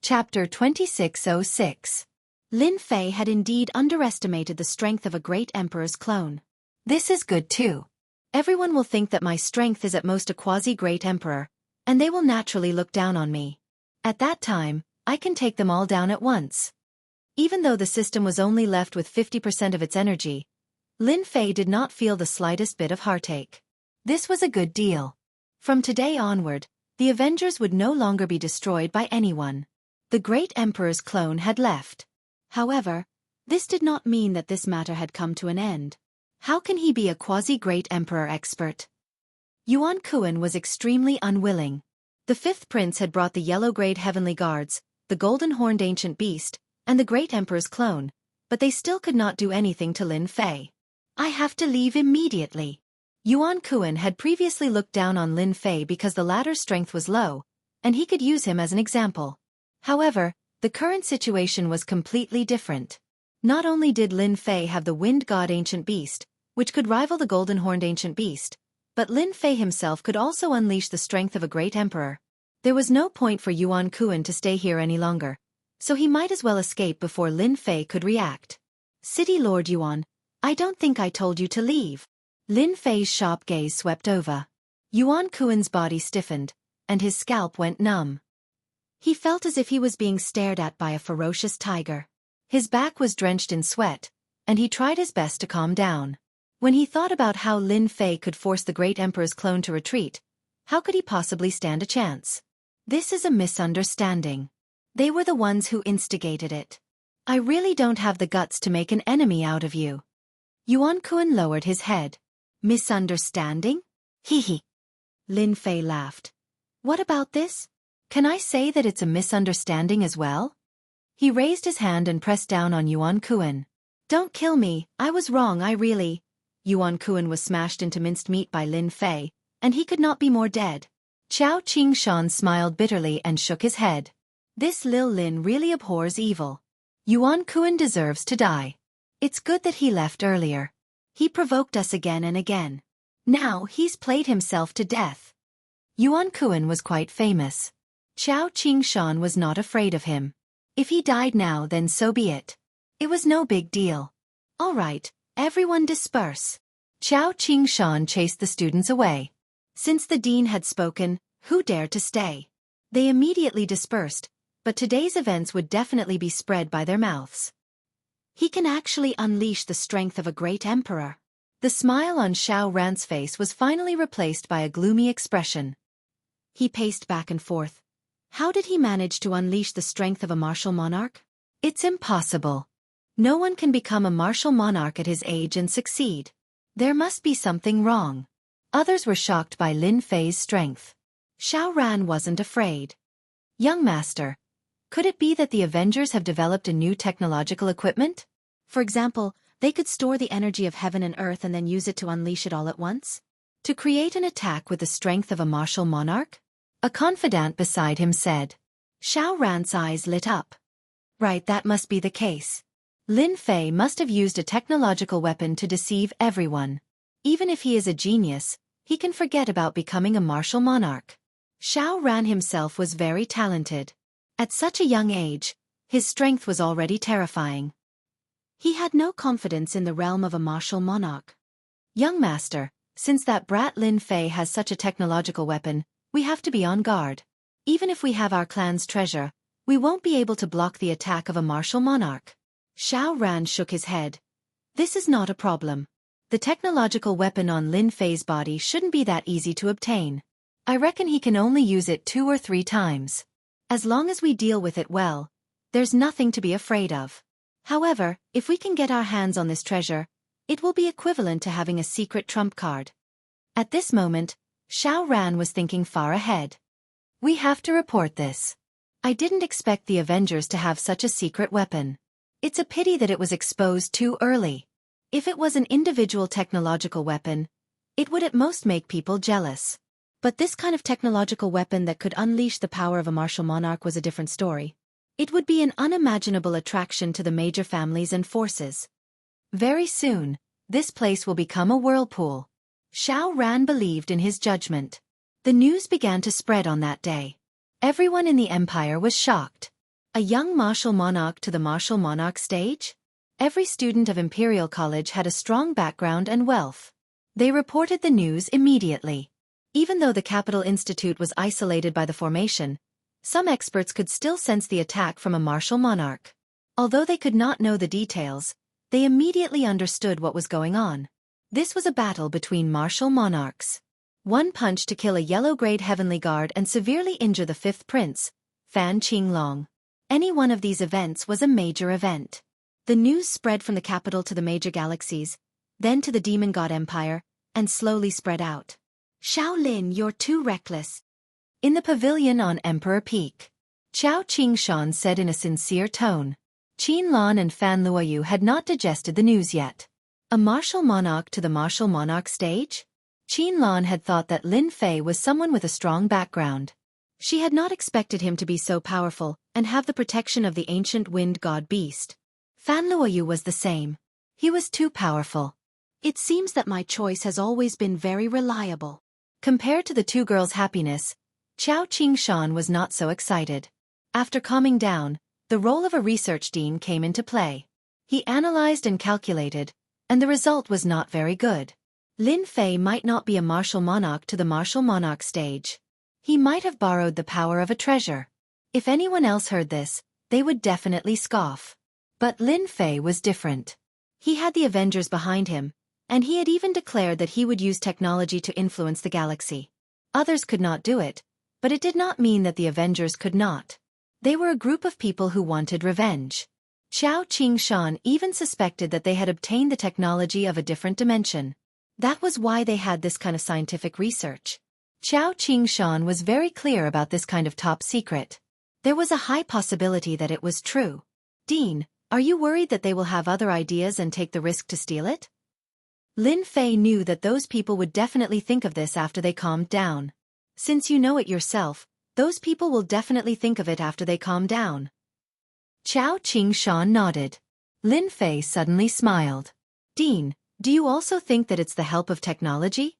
Chapter 2606. Lin Fei had indeed underestimated the strength of a great emperor's clone. This is good too. Everyone will think that my strength is at most a quasi-great emperor, and they will naturally look down on me. At that time, I can take them all down at once. Even though the system was only left with 50% of its energy, Lin Fei did not feel the slightest bit of heartache. This was a good deal. From today onward, the Avengers would no longer be destroyed by anyone. The great emperor's clone had left. However, this did not mean that this matter had come to an end. How can he be a quasi-great emperor expert? Yuan Kuan was extremely unwilling. The fifth prince had brought the yellow-grayed heavenly guards, the golden-horned ancient beast, and the great emperor's clone, but they still could not do anything to Lin Fei. I have to leave immediately. Yuan Kuan had previously looked down on Lin Fei because the latter's strength was low, and he could use him as an example. However, the current situation was completely different. Not only did Lin Fei have the wind god ancient beast, which could rival the golden-horned ancient beast, but Lin Fei himself could also unleash the strength of a great emperor. There was no point for Yuan Kuan to stay here any longer, so he might as well escape before Lin Fei could react. City Lord Yuan, I don't think I told you to leave. Lin Fei's sharp gaze swept over. Yuan Kuan's body stiffened, and his scalp went numb. He felt as if he was being stared at by a ferocious tiger. His back was drenched in sweat, and he tried his best to calm down. When he thought about how Lin Fei could force the great emperor's clone to retreat, how could he possibly stand a chance? This is a misunderstanding. They were the ones who instigated it. I really don't have the guts to make an enemy out of you. Yuan Kuan lowered his head. Misunderstanding? Hee. Lin Fei laughed. What about this? Can I say that it's a misunderstanding as well? He raised his hand and pressed down on Yuan Kuan. Don't kill me, I was wrong, I really... Yuan Kuan was smashed into minced meat by Lin Fei, and he could not be more dead. Chao Qingshan smiled bitterly and shook his head. This Lil Lin really abhors evil. Yuan Kuan deserves to die. It's good that he left earlier. He provoked us again and again. Now he's played himself to death. Yuan Kuan was quite famous. Chao Qingshan was not afraid of him. If he died now, then so be it. It was no big deal. All right, everyone disperse. Chao Qingshan chased the students away. Since the dean had spoken, who dared to stay? They immediately dispersed, but today's events would definitely be spread by their mouths. He can actually unleash the strength of a great emperor. The smile on Xiao Ran's face was finally replaced by a gloomy expression. He paced back and forth. How did he manage to unleash the strength of a martial monarch? It's impossible. No one can become a martial monarch at his age and succeed. There must be something wrong. Others were shocked by Lin Fei's strength. Xiao Ran wasn't afraid. Young master, could it be that the Avengers have developed a new technological equipment? For example, they could store the energy of heaven and earth and then use it to unleash it all at once? To create an attack with the strength of a martial monarch? A confidant beside him said. Xiao Ran's eyes lit up. Right, that must be the case. Lin Fei must have used a technological weapon to deceive everyone. Even if he is a genius, he can forget about becoming a martial monarch. Xiao Ran himself was very talented. At such a young age, his strength was already terrifying. He had no confidence in the realm of a martial monarch. Young master, since that brat Lin Fei has such a technological weapon, we have to be on guard. Even if we have our clan's treasure, we won't be able to block the attack of a martial monarch. Xiao Ran shook his head. This is not a problem. The technological weapon on Lin Fei's body shouldn't be that easy to obtain. I reckon he can only use it 2 or 3 times. As long as we deal with it well, there's nothing to be afraid of. However, if we can get our hands on this treasure, it will be equivalent to having a secret trump card. At this moment, Xiao Ran was thinking far ahead. We have to report this. I didn't expect the Avengers to have such a secret weapon. It's a pity that it was exposed too early. If it was an individual technological weapon, it would at most make people jealous. But this kind of technological weapon that could unleash the power of a martial monarch was a different story. It would be an unimaginable attraction to the major families and forces. Very soon, this place will become a whirlpool. Xiao Ran believed in his judgment. The news began to spread on that day. Everyone in the empire was shocked. A young martial monarch to the martial monarch stage? Every student of Imperial College had a strong background and wealth. They reported the news immediately. Even though the Capital Institute was isolated by the formation, some experts could still sense the attack from a martial monarch. Although they could not know the details, they immediately understood what was going on. This was a battle between martial monarchs. One punch to kill a yellow-grade heavenly guard and severely injure the fifth prince, Fan Qinglong. Any one of these events was a major event. The news spread from the capital to the major galaxies, then to the demon god empire, and slowly spread out. Shaolin, you're too reckless. In the pavilion on Emperor Peak, Qiao Qingshan said in a sincere tone. Qinlan and Fan Luoyu had not digested the news yet. A martial monarch to the martial monarch stage? Qinlan had thought that Lin Fei was someone with a strong background. She had not expected him to be so powerful and have the protection of the ancient wind god beast. Fan Luoyu was the same. He was too powerful. It seems that my choice has always been very reliable. Compared to the two girls' happiness, Qiao Qingshan was not so excited. After calming down, the role of a research dean came into play. He analyzed and calculated, and the result was not very good. Lin Fei might not be a martial monarch to the martial monarch stage. He might have borrowed the power of a treasure. If anyone else heard this, they would definitely scoff. But Lin Fei was different. He had the Avengers behind him, and he had even declared that he would use technology to influence the galaxy. Others could not do it, but it did not mean that the Avengers could not. They were a group of people who wanted revenge. Qiao Qingshan even suspected that they had obtained the technology of a different dimension. That was why they had this kind of scientific research. Qiao Qingshan was very clear about this kind of top secret. There was a high possibility that it was true. Dean, are you worried that they will have other ideas and take the risk to steal it? Lin Fei knew that those people would definitely think of this after they calmed down. Since you know it yourself, those people will definitely think of it after they calm down. Qiao Qingshan nodded. Lin Fei suddenly smiled. Dean, do you also think that it's the help of technology?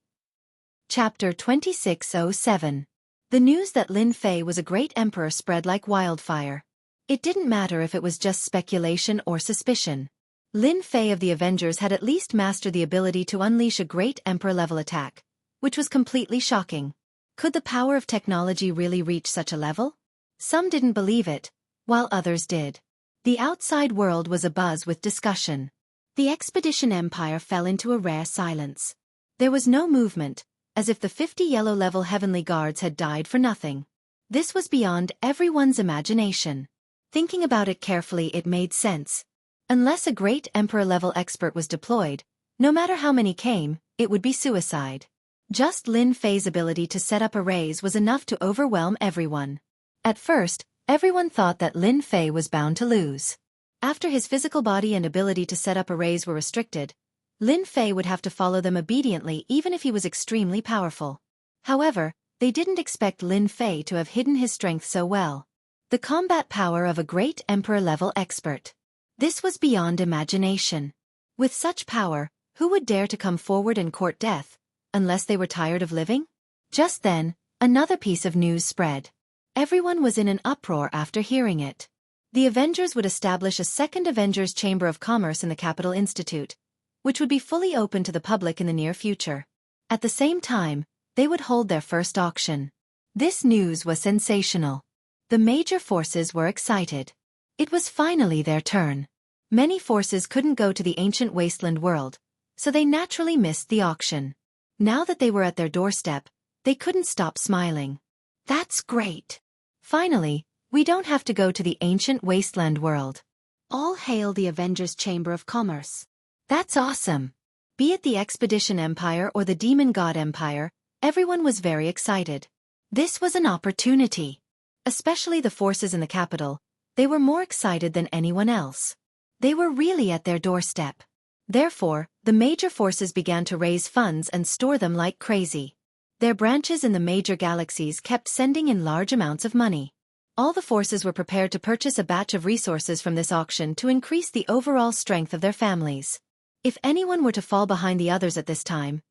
Chapter 2607. The news that Lin Fei was a great emperor spread like wildfire. It didn't matter if it was just speculation or suspicion. Lin Fei of the Avengers had at least mastered the ability to unleash a great emperor-level attack, which was completely shocking. Could the power of technology really reach such a level? Some didn't believe it, while others did. The outside world was abuzz with discussion. The Expedition Empire fell into a rare silence. There was no movement, as if the 50 yellow-level heavenly guards had died for nothing. This was beyond everyone's imagination. Thinking about it carefully, it made sense. Unless a great emperor-level expert was deployed, no matter how many came, it would be suicide. Just Lin Fei's ability to set up arrays was enough to overwhelm everyone. At first, everyone thought that Lin Fei was bound to lose. After his physical body and ability to set up arrays were restricted, Lin Fei would have to follow them obediently even if he was extremely powerful. However, they didn't expect Lin Fei to have hidden his strength so well. The combat power of a great emperor-level expert. This was beyond imagination. With such power, who would dare to come forward and court death, unless they were tired of living? Just then, another piece of news spread. Everyone was in an uproar after hearing it. The Avengers would establish a second Avengers Chamber of Commerce in the Capital Institute, which would be fully open to the public in the near future. At the same time, they would hold their first auction. This news was sensational. The major forces were excited. It was finally their turn. Many forces couldn't go to the ancient wasteland world, so they naturally missed the auction. Now that they were at their doorstep, they couldn't stop smiling. That's great. Finally, we don't have to go to the ancient wasteland world. All hail the Avengers Chamber of Commerce. That's awesome. Be it the Expedition Empire or the Demon God Empire, everyone was very excited. This was an opportunity. Especially the forces in the capital, they were more excited than anyone else. They were really at their doorstep. Therefore, the major forces began to raise funds and store them like crazy. Their branches in the major galaxies kept sending in large amounts of money. All the forces were prepared to purchase a batch of resources from this auction to increase the overall strength of their families. If anyone were to fall behind the others at this time,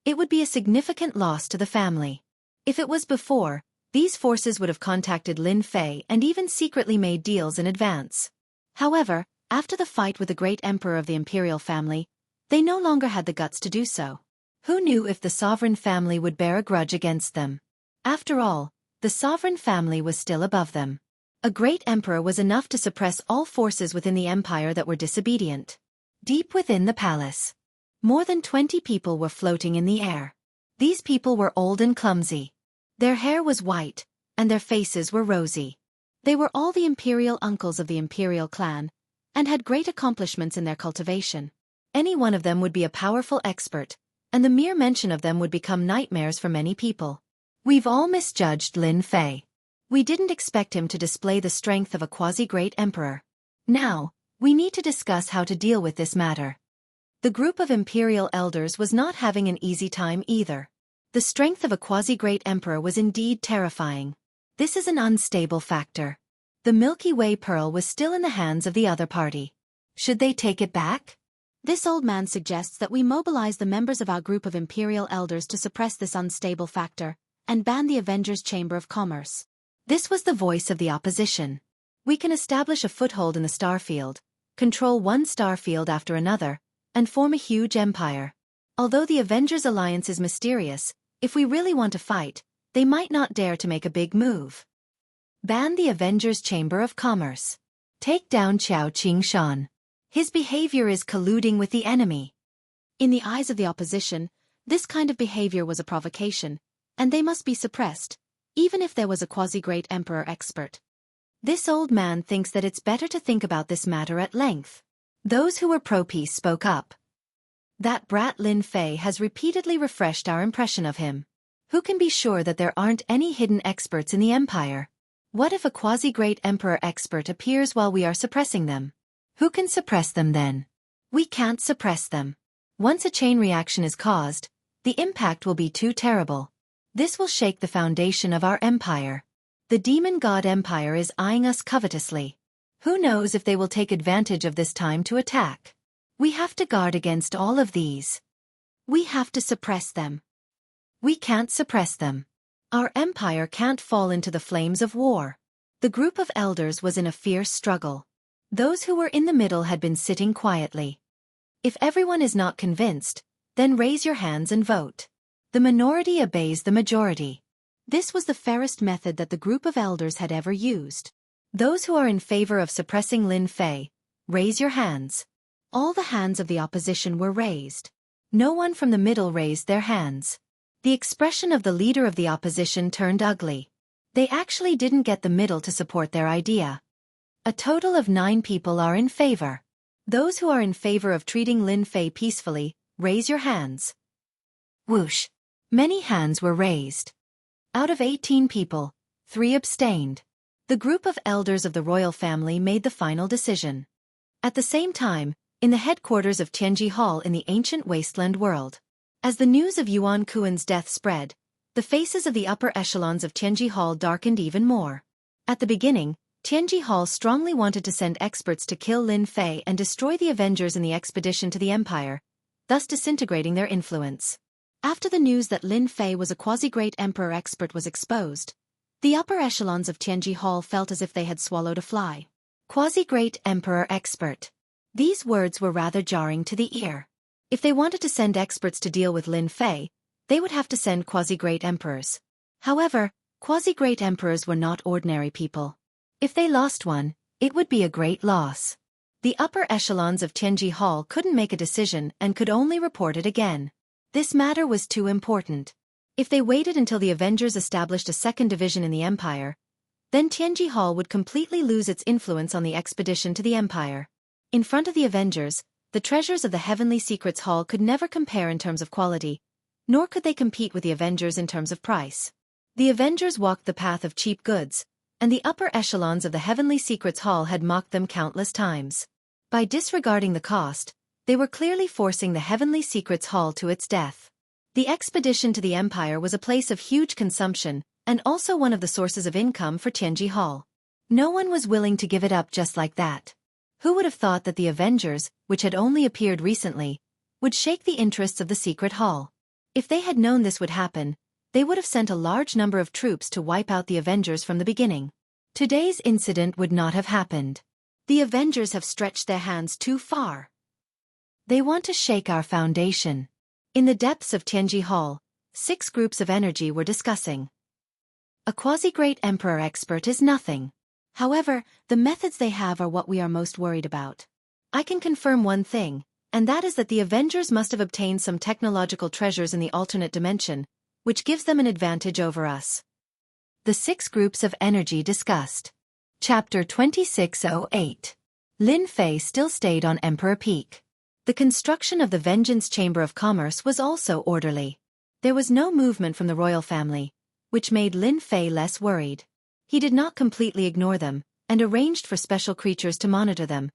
it would be a significant loss to the family. If it was before, These forces would have contacted Lin Fei and even secretly made deals in advance. However, after the fight with the great emperor of the imperial family, they no longer had the guts to do so. Who knew if the sovereign family would bear a grudge against them? After all, the sovereign family was still above them. A great emperor was enough to suppress all forces within the empire that were disobedient. Deep within the palace, more than 20 people were floating in the air. These people were old and clumsy. Their hair was white, and their faces were rosy. They were all the imperial uncles of the imperial clan, and had great accomplishments in their cultivation. Any one of them would be a powerful expert, and the mere mention of them would become nightmares for many people. We've all misjudged Lin Fei. We didn't expect him to display the strength of a quasi-great emperor. Now, we need to discuss how to deal with this matter. The group of imperial elders was not having an easy time either. The strength of a quasi-great emperor was indeed terrifying. This is an unstable factor. The Milky Way pearl was still in the hands of the other party. Should they take it back? This old man suggests that we mobilize the members of our group of imperial elders to suppress this unstable factor, and ban the Avengers' Chamber of Commerce. This was the voice of the opposition. We can establish a foothold in the starfield, control one starfield after another, and form a huge empire. Although the Avengers Alliance is mysterious, if we really want to fight, they might not dare to make a big move. Ban the Avengers' Chamber of Commerce. Take down Qiao Qingshan. His behavior is colluding with the enemy. In the eyes of the opposition, this kind of behavior was a provocation, and they must be suppressed, even if there was a quasi-great emperor expert. This old man thinks that it's better to think about this matter at length. Those who were pro-peace spoke up. That brat Lin Fei has repeatedly refreshed our impression of him. Who can be sure that there aren't any hidden experts in the empire? What if a quasi-great emperor expert appears while we are suppressing them? Who can suppress them then? We can't suppress them. Once a chain reaction is caused, the impact will be too terrible. This will shake the foundation of our empire. The demon god empire is eyeing us covetously. Who knows if they will take advantage of this time to attack? We have to guard against all of these. We have to suppress them. We can't suppress them. Our empire can't fall into the flames of war. The group of elders was in a fierce struggle. Those who were in the middle had been sitting quietly. If everyone is not convinced, then raise your hands and vote. The minority obeys the majority. This was the fairest method that the group of elders had ever used. Those who are in favor of suppressing Lin Fei, raise your hands. All the hands of the opposition were raised. No one from the middle raised their hands. The expression of the leader of the opposition turned ugly. They actually didn't get the middle to support their idea. A total of 9 people are in favor. Those who are in favor of treating Lin Fei peacefully, raise your hands. Whoosh. Many hands were raised. Out of 18 people, 3 abstained. The group of elders of the royal family made the final decision. At the same time, in the headquarters of Tianji Hall in the ancient wasteland world, as the news of Yuan Kuan's death spread, the faces of the upper echelons of Tianji Hall darkened even more. At the beginning, Tianji Hall strongly wanted to send experts to kill Lin Fei and destroy the Avengers in the expedition to the Empire, thus disintegrating their influence. After the news that Lin Fei was a quasi-great emperor expert was exposed, the upper echelons of Tianji Hall felt as if they had swallowed a fly. Quasi-great emperor expert. These words were rather jarring to the ear. If they wanted to send experts to deal with Lin Fei, they would have to send quasi-great emperors. However, quasi-great emperors were not ordinary people. If they lost one, it would be a great loss. The upper echelons of Tianji Hall couldn't make a decision and could only report it again. This matter was too important. If they waited until the Avengers established a second division in the Empire, then Tianji Hall would completely lose its influence on the expedition to the Empire. In front of the Avengers, the treasures of the Heavenly Secrets Hall could never compare in terms of quality, nor could they compete with the Avengers in terms of price. The Avengers walked the path of cheap goods, and the upper echelons of the Heavenly Secrets Hall had mocked them countless times. By disregarding the cost, they were clearly forcing the Heavenly Secrets Hall to its death. The expedition to the Empire was a place of huge consumption, and also one of the sources of income for Tianji Hall. No one was willing to give it up just like that. Who would have thought that the Avengers, which had only appeared recently, would shake the interests of the Secret Hall? If they had known this would happen, they would have sent a large number of troops to wipe out the Avengers from the beginning. Today's incident would not have happened. The Avengers have stretched their hands too far. They want to shake our foundation. In the depths of Tianji Hall, 6 groups of energy were discussing. A quasi-great emperor expert is nothing. However, the methods they have are what we are most worried about. I can confirm one thing, and that is that the Avengers must have obtained some technological treasures in the alternate dimension, which gives them an advantage over us. The 6 groups of energy discussed. Chapter 2608. Lin Fei still stayed on Emperor Peak. The construction of the Vengeance Chamber of Commerce was also orderly. There was no movement from the royal family, which made Lin Fei less worried. He did not completely ignore them, and arranged for special creatures to monitor them,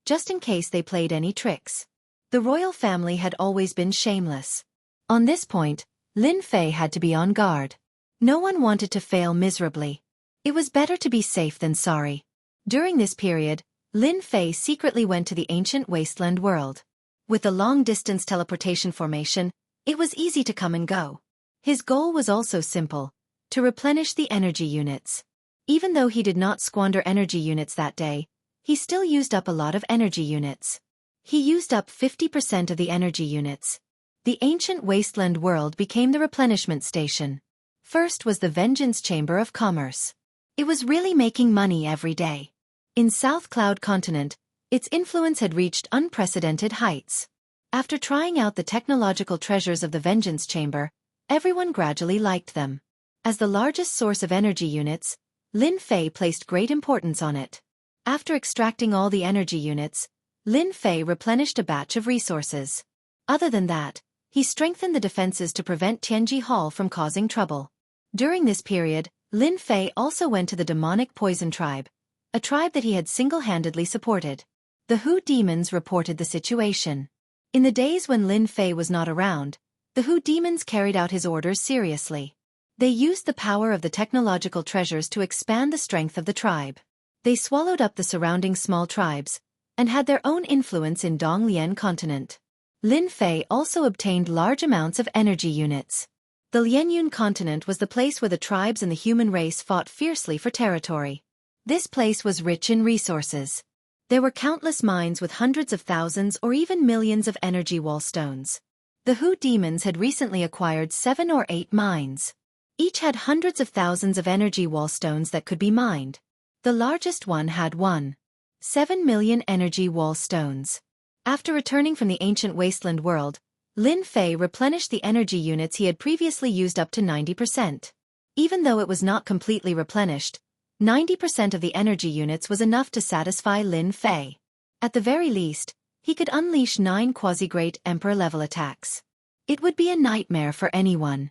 just in case they played any tricks. The royal family had always been shameless. On this point, Lin Fei had to be on guard. No one wanted to fail miserably. It was better to be safe than sorry. During this period, Lin Fei secretly went to the ancient wasteland world. With the long-distance teleportation formation, it was easy to come and go. His goal was also simple: to replenish the energy units. Even though he did not squander energy units that day, he still used up a lot of energy units. He used up 50% of the energy units. The ancient wasteland world became the replenishment station. First was the Vengeance Chamber of Commerce. It was really making money every day. In South Cloud Continent, its influence had reached unprecedented heights. After trying out the technological treasures of the Vengeance Chamber, everyone gradually liked them. As the largest source of energy units, Lin Fei placed great importance on it. After extracting all the energy units, Lin Fei replenished a batch of resources. Other than that, he strengthened the defenses to prevent Tianji Hall from causing trouble. During this period, Lin Fei also went to the demonic poison tribe, a tribe that he had single-handedly supported. The Hu demons reported the situation. In the days when Lin Fei was not around, the Hu demons carried out his orders seriously. They used the power of the technological treasures to expand the strength of the tribe. They swallowed up the surrounding small tribes, and had their own influence in Donglian continent. Lin Fei also obtained large amounts of energy units. The Lianyun continent was the place where the tribes and the human race fought fiercely for territory. This place was rich in resources. There were countless mines with hundreds of thousands or even millions of energy wall stones. The Hu demons had recently acquired 7 or 8 mines. Each had hundreds of thousands of energy wall stones that could be mined. The largest one had 1.7 million energy wall stones. After returning from the ancient wasteland world, Lin Fei replenished the energy units he had previously used up to 90%. Even though it was not completely replenished, 90% of the energy units was enough to satisfy Lin Fei. At the very least, he could unleash 9 quasi-great emperor-level attacks. It would be a nightmare for anyone.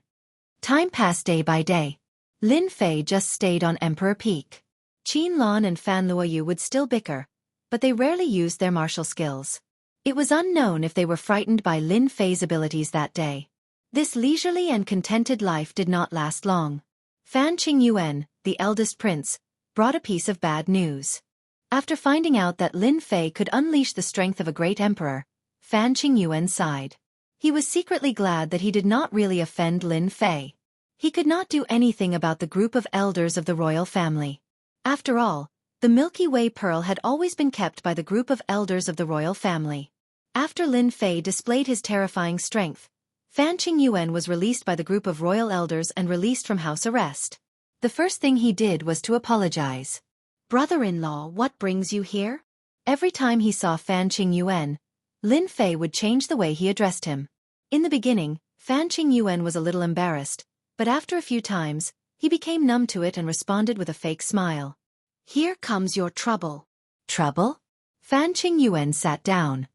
Time passed day by day. Lin Fei just stayed on Emperor Peak. Qin Lan and Fan Luoyu would still bicker, but they rarely used their martial skills. It was unknown if they were frightened by Lin Fei's abilities that day. This leisurely and contented life did not last long. Fan Qingyuan, the eldest prince, brought a piece of bad news. After finding out that Lin Fei could unleash the strength of a great emperor, Fan Qingyuan sighed. He was secretly glad that he did not really offend Lin Fei. He could not do anything about the group of elders of the royal family. After all, the Milky Way pearl had always been kept by the group of elders of the royal family. After Lin Fei displayed his terrifying strength, Fan Qingyuan was released by the group of royal elders and released from house arrest. The first thing he did was to apologize. "Brother-in-law, what brings you here?" Every time he saw Fan Qingyuan, Lin Fei would change the way he addressed him. In the beginning, Fan Qingyuan was a little embarrassed, but after a few times, he became numb to it and responded with a fake smile. "Here comes your trouble." "Trouble?" Fan Qingyuan sat down.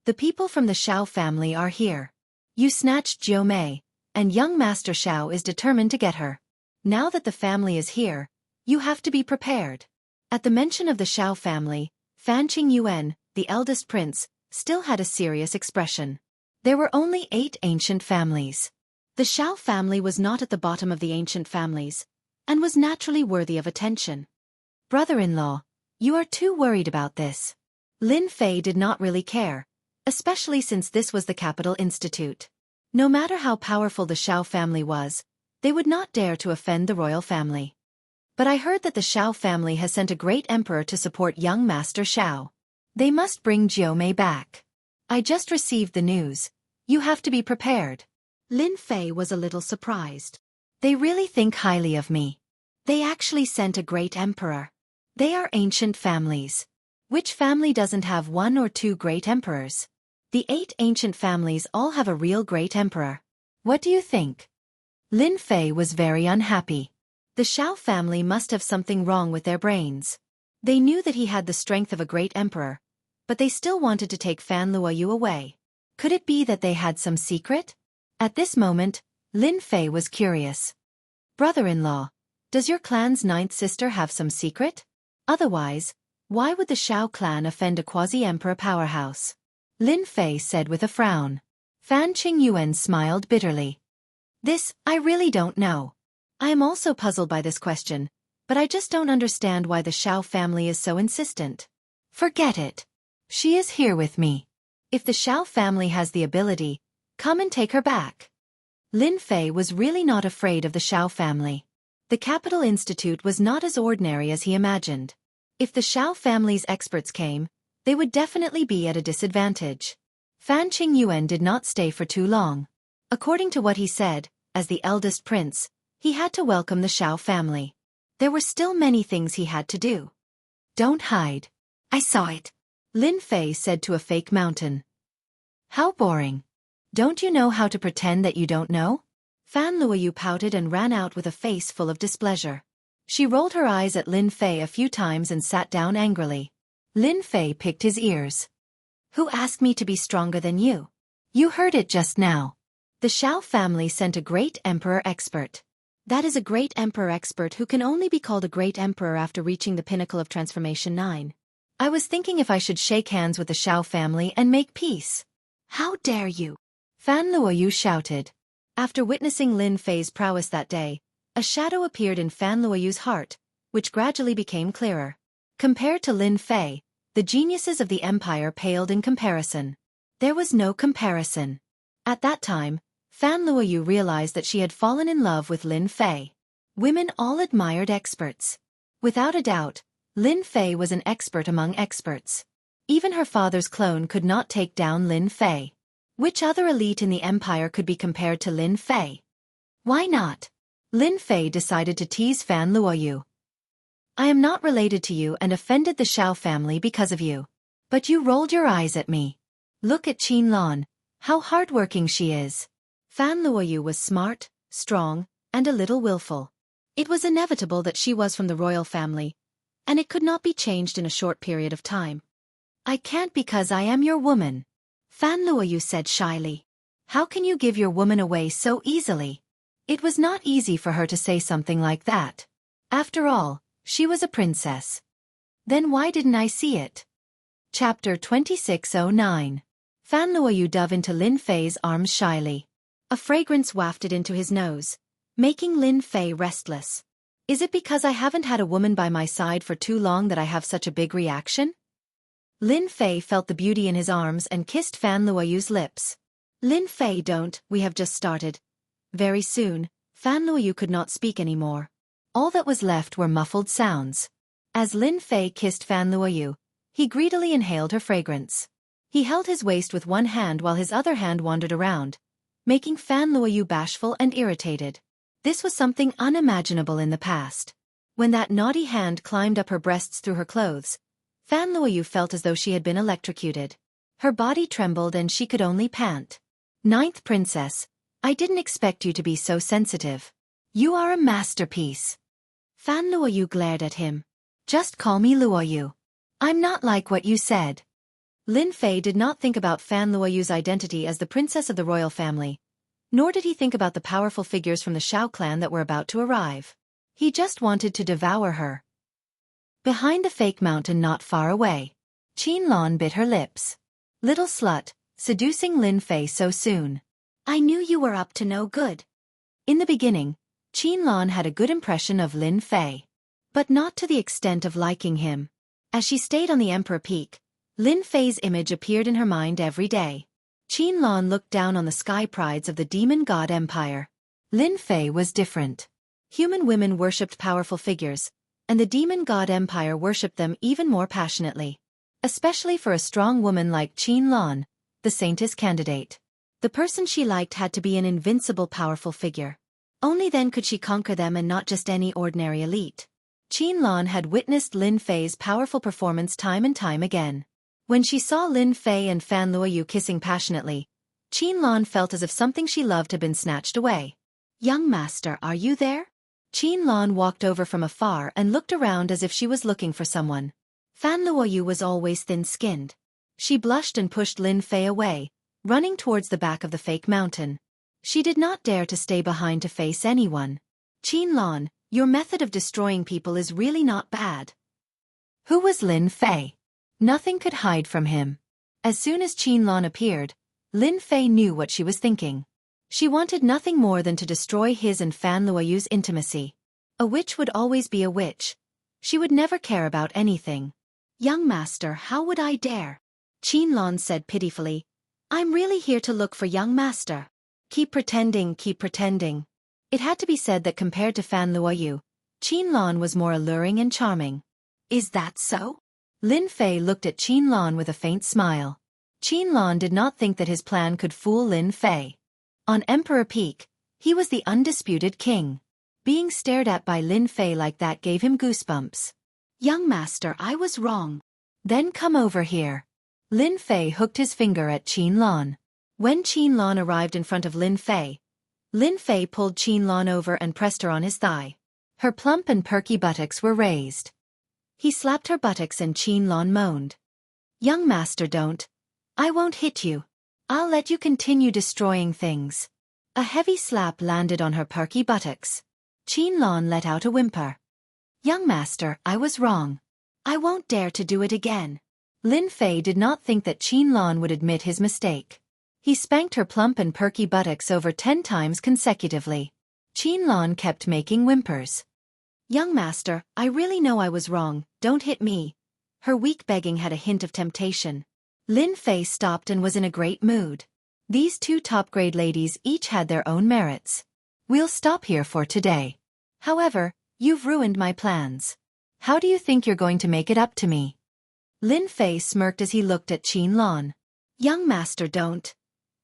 "The people from the Shao family are here. You snatched Jiu Mei, and young Master Shao is determined to get her. Now that the family is here, you have to be prepared." At the mention of the Shao family, Fan Qingyuan, the eldest prince, still had a serious expression. There were only 8 ancient families. The Shao family was not at the bottom of the ancient families, and was naturally worthy of attention. "Brother-in-law, you are too worried about this." Lin Fei did not really care, especially since this was the capital institute. No matter how powerful the Shao family was, They would not dare to offend the royal family. But I heard that the Shao family has sent a great emperor to support young Master Shao. They must bring Jiumei back. I just received the news. You have to be prepared. Lin Fei was a little surprised. They really think highly of me. They actually sent a great emperor. They are ancient families. Which family doesn't have 1 or 2 great emperors? The 8 ancient families all have a real great emperor. What do you think? Lin Fei was very unhappy. The Shao family must have something wrong with their brains. They knew that he had the strength of a great emperor, but they still wanted to take Fan Luoyu away. Could it be that they had some secret? At this moment, Lin Fei was curious. Brother-in-law, does your clan's 9th sister have some secret? Otherwise, why would the Shao clan offend a quasi-emperor powerhouse? Lin Fei said with a frown. Fan Qingyuan smiled bitterly. This, I really don't know. I am also puzzled by this question, but I just don't understand why the Shao family is so insistent. Forget it. She is here with me. If the Shao family has the ability, come and take her back. Lin Fei was really not afraid of the Shao family. The Capital Institute was not as ordinary as he imagined. If the Shao family's experts came, they would definitely be at a disadvantage. Fan Qingyuan did not stay for too long. According to what he said, as the eldest prince, he had to welcome the Shao family. There were still many things he had to do. Don't hide. I saw it. Lin Fei said to a fake mountain. How boring. Don't you know how to pretend that you don't know? Fan Luoyu pouted and ran out with a face full of displeasure. She rolled her eyes at Lin Fei a few times and sat down angrily. Lin Fei picked his ears. Who asked me to be stronger than you? You heard it just now. The Shao family sent a great emperor expert. That is a great emperor expert who can only be called a great emperor after reaching the pinnacle of Transformation 9. I was thinking if I should shake hands with the Shao family and make peace. How dare you? Fan Luoyu shouted. After witnessing Lin Fei's prowess that day, a shadow appeared in Fan Luoyu's heart, which gradually became clearer. Compared to Lin Fei, the geniuses of the empire paled in comparison. There was no comparison. At that time, Fan Luoyu realized that she had fallen in love with Lin Fei. Women all admired experts. Without a doubt, Lin Fei was an expert among experts. Even her father's clone could not take down Lin Fei. Which other elite in the empire could be compared to Lin Fei? Why not? Lin Fei decided to tease Fan Luoyu. I am not related to you and offended the Shao family because of you. But you rolled your eyes at me. Look at Qinlan, how hardworking she is. Fan Luoyu was smart, strong, and a little willful. It was inevitable that she was from the royal family, and it could not be changed in a short period of time. I can't because I am your woman. Fan Luoyu said shyly. How can you give your woman away so easily? It was not easy for her to say something like that. After all, she was a princess. Then why didn't I see it? Chapter 2609. Fan Luoyu dove into Lin Fei's arms shyly. A fragrance wafted into his nose, making Lin Fei restless. Is it because I haven't had a woman by my side for too long that I have such a big reaction? Lin Fei felt the beauty in his arms and kissed Fan Luoyu's lips. Lin Fei, don't, we have just started. Very soon, Fan Luoyu could not speak anymore. All that was left were muffled sounds. As Lin Fei kissed Fan Luoyu, he greedily inhaled her fragrance. He held his waist with one hand while his other hand wandered around, making Fan Luoyu bashful and irritated. This was something unimaginable in the past. When that naughty hand climbed up her breasts through her clothes, Fan Luoyu felt as though she had been electrocuted. Her body trembled and she could only pant. Ninth Princess, I didn't expect you to be so sensitive. You are a masterpiece. Fan Luoyu glared at him. Just call me Luoyu. I'm not like what you said. Lin Fei did not think about Fan Luoyu's identity as the princess of the royal family, nor did he think about the powerful figures from the Shao clan that were about to arrive. He just wanted to devour her. Behind the fake mountain not far away, Qinlan bit her lips. Little slut, seducing Lin Fei so soon. I knew you were up to no good. In the beginning, Qinlan had a good impression of Lin Fei, but not to the extent of liking him. As she stayed on the Emperor Peak, Lin Fei's image appeared in her mind every day. Qinlan looked down on the sky prides of the demon god empire. Lin Fei was different. Human women worshipped powerful figures, and the demon god empire worshipped them even more passionately. Especially for a strong woman like Qin Lan, the saintess candidate. The person she liked had to be an invincible powerful figure. Only then could she conquer them and not just any ordinary elite. Qin Lan had witnessed Lin Fei's powerful performance time and time again. When she saw Lin Fei and Fan Luoyu kissing passionately, Qin Lan felt as if something she loved had been snatched away. "Young master, are you there?" Qin Lan walked over from afar and looked around as if she was looking for someone. Fan Luoyu was always thin-skinned. She blushed and pushed Lin Fei away, running towards the back of the fake mountain. She did not dare to stay behind to face anyone. "Qin Lan, your method of destroying people is really not bad." Who was Lin Fei? Nothing could hide from him. As soon as Qin Lan appeared, Lin Fei knew what she was thinking. She wanted nothing more than to destroy his and Fan Luoyu's intimacy. A witch would always be a witch. She would never care about anything. "Young master, how would I dare?" Qin Lan said pitifully. "I'm really here to look for young master." Keep pretending, keep pretending. It had to be said that compared to Fan Luoyu, Qin Lan was more alluring and charming. "Is that so?" Lin Fei looked at Qin Lan with a faint smile. Qin Lan did not think that his plan could fool Lin Fei. On Emperor Peak, he was the undisputed king. Being stared at by Lin Fei like that gave him goosebumps. "Young master, I was wrong." "Then come over here." Lin Fei hooked his finger at Qin Lan. When Qin Lan arrived in front of Lin Fei pulled Qin Lan over and pressed her on his thigh. Her plump and perky buttocks were raised. He slapped her buttocks and Qin Lan moaned. "Young master, don't. I won't hit you. I'll let you continue destroying things." A heavy slap landed on her perky buttocks. Qin Lan let out a whimper. "Young master, I was wrong. I won't dare to do it again." Lin Fei did not think that Qin Lan would admit his mistake. He spanked her plump and perky buttocks over 10 times consecutively. Qin Lan kept making whimpers. "Young master, I really know I was wrong, don't hit me." Her weak begging had a hint of temptation. Lin Fei stopped and was in a great mood. These two top-grade ladies each had their own merits. "We'll stop here for today. However, you've ruined my plans. How do you think you're going to make it up to me?" Lin Fei smirked as he looked at Qin Lan. "Young master, don't."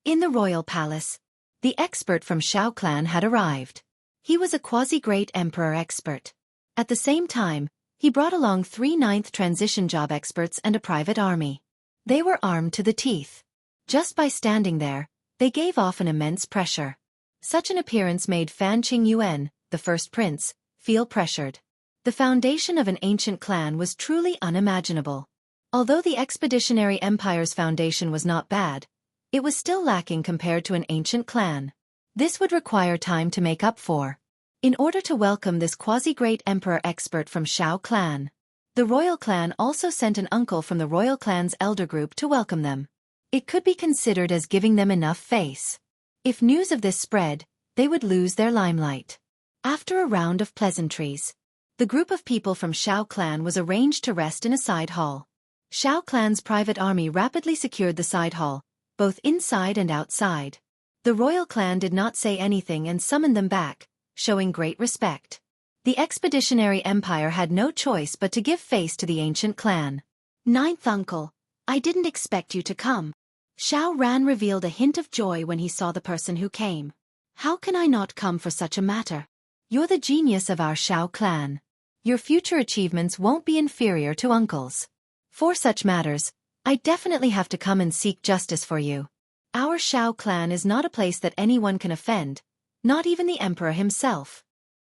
In the royal palace, the expert from Shao clan had arrived. He was a quasi-great emperor expert. At the same time, he brought along 3 ninth transition job experts and a private army. They were armed to the teeth. Just by standing there, they gave off an immense pressure. Such an appearance made Fan Qingyuan, the first prince, feel pressured. The foundation of an ancient clan was truly unimaginable. Although the Expeditionary Empire's foundation was not bad, it was still lacking compared to an ancient clan. This would require time to make up for. In order to welcome this quasi-great emperor expert from Shao clan, the royal clan also sent an uncle from the royal clan's elder group to welcome them. It could be considered as giving them enough face. If news of this spread, they would lose their limelight. After a round of pleasantries, the group of people from Shao clan was arranged to rest in a side hall. Shao clan's private army rapidly secured the side hall, both inside and outside. The royal clan did not say anything and summoned them back, showing great respect. The Expeditionary Empire had no choice but to give face to the ancient clan. "Ninth uncle, I didn't expect you to come." Shao Ran revealed a hint of joy when he saw the person who came. "How can I not come for such a matter? You're the genius of our Shao clan. Your future achievements won't be inferior to uncle's. For such matters, I definitely have to come and seek justice for you. Our Shao clan is not a place that anyone can offend, not even the emperor himself."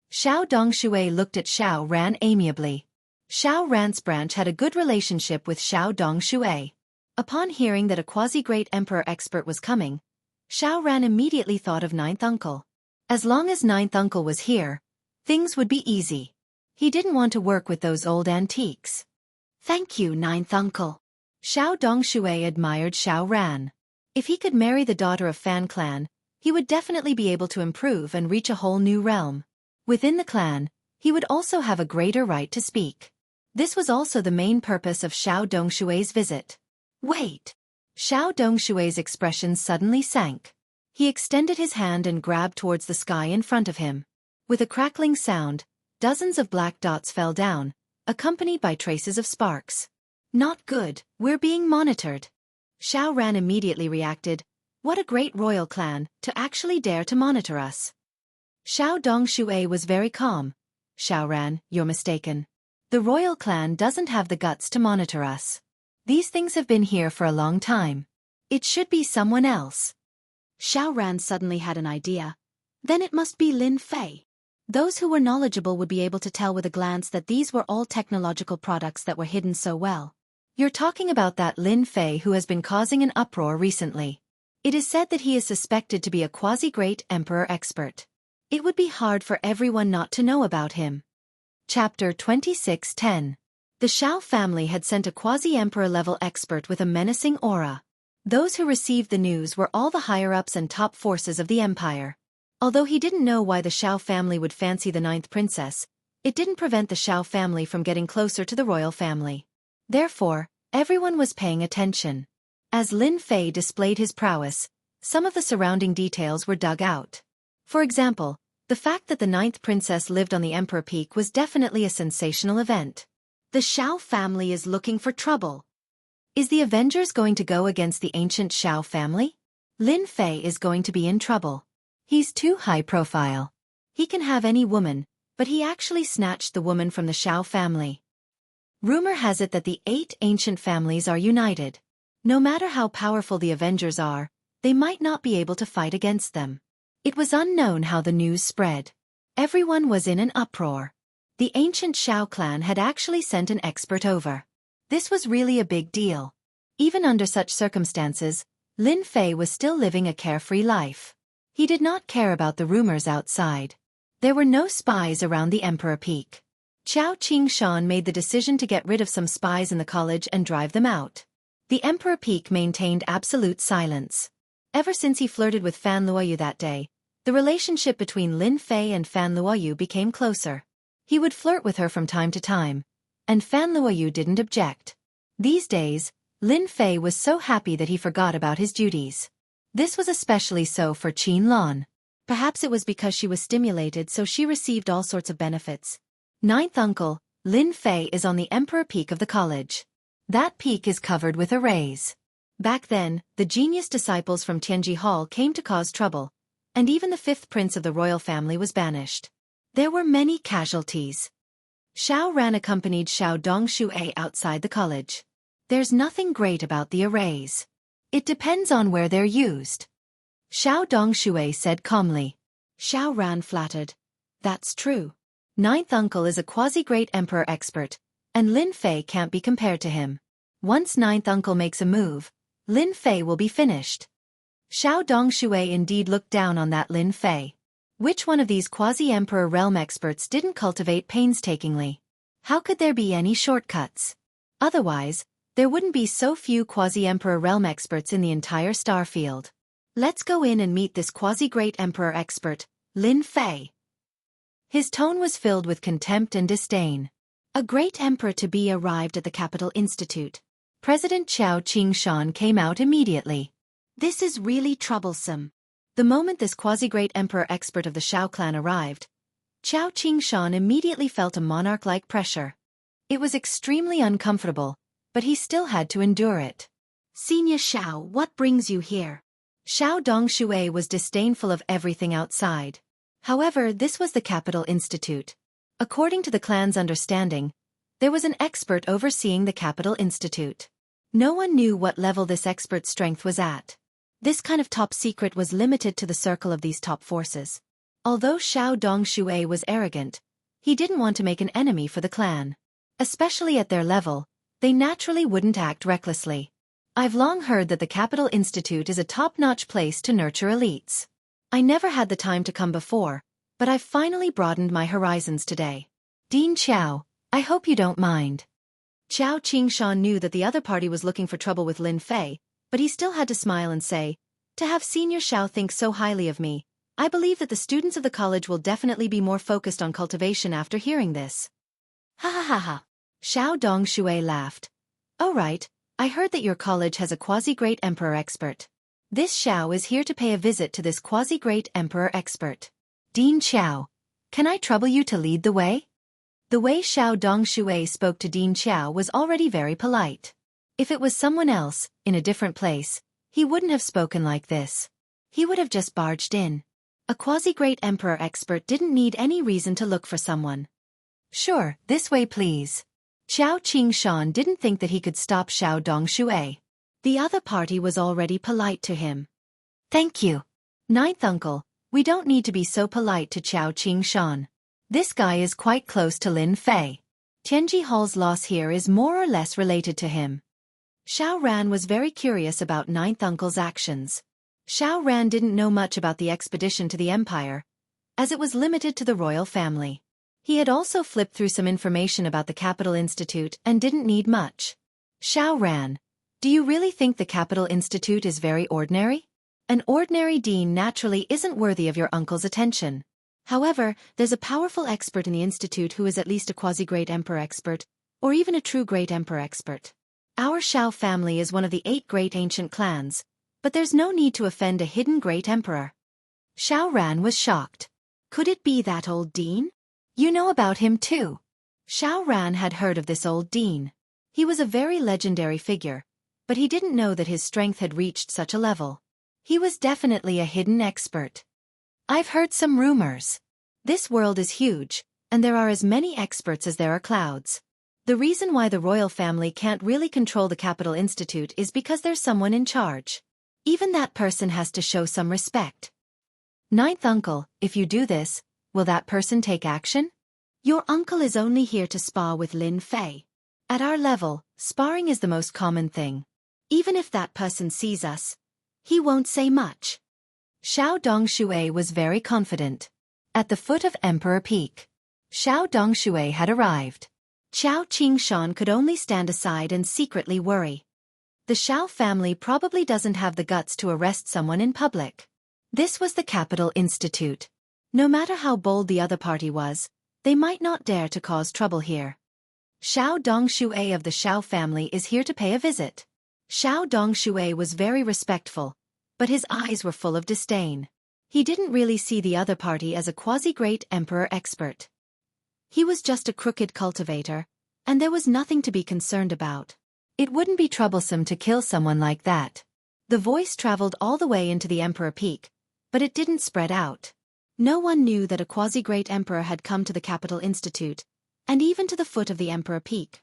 Shao Dongshui looked at Shao Ran amiably. Shao Ran's branch had a good relationship with Shao Dongshui. Upon hearing that a quasi-great emperor expert was coming, Shao Ran immediately thought of Ninth Uncle. As long as Ninth Uncle was here, things would be easy. He didn't want to work with those old antiques. "Thank you, Ninth Uncle." Shao Dongshui admired Shao Ran. If he could marry the daughter of Fan clan, he would definitely be able to improve and reach a whole new realm. Within the clan, he would also have a greater right to speak. This was also the main purpose of Shao Dongshui's visit. "Wait." Shao Dongshui's expression suddenly sank. He extended his hand and grabbed towards the sky in front of him. With a crackling sound, dozens of black dots fell down, accompanied by traces of sparks. Not good, we're being monitored. Xiao Ran immediately reacted. What a great royal clan, to actually dare to monitor us. Xiao Dongshui was very calm. Xiao Ran, you're mistaken. The royal clan doesn't have the guts to monitor us. These things have been here for a long time. It should be someone else. Xiao Ran suddenly had an idea. Then it must be Lin Fei. Those who were knowledgeable would be able to tell with a glance that these were all technological products that were hidden so well. You're talking about that Lin Fei who has been causing an uproar recently. It is said that he is suspected to be a quasi-great emperor expert. It would be hard for everyone not to know about him. Chapter 26:10. The Xiao family had sent a quasi-emperor level expert with a menacing aura. Those who received the news were all the higher-ups and top forces of the empire. Although he didn't know why the Xiao family would fancy the 9th princess, it didn't prevent the Xiao family from getting closer to the royal family. Therefore, everyone was paying attention. As Lin Fei displayed his prowess, some of the surrounding details were dug out. For example, the fact that the 9th princess lived on the Emperor Peak was definitely a sensational event. The Xiao family is looking for trouble. Is the Avengers going to go against the ancient Xiao family? Lin Fei is going to be in trouble. He's too high profile. He can have any woman, but he actually snatched the woman from the Xiao family. Rumor has it that the 8 ancient families are united. No matter how powerful the Avengers are, they might not be able to fight against them. It was unknown how the news spread. Everyone was in an uproar. The ancient Xiao clan had actually sent an expert over. This was really a big deal. Even under such circumstances, Lin Fei was still living a carefree life. He did not care about the rumors outside. There were no spies around the Emperor Peak. Qiao Qingshan made the decision to get rid of some spies in the college and drive them out. The Emperor Peak maintained absolute silence. Ever since he flirted with Fan Luoyu that day, the relationship between Lin Fei and Fan Luoyu became closer. He would flirt with her from time to time, and Fan Luoyu didn't object. These days, Lin Fei was so happy that he forgot about his duties. This was especially so for Qin Lan. Perhaps it was because she was stimulated, so she received all sorts of benefits. 9th uncle, Lin Fei is on the Emperor Peak of the college. That peak is covered with arrays. Back then, the genius disciples from Tianji Hall came to cause trouble, and even the 5th prince of the royal family was banished. There were many casualties. Xiao Ran accompanied Xiao Dongshui outside the college. There's nothing great about the arrays. It depends on where they're used. Xiao Dongshui said calmly. Xiao Ran flattered. That's true. 9th uncle is a quasi-great emperor expert, and Lin Fei can't be compared to him. Once 9th uncle makes a move, Lin Fei will be finished. Xiao Dongshui indeed looked down on that Lin Fei. Which one of these quasi-emperor realm experts didn't cultivate painstakingly? How could there be any shortcuts? Otherwise, there wouldn't be so few quasi-emperor realm experts in the entire star field. Let's go in and meet this quasi-great emperor expert, Lin Fei. His tone was filled with contempt and disdain. A great emperor-to-be arrived at the Capital Institute. President Qiao Qingshan came out immediately. This is really troublesome. The moment this quasi-great emperor expert of the Xiao clan arrived, Qiao Qingshan immediately felt a monarch-like pressure. It was extremely uncomfortable, but he still had to endure it. Senior Xiao, what brings you here? Xiao Dongshui was disdainful of everything outside. However, this was the Capital Institute. According to the clan's understanding, there was an expert overseeing the Capital Institute. No one knew what level this expert's strength was at. This kind of top secret was limited to the circle of these top forces. Although Xiao Dongshui was arrogant, he didn't want to make an enemy for the clan. Especially at their level, they naturally wouldn't act recklessly. I've long heard that the Capital Institute is a top-notch place to nurture elites. I never had the time to come before, but I've finally broadened my horizons today. Dean Qiao, I hope you don't mind. Qiao Qingshan knew that the other party was looking for trouble with Lin Fei, but he still had to smile and say, to have Senior Xiao think so highly of me, I believe that the students of the college will definitely be more focused on cultivation after hearing this. Ha ha ha ha. Xiao Dongshui laughed. Oh right, I heard that your college has a quasi-great emperor expert. This Xiao is here to pay a visit to this quasi-great emperor expert. Dean Xiao, can I trouble you to lead the way? The way Xiao Dongshui spoke to Dean Xiao was already very polite. If it was someone else, in a different place, he wouldn't have spoken like this. He would have just barged in. A quasi-great emperor expert didn't need any reason to look for someone. Sure, this way please. Xiao Qingshan didn't think that he could stop Xiao Dongshui. The other party was already polite to him. Thank you. Ninth uncle, we don't need to be so polite to Xiao Qingshan. This guy is quite close to Lin Fei. Tianji Hall's loss here is more or less related to him. Xiao Ran was very curious about Ninth uncle's actions. Xiao Ran didn't know much about the expedition to the Empire, as it was limited to the royal family. He had also flipped through some information about the Capital Institute and didn't need much. Xiao Ran, do you really think the Capital Institute is very ordinary? An ordinary dean naturally isn't worthy of your uncle's attention. However, there's a powerful expert in the institute who is at least a quasi-great emperor expert, or even a true great emperor expert. Our Xiao family is one of the 8 great ancient clans, but there's no need to offend a hidden great emperor. Xiao Ran was shocked. Could it be that old dean? You know about him too. Xiao Ran had heard of this old dean. He was a very legendary figure, but he didn't know that his strength had reached such a level. He was definitely a hidden expert. I've heard some rumors. This world is huge, and there are as many experts as there are clouds. The reason why the royal family can't really control the Capital Institute is because there's someone in charge. Even that person has to show some respect. Ninth uncle, if you do this, will that person take action? Your uncle is only here to spar with Lin Fei. At our level, sparring is the most common thing. Even if that person sees us, he won't say much. Xiao Dongshui was very confident. At the foot of Emperor Peak, Xiao Dongshui had arrived. Xiao Qingshan could only stand aside and secretly worry. The Xiao family probably doesn't have the guts to arrest someone in public. This was the Capital Institute. No matter how bold the other party was, they might not dare to cause trouble here. Xiao Dongshui of the Xiao family is here to pay a visit. Xiao Dongshui was very respectful, but his eyes were full of disdain. He didn't really see the other party as a quasi-great emperor expert. He was just a crooked cultivator, and there was nothing to be concerned about. It wouldn't be troublesome to kill someone like that. The voice traveled all the way into the Emperor Peak, but it didn't spread out. No one knew that a quasi-great emperor had come to the Capital Institute, and even to the foot of the Emperor Peak.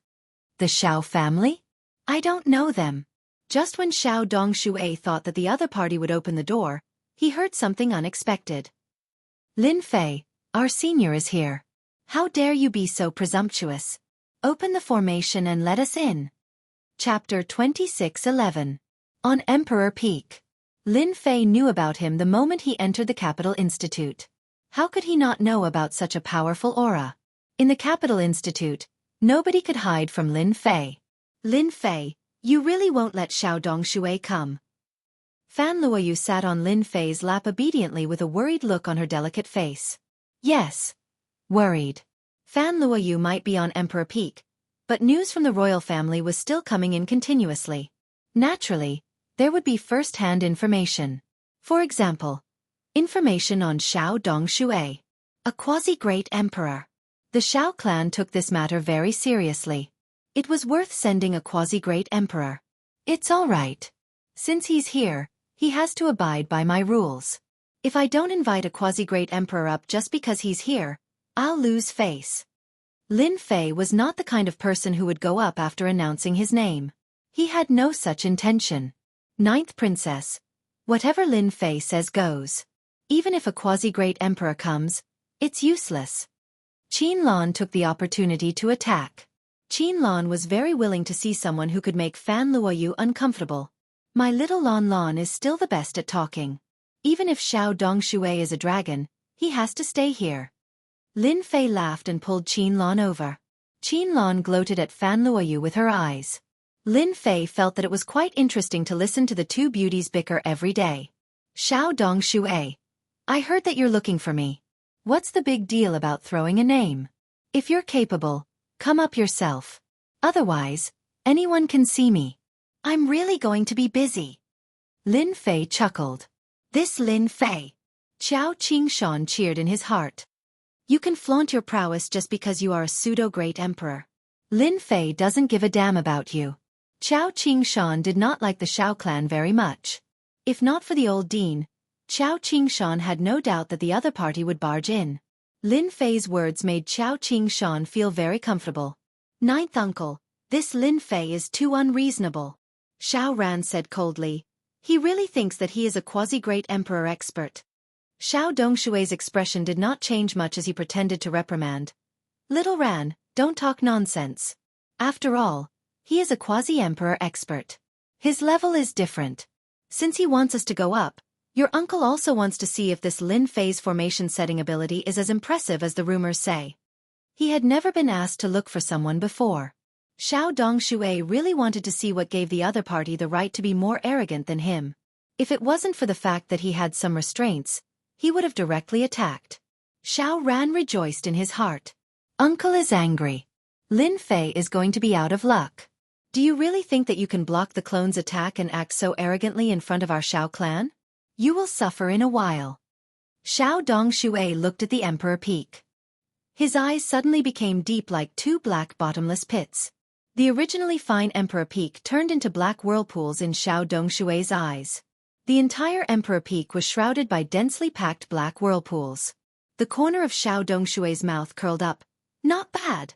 The Xiao family? I don't know them. Just when Xiao Dongshui thought that the other party would open the door, he heard something unexpected. Lin Fei, our senior is here. How dare you be so presumptuous? Open the formation and let us in. Chapter 26:11. On Emperor Peak. Lin Fei knew about him the moment he entered the Capital Institute. How could he not know about such a powerful aura? In the Capital Institute, nobody could hide from Lin Fei. Lin Fei, you really won't let Xiao Dongshui come? Fan Luoyu sat on Lin Fei's lap obediently with a worried look on her delicate face. Yes. Worried. Fan Luoyu might be on Emperor Peak, but news from the royal family was still coming in continuously. Naturally, there would be first-hand information. For example, information on Xiao Dongshui, a quasi-great emperor. The Xiao clan took this matter very seriously. It was worth sending a quasi-great emperor. It's all right. Since he's here, he has to abide by my rules. If I don't invite a quasi-great emperor up just because he's here, I'll lose face. Lin Fei was not the kind of person who would go up after announcing his name. He had no such intention. Ninth princess. Whatever Lin Fei says goes. Even if a quasi-great emperor comes, it's useless. Qin Lan took the opportunity to attack. Qin Lan was very willing to see someone who could make Fan Luoyu uncomfortable. My little Lan Lan is still the best at talking. Even if Xiao Dongshui is a dragon, he has to stay here. Lin Fei laughed and pulled Qin Lan over. Qin Lan gloated at Fan Luoyu with her eyes. Lin Fei felt that it was quite interesting to listen to the two beauties bicker every day. Xiao Dongshui, I heard that you're looking for me. What's the big deal about throwing a name? If you're capable, come up yourself. Otherwise, anyone can see me. I'm really going to be busy. Lin Fei chuckled. This Lin Fei. Qiao Qingshan cheered in his heart. You can flaunt your prowess just because you are a pseudo-great emperor. Lin Fei doesn't give a damn about you. Qiao Qingshan did not like the Shao clan very much. If not for the old dean, Qiao Qingshan had no doubt that the other party would barge in. Lin Fei's words made Qiao Qingshan feel very comfortable. Ninth uncle, this Lin Fei is too unreasonable. Xiao Ran said coldly. He really thinks that he is a quasi-great emperor expert. Xiao Dongshui's expression did not change much as he pretended to reprimand. Little Ran, don't talk nonsense. After all, he is a quasi-emperor expert. His level is different. Since he wants us to go up, your uncle also wants to see if this Lin Fei's formation setting ability is as impressive as the rumors say. He had never been asked to look for someone before. Xiao Dongshui really wanted to see what gave the other party the right to be more arrogant than him. If it wasn't for the fact that he had some restraints, he would have directly attacked. Xiao Ran rejoiced in his heart. Uncle is angry. Lin Fei is going to be out of luck. Do you really think that you can block the clone's attack and act so arrogantly in front of our Shao clan? You will suffer in a while. Xiao Dongshui looked at the Emperor Peak. His eyes suddenly became deep like two black bottomless pits. The originally fine Emperor Peak turned into black whirlpools in Xiao Dongshui's eyes. The entire Emperor Peak was shrouded by densely packed black whirlpools. The corner of Xiao Dongshui's mouth curled up. Not bad.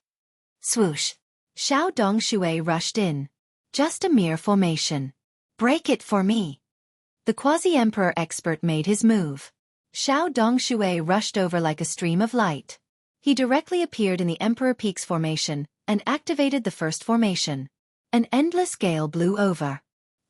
Swoosh. Xiao Dongshui rushed in. Just a mere formation. Break it for me. The quasi-emperor expert made his move. Xiao Dongshui rushed over like a stream of light. He directly appeared in the Emperor Peak's formation, and activated the first formation. An endless gale blew over.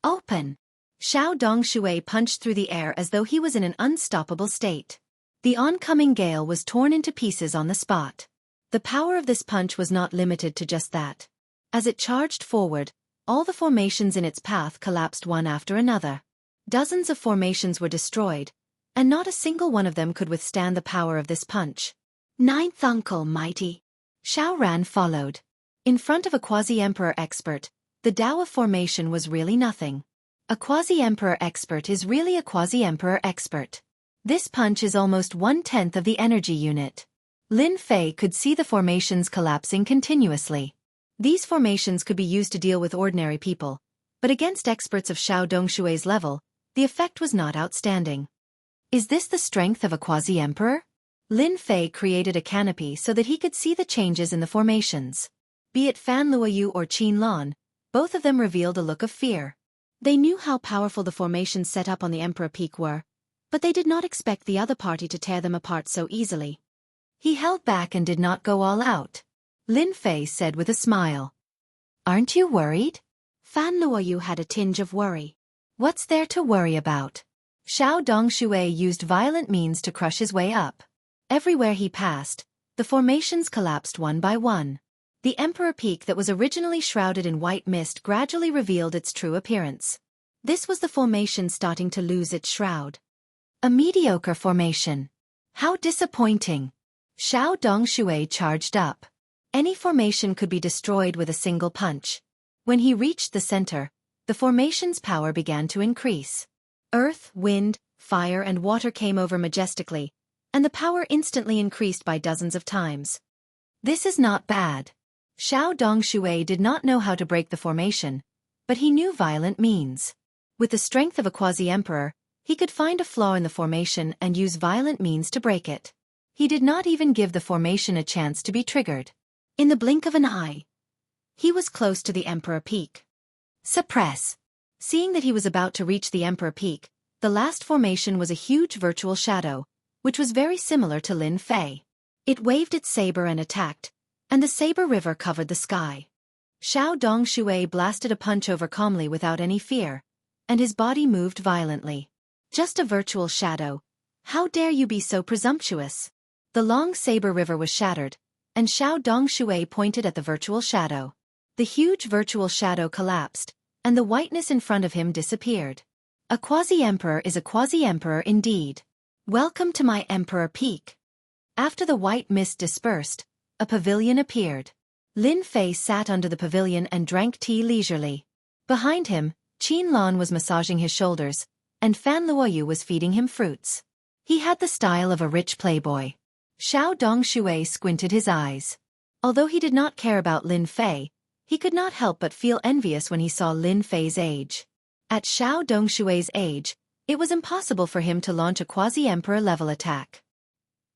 Open! Xiao Dongshui punched through the air as though he was in an unstoppable state. The oncoming gale was torn into pieces on the spot. The power of this punch was not limited to just that. As it charged forward, all the formations in its path collapsed one after another. Dozens of formations were destroyed, and not a single one of them could withstand the power of this punch. Ninth uncle mighty. Xiao Ran followed. In front of a quasi-emperor expert, the Tao of formation was really nothing. A quasi-emperor expert is really a quasi-emperor expert. This punch is almost 1/10 of the energy unit. Lin Fei could see the formations collapsing continuously. These formations could be used to deal with ordinary people, but against experts of Xiao Dongshui's level, the effect was not outstanding. Is this the strength of a quasi-emperor? Lin Fei created a canopy so that he could see the changes in the formations. Be it Fan Luoyu or Qin Lan, both of them revealed a look of fear. They knew how powerful the formations set up on the Emperor Peak were, but they did not expect the other party to tear them apart so easily. He held back and did not go all out. Lin Fei said with a smile. Aren't you worried? Fan Luoyu had a tinge of worry. What's there to worry about? Xiao Dongshui used violent means to crush his way up. Everywhere he passed, the formations collapsed one by one. The Emperor Peak that was originally shrouded in white mist gradually revealed its true appearance. This was the formation starting to lose its shroud. A mediocre formation. How disappointing. Xiao Dongshui charged up. Any formation could be destroyed with a single punch. When he reached the center, the formation's power began to increase. Earth, wind, fire and water came over majestically, and the power instantly increased by dozens of times. This is not bad. Xiao Dongshui did not know how to break the formation, but he knew violent means. With the strength of a quasi-emperor, he could find a flaw in the formation and use violent means to break it. He did not even give the formation a chance to be triggered. In the blink of an eye, he was close to the Emperor Peak. Suppress. Seeing that he was about to reach the Emperor Peak, the last formation was a huge virtual shadow, which was very similar to Lin Fei. It waved its saber and attacked, and the saber river covered the sky. Xiao Dongshui blasted a punch over calmly without any fear, and his body moved violently. Just a virtual shadow. How dare you be so presumptuous? The long saber river was shattered, and Xiao Dongshui pointed at the virtual shadow. The huge virtual shadow collapsed, and the whiteness in front of him disappeared. A quasi-emperor is a quasi-emperor indeed. Welcome to my Emperor Peak. After the white mist dispersed, a pavilion appeared. Lin Fei sat under the pavilion and drank tea leisurely. Behind him, Qin Lan was massaging his shoulders, and Fan Luoyu was feeding him fruits. He had the style of a rich playboy. Xiao Dongshui squinted his eyes. Although he did not care about Lin Fei, he could not help but feel envious when he saw Lin Fei's age. At Xiao Dongshui's age, it was impossible for him to launch a quasi-emperor level attack.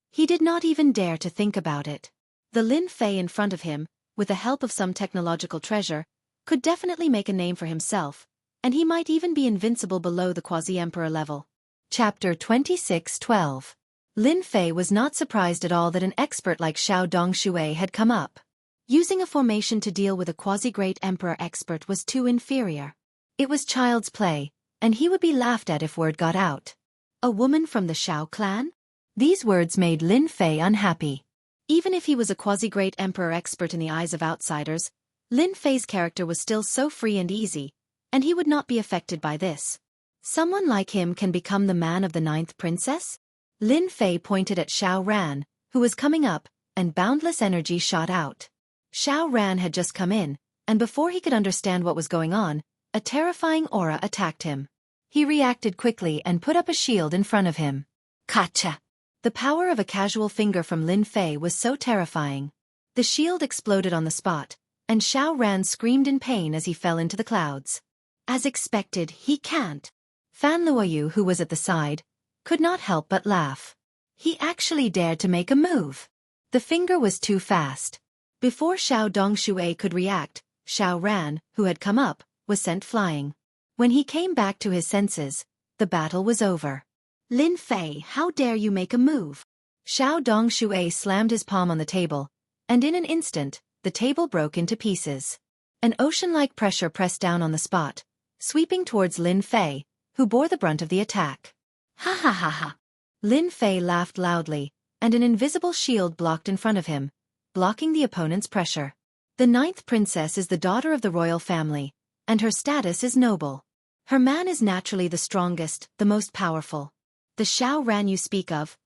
He did not even dare to think about it. The Lin Fei in front of him, with the help of some technological treasure, could definitely make a name for himself, and he might even be invincible below the quasi-emperor level. Chapter 26:12. Lin Fei was not surprised at all that an expert like Xiao Dongshui had come up. Using a formation to deal with a quasi-great emperor expert was too inferior. It was child's play, and he would be laughed at if word got out. A woman from the Xiao clan? These words made Lin Fei unhappy. Even if he was a quasi-great emperor expert in the eyes of outsiders, Lin Fei's character was still so free and easy, and he would not be affected by this. Someone like him can become the man of the 9th princess? Lin Fei pointed at Xiao Ran, who was coming up, and boundless energy shot out. Xiao Ran had just come in, and before he could understand what was going on, a terrifying aura attacked him. He reacted quickly and put up a shield in front of him. Gotcha! The power of a casual finger from Lin Fei was so terrifying. The shield exploded on the spot, and Xiao Ran screamed in pain as he fell into the clouds. As expected, he can't. Fan Luoyu, who was at the side, could not help but laugh. He actually dared to make a move. The finger was too fast. Before Xiao Dongshui could react, Xiao Ran, who had come up, was sent flying. When he came back to his senses, the battle was over. Lin Fei, how dare you make a move? Xiao Dongshui slammed his palm on the table, and in an instant, the table broke into pieces. An ocean-like pressure pressed down on the spot, sweeping towards Lin Fei, who bore the brunt of the attack. Ha ha ha ha! Lin Fei laughed loudly, and an invisible shield blocked in front of him, blocking the opponent's pressure. The 9th princess is the daughter of the royal family, and her status is noble. Her man is naturally the strongest, the most powerful. The Xiao Ran you speak of,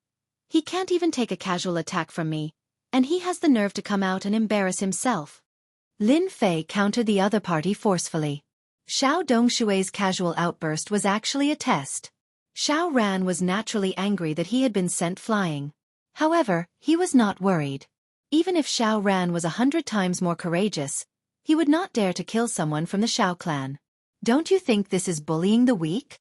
he can't even take a casual attack from me, and he has the nerve to come out and embarrass himself. Lin Fei countered the other party forcefully. Xiao Dongshui's casual outburst was actually a test. Xiao Ran was naturally angry that he had been sent flying. However, he was not worried. Even if Xiao Ran was 100 times more courageous, he would not dare to kill someone from the Xiao clan. Don't you think this is bullying the weak?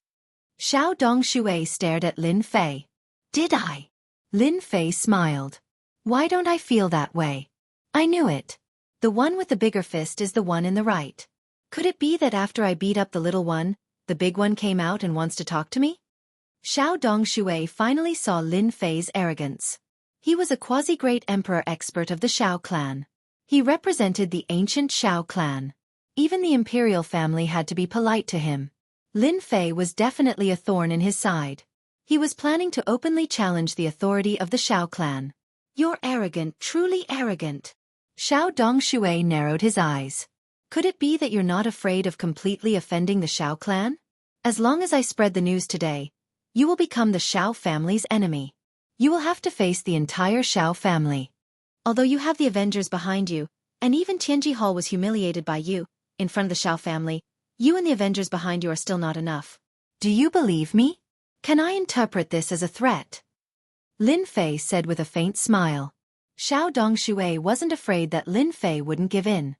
Xiao Dongshui stared at Lin Fei. Did I? Lin Fei smiled. Why don't I feel that way? I knew it. The one with the bigger fist is the one in the right. Could it be that after I beat up the little one, the big one came out and wants to talk to me? Xiao Dongshui finally saw Lin Fei's arrogance. He was a quasi-great emperor expert of the Xiao clan. He represented the ancient Xiao clan. Even the imperial family had to be polite to him. Lin Fei was definitely a thorn in his side. He was planning to openly challenge the authority of the Xiao clan. You're arrogant, truly arrogant. Xiao Dongshui narrowed his eyes. Could it be that you're not afraid of completely offending the Xiao clan? As long as I spread the news today, you will become the Xiao family's enemy. You will have to face the entire Xiao family. Although you have the Avengers behind you, and even Tianji Hall was humiliated by you, in front of the Xiao family, you and the Avengers behind you are still not enough. Do you believe me? Can I interpret this as a threat? Lin Fei said with a faint smile. Xiao Dongshui wasn't afraid that Lin Fei wouldn't give in.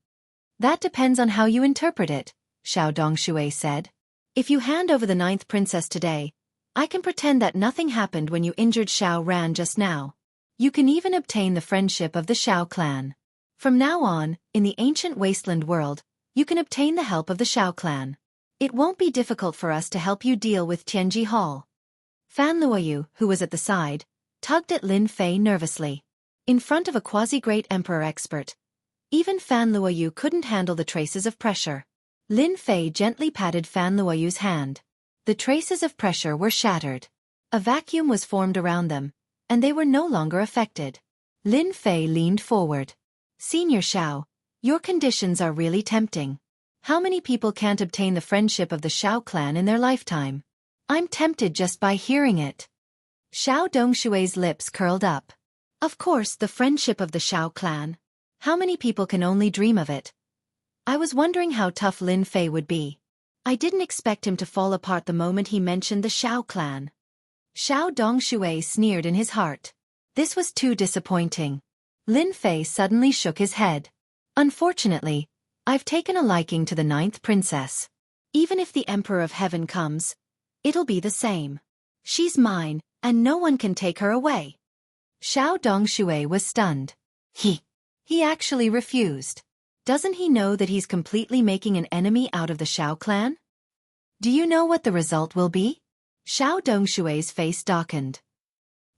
That depends on how you interpret it, Xiao Dongshui said. If you hand over the 9th princess today, I can pretend that nothing happened when you injured Xiao Ran just now. You can even obtain the friendship of the Xiao clan. From now on, in the ancient wasteland world, you can obtain the help of the Xiao clan. It won't be difficult for us to help you deal with Tianji Hall. Fan Luoyu, who was at the side, tugged at Lin Fei nervously. In front of a quasi-great emperor expert, even Fan Luoyu couldn't handle the traces of pressure. Lin Fei gently patted Fan Luoyu's hand. The traces of pressure were shattered. A vacuum was formed around them, and they were no longer affected. Lin Fei leaned forward. Senior Xiao, your conditions are really tempting. How many people can't obtain the friendship of the Xiao clan in their lifetime? I'm tempted just by hearing it. Xiao Dongshui's lips curled up. Of course, the friendship of the Xiao clan. How many people can only dream of it? I was wondering how tough Lin Fei would be. I didn't expect him to fall apart the moment he mentioned the Xiao clan. Xiao Dongshui sneered in his heart. This was too disappointing. Lin Fei suddenly shook his head. Unfortunately, I've taken a liking to the 9th princess. Even if the Emperor of Heaven comes, it'll be the same. She's mine, and no one can take her away. Xiao Dongshui was stunned. He actually refused. Doesn't he know that he's completely making an enemy out of the Xiao clan? Do you know what the result will be? Xiao Dongshui's face darkened.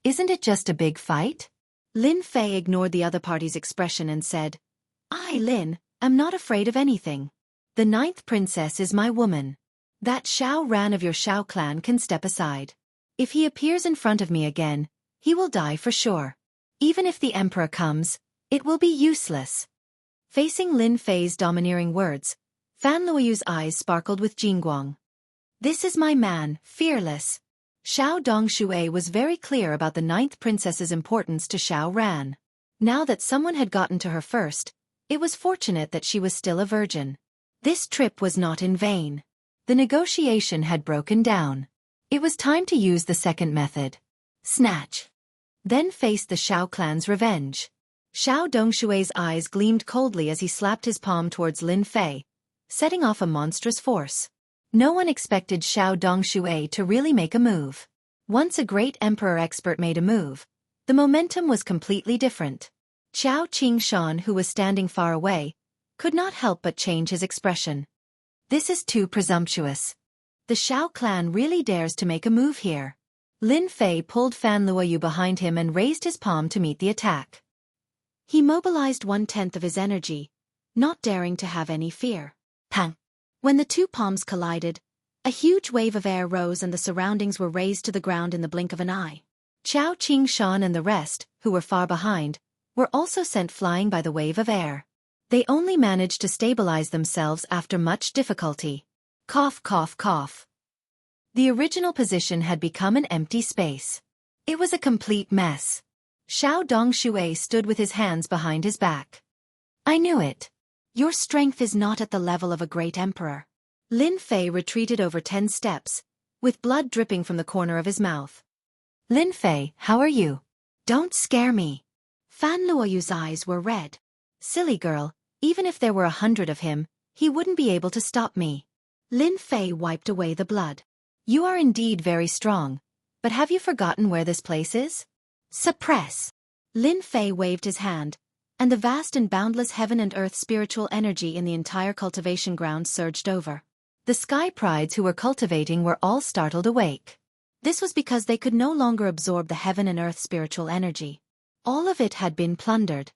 Isn't it just a big fight? Lin Fei ignored the other party's expression and said, Lin, I'm not afraid of anything. The 9th princess is my woman. That Xiao Ran of your Xiao clan can step aside. If he appears in front of me again, he will die for sure. Even if the emperor comes, it will be useless. Facing Lin Fei's domineering words, Fan Luoyu's eyes sparkled with Jingguang. This is my man, fearless. Xiao Dongshui was very clear about the 9th princess's importance to Xiao Ran. Now that someone had gotten to her first, it was fortunate that she was still a virgin. This trip was not in vain. The negotiation had broken down. It was time to use the second method. Snatch. Then face the Xiao clan's revenge. Xiao Dongshui's eyes gleamed coldly as he slapped his palm towards Lin Fei, setting off a monstrous force. No one expected Xiao Dongshui to really make a move. Once a great emperor expert made a move, the momentum was completely different. Qiao Qingshan, who was standing far away, could not help but change his expression. This is too presumptuous. The Xiao clan really dares to make a move here. Lin Fei pulled Fan Luoyu behind him and raised his palm to meet the attack. He mobilized 1/10 of his energy, not daring to have any fear. Pang! When the two palms collided, a huge wave of air rose and the surroundings were razed to the ground in the blink of an eye. Qiao Qingshan and the rest, who were far behind, were also sent flying by the wave of air. They only managed to stabilize themselves after much difficulty. Cough, cough, cough. The original position had become an empty space. It was a complete mess. Xiao Dongshui stood with his hands behind his back. I knew it. Your strength is not at the level of a great emperor. Lin Fei retreated over 10 steps, with blood dripping from the corner of his mouth. Lin Fei, how are you? Don't scare me. Fan Luoyu's eyes were red. Silly girl, even if there were 100 of him, he wouldn't be able to stop me. Lin Fei wiped away the blood. You are indeed very strong, but have you forgotten where this place is? Suppress. Lin Fei waved his hand, and the vast and boundless heaven and earth spiritual energy in the entire cultivation ground surged over. The sky prides who were cultivating were all startled awake. This was because they could no longer absorb the heaven and earth spiritual energy. All of it had been plundered.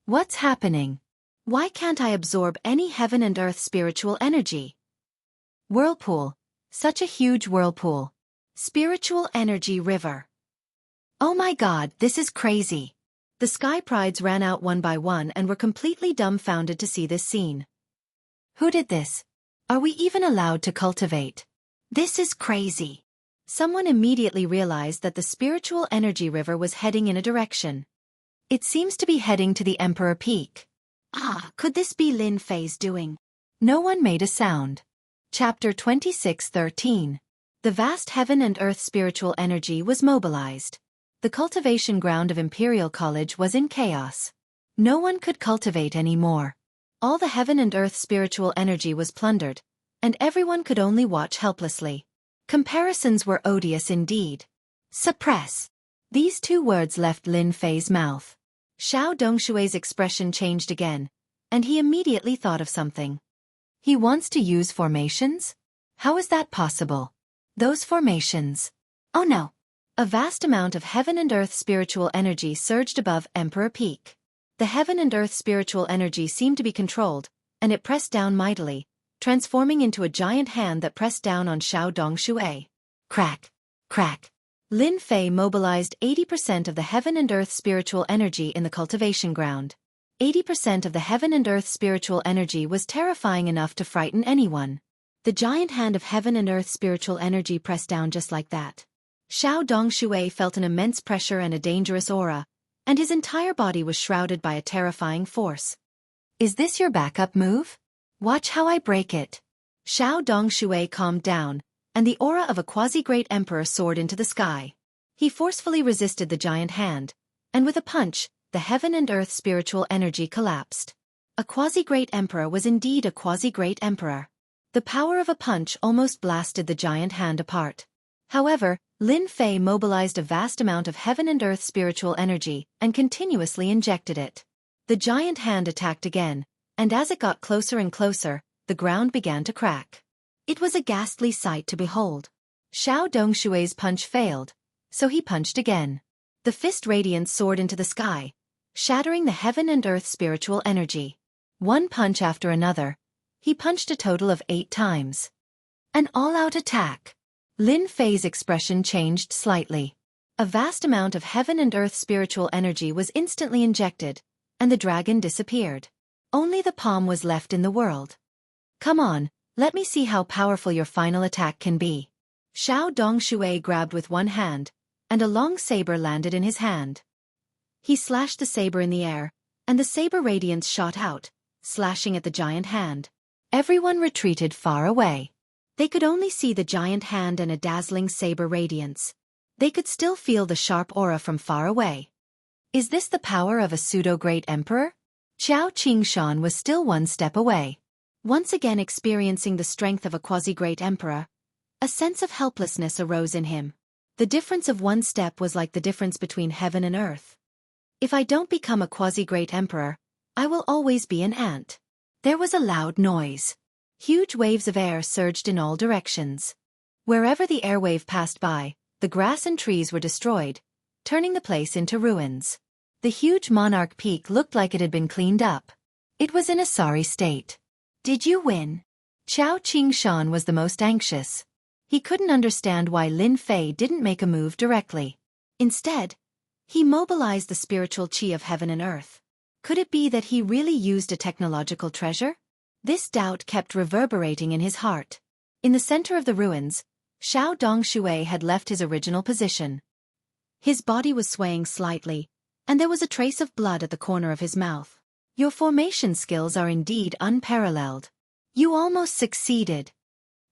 What's happening? Why can't I absorb any heaven and earth spiritual energy? Whirlpool. Such a huge whirlpool. Spiritual energy river. Oh my god, this is crazy. The sky prides ran out one by one and were completely dumbfounded to see this scene. Who did this? Are we even allowed to cultivate? This is crazy. Someone immediately realized that the spiritual energy river was heading in a direction. It seems to be heading to the Emperor Peak. Could this be Lin Fei's doing? No one made a sound. Chapter 26:13. The vast heaven and earth spiritual energy was mobilized. The cultivation ground of Imperial College was in chaos. No one could cultivate anymore. All the heaven and earth spiritual energy was plundered, and everyone could only watch helplessly. Comparisons were odious indeed. Suppress. These two words left Lin Fei's mouth. Xiao Dongshui's expression changed again, and he immediately thought of something. He wants to use formations? How is that possible? Those formations. Oh no. A vast amount of heaven and earth spiritual energy surged above Emperor Peak. The heaven and earth spiritual energy seemed to be controlled, and it pressed down mightily, transforming into a giant hand that pressed down on Xiao Dongshui. Crack. Crack. Lin Fei mobilized 80% of the heaven and earth spiritual energy in the cultivation ground. 80% of the heaven and earth spiritual energy was terrifying enough to frighten anyone. The giant hand of heaven and earth spiritual energy pressed down just like that. Xiao Dongshui felt an immense pressure and a dangerous aura, and his entire body was shrouded by a terrifying force. Is this your backup move? Watch how I break it. Xiao Dongshui calmed down, and the aura of a quasi-great emperor soared into the sky. He forcefully resisted the giant hand, and with a punch, the heaven and earth spiritual energy collapsed. A quasi-great emperor was indeed a quasi-great emperor. The power of a punch almost blasted the giant hand apart. However, Lin Fei mobilized a vast amount of heaven and earth spiritual energy and continuously injected it. The giant hand attacked again, and as it got closer and closer, the ground began to crack. It was a ghastly sight to behold. Xiao Dongshui's punch failed, so he punched again. The fist radiance soared into the sky, shattering the heaven and earth spiritual energy. One punch after another, he punched a total of 8 times. An all-out attack. Lin Fei's expression changed slightly. A vast amount of heaven and earth spiritual energy was instantly injected, and the dragon disappeared. Only the palm was left in the world. Come on, let me see how powerful your final attack can be. Xiao Dongshui grabbed with one hand, and a long saber landed in his hand. He slashed the saber in the air, and the saber radiance shot out, slashing at the giant hand. Everyone retreated far away. They could only see the giant hand and a dazzling saber radiance. They could still feel the sharp aura from far away. Is this the power of a pseudo-great emperor? Qiao Qingshan was still one step away. Once again experiencing the strength of a quasi-great emperor, a sense of helplessness arose in him. The difference of one step was like the difference between heaven and earth. If I don't become a quasi-great emperor, I will always be an ant. There was a loud noise. Huge waves of air surged in all directions. Wherever the airwave passed by, the grass and trees were destroyed, turning the place into ruins. The huge monarch peak looked like it had been cleaned up. It was in a sorry state. Did you win? Qiao Qingshan was the most anxious. He couldn't understand why Lin Fei didn't make a move directly. Instead, he mobilized the spiritual qi of heaven and earth. Could it be that he really used a technological treasure? This doubt kept reverberating in his heart. In the center of the ruins, Xiao Dongshui had left his original position. His body was swaying slightly, and there was a trace of blood at the corner of his mouth. Your formation skills are indeed unparalleled. You almost succeeded.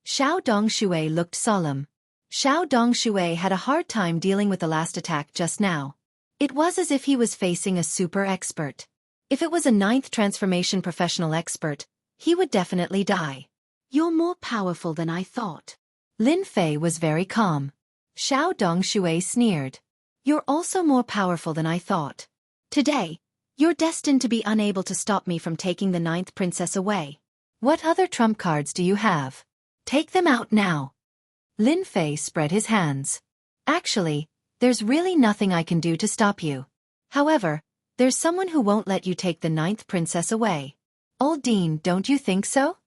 Xiao Dongshui looked solemn. Xiao Dongshui had a hard time dealing with the last attack just now. It was as if he was facing a super expert. If it was a 9th transformation professional expert, he would definitely die. You're more powerful than I thought. Lin Fei was very calm. Xiao Dongshui sneered. You're also more powerful than I thought. Today, you're destined to be unable to stop me from taking the 9th princess away. What other trump cards do you have? Take them out now. Lin Fei spread his hands. Actually, there's really nothing I can do to stop you. However, there's someone who won't let you take the 9th princess away. Old Dean, don't you think so?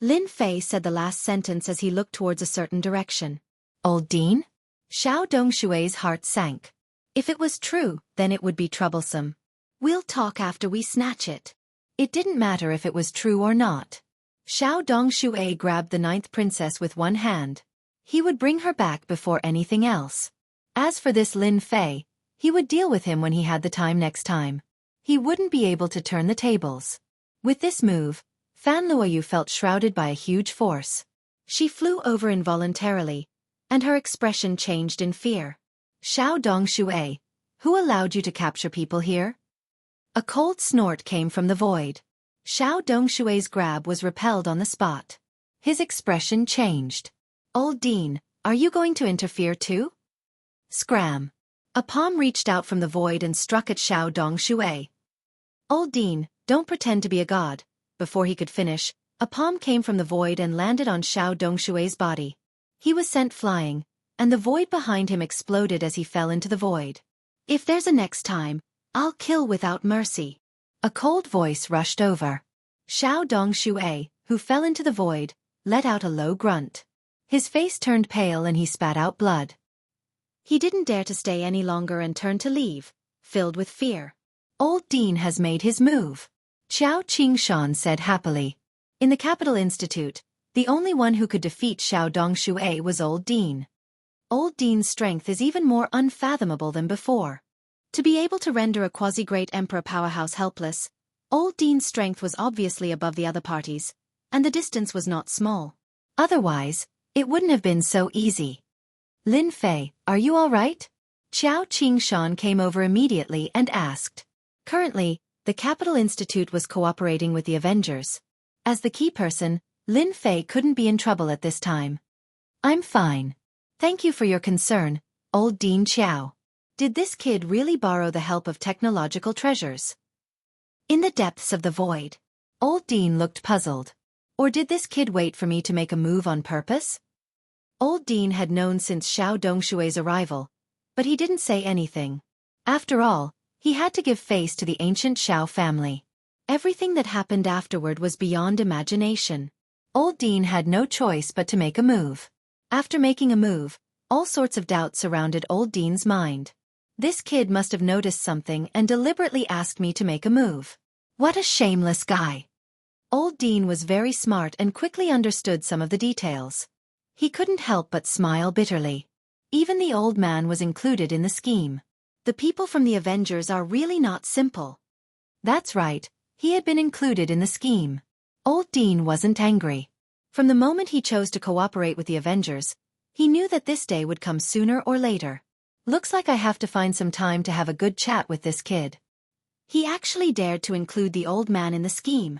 Lin Fei said the last sentence as he looked towards a certain direction. Old Dean? Xiao Dongshui's heart sank. If it was true, then it would be troublesome. We'll talk after we snatch it. It didn't matter if it was true or not. Xiao Dongshui grabbed the 9th princess with one hand. He would bring her back before anything else. As for this Lin Fei, he would deal with him when he had the time next time. He wouldn't be able to turn the tables. With this move, Fan Luoyu felt shrouded by a huge force. She flew over involuntarily, and her expression changed in fear. Xiao Dongshui, who allowed you to capture people here? A cold snort came from the void. Xiao Dongshui's grab was repelled on the spot. His expression changed. Old Dean, are you going to interfere too? Scram. A palm reached out from the void and struck at Xiao Dongshui. Old Dean, don't pretend to be a god. Before he could finish, a palm came from the void and landed on Xiao Dongshui's body. He was sent flying, and the void behind him exploded as he fell into the void. If there's a next time, I'll kill without mercy. A cold voice rushed over. Xiao Dongshui, who fell into the void, let out a low grunt. His face turned pale and he spat out blood. He didn't dare to stay any longer and turned to leave, filled with fear. Old Dean has made his move. Qiao Qingshan said happily. In the Capital Institute, the only one who could defeat Xiao Dongshui was Old Dean. Old Dean's strength is even more unfathomable than before. To be able to render a quasi-great emperor powerhouse helpless, Old Dean's strength was obviously above the other parties, and the distance was not small. Otherwise, it wouldn't have been so easy. Lin Fei, are you all right? Qiao Qingshan came over immediately and asked. Currently, the Capital Institute was cooperating with the Avengers. As the key person, Lin Fei couldn't be in trouble at this time. I'm fine. Thank you for your concern, old Dean Qiao. Did this kid really borrow the help of technological treasures? In the depths of the void, old Dean looked puzzled. Or did this kid wait for me to make a move on purpose? Old Dean had known since Xiao Dongshui's arrival, but he didn't say anything. After all, he had to give face to the ancient Xiao family. Everything that happened afterward was beyond imagination. Old Dean had no choice but to make a move. After making a move, all sorts of doubts surrounded Old Dean's mind. This kid must have noticed something and deliberately asked me to make a move. What a shameless guy. Old Dean was very smart and quickly understood some of the details. He couldn't help but smile bitterly. Even the old man was included in the scheme. The people from the Avengers are really not simple. That's right, he had been included in the scheme. Old Dean wasn't angry. From the moment he chose to cooperate with the Avengers, he knew that this day would come sooner or later. Looks like I have to find some time to have a good chat with this kid. He actually dared to include the old man in the scheme.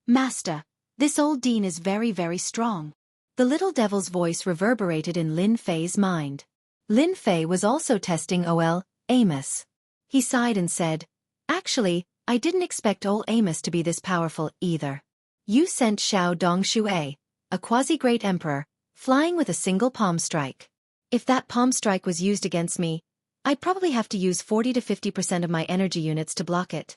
Master, this old Dean is very, very strong. The little devil's voice reverberated in Lin Fei's mind. Lin Fei was also testing Ol Amos. He sighed and said, Actually, I didn't expect Ol Amos to be this powerful either. You sent Xiao Dongshui, a quasi-great emperor, flying with a single palm strike. If that palm strike was used against me, I'd probably have to use 40 to 50% of my energy units to block it.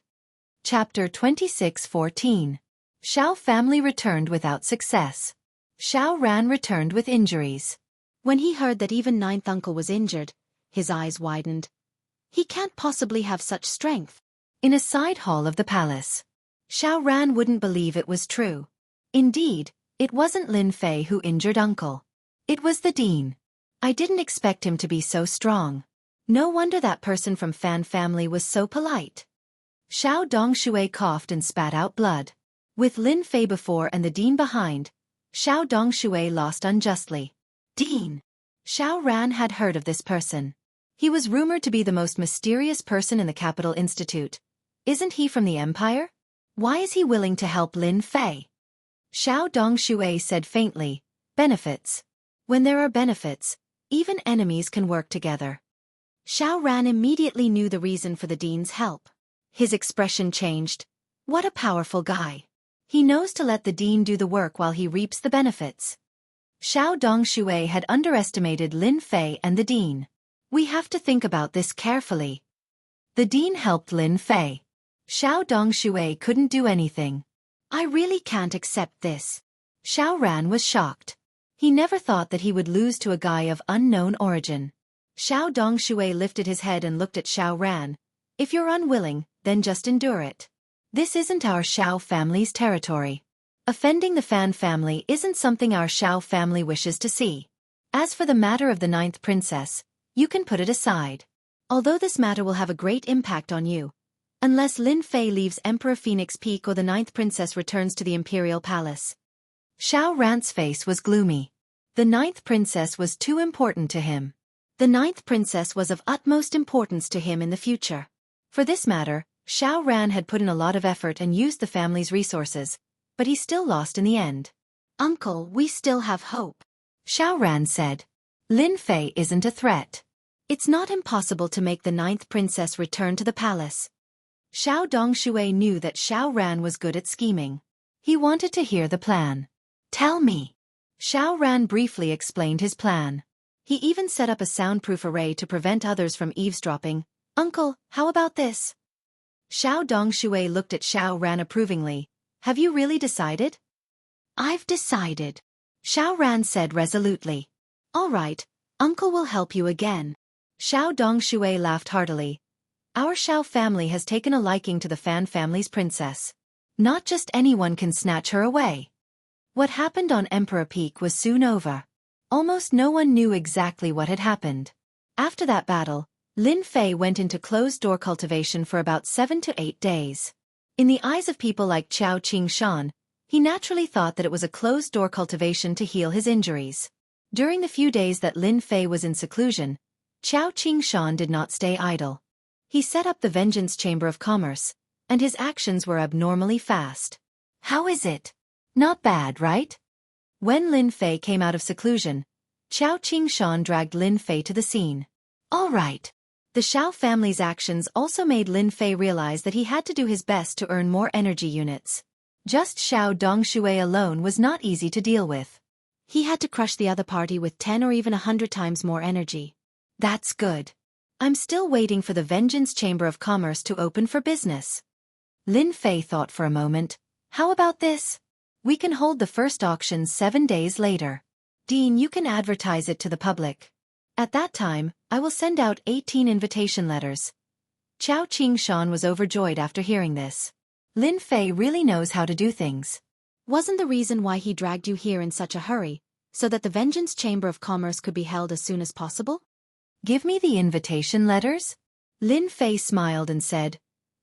Chapter 26:14. Xiao family returned without success. Xiao Ran returned with injuries. When he heard that even ninth uncle was injured, his eyes widened. He can't possibly have such strength. In a side hall of the palace, Xiao Ran wouldn't believe it was true. Indeed, it wasn't Lin Fei who injured uncle. It was the dean. I didn't expect him to be so strong. No wonder that person from Fan family was so polite. Xiao Dongshui coughed and spat out blood. With Lin Fei before and the dean behind, Xiao Dongshui lost unjustly. Dean! Xiao Ran had heard of this person. He was rumored to be the most mysterious person in the Capital Institute. Isn't he from the Empire? Why is he willing to help Lin Fei? Xiao Dongshui said faintly, benefits. When there are benefits, even enemies can work together. Xiao Ran immediately knew the reason for the dean's help. His expression changed. What a powerful guy. He knows to let the dean do the work while he reaps the benefits. Xiao Dongshui had underestimated Lin Fei and the dean. We have to think about this carefully. The dean helped Lin Fei. Xiao Dongshui couldn't do anything. I really can't accept this. Xiao Ran was shocked. He never thought that he would lose to a guy of unknown origin. Xiao Dongshui lifted his head and looked at Xiao Ran. If you're unwilling, then just endure it. This isn't our Xiao family's territory. Offending the Fan family isn't something our Xiao family wishes to see. As for the matter of the ninth princess, you can put it aside. Although this matter will have a great impact on you, unless Lin Fei leaves Emperor Phoenix Peak or the ninth princess returns to the imperial palace. Xiao Ran's face was gloomy. The ninth princess was too important to him. The ninth princess was of utmost importance to him in the future. For this matter, Xiao Ran had put in a lot of effort and used the family's resources, but he still lost in the end. Uncle, we still have hope. Xiao Ran said. Lin Fei isn't a threat. It's not impossible to make the ninth princess return to the palace. Xiao Dongshui knew that Xiao Ran was good at scheming. He wanted to hear the plan. Tell me. Xiao Ran briefly explained his plan. He even set up a soundproof array to prevent others from eavesdropping. Uncle, how about this? Xiao Dongshui looked at Xiao Ran approvingly. Have you really decided? I've decided. Xiao Ran said resolutely. All right, Uncle will help you again. Xiao Dongshui laughed heartily. Our Xiao family has taken a liking to the Fan family's princess. Not just anyone can snatch her away. What happened on Emperor Peak was soon over. Almost no one knew exactly what had happened. After that battle, Lin Fei went into closed-door cultivation for about 7 to 8 days. In the eyes of people like Qiao Qingshan, He naturally thought that it was a closed-door cultivation to heal his injuries. During the few days that Lin Fei was in seclusion, Chao Qing-shan did not stay idle. He set up the Vengeance Chamber of Commerce, and his actions were abnormally fast. How is it? Not bad, right? When Lin Fei came out of seclusion, Chao Qing-shan dragged Lin Fei to the scene. All right. The Shao family's actions also made Lin Fei realize that he had to do his best to earn more energy units. Just Shao Dongshui alone was not easy to deal with. He had to crush the other party with 10 or even 100 times more energy. That's good. I'm still waiting for the Vengeance Chamber of Commerce to open for business. Lin Fei thought for a moment. How about this? We can hold the first auction 7 days later. Dean, you can advertise it to the public. At that time, I will send out 18 invitation letters. Chao Qing-shan was overjoyed after hearing this. Lin Fei really knows how to do things. Wasn't the reason why he dragged you here in such a hurry, so that the Vengeance Chamber of Commerce could be held as soon as possible? Give me the invitation letters? Lin Fei smiled and said,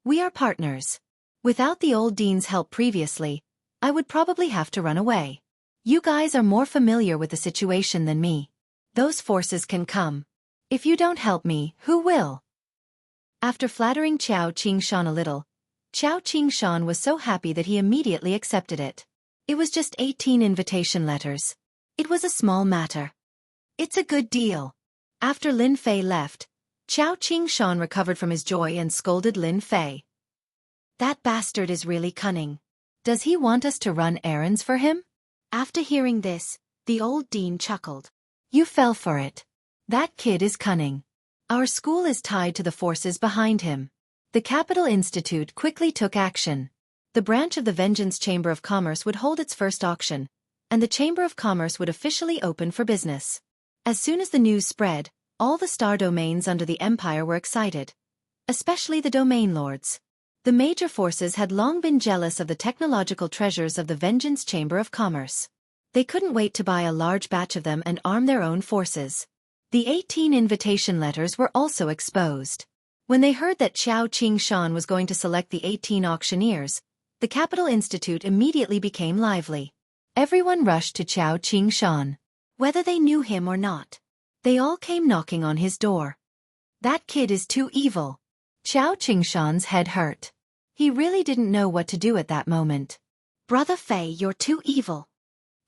We are partners. Without the old dean's help previously, I would probably have to run away. You guys are more familiar with the situation than me. Those forces can come. If you don't help me, who will? After flattering Chao Qing-shan a little, Chao Qing-shan was so happy that he immediately accepted it. It was just 18 invitation letters. It was a small matter. It's a good deal. After Lin Fei left, Chao Qing-shan recovered from his joy and scolded Lin Fei. That bastard is really cunning. Does he want us to run errands for him? After hearing this, the old dean chuckled. You fell for it. That kid is cunning. Our school is tied to the forces behind him. The Capital Institute quickly took action. The branch of the Vengeance Chamber of Commerce would hold its first auction, and the Chamber of Commerce would officially open for business. As soon as the news spread, all the star domains under the empire were excited. Especially the domain lords. The major forces had long been jealous of the technological treasures of the Vengeance Chamber of Commerce. They couldn't wait to buy a large batch of them and arm their own forces. The 18 invitation letters were also exposed. When they heard that Chao Qing-shan was going to select the 18 auctioneers, the Capital Institute immediately became lively. Everyone rushed to Chao Qing-shan. Whether they knew him or not, they all came knocking on his door. That kid is too evil. Chao Qing-shan's head hurt. He really didn't know what to do at that moment. Brother Fei, you're too evil.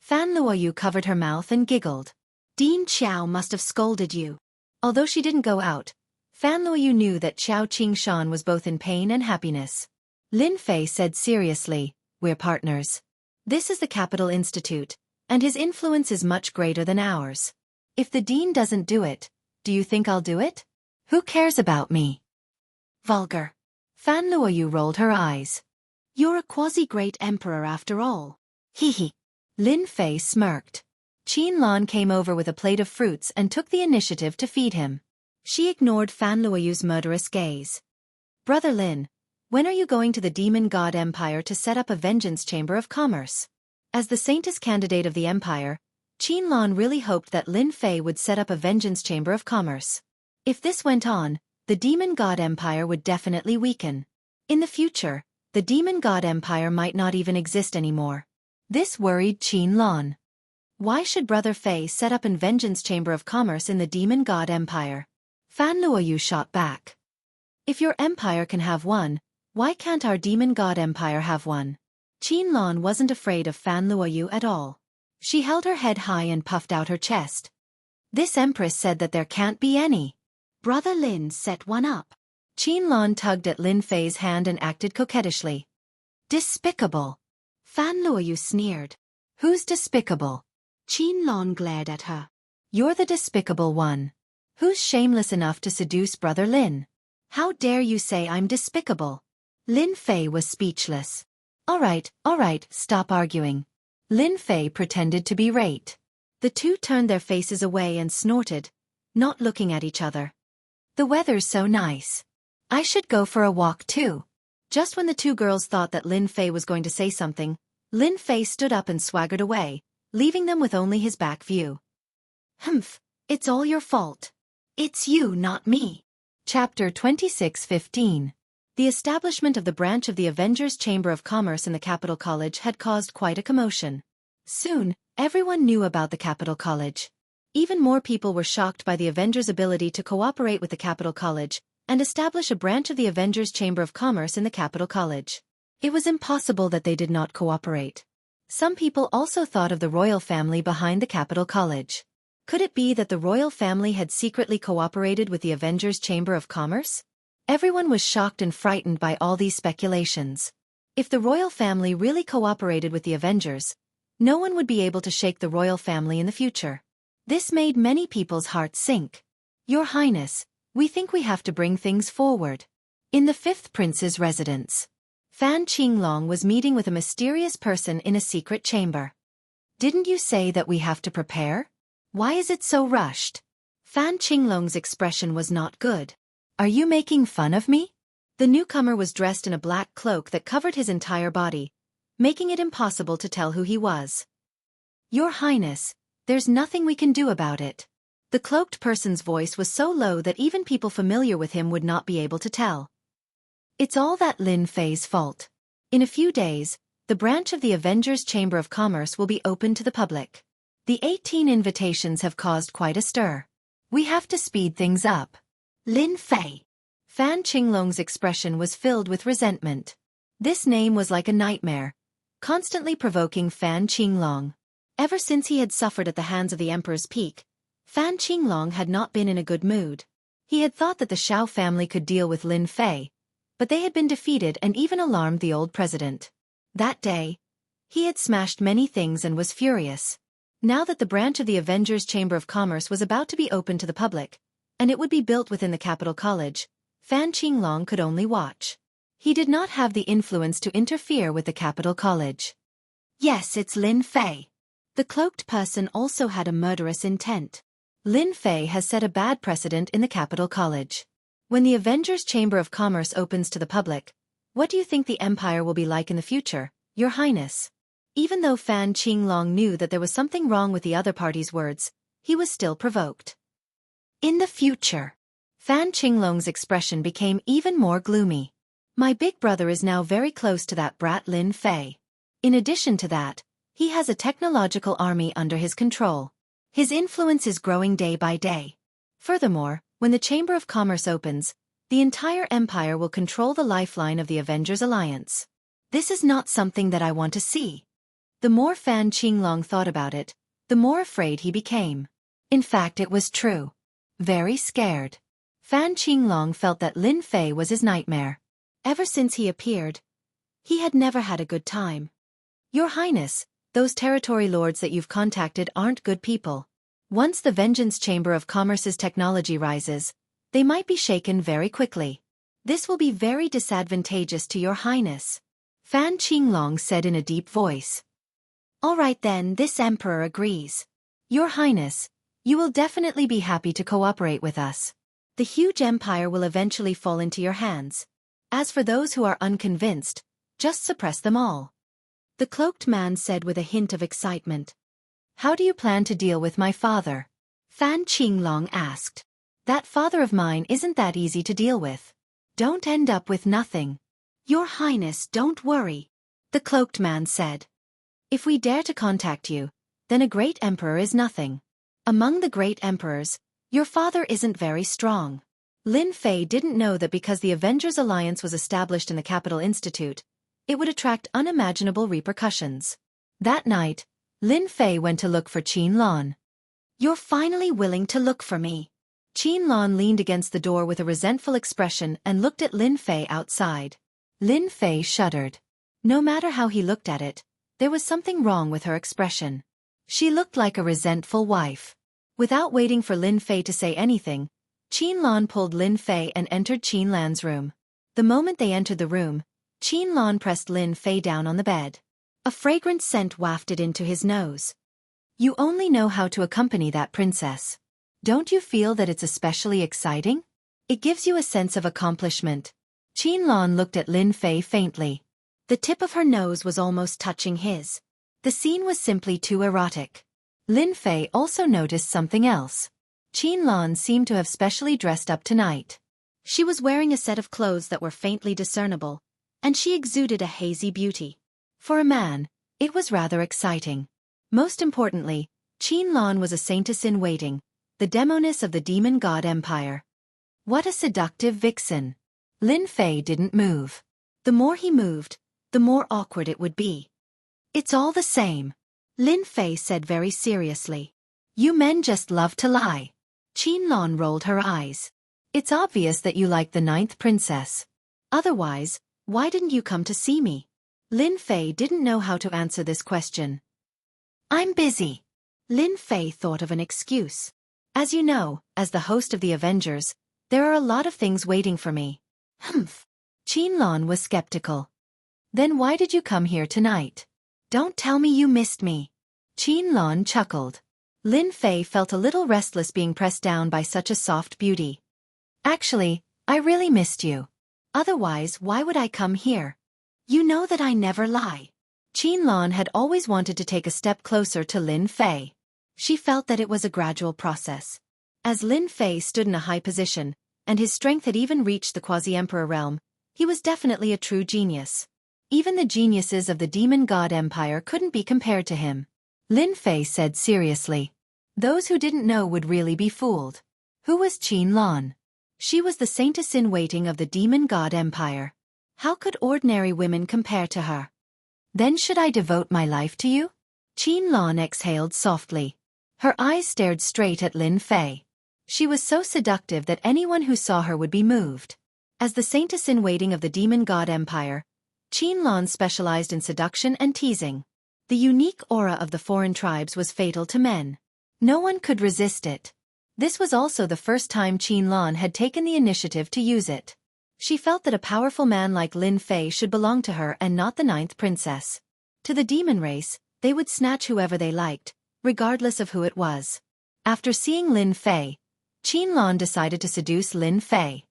Fan Luoyu covered her mouth and giggled. Dean Chao must have scolded you. Although she didn't go out, Fan Luoyu knew that Chao Qing-shan was both in pain and happiness. Lin Fei said seriously, We're partners. This is the Capital Institute, and his influence is much greater than ours. If the dean doesn't do it, do you think I'll do it? Who cares about me? Vulgar. Fan Luoyu rolled her eyes. You're a quasi-great emperor after all. Hee hee. Lin Fei smirked. Qin Lan came over with a plate of fruits and took the initiative to feed him. She ignored Fan Luoyu's murderous gaze. Brother Lin, when are you going to the Demon God Empire to set up a Vengeance Chamber of Commerce? As the saintess candidate of the Empire, Qin Lan really hoped that Lin Fei would set up a Vengeance Chamber of Commerce. If this went on, the Demon God Empire would definitely weaken. In the future, the Demon God Empire might not even exist anymore. This worried Qin Lan. Why should Brother Fei set up a Vengeance Chamber of Commerce in the Demon God Empire? Fan Luoyu shot back. If your empire can have one, why can't our Demon God Empire have one? Qin Lan wasn't afraid of Fan Luoyu at all. She held her head high and puffed out her chest. This empress said that there can't be any. Brother Lin set one up. Qin Lan tugged at Lin Fei's hand and acted coquettishly. Despicable. Fan Luoyu sneered. Who's despicable? Qin Lan glared at her. You're the despicable one. Who's shameless enough to seduce Brother Lin? How dare you say I'm despicable? Lin Fei was speechless. All right, stop arguing. Lin Fei pretended to be irate. The two turned their faces away and snorted, not looking at each other. The weather's so nice. I should go for a walk too. Just when the two girls thought that Lin Fei was going to say something, Lin Fei stood up and swaggered away, leaving them with only his back view. Humph, it's all your fault. It's you, not me. Chapter 26:15. The establishment of the branch of the Avengers Chamber of Commerce in the Capital College had caused quite a commotion. Soon, everyone knew about the Capital College. Even more people were shocked by the Avengers' ability to cooperate with the Capital College and establish a branch of the Avengers Chamber of Commerce in the Capital College. It was impossible that they did not cooperate. Some people also thought of the royal family behind the Capital College. Could it be that the royal family had secretly cooperated with the Avengers Chamber of Commerce? Everyone was shocked and frightened by all these speculations. If the royal family really cooperated with the Avengers, no one would be able to shake the royal family in the future. This made many people's hearts sink. Your Highness, we think we have to bring things forward. In the fifth prince's residence, Fan Qinglong was meeting with a mysterious person in a secret chamber. Didn't you say that we have to prepare? Why is it so rushed? Fan Qinglong's expression was not good. Are you making fun of me? The newcomer was dressed in a black cloak that covered his entire body, making it impossible to tell who he was. Your Highness, there's nothing we can do about it. The cloaked person's voice was so low that even people familiar with him would not be able to tell. It's all that Lin Fei's fault. In a few days, the branch of the Avengers Chamber of Commerce will be open to the public. The 18 invitations have caused quite a stir. We have to speed things up. Lin Fei. Fan Qinglong's expression was filled with resentment. This name was like a nightmare, constantly provoking Fan Qinglong. Ever since he had suffered at the hands of the Emperor's Peak, Fan Qinglong had not been in a good mood. He had thought that the Shao family could deal with Lin Fei, but they had been defeated and even alarmed the old president. That day, he had smashed many things and was furious. Now that the branch of the Avengers Chamber of Commerce was about to be open to the public, and it would be built within the Capital College, Fan Qinglong could only watch. He did not have the influence to interfere with the Capital College. Yes, it's Lin Fei. The cloaked person also had a murderous intent. Lin Fei has set a bad precedent in the Capital College. When the Avengers Chamber of Commerce opens to the public, what do you think the Empire will be like in the future, Your Highness? Even though Fan Qinglong knew that there was something wrong with the other party's words, he was still provoked. In the future, Fan Qinglong's expression became even more gloomy. My big brother is now very close to that brat Lin Fei. In addition to that, he has a technological army under his control. His influence is growing day by day. Furthermore, when the Chamber of Commerce opens, the entire empire will control the lifeline of the Avengers Alliance. This is not something that I want to see. The more Fan Qinglong thought about it, the more afraid he became. In fact, it was true. Very scared. Fan Qinglong felt that Lin Fei was his nightmare. Ever since he appeared, he had never had a good time. Your Highness, those territory lords that you've contacted aren't good people. Once the Vengeance Chamber of Commerce's technology rises, they might be shaken very quickly. This will be very disadvantageous to Your Highness, Fan Qinglong said in a deep voice. All right then, this emperor agrees. Your Highness, you will definitely be happy to cooperate with us. The huge empire will eventually fall into your hands. As for those who are unconvinced, just suppress them all. The cloaked man said with a hint of excitement. How do you plan to deal with my father? Fan Qinglong asked. That father of mine isn't that easy to deal with. Don't end up with nothing. Your Highness, don't worry, the cloaked man said. If we dare to contact you, then a great emperor is nothing. Among the great emperors, your father isn't very strong. Lin Fei didn't know that because the Avengers Alliance was established in the Capital Institute, it would attract unimaginable repercussions. That night, Lin Fei went to look for Qin Lan. You're finally willing to look for me. Qin Lan leaned against the door with a resentful expression and looked at Lin Fei outside. Lin Fei shuddered. No matter how he looked at it, there was something wrong with her expression. She looked like a resentful wife. Without waiting for Lin Fei to say anything, Qin Lan pulled Lin Fei and entered Qin Lan's room. The moment they entered the room, Qin Lan pressed Lin Fei down on the bed. A fragrant scent wafted into his nose. You only know how to accompany that princess. Don't you feel that it's especially exciting? It gives you a sense of accomplishment. Qin Lan looked at Lin Fei faintly. The tip of her nose was almost touching his. The scene was simply too erotic. Lin Fei also noticed something else. Qin Lan seemed to have specially dressed up tonight. She was wearing a set of clothes that were faintly discernible, and she exuded a hazy beauty. For a man, it was rather exciting. Most importantly, Qianlan was a saintess-in-waiting, the demoness of the demon god empire. What a seductive vixen! Lin Fei didn't move. The more he moved, the more awkward it would be. It's all the same, Lin Fei said very seriously. You men just love to lie. Qianlan rolled her eyes. It's obvious that you like the 9th princess. Otherwise, why didn't you come to see me? Lin Fei didn't know how to answer this question. I'm busy. Lin Fei thought of an excuse. As you know, as the host of the Avengers, there are a lot of things waiting for me. Humph. Qianlan was skeptical. Then why did you come here tonight? Don't tell me you missed me. Qianlan chuckled. Lin Fei felt a little restless being pressed down by such a soft beauty. Actually, I really missed you. Otherwise, why would I come here? You know that I never lie. Qianlan had always wanted to take a step closer to Lin Fei. She felt that it was a gradual process. As Lin Fei stood in a high position, and his strength had even reached the quasi-emperor realm, he was definitely a true genius. Even the geniuses of the demon god empire couldn't be compared to him. Lin Fei said seriously. Those who didn't know would really be fooled. Who was Qianlan? She was the saintess-in-waiting of the demon god empire. How could ordinary women compare to her? Then should I devote my life to you? Qianlan exhaled softly. Her eyes stared straight at Lin Fei. She was so seductive that anyone who saw her would be moved. As the saintess-in-waiting of the demon god empire, Qianlan specialized in seduction and teasing. The unique aura of the foreign tribes was fatal to men. No one could resist it. This was also the first time Qianlan had taken the initiative to use it. She felt that a powerful man like Lin Fei should belong to her and not the 9th princess. To the demon race, they would snatch whoever they liked, regardless of who it was. After seeing Lin Fei, Qianlan decided to seduce Lin Fei.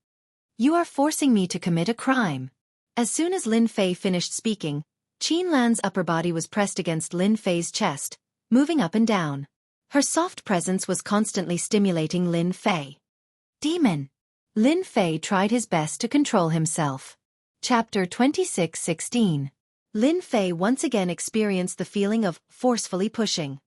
You are forcing me to commit a crime. As soon as Lin Fei finished speaking, Qianlan's upper body was pressed against Lin Fei's chest, moving up and down. Her soft presence was constantly stimulating Lin Fei. Demon! Lin Fei tried his best to control himself. Chapter 26:16. Lin Fei once again experienced the feeling of forcefully pushing.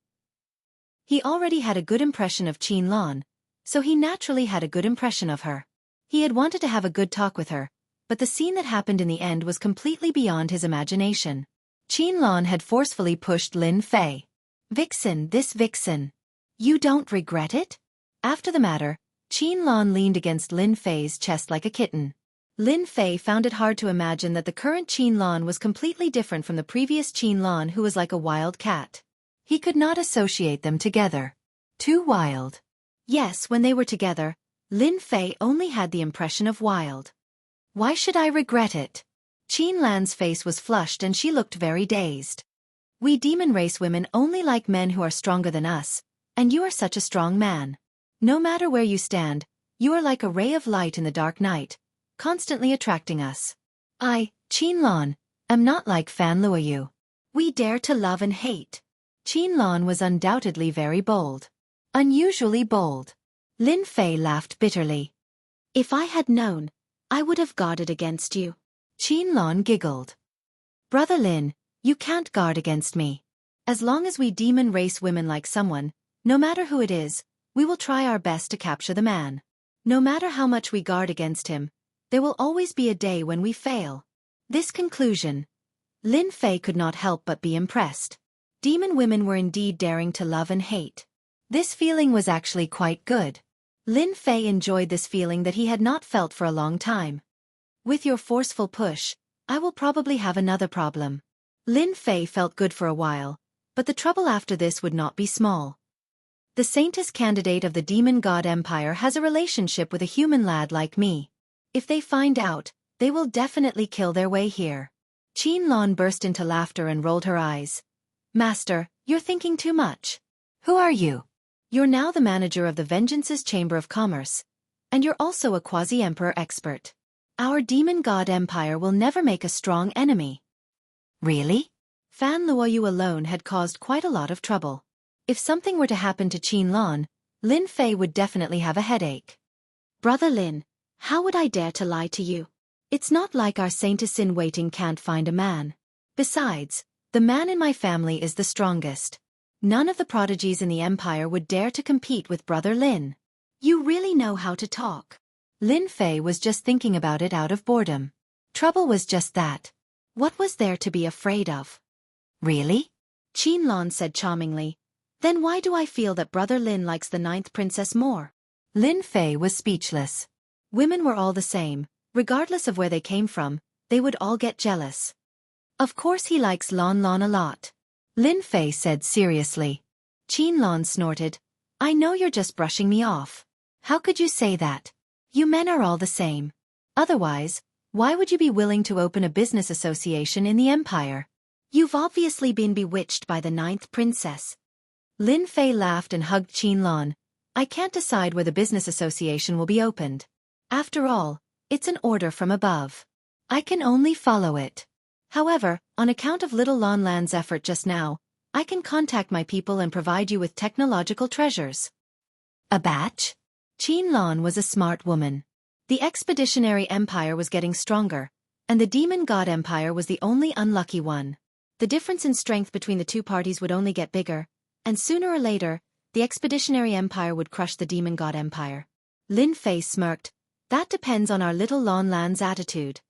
He already had a good impression of Qianlan, so he naturally had a good impression of her. He had wanted to have a good talk with her, but the scene that happened in the end was completely beyond his imagination. Qianlan had forcefully pushed Lin Fei. Vixen, this vixen. You don't regret it? After the matter, Qianlan leaned against Lin Fei's chest like a kitten. Lin Fei found it hard to imagine that the current Qianlan was completely different from the previous Qianlan who was like a wild cat. He could not associate them together. Too wild. Yes, when they were together, Lin Fei only had the impression of wild. Why should I regret it? Qianlan's face was flushed and she looked very dazed. We demon race women only like men who are stronger than us, and you are such a strong man. No matter where you stand, you are like a ray of light in the dark night, constantly attracting us. I, Qianlan, am not like Fan Luoyu. We dare to love and hate. Qianlan was undoubtedly very bold. Unusually bold. Lin Fei laughed bitterly. If I had known, I would have guarded against you. Qianlan giggled. Brother Lin, you can't guard against me. As long as we demon race women like someone, no matter who it is, we will try our best to capture the man. No matter how much we guard against him, there will always be a day when we fail. This conclusion, Lin Fei could not help but be impressed. Demon women were indeed daring to love and hate. This feeling was actually quite good. Lin Fei enjoyed this feeling that he had not felt for a long time. With your forceful push, I will probably have another problem. Lin Fei felt good for a while, but the trouble after this would not be small. The saintess candidate of the demon god empire has a relationship with a human lad like me. If they find out, they will definitely kill their way here. Qianlan burst into laughter and rolled her eyes. Master, you're thinking too much. Who are you? You're now the manager of the Vengeance's Chamber of Commerce, and you're also a quasi-emperor expert. Our demon god empire will never make a strong enemy. Really? Fan Luoyu alone had caused quite a lot of trouble. If something were to happen to Qianlan, Lin Fei would definitely have a headache. Brother Lin, How would I dare to lie to you? It's not like our saintess-in-waiting can't find a man. Besides, the man in my family is the strongest. None of the prodigies in the Empire would dare to compete with Brother Lin. You really know how to talk. Lin Fei was just thinking about it out of boredom. Trouble was just that. What was there to be afraid of? Really? Qianlong said charmingly. Then why do I feel that Brother Lin likes the 9th princess more? Lin Fei was speechless. Women were all the same, regardless of where they came from, they would all get jealous. Of course he likes Lon Lon a lot. Lin Fei said seriously. Qianlong snorted. I know you're just brushing me off. How could you say that? You men are all the same. Otherwise, why would you be willing to open a business association in the Empire? You've obviously been bewitched by the 9th princess. Lin Fei laughed and hugged Qianlong. I can't decide where the business association will be opened. After all, it's an order from above. I can only follow it. However, on account of little Lon Lan's effort just now, I can contact my people and provide you with technological treasures. A batch? Qianlong was a smart woman. The Expeditionary Empire was getting stronger, and the Demon God Empire was the only unlucky one. The difference in strength between the two parties would only get bigger, and sooner or later, the Expeditionary Empire would crush the Demon God Empire. Lin Fei smirked. That depends on our little Lon Lan's attitude.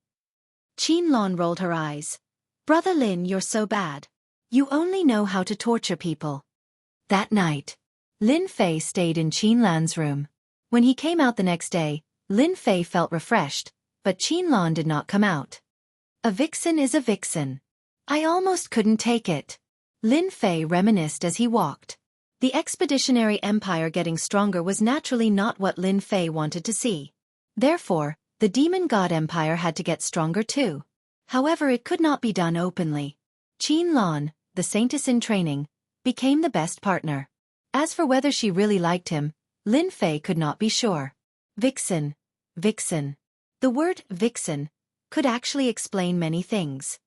Qianlong rolled her eyes. Brother Lin, you're so bad. You only know how to torture people. That night, Lin Fei stayed in Qianlong's room. When he came out the next day, Lin Fei felt refreshed, but Qianlong did not come out. A vixen is a vixen. I almost couldn't take it. Lin Fei reminisced as he walked. The Expeditionary Empire getting stronger was naturally not what Lin Fei wanted to see. Therefore, the Demon God Empire had to get stronger too. However, it could not be done openly. Qianlong, the saintess in training, became the best partner. As for whether she really liked him, Lin Fei could not be sure. Vixen. Vixen. The word vixen could actually explain many things.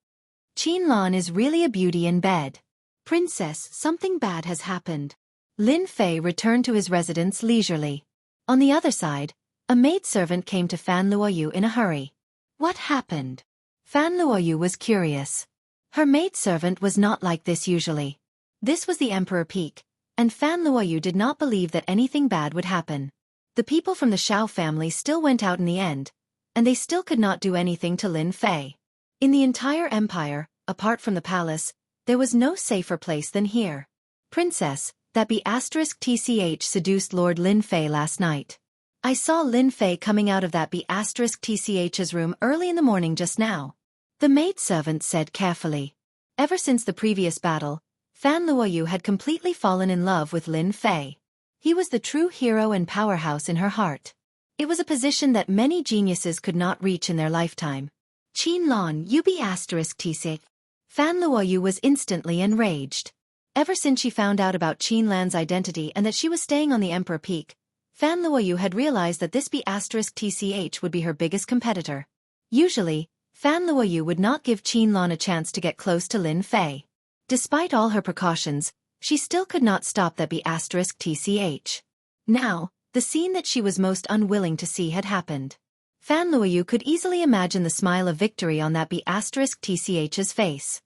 Qianlong is really a beauty in bed. Princess, something bad has happened. Lin Fei returned to his residence leisurely. On the other side, a maidservant came to Fan Luoyu in a hurry. What happened? Fan Luoyu was curious. Her maidservant was not like this usually. This was the Emperor Peak, and Fan Luoyu did not believe that anything bad would happen. The people from the Shao family still went out in the end, and they still could not do anything to Lin Fei. In the entire empire, apart from the palace, there was no safer place than here. Princess, that B*TCH seduced Lord Lin Fei last night. I saw Lin Fei coming out of that B*TCH's room early in the morning just now. The maidservant said carefully. Ever since the previous battle, Fan Luoyu had completely fallen in love with Lin Fei. He was the true hero and powerhouse in her heart. It was a position that many geniuses could not reach in their lifetime. Qianlong, you B*TCH. Fan Luoyu was instantly enraged. Ever since she found out about Qianlong's identity and that she was staying on the Emperor Peak, Fan Luoyu had realized that this B*TCH would be her biggest competitor. Usually, Fan Luoyu would not give Qianlong a chance to get close to Lin Fei. Despite all her precautions, she still could not stop that B*TCH. Now, the scene that she was most unwilling to see had happened. Fan Luoyu could easily imagine the smile of victory on that B*TCH's face.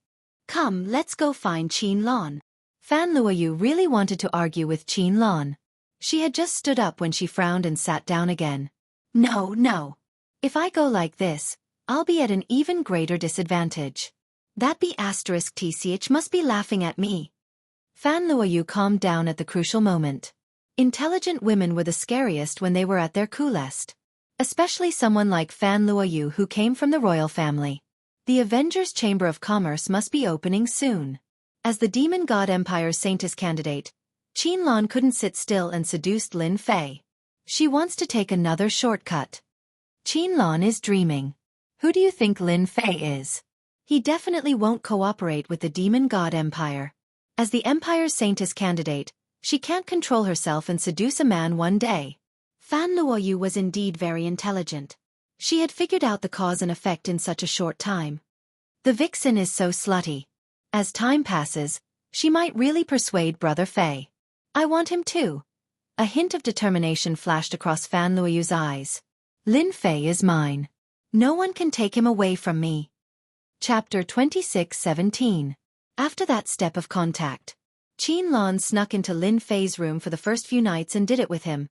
Come, let's go find Qianlong. Fan Luoyu really wanted to argue with Qianlong. She had just stood up when she frowned and sat down again. No, no. If I go like this, I'll be at an even greater disadvantage. That B*TCH must be laughing at me. Fan Luoyu calmed down at the crucial moment. Intelligent women were the scariest when they were at their coolest. Especially someone like Fan Luoyu who came from the royal family. The Avengers Chamber of Commerce must be opening soon. As the Demon God Empire's Saintess candidate, Qianlong couldn't sit still and seduced Lin Fei. She wants to take another shortcut. Qianlong is dreaming. Who do you think Lin Fei is? He definitely won't cooperate with the Demon God Empire. As the Empire's Saintess candidate, she can't control herself and seduce a man one day. Fan Luoyu was indeed very intelligent. She had figured out the cause and effect in such a short time. The vixen is so slutty. As time passes, she might really persuade Brother Fei. I want him too. A hint of determination flashed across Fan Luoyu's eyes. Lin Fei is mine. No one can take him away from me. Chapter 26:17. After that step of contact, Qin Lan snuck into Lin Fei's room for the first few nights and did it with him,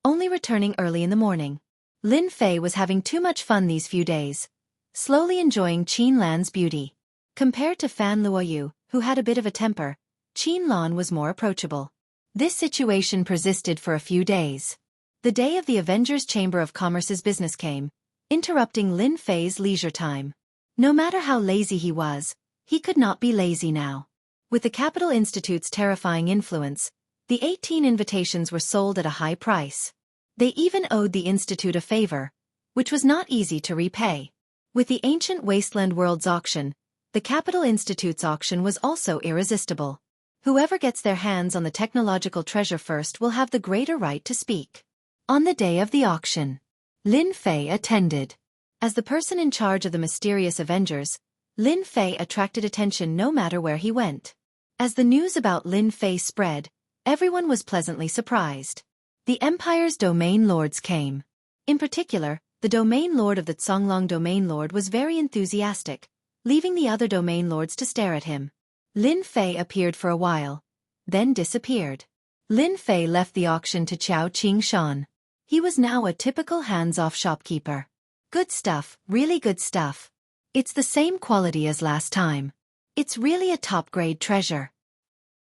only returning early in the morning. Lin Fei was having too much fun these few days, slowly enjoying Qin Lan's beauty. Compared to Fan Luoyu, who had a bit of a temper, Qin Lan was more approachable. This situation persisted for a few days. The day of the Avengers Chamber of Commerce's business came, interrupting Lin Fei's leisure time. No matter how lazy he was, he could not be lazy now. With the Capital Institute's terrifying influence, the 18 invitations were sold at a high price. They even owed the Institute a favor, which was not easy to repay. With the Ancient Wasteland World's auction, the Capital Institute's auction was also irresistible. Whoever gets their hands on the technological treasure first will have the greater right to speak. On the day of the auction, Lin Fei attended. As the person in charge of the mysterious Avengers, Lin Fei attracted attention no matter where he went. As the news about Lin Fei spread, everyone was pleasantly surprised. The Empire's domain lords came. In particular, the domain lord of the Zonglong domain lord was very enthusiastic, leaving the other domain lords to stare at him. Lin Fei appeared for a while, then disappeared. Lin Fei left the auction to Chao Qingshan. He was now a typical hands-off shopkeeper. Good stuff, really good stuff. It's the same quality as last time. It's really a top-grade treasure.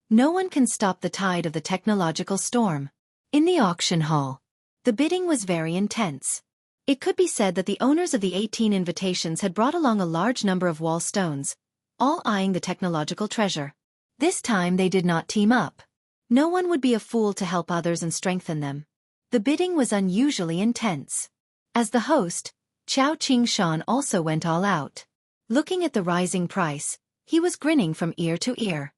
No one can stop the tide of the technological storm. In the auction hall, the bidding was very intense. It could be said that the owners of the 18 invitations had brought along a large number of wall stones, all eyeing the technological treasure. This time they did not team up. No one would be a fool to help others and strengthen them. The bidding was unusually intense. As the host, Chao Qingshan also went all out. Looking at the rising price, he was grinning from ear to ear.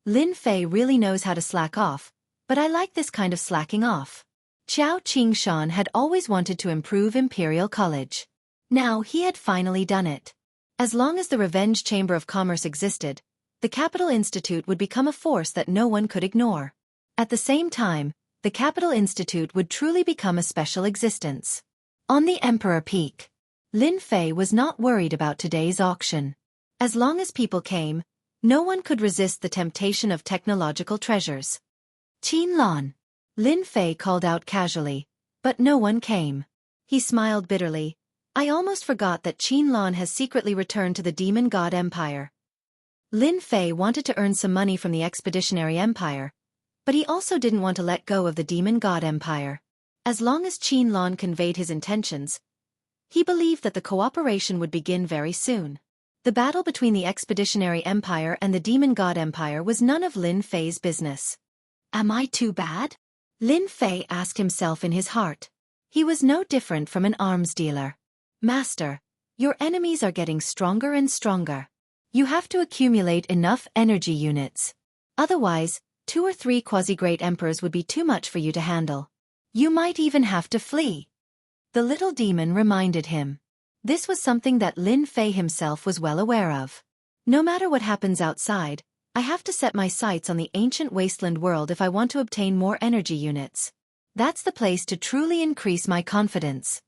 Lin Fei really knows how to slack off, but I like this kind of slacking off. Chao Qingshan had always wanted to improve Imperial College. Now he had finally done it. As long as the Revenge Chamber of Commerce existed, the Capital Institute would become a force that no one could ignore. At the same time, the Capital Institute would truly become a special existence. On the Emperor Peak, Lin Fei was not worried about today's auction. As long as people came, no one could resist the temptation of technological treasures. Qin Lan. Lin Fei called out casually, but no one came. He smiled bitterly. I almost forgot that Qin Lan has secretly returned to the Demon God Empire. Lin Fei wanted to earn some money from the Expeditionary Empire, but he also didn't want to let go of the Demon God Empire. As long as Qin Lan conveyed his intentions, he believed that the cooperation would begin very soon. The battle between the Expeditionary Empire and the Demon God Empire was none of Lin Fei's business. Am I too bad? Lin Fei asked himself in his heart. He was no different from an arms dealer. Master, your enemies are getting stronger and stronger. You have to accumulate enough energy units. Otherwise, 2 or 3 quasi-great emperors would be too much for you to handle. You might even have to flee. The little demon reminded him. This was something that Lin Fei himself was well aware of. No matter what happens outside, I have to set my sights on the ancient wasteland world if I want to obtain more energy units. That's the place to truly increase my confidence.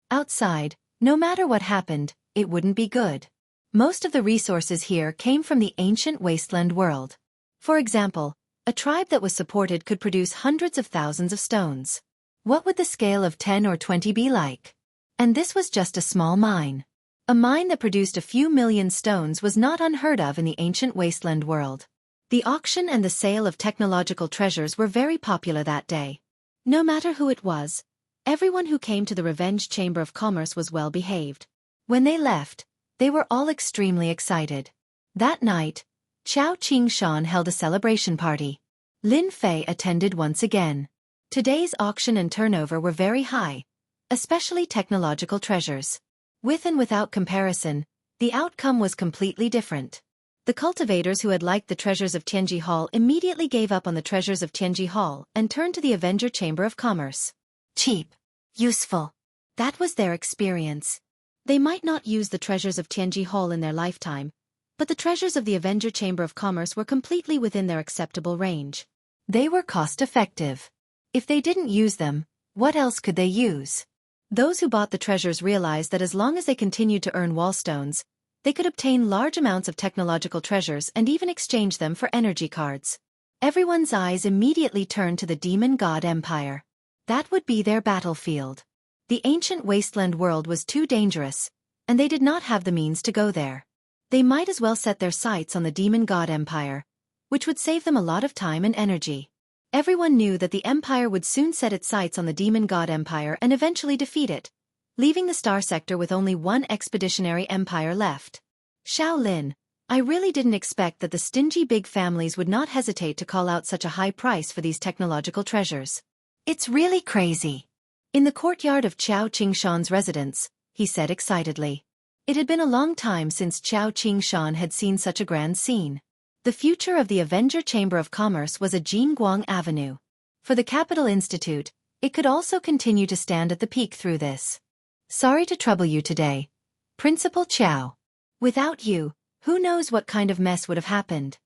Outside, no matter what happened, it wouldn't be good. Most of the resources here came from the ancient wasteland world. For example, a tribe that was supported could produce hundreds of thousands of stones. What would the scale of 10 or 20 be like? And this was just a small mine. A mine that produced a few million stones was not unheard of in the ancient wasteland world. The auction and the sale of technological treasures were very popular that day. No matter who it was, everyone who came to the Revenge Chamber of Commerce was well behaved. When they left, they were all extremely excited. That night, Chao Qingshan held a celebration party. Lin Fei attended once again. Today's auction and turnover were very high, especially technological treasures. With and without comparison, the outcome was completely different. The cultivators who had liked the treasures of Tianji Hall immediately gave up on the treasures of Tianji Hall and turned to the Avenger Chamber of Commerce. Cheap. Useful. That was their experience. They might not use the treasures of Tianji Hall in their lifetime, but the treasures of the Avenger Chamber of Commerce were completely within their acceptable range. They were cost-effective. If they didn't use them, what else could they use? Those who bought the treasures realized that as long as they continued to earn wallstones, they could obtain large amounts of technological treasures and even exchange them for energy cards. Everyone's eyes immediately turned to the Demon God Empire. That would be their battlefield. The ancient wasteland world was too dangerous, and they did not have the means to go there. They might as well set their sights on the Demon God Empire, which would save them a lot of time and energy. Everyone knew that the Empire would soon set its sights on the Demon God Empire and eventually defeat it, leaving the Star Sector with only one expeditionary empire left. Shaolin, I really didn't expect that the stingy big families would not hesitate to call out such a high price for these technological treasures. It's really crazy. In the courtyard of Chao Qingshan's residence, he said excitedly. It had been a long time since Chao Qingshan had seen such a grand scene. The future of the Avenger Chamber of Commerce was a Jingguang Avenue. For the Capital Institute, it could also continue to stand at the peak through this. Sorry to trouble you today, Principal Chao. Without you, who knows what kind of mess would have happened?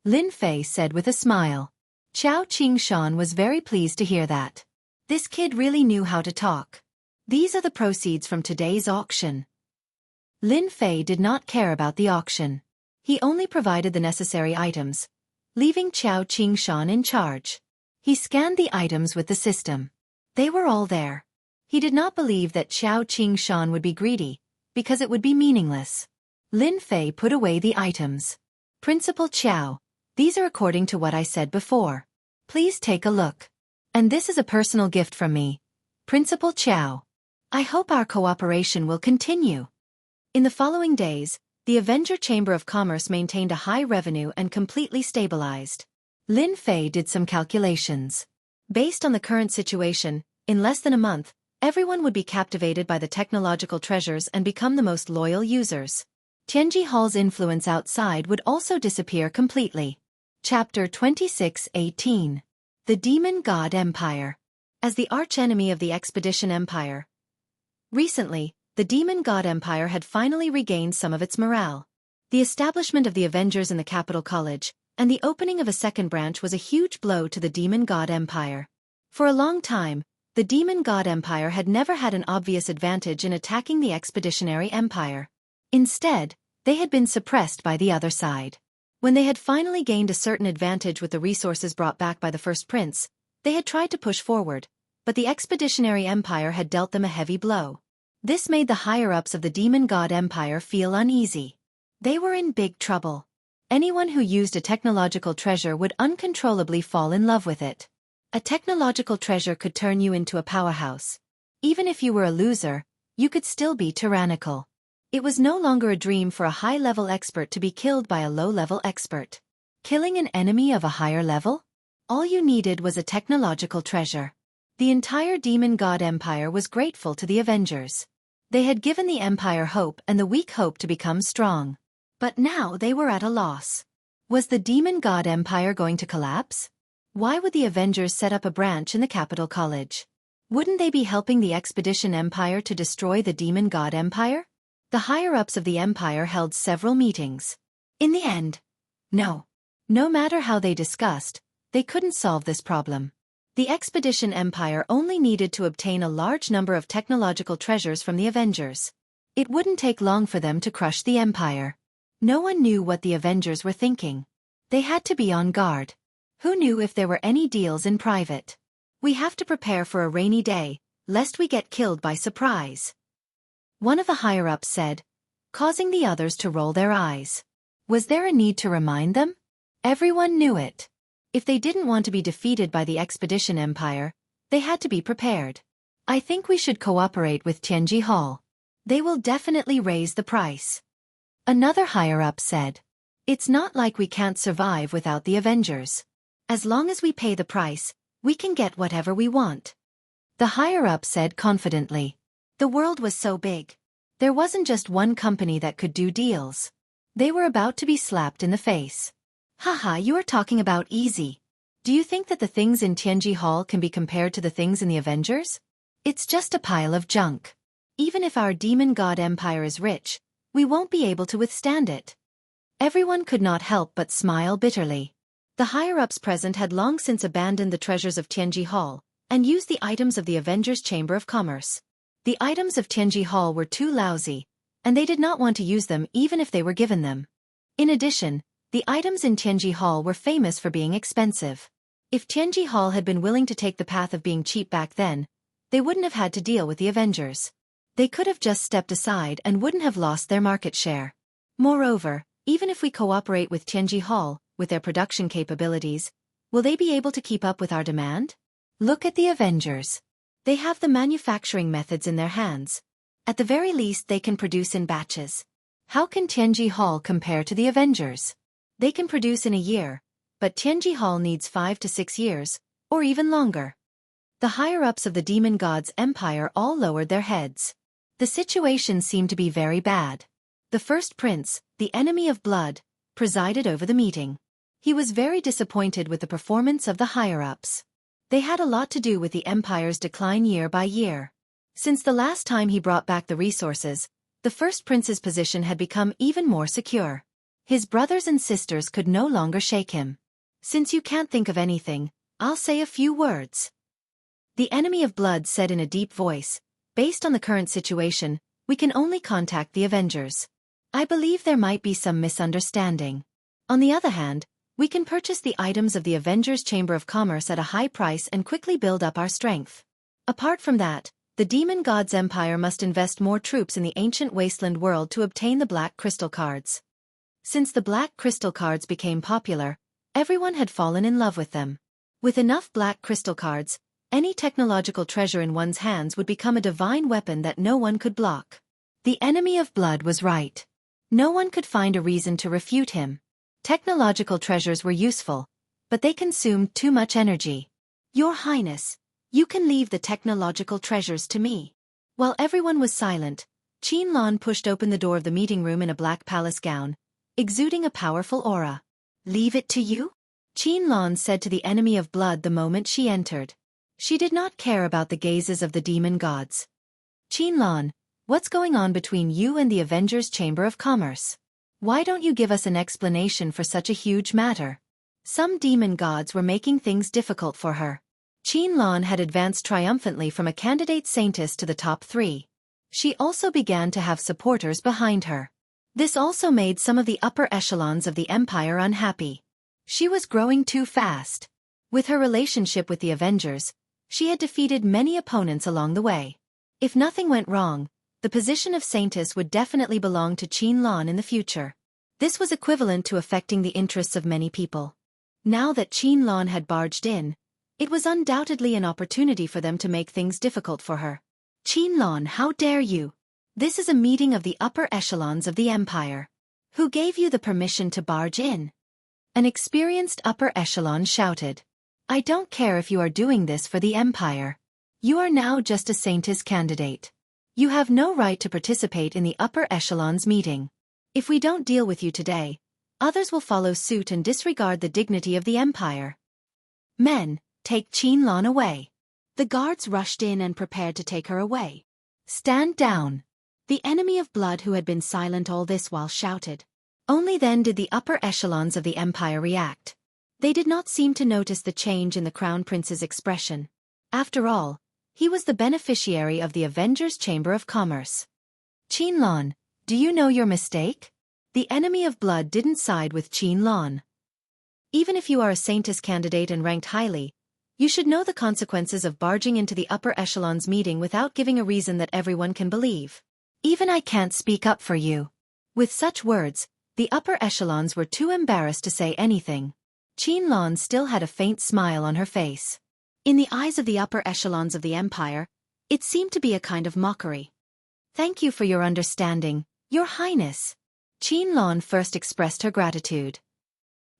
Lin Fei said with a smile. Chao Qingshan was very pleased to hear that. This kid really knew how to talk. These are the proceeds from today's auction. Lin Fei did not care about the auction. He only provided the necessary items, leaving Chao Qingshan in charge. He scanned the items with the system. They were all there. He did not believe that Chao Qingshan would be greedy, because it would be meaningless. Lin Fei put away the items. Principal Chao, these are according to what I said before. Please take a look. And this is a personal gift from me, Principal Chao. I hope our cooperation will continue. In the following days, the Avenger Chamber of Commerce maintained a high revenue and completely stabilized. Lin Fei did some calculations. Based on the current situation, in less than a month, everyone would be captivated by the technological treasures and become the most loyal users. Tianji Hall's influence outside would also disappear completely. Chapter 26:18. The Demon God Empire. As the archenemy of the Expedition Empire. Recently, the Demon God Empire had finally regained some of its morale. The establishment of the Avengers in the Capital College, and the opening of a second branch was a huge blow to the Demon God Empire. For a long time, the Demon God Empire had never had an obvious advantage in attacking the Expeditionary Empire. Instead, they had been suppressed by the other side. When they had finally gained a certain advantage with the resources brought back by the First Prince, they had tried to push forward, but the Expeditionary Empire had dealt them a heavy blow. This made the higher-ups of the Demon God Empire feel uneasy. They were in big trouble. Anyone who used a technological treasure would uncontrollably fall in love with it. A technological treasure could turn you into a powerhouse. Even if you were a loser, you could still be tyrannical. It was no longer a dream for a high-level expert to be killed by a low-level expert. Killing an enemy of a higher level? All you needed was a technological treasure. The entire Demon God Empire was grateful to the Avengers. They had given the Empire hope and the weak hope to become strong. But now they were at a loss. Was the Demon God Empire going to collapse? Why would the Avengers set up a branch in the Capital College? Wouldn't they be helping the Expedition Empire to destroy the Demon God Empire? The higher-ups of the Empire held several meetings. In the end, no. No matter how they discussed, they couldn't solve this problem. The Expedition Empire only needed to obtain a large number of technological treasures from the Avengers. It wouldn't take long for them to crush the Empire. No one knew what the Avengers were thinking. They had to be on guard. Who knew if there were any deals in private? We have to prepare for a rainy day, lest we get killed by surprise. One of the higher-ups said, causing the others to roll their eyes. Was there a need to remind them? Everyone knew it. If they didn't want to be defeated by the Expedition Empire, they had to be prepared. I think we should cooperate with Tianji Hall. They will definitely raise the price. Another higher-up said. It's not like we can't survive without the Avengers. As long as we pay the price, we can get whatever we want. The higher-up said confidently. The world was so big. There wasn't just one company that could do deals. They were about to be slapped in the face. Haha, you are talking about easy. Do you think that the things in Tianji Hall can be compared to the things in the Avengers? It's just a pile of junk. Even if our Demon God Empire is rich, we won't be able to withstand it. Everyone could not help but smile bitterly. The higher-ups present had long since abandoned the treasures of Tianji Hall, and used the items of the Avengers Chamber of Commerce. The items of Tianji Hall were too lousy, and they did not want to use them even if they were given them. In addition, the items in Tianji Hall were famous for being expensive. If Tianji Hall had been willing to take the path of being cheap back then, they wouldn't have had to deal with the Avengers. They could have just stepped aside and wouldn't have lost their market share. Moreover, even if we cooperate with Tianji Hall, with their production capabilities, will they be able to keep up with our demand? Look at the Avengers. They have the manufacturing methods in their hands. At the very least they can produce in batches. How can Tianji Hall compare to the Avengers? They can produce in a year, but Tianji Hall needs 5 to 6 years, or even longer. The higher-ups of the demon god's empire all lowered their heads. The situation seemed to be very bad. The first prince, the enemy of blood, presided over the meeting. He was very disappointed with the performance of the higher-ups. They had a lot to do with the empire's decline year by year. Since the last time he brought back the resources, the first prince's position had become even more secure. His brothers and sisters could no longer shake him. Since you can't think of anything, I'll say a few words. The enemy of blood said in a deep voice, based on the current situation, we can only contact the Avengers. I believe there might be some misunderstanding. On the other hand, we can purchase the items of the Avengers Chamber of Commerce at a high price and quickly build up our strength. Apart from that, the demon god's empire must invest more troops in the ancient wasteland world to obtain the black crystal cards. Since the black crystal cards became popular, everyone had fallen in love with them. With enough black crystal cards, any technological treasure in one's hands would become a divine weapon that no one could block. The enemy of blood was right. No one could find a reason to refute him. Technological treasures were useful, but they consumed too much energy. Your Highness, you can leave the technological treasures to me. While everyone was silent, Qin Lan pushed open the door of the meeting room in a black palace gown, exuding a powerful aura. Leave it to you? Qin Lan said to the enemy of blood the moment she entered. She did not care about the gazes of the demon gods. Qin Lan, what's going on between you and the Avengers Chamber of Commerce? Why don't you give us an explanation for such a huge matter? Some demon gods were making things difficult for her. Qin Lan had advanced triumphantly from a candidate saintess to the top 3. She also began to have supporters behind her. This also made some of the upper echelons of the empire unhappy. She was growing too fast. With her relationship with the Avengers, she had defeated many opponents along the way. If nothing went wrong, the position of saintess would definitely belong to Qin Lan in the future. This was equivalent to affecting the interests of many people. Now that Qin Lan had barged in, it was undoubtedly an opportunity for them to make things difficult for her. Qin Lan, how dare you? This is a meeting of the upper echelons of the empire. Who gave you the permission to barge in? An experienced upper echelon shouted. I don't care if you are doing this for the empire. You are now just a saintess candidate. You have no right to participate in the upper echelons meeting. If we don't deal with you today, others will follow suit and disregard the dignity of the empire. Men, take Qin Lan away. The guards rushed in and prepared to take her away. Stand down. The enemy of blood who had been silent all this while shouted. Only then did the upper echelons of the empire react. They did not seem to notice the change in the crown prince's expression. After all, he was the beneficiary of the Avengers Chamber of Commerce. Qin Lan, do you know your mistake? The enemy of blood didn't side with Qin Lan. Even if you are a saintess candidate and ranked highly, you should know the consequences of barging into the upper echelons meeting without giving a reason that everyone can believe. Even I can't speak up for you. With such words, the upper echelons were too embarrassed to say anything. Qin Lan still had a faint smile on her face. In the eyes of the upper echelons of the empire, it seemed to be a kind of mockery. Thank you for your understanding, Your Highness. Qin Lan first expressed her gratitude.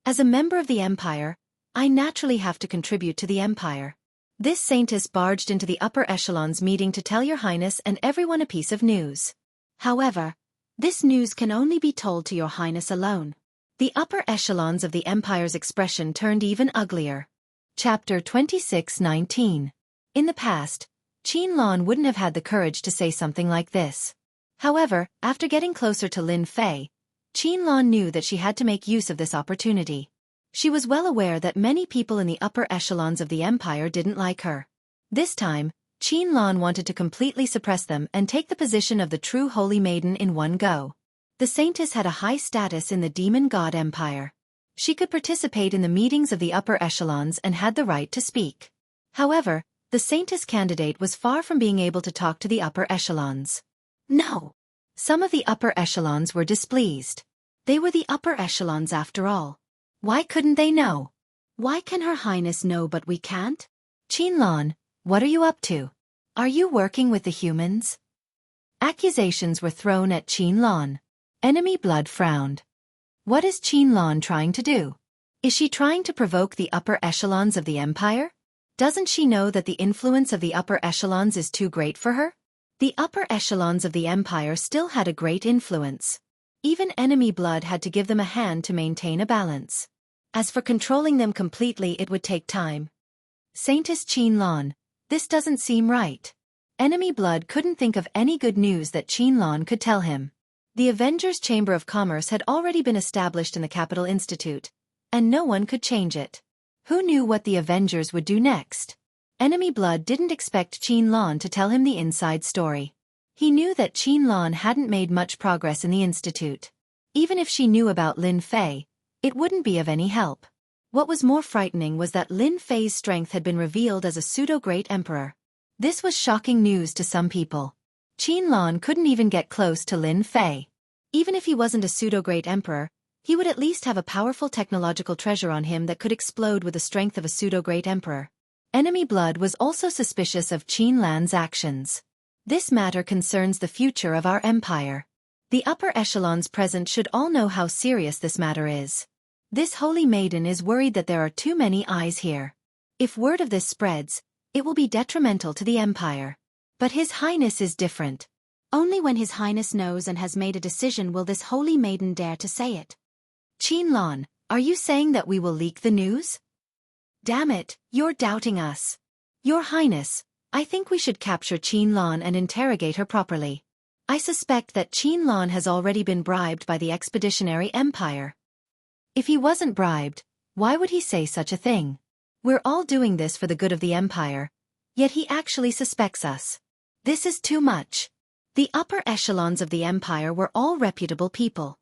As a member of the empire, I naturally have to contribute to the empire. This saintess barged into the upper echelons meeting to tell Your Highness and everyone a piece of news. However, this news can only be told to Your Highness alone. The upper echelons of the empire's expression turned even uglier. Chapter 26:19. In the past, Qin Lan wouldn't have had the courage to say something like this. However, after getting closer to Lin Fei, Qin Lan knew that she had to make use of this opportunity. She was well aware that many people in the upper echelons of the empire didn't like her. This time, Lan wanted to completely suppress them and take the position of the true Holy Maiden in one go. The Saintess had a high status in the Demon God Empire. She could participate in the meetings of the upper echelons and had the right to speak. However, the Saintess candidate was far from being able to talk to the upper echelons. No! Some of the upper echelons were displeased. They were the upper echelons after all. Why couldn't they know? Why can Her Highness know but we can't? Lan, what are you up to? Are you working with the humans? Accusations were thrown at Lan. Enemy Blood frowned. What is Lan trying to do? Is she trying to provoke the upper echelons of the Empire? Doesn't she know that the influence of the upper echelons is too great for her? The upper echelons of the Empire still had a great influence. Even Enemy Blood had to give them a hand to maintain a balance. As for controlling them completely, it would take time. Saintess Lan, this doesn't seem right. Enemy Blood couldn't think of any good news that Lan could tell him. The Avengers Chamber of Commerce had already been established in the Capital Institute, and no one could change it. Who knew what the Avengers would do next? Enemy Blood didn't expect Lan to tell him the inside story. He knew that Lan hadn't made much progress in the Institute. Even if she knew about Lin Fei, it wouldn't be of any help. What was more frightening was that Lin Fei's strength had been revealed as a pseudo-great emperor. This was shocking news to some people. Lan couldn't even get close to Lin Fei. Even if he wasn't a pseudo-great emperor, he would at least have a powerful technological treasure on him that could explode with the strength of a pseudo-great emperor. Enemy Blood was also suspicious of Lan's actions. This matter concerns the future of our empire. The upper echelons present should all know how serious this matter is. This Holy Maiden is worried that there are too many eyes here. If word of this spreads, it will be detrimental to the Empire. But His Highness is different. Only when His Highness knows and has made a decision will this Holy Maiden dare to say it. Lan, are you saying that we will leak the news? Damn it, you're doubting us. Your Highness, I think we should capture Lan and interrogate her properly. I suspect that Lan has already been bribed by the Expeditionary Empire. If he wasn't bribed, why would he say such a thing? We're all doing this for the good of the Empire, yet he actually suspects us. This is too much. The upper echelons of the Empire were all reputable people.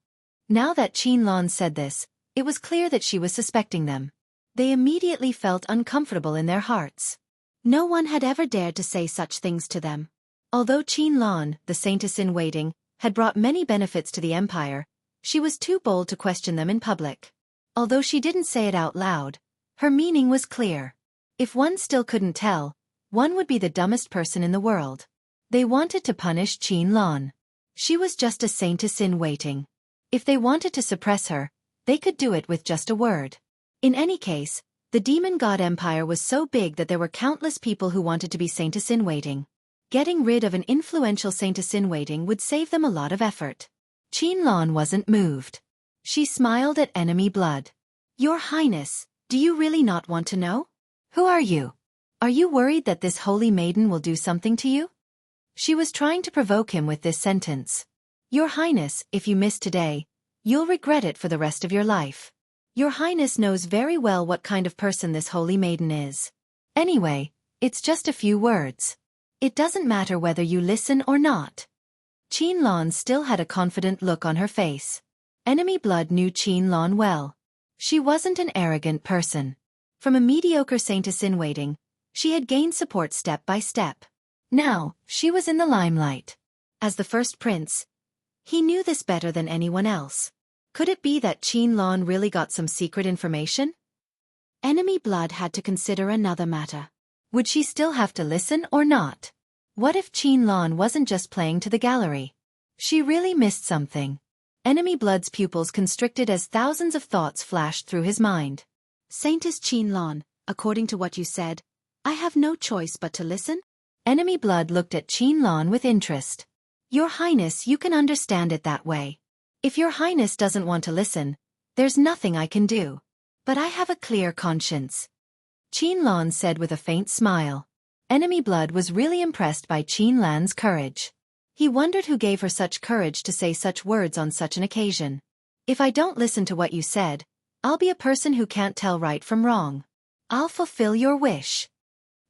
Now that Lan said this, it was clear that she was suspecting them. They immediately felt uncomfortable in their hearts. No one had ever dared to say such things to them. Although Lan, the Saintess-in-Waiting, had brought many benefits to the Empire, she was too bold to question them in public. Although she didn't say it out loud, her meaning was clear. If one still couldn't tell, one would be the dumbest person in the world. They wanted to punish Lan. She was just a Saintess-in-Waiting. If they wanted to suppress her, they could do it with just a word. In any case, the Demon God Empire was so big that there were countless people who wanted to be Saintess-in-Waiting. Getting rid of an influential Saintess-in-Waiting would save them a lot of effort. Lan wasn't moved. She smiled at Enemy Blood. Your Highness, do you really not want to know? Who are you? Are you worried that this Holy Maiden will do something to you? She was trying to provoke him with this sentence. Your Highness, if you miss today, you'll regret it for the rest of your life. Your Highness knows very well what kind of person this Holy Maiden is. Anyway, it's just a few words. It doesn't matter whether you listen or not. Lan still had a confident look on her face. Enemy Blood knew Lan well. She wasn't an arrogant person. From a mediocre Saintess-in-Waiting, she had gained support step by step. Now, she was in the limelight. As the first prince, he knew this better than anyone else. Could it be that Lan really got some secret information? Enemy Blood had to consider another matter. Would she still have to listen or not? What if Lan wasn't just playing to the gallery? She really missed something. Enemy Blood's pupils constricted as thousands of thoughts flashed through his mind. Saintess Lan, according to what you said, I have no choice but to listen? Enemy Blood looked at Lan with interest. Your Highness, you can understand it that way. If your Highness doesn't want to listen, there's nothing I can do. But I have a clear conscience. Lan said with a faint smile. Enemy Blood was really impressed by Lan's courage. He wondered who gave her such courage to say such words on such an occasion. If I don't listen to what you said, I'll be a person who can't tell right from wrong. I'll fulfill your wish.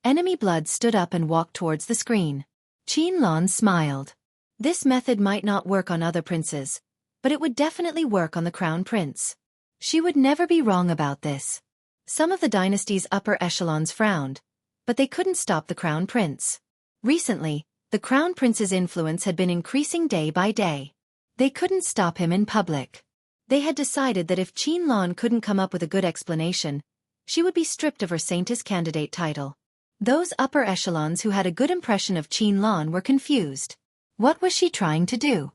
Enemy Blood stood up and walked towards the screen. Qianlan smiled. This method might not work on other princes, but it would definitely work on the crown prince. She would never be wrong about this. Some of the dynasty's upper echelons frowned, but they couldn't stop the crown prince. Recently, the crown prince's influence had been increasing day by day. They couldn't stop him in public. They had decided that if Qianlan couldn't come up with a good explanation, she would be stripped of her Saintess candidate title. Those upper echelons who had a good impression of Qianlan were confused. What was she trying to do?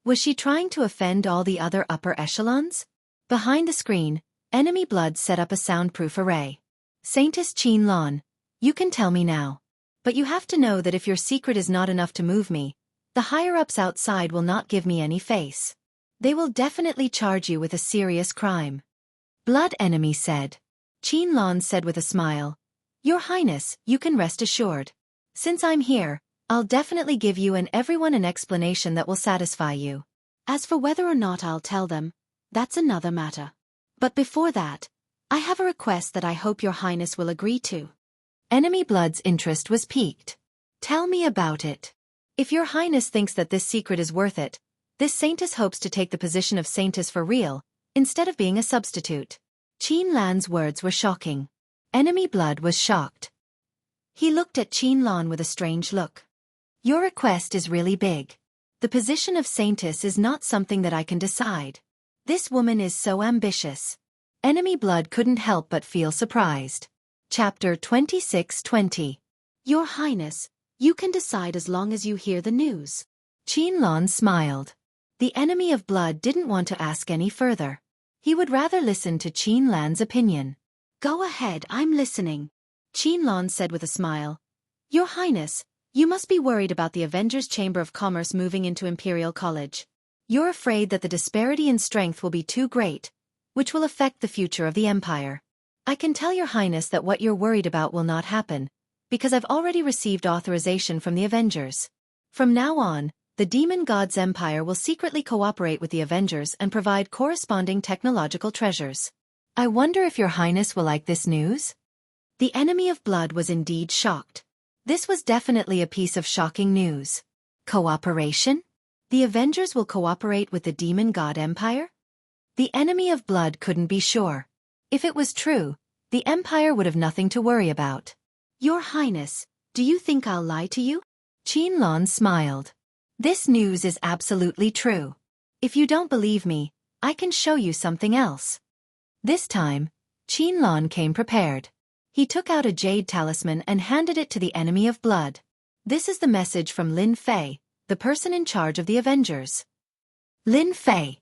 Was she trying to offend all the other upper echelons? Behind the screen, Enemy Blood set up a soundproof array. Saintess Qianlan, you can tell me now. But you have to know that if your secret is not enough to move me, the higher-ups outside will not give me any face. They will definitely charge you with a serious crime. Blood Enemy said. Qianlan said with a smile, Your Highness, you can rest assured. Since I'm here, I'll definitely give you and everyone an explanation that will satisfy you. As for whether or not I'll tell them, that's another matter. But before that, I have a request that I hope Your Highness will agree to. Enemy Blood's interest was piqued. Tell me about it. If Your Highness thinks that this secret is worth it, this Saintess hopes to take the position of Saintess for real, instead of being a substitute. Qianlan's words were shocking. Enemy Blood was shocked. He looked at Qianlan with a strange look. Your request is really big. The position of Saintess is not something that I can decide. This woman is so ambitious. Enemy Blood couldn't help but feel surprised. Chapter 26:20. Your Highness, you can decide as long as you hear the news. Qianlan smiled. The Enemy of Blood didn't want to ask any further. He would rather listen to Qianlan's opinion. Go ahead, I'm listening. Qianlan said with a smile. Your Highness, you must be worried about the Avengers Chamber of Commerce moving into Imperial College. You're afraid that the disparity in strength will be too great, which will affect the future of the Empire. I can tell Your Highness that what you're worried about will not happen, because I've already received authorization from the Avengers. From now on, the Demon God's Empire will secretly cooperate with the Avengers and provide corresponding technological treasures. I wonder if Your Highness will like this news? The Enemy of Blood was indeed shocked. This was definitely a piece of shocking news. Cooperation? The Avengers will cooperate with the Demon God Empire? The Enemy of Blood couldn't be sure. If it was true, the Empire would have nothing to worry about. Your Highness, do you think I'll lie to you? Qianlan smiled. This news is absolutely true. If you don't believe me, I can show you something else. This time, Qianlan came prepared. He took out a jade talisman and handed it to the Enemy of Blood. This is the message from Lin Fei, the person in charge of the Avengers. Lin Fei.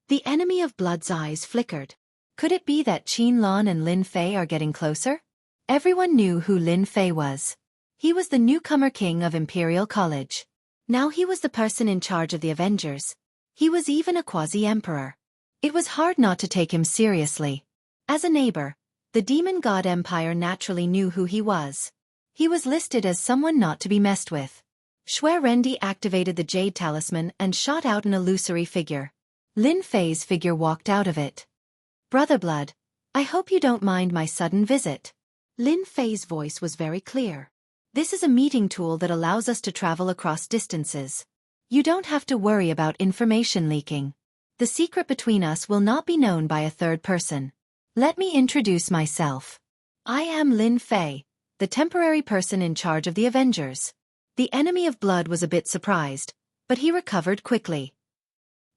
The Enemy of Blood's eyes flickered. Could it be that Qianlan and Lin Fei are getting closer? Everyone knew who Lin Fei was. He was the newcomer king of Imperial College. Now he was the person in charge of the Avengers. He was even a quasi-emperor. It was hard not to take him seriously. As a neighbor, the Demon God Empire naturally knew who he was. He was listed as someone not to be messed with. Rendi activated the jade talisman and shot out an illusory figure. Lin Fei's figure walked out of it. Brother Blood, I hope you don't mind my sudden visit. Lin Fei's voice was very clear. This is a meeting tool that allows us to travel across distances. You don't have to worry about information leaking. The secret between us will not be known by a third person. Let me introduce myself. I am Lin Fei, the temporary person in charge of the Avengers. The Enemy of Blood was a bit surprised, but he recovered quickly.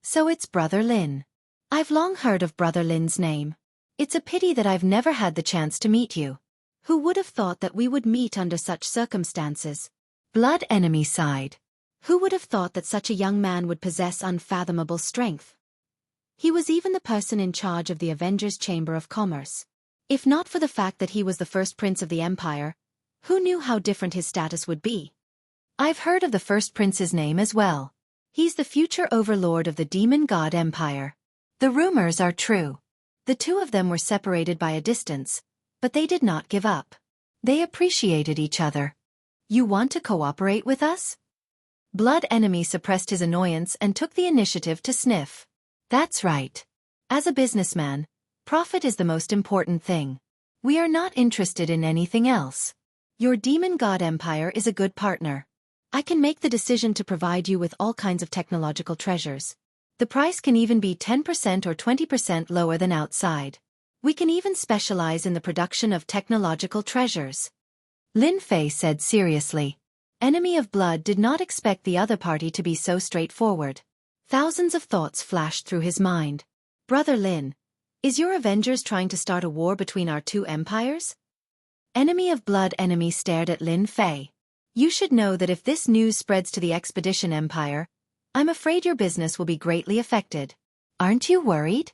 So it's Brother Lin. I've long heard of Brother Lin's name. It's a pity that I've never had the chance to meet you. Who would have thought that we would meet under such circumstances? Blood Enemy sighed. Who would have thought that such a young man would possess unfathomable strength? He was even the person in charge of the Avengers Chamber of Commerce. If not for the fact that he was the first prince of the Empire, who knew how different his status would be? I've heard of the first prince's name as well. He's the future overlord of the Demon God Empire. The rumors are true. The two of them were separated by a distance, but they did not give up. They appreciated each other. You want to cooperate with us? Blood Enemy suppressed his annoyance and took the initiative to sniff. That's right. As a businessman, profit is the most important thing. We are not interested in anything else. Your demon god empire is a good partner. I can make the decision to provide you with all kinds of technological treasures. The price can even be 10% or 20% lower than outside. We can even specialize in the production of technological treasures. Lin Fei said seriously. Enemy of Blood did not expect the other party to be so straightforward. Thousands of thoughts flashed through his mind. Brother Lin, is your Avengers trying to start a war between our two empires? Enemy of Blood enemy stared at Lin Fei. You should know that if this news spreads to the Expedition Empire, I'm afraid your business will be greatly affected. Aren't you worried?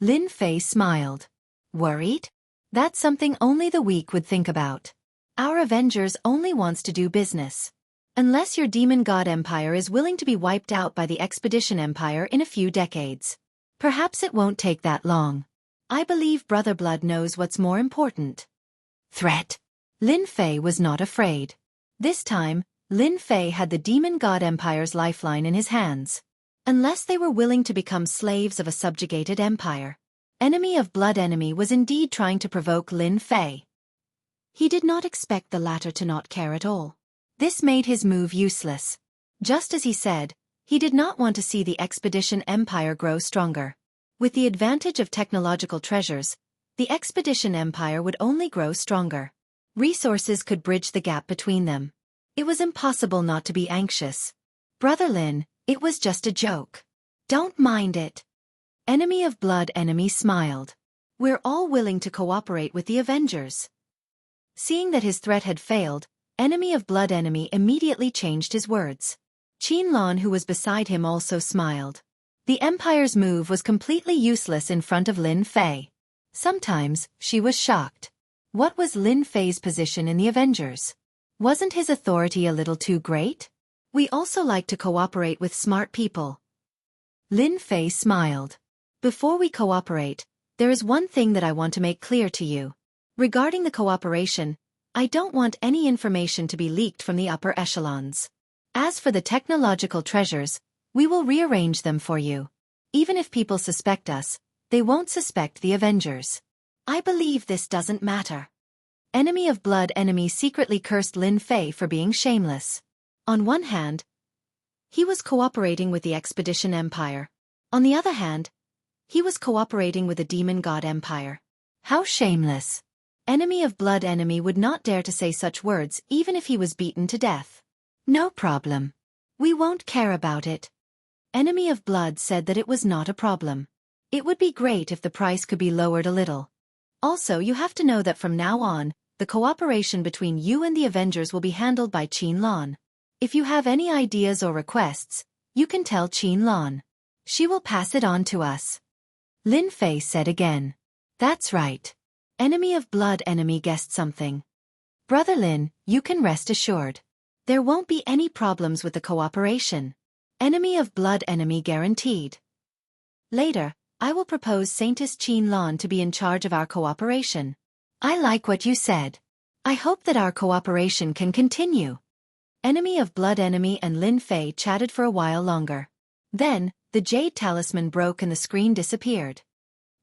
Lin Fei smiled. Worried? That's something only the weak would think about. Our Avengers only wants to do business. Unless your demon god empire is willing to be wiped out by the Expedition Empire in a few decades. Perhaps it won't take that long. I believe Brother Blood knows what's more important. Threat. Lin Fei was not afraid. This time, Lin Fei had the demon god empire's lifeline in his hands. Unless they were willing to become slaves of a subjugated empire. Enemy of Blood enemy was indeed trying to provoke Lin Fei. He did not expect the latter to not care at all. This made his move useless. Just as he said, he did not want to see the Expedition Empire grow stronger. With the advantage of technological treasures, the Expedition Empire would only grow stronger. Resources could bridge the gap between them. It was impossible not to be anxious. Brother Lin, it was just a joke. Don't mind it. Enemy of Blood enemy smiled. We're all willing to cooperate with the Avengers. Seeing that his threat had failed, Enemy of Blood enemy immediately changed his words. Qin Lan, who was beside him, also smiled. The Empire's move was completely useless in front of Lin Fei. Sometimes, she was shocked. What was Lin Fei's position in the Avengers? Wasn't his authority a little too great? We also like to cooperate with smart people. Lin Fei smiled. Before we cooperate, there is one thing that I want to make clear to you. Regarding the cooperation, I don't want any information to be leaked from the upper echelons. As for the technological treasures, we will rearrange them for you. Even if people suspect us, they won't suspect the Avengers. I believe this doesn't matter. Enemy of Blood enemy secretly cursed Lin Fei for being shameless. On one hand, he was cooperating with the Expedition Empire. On the other hand, he was cooperating with the Demon God Empire. How shameless. Enemy of Blood enemy would not dare to say such words even if he was beaten to death. No problem. We won't care about it. Enemy of Blood said that it was not a problem. It would be great if the price could be lowered a little. Also, you have to know that from now on, the cooperation between you and the Avengers will be handled by Qin Lan. If you have any ideas or requests, you can tell Qin Lan. She will pass it on to us. Lin Fei said again. That's right. Enemy of Blood enemy guessed something. Brother Lin, you can rest assured. There won't be any problems with the cooperation. Enemy of Blood enemy guaranteed. Later, I will propose Saintess Qin Lan to be in charge of our cooperation. I like what you said. I hope that our cooperation can continue. Enemy of Blood enemy and Lin Fei chatted for a while longer. Then, the jade talisman broke and the screen disappeared.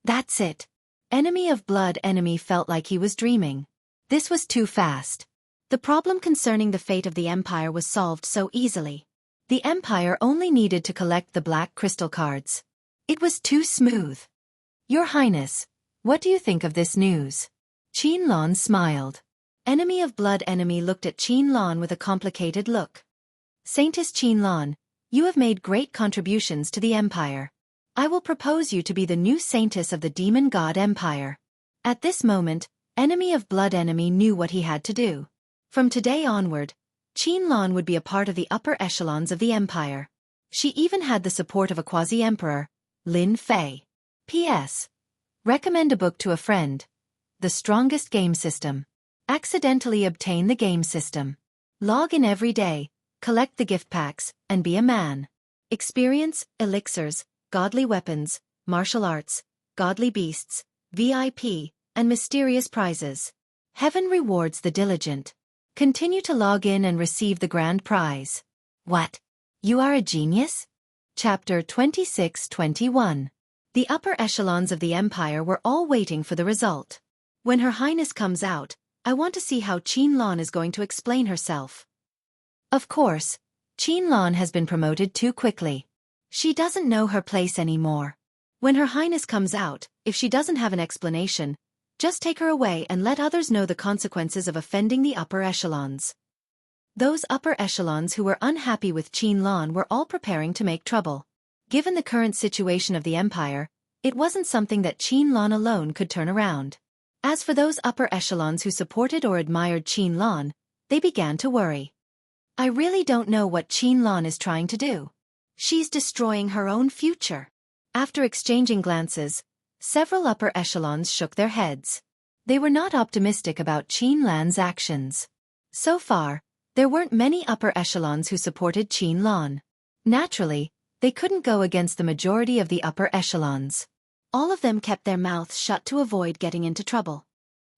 That's it. Enemy of Blood enemy felt like he was dreaming. This was too fast. The problem concerning the fate of the Empire was solved so easily. The Empire only needed to collect the black crystal cards. It was too smooth. Your Highness, what do you think of this news? Qin Lan smiled. Enemy of Blood enemy looked at Qin Lan with a complicated look. Saintess Qin Lan, you have made great contributions to the Empire. I will propose you to be the new Saintess of the Demon God Empire. At this moment, Enemy of Blood enemy knew what he had to do. From today onward, Qin Lan would be a part of the upper echelons of the Empire. She even had the support of a quasi-emperor, Lin Fei. P.S. Recommend a book to a friend. The strongest game system. Accidentally obtain the game system. Log in every day, collect the gift packs, and be a man. Experience, elixirs, godly weapons, martial arts, godly beasts, VIP, and mysterious prizes. Heaven rewards the diligent. Continue to log in and receive the grand prize. What? You are a genius? Chapter 26-21. The upper echelons of the Empire were all waiting for the result. When Her Highness comes out, I want to see how Qianlan is going to explain herself. Of course, Qianlan has been promoted too quickly. She doesn't know her place anymore. When Her Highness comes out, if she doesn't have an explanation, just take her away and let others know the consequences of offending the upper echelons. Those upper echelons who were unhappy with Qianlan were all preparing to make trouble. Given the current situation of the empire, it wasn't something that Qianlan alone could turn around. As for those upper echelons who supported or admired Qianlan, they began to worry. I really don't know what Qianlan is trying to do. She's destroying her own future. After exchanging glances, several upper echelons shook their heads. They were not optimistic about Qianlan's actions. So far, there weren't many upper echelons who supported Qianlan. Naturally, they couldn't go against the majority of the upper echelons. All of them kept their mouths shut to avoid getting into trouble.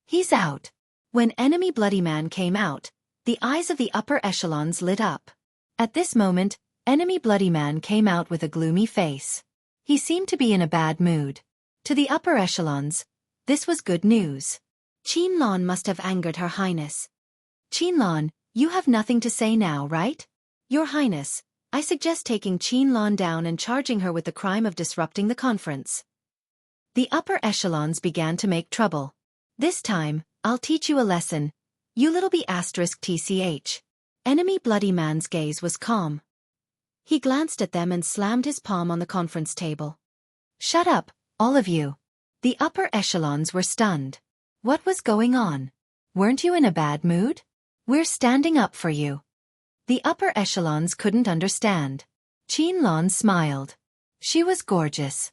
He's out. When enemy Bloody Man came out, the eyes of the upper echelons lit up. At this moment, enemy Bloody Man came out with a gloomy face. He seemed to be in a bad mood. To the upper echelons, this was good news. Qianlan must have angered Her Highness. Qianlan, you have nothing to say now, right? Your Highness, I suggest taking Qianlan down and charging her with the crime of disrupting the conference. The upper echelons began to make trouble. This time, I'll teach you a lesson, you little b*tch. Enemy Bloody Man's gaze was calm. He glanced at them and slammed his palm on the conference table. Shut up, all of you. The upper echelons were stunned. What was going on? Weren't you in a bad mood? We're standing up for you. The upper echelons couldn't understand. Qianlan smiled. She was gorgeous.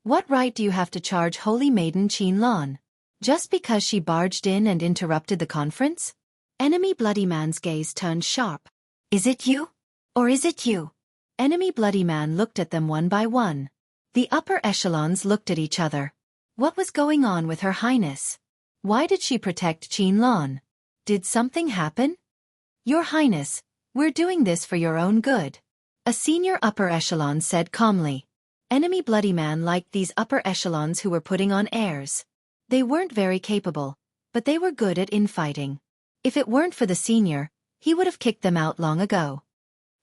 What right do you have to charge Holy Maiden Qianlan? Just because she barged in and interrupted the conference? Enemy Bloody Man's gaze turned sharp. Is it you? Or is it you? Enemy Bloody Man looked at them one by one. The upper echelons looked at each other. What was going on with Her Highness? Why did she protect Qianlan? Did something happen? Your Highness, we're doing this for your own good. A senior upper echelon said calmly. Enemy Bloody Man liked these upper echelons who were putting on airs. They weren't very capable, but they were good at infighting. If it weren't for the senior, he would have kicked them out long ago.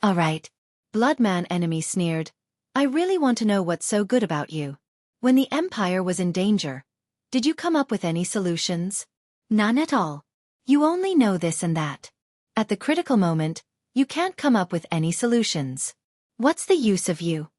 All right. Bloodman enemy sneered. I really want to know what's so good about you. When the Empire was in danger, did you come up with any solutions? None at all. You only know this and that. At the critical moment, you can't come up with any solutions. What's the use of you?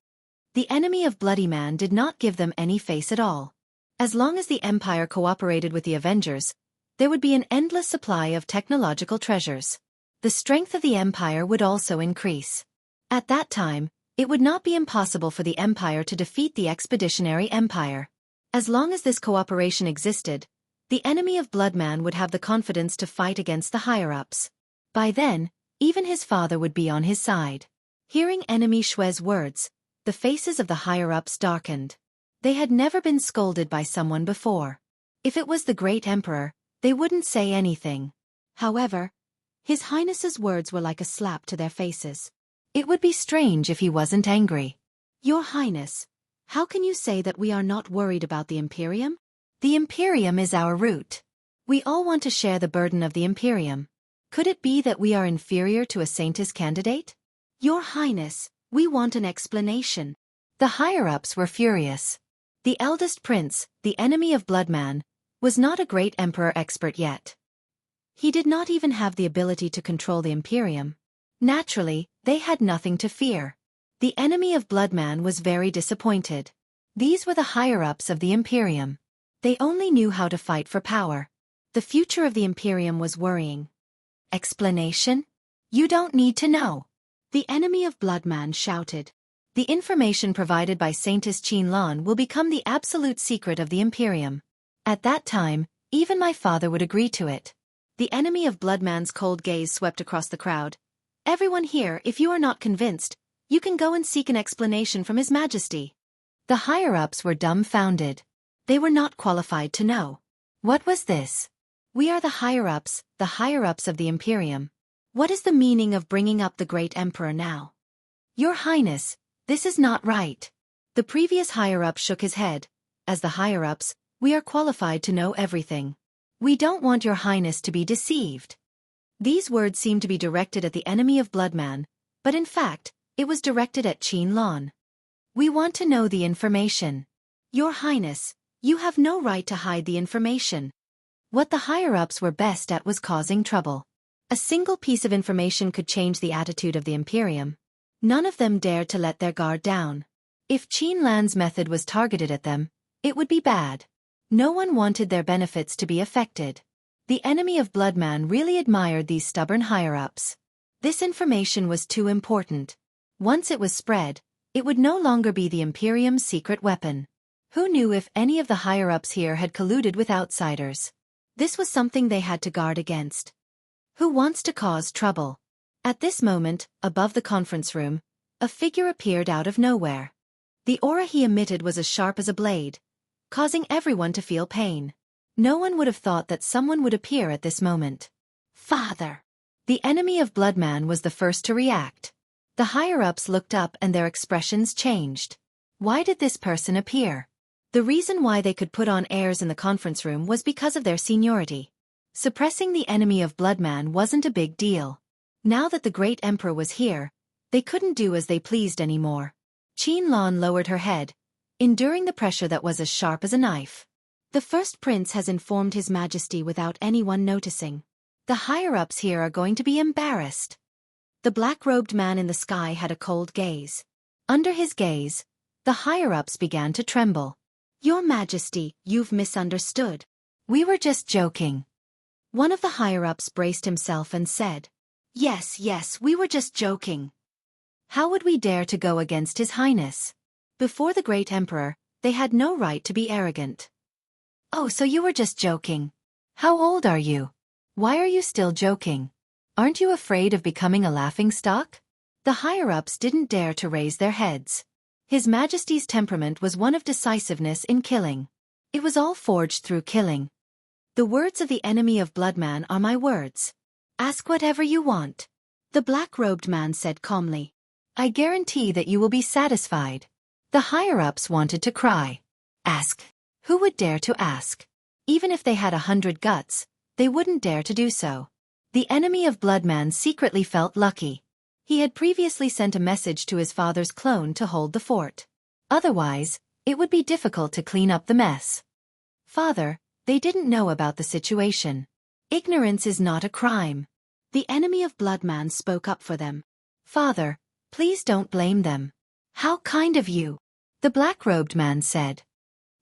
The enemy of Bloody Man did not give them any face at all. As long as the Empire cooperated with the Avengers, there would be an endless supply of technological treasures. The strength of the Empire would also increase. At that time, it would not be impossible for the Empire to defeat the Expeditionary Empire. As long as this cooperation existed, the enemy of Bloodman would have the confidence to fight against the higher-ups. By then, even his father would be on his side. Hearing enemy Shue's words, the faces of the higher-ups darkened. They had never been scolded by someone before. If it was the great emperor, they wouldn't say anything. However, His Highness's words were like a slap to their faces. It would be strange if he wasn't angry. Your Highness, how can you say that we are not worried about the Imperium? The Imperium is our root. We all want to share the burden of the Imperium. Could it be that we are inferior to a Saintess candidate? Your Highness, we want an explanation. The higher-ups were furious. The eldest prince, the enemy of Bloodman, was not a great emperor expert yet. He did not even have the ability to control the Imperium. Naturally, they had nothing to fear. The enemy of Bloodman was very disappointed. These were the higher-ups of the Imperium. They only knew how to fight for power. The future of the Imperium was worrying. Explanation? You don't need to know. The enemy of Bloodman shouted. The information provided by Saintess Qianlan will become the absolute secret of the Imperium. At that time, even my father would agree to it. The enemy of Bloodman's cold gaze swept across the crowd. Everyone here, if you are not convinced, you can go and seek an explanation from His Majesty. The higher-ups were dumbfounded. They were not qualified to know. What was this? We are the higher-ups of the Imperium. What is the meaning of bringing up the great emperor now? Your Highness, this is not right. The previous higher-up shook his head. As the higher-ups, we are qualified to know everything. We don't want your highness to be deceived. These words seemed to be directed at the enemy of Bloodman, but in fact, it was directed at Qianlong. We want to know the information. Your highness, you have no right to hide the information. What the higher-ups were best at was causing trouble. A single piece of information could change the attitude of the Imperium. None of them dared to let their guard down. If Qianlong's method was targeted at them, it would be bad. No one wanted their benefits to be affected. The enemy of Bloodman really admired these stubborn higher-ups. This information was too important. Once it was spread, it would no longer be the Imperium's secret weapon. Who knew if any of the higher-ups here had colluded with outsiders? This was something they had to guard against. Who wants to cause trouble? At this moment, above the conference room, a figure appeared out of nowhere. The aura he emitted was as sharp as a blade, causing everyone to feel pain. No one would have thought that someone would appear at this moment. Father! The enemy of Bloodman was the first to react. The higher-ups looked up and their expressions changed. Why did this person appear? The reason why they could put on airs in the conference room was because of their seniority. Suppressing the enemy of Bloodman wasn't a big deal. Now that the great emperor was here, they couldn't do as they pleased anymore. Qianlong lowered her head, enduring the pressure that was as sharp as a knife. The first prince has informed his majesty without anyone noticing. The higher-ups here are going to be embarrassed. The black-robed man in the sky had a cold gaze. Under his gaze, the higher-ups began to tremble. Your Majesty, you've misunderstood. We were just joking. One of the higher-ups braced himself and said, Yes, we were just joking. How would we dare to go against His Highness? Before the great emperor, they had no right to be arrogant. Oh, so you were just joking. How old are you? Why are you still joking? Aren't you afraid of becoming a laughingstock? The higher-ups didn't dare to raise their heads. His Majesty's temperament was one of decisiveness in killing. It was all forged through killing. The words of the enemy of Bloodman are my words. Ask whatever you want. The black-robed man said calmly. I guarantee that you will be satisfied. The higher-ups wanted to cry. Ask. Who would dare to ask? Even if they had 100 guts, they wouldn't dare to do so. The enemy of Bloodman secretly felt lucky. He had previously sent a message to his father's clone to hold the fort. Otherwise, it would be difficult to clean up the mess. Father, they didn't know about the situation. Ignorance is not a crime. The enemy of Bloodman spoke up for them. Father, please don't blame them. How kind of you. The black-robed man said.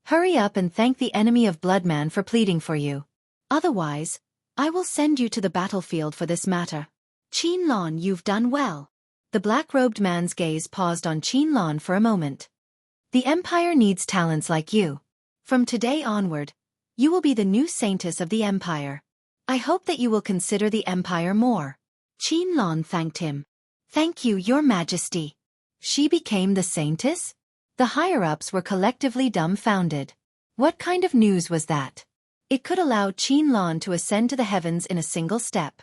Hurry up and thank the enemy of Bloodman for pleading for you. Otherwise, I will send you to the battlefield for this matter. Qianlong, you've done well. The black-robed man's gaze paused on Qianlong for a moment. The Empire needs talents like you. From today onward, you will be the new saintess of the Empire. I hope that you will consider the Empire more. Qianlong thanked him. Thank you, Your Majesty. She became the saintess? The higher-ups were collectively dumbfounded. What kind of news was that? It could allow Qianlong to ascend to the heavens in a single step.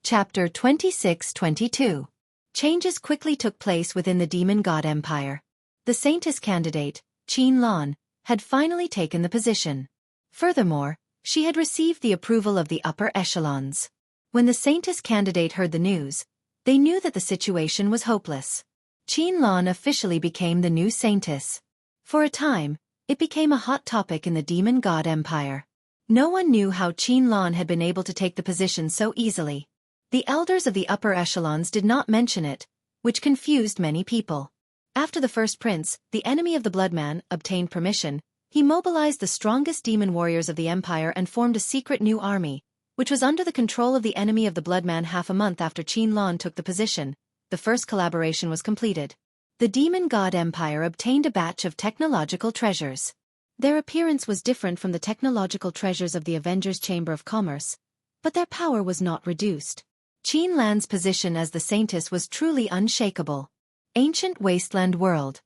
Chapter 26-22. Changes quickly took place within the demon god empire. The saintess candidate, Qianlong, had finally taken the position. Furthermore, she had received the approval of the upper echelons. When the saintess candidate heard the news, they knew that the situation was hopeless. Qianlong officially became the new saintess. For a time, it became a hot topic in the demon god empire. No one knew how Qianlong had been able to take the position so easily. The elders of the upper echelons did not mention it, which confused many people. After the first prince, the enemy of the Bloodman, obtained permission, he mobilized the strongest demon warriors of the empire and formed a secret new army, which was under the control of the enemy of the Bloodman. Half a month after Qianlong took the position, the first collaboration was completed. The demon god empire obtained a batch of technological treasures. Their appearance was different from the technological treasures of the Avengers' Chamber of Commerce, but their power was not reduced. Qianlong's position as the saintess was truly unshakable. Ancient wasteland world.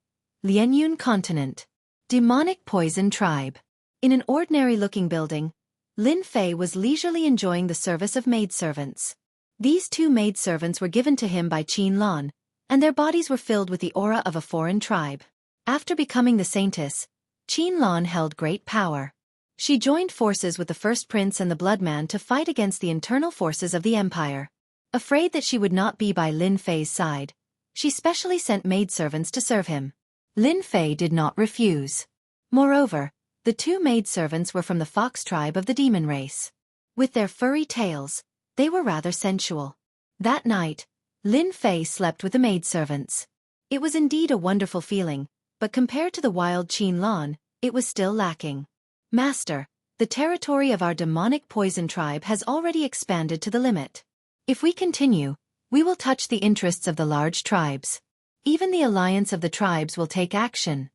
Lianyun continent. Demonic poison tribe. In an ordinary-looking building, Lin Fei was leisurely enjoying the service of maidservants. These 2 maidservants were given to him by Qianlong, and their bodies were filled with the aura of a foreign tribe. After becoming the saintess, Qianlong held great power. She joined forces with the First Prince and the Bloodman to fight against the internal forces of the Empire. Afraid that she would not be by Lin Fei's side, she specially sent maidservants to serve him. Lin Fei did not refuse. Moreover, the two maidservants were from the fox tribe of the demon race. With their furry tails, they were rather sensual. That night, Lin Fei slept with the maidservants. It was indeed a wonderful feeling, but compared to the wild Qin Lan, it was still lacking. Master, the territory of our demonic poison tribe has already expanded to the limit. If we continue, we will touch the interests of the large tribes. Even the alliance of the tribes will take action.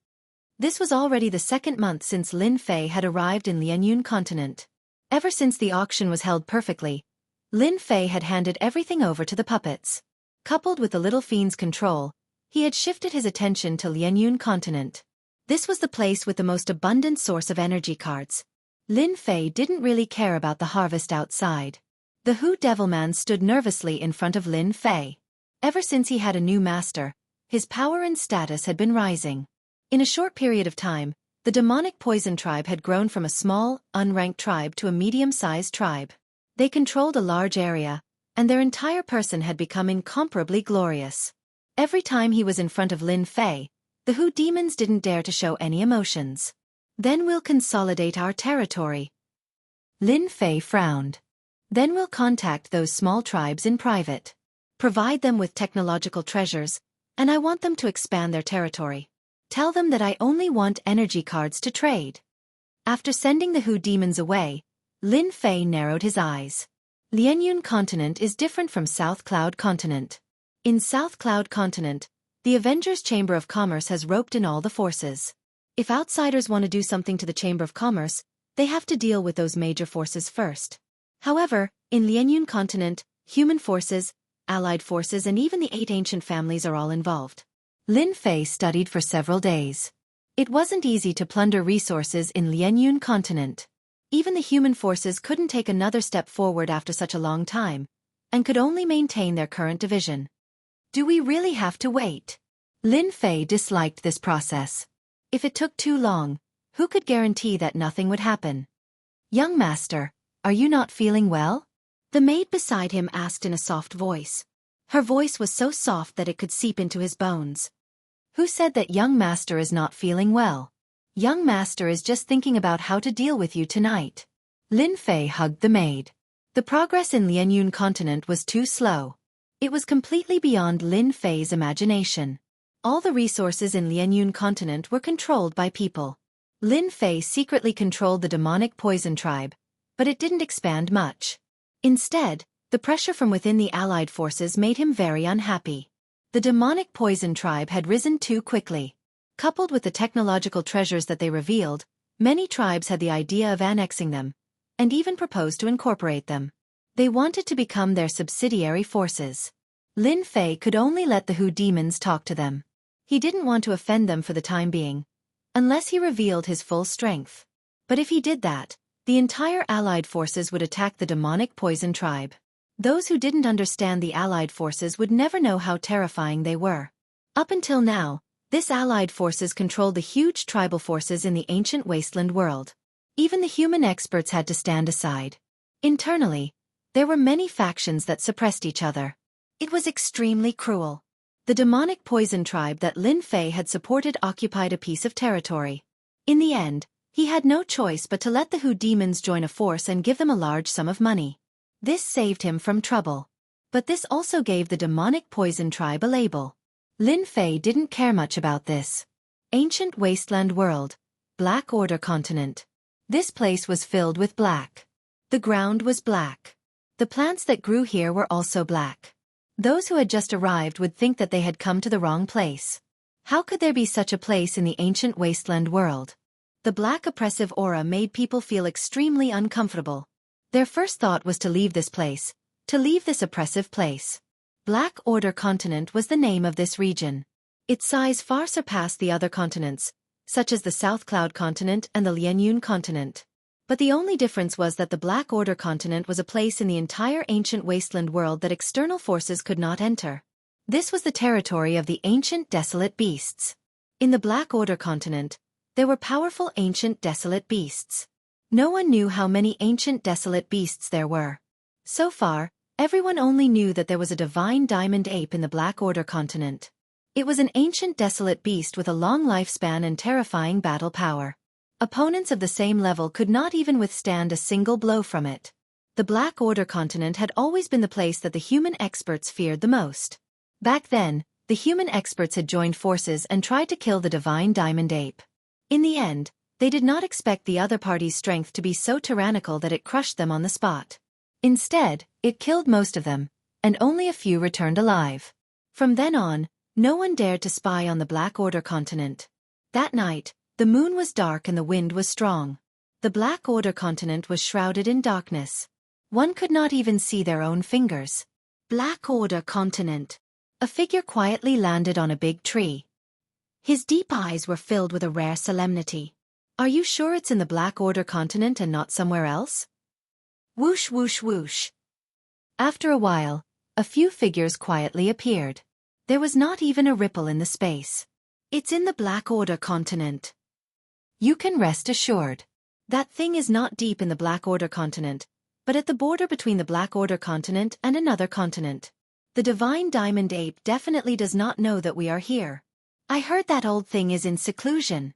This was already the second month since Lin Fei had arrived in Lianyun continent. Ever since the auction was held perfectly, Lin Fei had handed everything over to the puppets. Coupled with the little fiend's control, he had shifted his attention to Lianyun continent. This was the place with the most abundant source of energy cards. Lin Fei didn't really care about the harvest outside. The Hu Devilman stood nervously in front of Lin Fei. Ever since he had a new master, his power and status had been rising. In a short period of time, the demonic poison tribe had grown from a small, unranked tribe to a medium-sized tribe. They controlled a large area, and their entire person had become incomparably glorious. Every time he was in front of Lin Fei, the Hu demons didn't dare to show any emotions. Then we'll consolidate our territory. Lin Fei frowned. Then we'll contact those small tribes in private. Provide them with technological treasures, and I want them to expand their territory. Tell them that I only want energy cards to trade. After sending the Hu demons away, Lin Fei narrowed his eyes. Lianyun continent is different from South Cloud continent. In South Cloud continent, the Avengers Chamber of Commerce has roped in all the forces. If outsiders want to do something to the Chamber of Commerce, they have to deal with those major forces first. However, in Lianyun continent, human forces, allied forces and even the 8 ancient families are all involved. Lin Fei studied for several days. It wasn't easy to plunder resources in Lianyun continent. Even the human forces couldn't take another step forward after such a long time, and could only maintain their current division. Do we really have to wait? Lin Fei disliked this process. If it took too long, who could guarantee that nothing would happen? Young master, are you not feeling well? The maid beside him asked in a soft voice. Her voice was so soft that it could seep into his bones. Who said that young master is not feeling well? Young master is just thinking about how to deal with you tonight. Lin Fei hugged the maid. The progress in Lianyun continent was too slow. It was completely beyond Lin Fei's imagination. All the resources in Lianyun continent were controlled by people. Lin Fei secretly controlled the demonic poison tribe, but it didn't expand much. Instead, the pressure from within the allied forces made him very unhappy. The demonic poison tribe had risen too quickly. Coupled with the technological treasures that they revealed, many tribes had the idea of annexing them, and even proposed to incorporate them. They wanted to become their subsidiary forces. Lin Fei could only let the Hu demons talk to them. He didn't want to offend them for the time being, unless he revealed his full strength. But if he did that, the entire allied forces would attack the demonic poison tribe. Those who didn't understand the allied forces would never know how terrifying they were. Up until now, this allied forces controlled the huge tribal forces in the ancient wasteland world. Even the human experts had to stand aside. Internally, there were many factions that suppressed each other. It was extremely cruel. The demonic poison tribe that Lin Fei had supported occupied a piece of territory. In the end, he had no choice but to let the Hu demons join a force and give them a large sum of money. This saved him from trouble. But this also gave the demonic poison tribe a label. Lin Fei didn't care much about this. Ancient wasteland world, Black Order continent. This place was filled with black. The ground was black. The plants that grew here were also black. Those who had just arrived would think that they had come to the wrong place. How could there be such a place in the ancient wasteland world? The black oppressive aura made people feel extremely uncomfortable. Their first thought was to leave this place, to leave this oppressive place. Black Order continent was the name of this region. Its size far surpassed the other continents, such as the South Cloud continent and the Lianyun continent. But the only difference was that the Black Order continent was a place in the entire ancient wasteland world that external forces could not enter. This was the territory of the ancient desolate beasts. In the Black Order continent, there were powerful ancient desolate beasts. No one knew how many ancient desolate beasts there were. So far, everyone only knew that there was a divine diamond ape in the Black Order continent. It was an ancient desolate beast with a long lifespan and terrifying battle power. Opponents of the same level could not even withstand a single blow from it. The Black Order continent had always been the place that the human experts feared the most. Back then, the human experts had joined forces and tried to kill the divine diamond ape. In the end, they did not expect the other party's strength to be so tyrannical that it crushed them on the spot. Instead, it killed most of them, and only a few returned alive. From then on, no one dared to spy on the Black Order continent. That night, the moon was dark and the wind was strong. The Black Order continent was shrouded in darkness. One could not even see their own fingers. Black Order continent. A figure quietly landed on a big tree. His deep eyes were filled with a rare solemnity. Are you sure it's in the Black Order continent and not somewhere else? Whoosh whoosh whoosh. After a while, a few figures quietly appeared. There was not even a ripple in the space. It's in the Black Order continent. You can rest assured. That thing is not deep in the Black Order continent, but at the border between the Black Order continent and another continent. The divine diamond ape definitely does not know that we are here. I heard that old thing is in seclusion.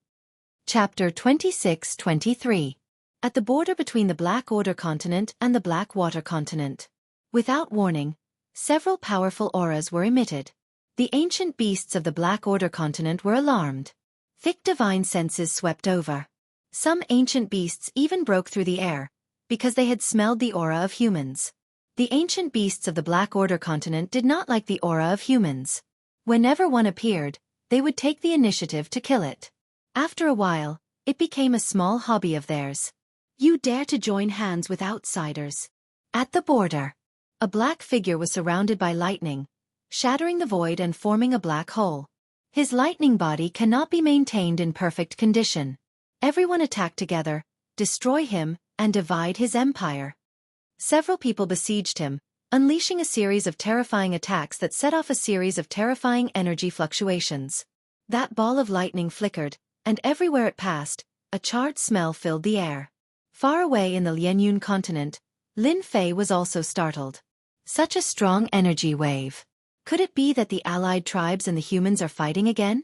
Chapter 26-23. At the border between the Black Order continent and the Black Water continent. Without warning, several powerful auras were emitted. The ancient beasts of the Black Order continent were alarmed. Thick divine senses swept over. Some ancient beasts even broke through the air, because they had smelled the aura of humans. The ancient beasts of the Black Order continent did not like the aura of humans. Whenever one appeared, they would take the initiative to kill it. After a while, it became a small hobby of theirs. You dare to join hands with outsiders. At the border, a black figure was surrounded by lightning, shattering the void and forming a black hole. His lightning body cannot be maintained in perfect condition. Everyone attack together, destroy him, and divide his empire. Several people besieged him, unleashing a series of terrifying attacks that set off a series of terrifying energy fluctuations. That ball of lightning flickered, and everywhere it passed, a charred smell filled the air. Far away in the Lianyun continent, Lin Fei was also startled. Such a strong energy wave. Could it be that the allied tribes and the humans are fighting again?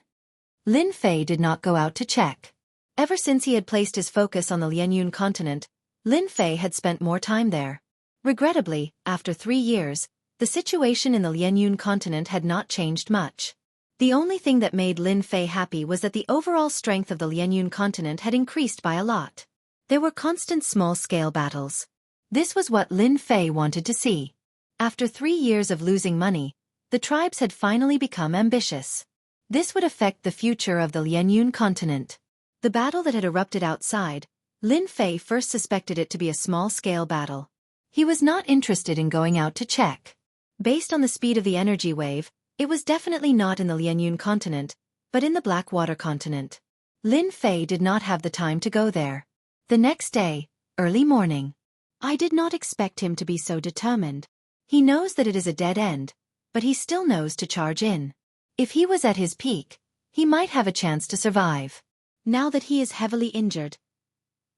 Lin Fei did not go out to check. Ever since he had placed his focus on the Lianyun continent, Lin Fei had spent more time there. Regrettably, after 3 years, the situation in the Lianyun continent had not changed much. The only thing that made Lin Fei happy was that the overall strength of the Lianyun continent had increased by a lot. There were constant small-scale battles. This was what Lin Fei wanted to see. After 3 years of losing money, the tribes had finally become ambitious. This would affect the future of the Lianyun continent. The battle that had erupted outside, Lin Fei first suspected it to be a small-scale battle. He was not interested in going out to check. Based on the speed of the energy wave, it was definitely not in the Lianyun continent, but in the Black Water continent. Lin Fei did not have the time to go there. The next day, early morning. I did not expect him to be so determined. He knows that it is a dead end, but he still knows to charge in. If he was at his peak, he might have a chance to survive. Now that he is heavily injured,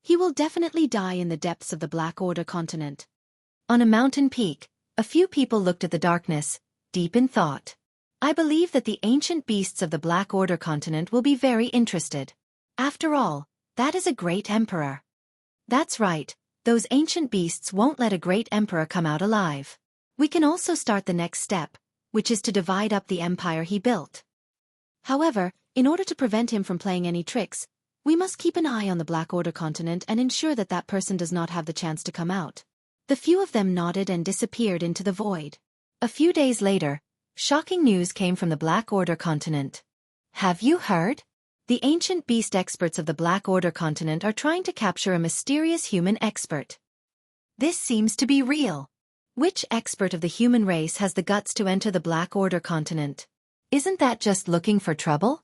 he will definitely die in the depths of the Black Order continent. On a mountain peak, a few people looked at the darkness, deep in thought. I believe that the ancient beasts of the Black Order continent will be very interested. After all, that is a great emperor. That's right, those ancient beasts won't let a great emperor come out alive. We can also start the next step, which is to divide up the empire he built. However, in order to prevent him from playing any tricks, we must keep an eye on the Black Order continent and ensure that that person does not have the chance to come out. The few of them nodded and disappeared into the void. A few days later, shocking news came from the Black Order continent. Have you heard? The ancient beast experts of the Black Order continent are trying to capture a mysterious human expert. This seems to be real. Which expert of the human race has the guts to enter the Black Order continent? Isn't that just looking for trouble?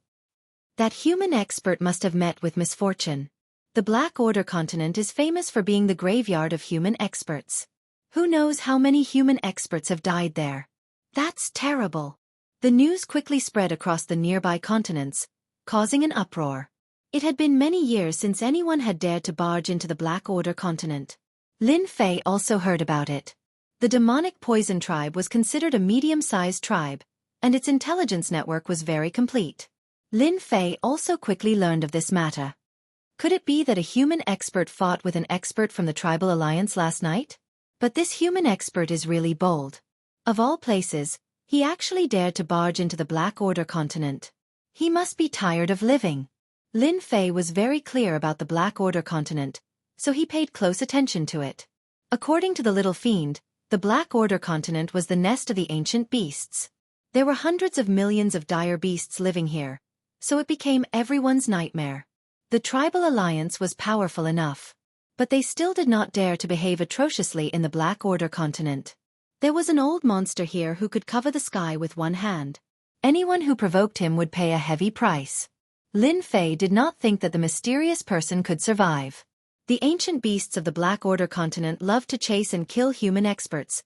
That human expert must have met with misfortune. The Black Order continent is famous for being the graveyard of human experts. Who knows how many human experts have died there? That's terrible. The news quickly spread across the nearby continents, causing an uproar. It had been many years since anyone had dared to barge into the Black Order continent. Lin Fei also heard about it. The demonic poison tribe was considered a medium-sized tribe, and its intelligence network was very complete. Lin Fei also quickly learned of this matter. Could it be that a human expert fought with an expert from the tribal alliance last night? But this human expert is really bold. Of all places, he actually dared to barge into the Black Order continent. He must be tired of living. Lin Fei was very clear about the Black Order continent, so he paid close attention to it. According to the little fiend, the Black Order continent was the nest of the ancient beasts. There were hundreds of millions of dire beasts living here, so it became everyone's nightmare. The tribal alliance was powerful enough, but they still did not dare to behave atrociously in the Black Order continent. There was an old monster here who could cover the sky with one hand. Anyone who provoked him would pay a heavy price. Lin Fei did not think that the mysterious person could survive. The ancient beasts of the Black Order continent loved to chase and kill human experts,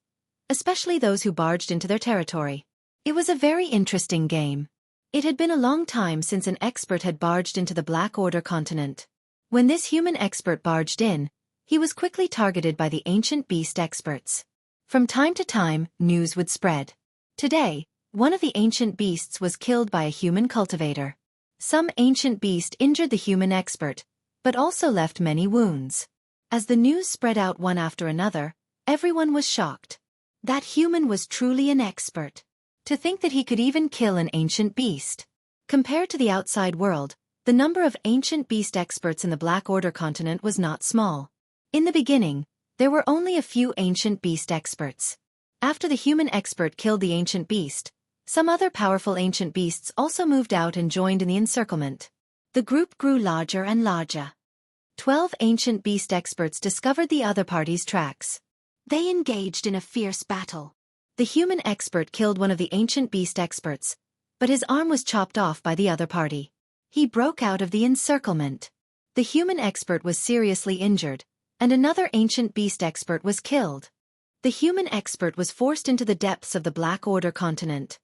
especially those who barged into their territory. It was a very interesting game. It had been a long time since an expert had barged into the Black Order continent. When this human expert barged in, he was quickly targeted by the ancient beast experts. From time to time, news would spread. Today, one of the ancient beasts was killed by a human cultivator. Some ancient beast injured the human expert, but also left many wounds. As the news spread out one after another, everyone was shocked. That human was truly an expert. To think that he could even kill an ancient beast. Compared to the outside world, the number of ancient beast experts in the Black Order continent was not small. In the beginning, there were only a few ancient beast experts. After the human expert killed the ancient beast, some other powerful ancient beasts also moved out and joined in the encirclement. The group grew larger and larger. 12 ancient beast experts discovered the other party's tracks. They engaged in a fierce battle. The human expert killed one of the ancient beast experts, but his arm was chopped off by the other party. He broke out of the encirclement. The human expert was seriously injured, and another ancient beast expert was killed. The human expert was forced into the depths of the Black Order continent.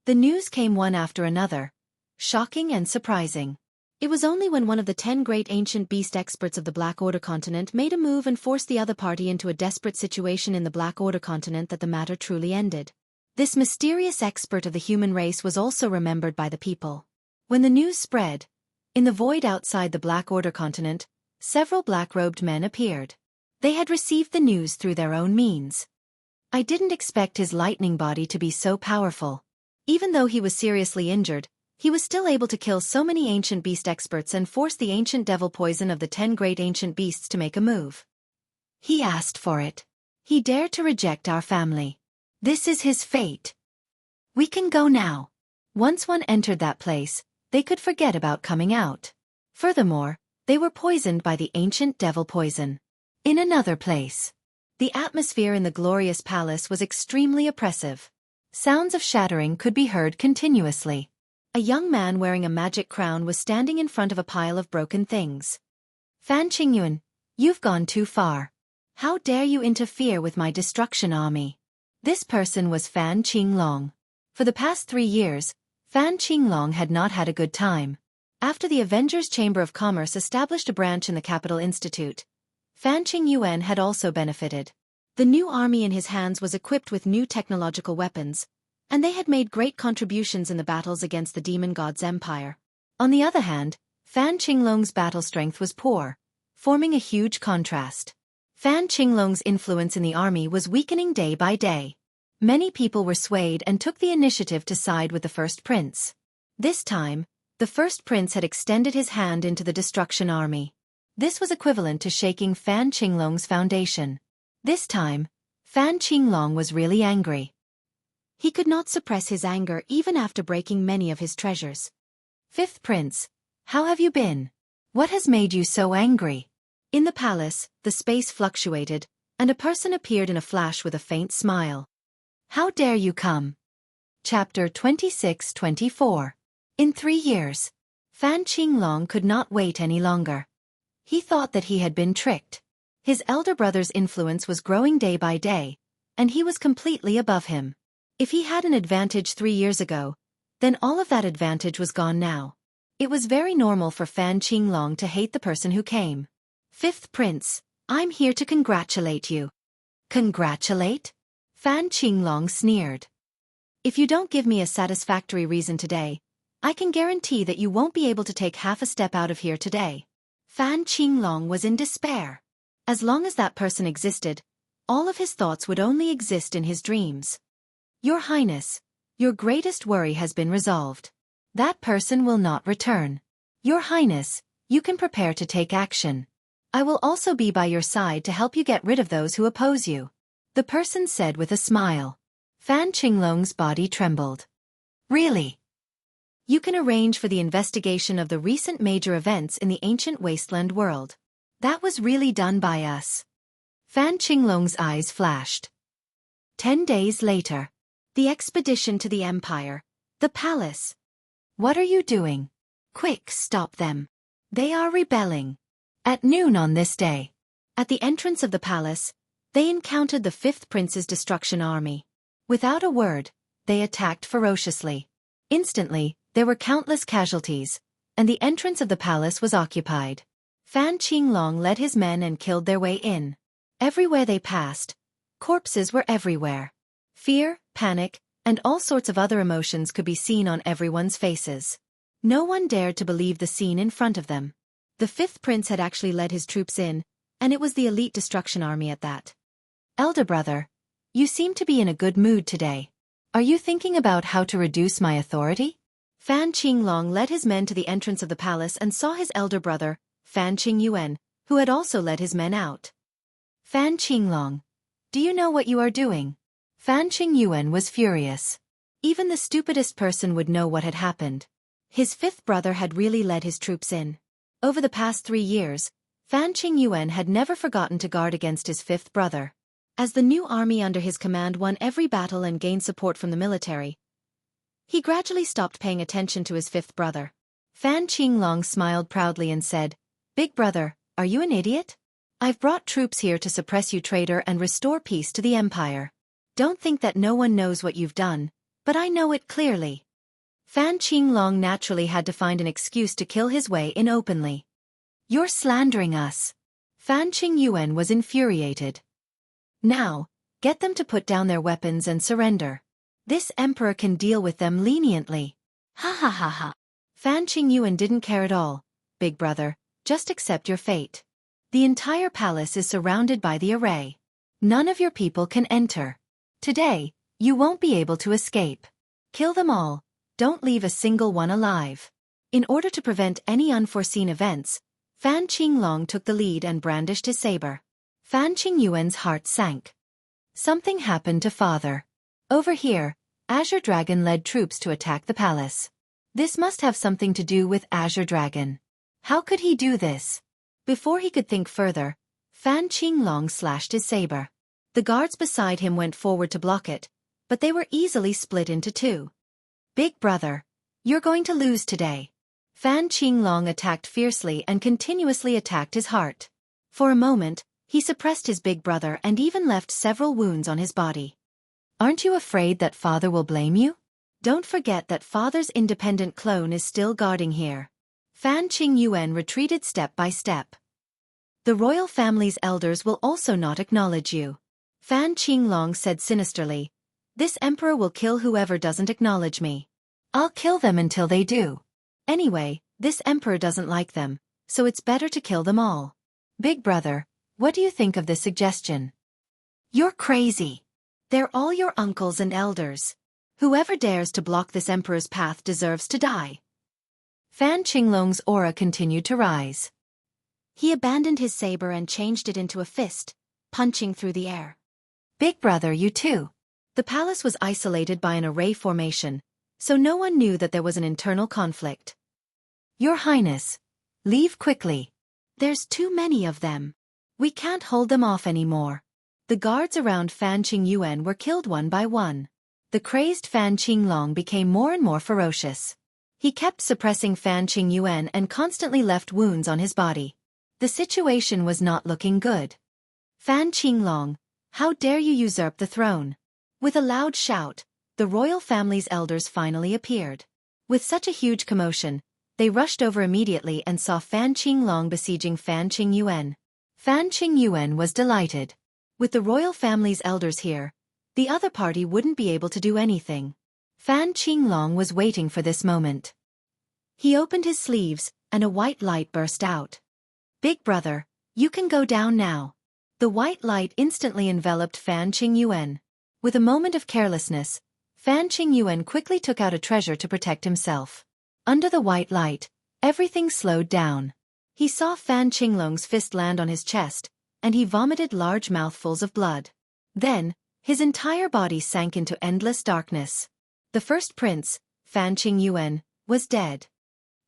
The news came one after another, shocking and surprising. It was only when one of the 10 great ancient beast experts of the Black Order continent made a move and forced the other party into a desperate situation in the Black Order continent that the matter truly ended. This mysterious expert of the human race was also remembered by the people. When the news spread, in the void outside the Black Order continent, several black-robed men appeared. They had received the news through their own means. I didn't expect his lightning body to be so powerful. Even though he was seriously injured, he was still able to kill so many ancient beast experts and force the ancient devil poison of the 10 great ancient beasts to make a move. He asked for it. He dared to reject our family. This is his fate. We can go now. Once one entered that place, they could forget about coming out. Furthermore, they were poisoned by the ancient devil poison. In another place, the atmosphere in the glorious palace was extremely oppressive. Sounds of shattering could be heard continuously. A young man wearing a magic crown was standing in front of a pile of broken things. Fan Qingyuan, you've gone too far. How dare you interfere with my destruction army? This person was Fan Qinglong. For the past 3 years, Fan Qinglong had not had a good time. After the Avengers Chamber of Commerce established a branch in the Capital Institute, Fan Qingyuan had also benefited. The new army in his hands was equipped with new technological weapons, and they had made great contributions in the battles against the demon god's empire. On the other hand, Fan Qinglong's battle strength was poor, forming a huge contrast. Fan Qinglong's influence in the army was weakening day by day. Many people were swayed and took the initiative to side with the first prince. This time, the first prince had extended his hand into the destruction army. This was equivalent to shaking Fan Qinglong's foundation. This time, Fan Qinglong was really angry. He could not suppress his anger even after breaking many of his treasures. Fifth Prince, how have you been? What has made you so angry? In the palace, the space fluctuated, and a person appeared in a flash with a faint smile. How dare you come? Chapter 26-24. In 3 years, Fan Qinglong could not wait any longer. He thought that he had been tricked. His elder brother's influence was growing day by day, and he was completely above him. If he had an advantage 3 years ago, then all of that advantage was gone now. It was very normal for Fan Qinglong to hate the person who came. Fifth Prince, I'm here to congratulate you. Congratulate? Fan Qinglong sneered. If you don't give me a satisfactory reason today, I can guarantee that you won't be able to take half a step out of here today. Fan Qinglong was in despair. As long as that person existed, all of his thoughts would only exist in his dreams. Your Highness, your greatest worry has been resolved. That person will not return. Your Highness, you can prepare to take action. I will also be by your side to help you get rid of those who oppose you. The person said with a smile. Fan Qinglong's body trembled. Really? You can arrange for the investigation of the recent major events in the ancient wasteland world. That was really done by us. Fan Qinglong's eyes flashed. 10 days later. The expedition to the Empire. The palace. What are you doing? Quick, stop them. They are rebelling. At noon on this day, at the entrance of the palace, they encountered the Fifth Prince's destruction army. Without a word, they attacked ferociously. Instantly, there were countless casualties, and the entrance of the palace was occupied. Fan Qinglong led his men and killed their way in. Everywhere they passed, corpses were everywhere. Fear, panic, and all sorts of other emotions could be seen on everyone's faces. No one dared to believe the scene in front of them. The Fifth Prince had actually led his troops in, and it was the elite destruction army at that. Elder brother, you seem to be in a good mood today. Are you thinking about how to reduce my authority? Fan Qinglong led his men to the entrance of the palace and saw his elder brother, Fan Qingyuan, who had also led his men out. Fan Qinglong, do you know what you are doing? Fan Qingyuan was furious. Even the stupidest person would know what had happened. His fifth brother had really led his troops in. Over the past 3 years, Fan Qingyuan had never forgotten to guard against his fifth brother. As the new army under his command won every battle and gained support from the military, he gradually stopped paying attention to his fifth brother. Fan Qinglong smiled proudly and said, Big brother, are you an idiot? I've brought troops here to suppress you, traitor, and restore peace to the empire. Don't think that no one knows what you've done, but I know it clearly. Fan Qinglong naturally had to find an excuse to kill his way in openly. You're slandering us. Fan Qingyuan was infuriated. Now, get them to put down their weapons and surrender. This emperor can deal with them leniently. Ha ha ha ha. Fan Qingyuan didn't care at all. Big brother, just accept your fate. The entire palace is surrounded by the array. None of your people can enter. Today, you won't be able to escape. Kill them all. Don't leave a single one alive. In order to prevent any unforeseen events, Fan Qinglong took the lead and brandished his saber. Fan Qingyuan's heart sank. Something happened to father. Over here, Azure Dragon led troops to attack the palace. This must have something to do with Azure Dragon. How could he do this? Before he could think further, Fan Qinglong slashed his saber. The guards beside him went forward to block it, but they were easily split into two. Big brother, you're going to lose today. Fan Qinglong attacked fiercely and continuously attacked his heart. For a moment, he suppressed his big brother and even left several wounds on his body. Aren't you afraid that father will blame you? Don't forget that father's independent clone is still guarding here. Fan Qingyuan retreated step by step. The royal family's elders will also not acknowledge you. Fan Qinglong said sinisterly, This emperor will kill whoever doesn't acknowledge me. I'll kill them until they do. Anyway, this emperor doesn't like them, so it's better to kill them all. Big brother, what do you think of this suggestion? You're crazy. They're all your uncles and elders. Whoever dares to block this emperor's path deserves to die. Fan Qinglong's aura continued to rise. He abandoned his saber and changed it into a fist, punching through the air. Big brother, you too. The palace was isolated by an array formation, so no one knew that there was an internal conflict. Your Highness, leave quickly. There's too many of them. We can't hold them off anymore. The guards around Fan Qingyuan were killed one by one. The crazed Fan Qinglong became more and more ferocious. He kept suppressing Fan Qingyuan and constantly left wounds on his body. The situation was not looking good. Fan Qinglong, how dare you usurp the throne? With a loud shout, the royal family's elders finally appeared. With such a huge commotion, They rushed over immediately and saw Fan Qinglong besieging Fan Qingyuan. Fan Qingyuan was delighted. With the royal family's elders here, the other party wouldn't be able to do anything. Fan Qinglong was waiting for this moment. He opened his sleeves, and a white light burst out. "Big brother, you can go down now." The white light instantly enveloped Fan Qingyuan. With a moment of carelessness, Fan Qingyuan quickly took out a treasure to protect himself. Under the white light, everything slowed down. He saw Fan Qinglong's fist land on his chest, and he vomited large mouthfuls of blood. Then, his entire body sank into endless darkness. The first prince, Fan Qingyuan, was dead.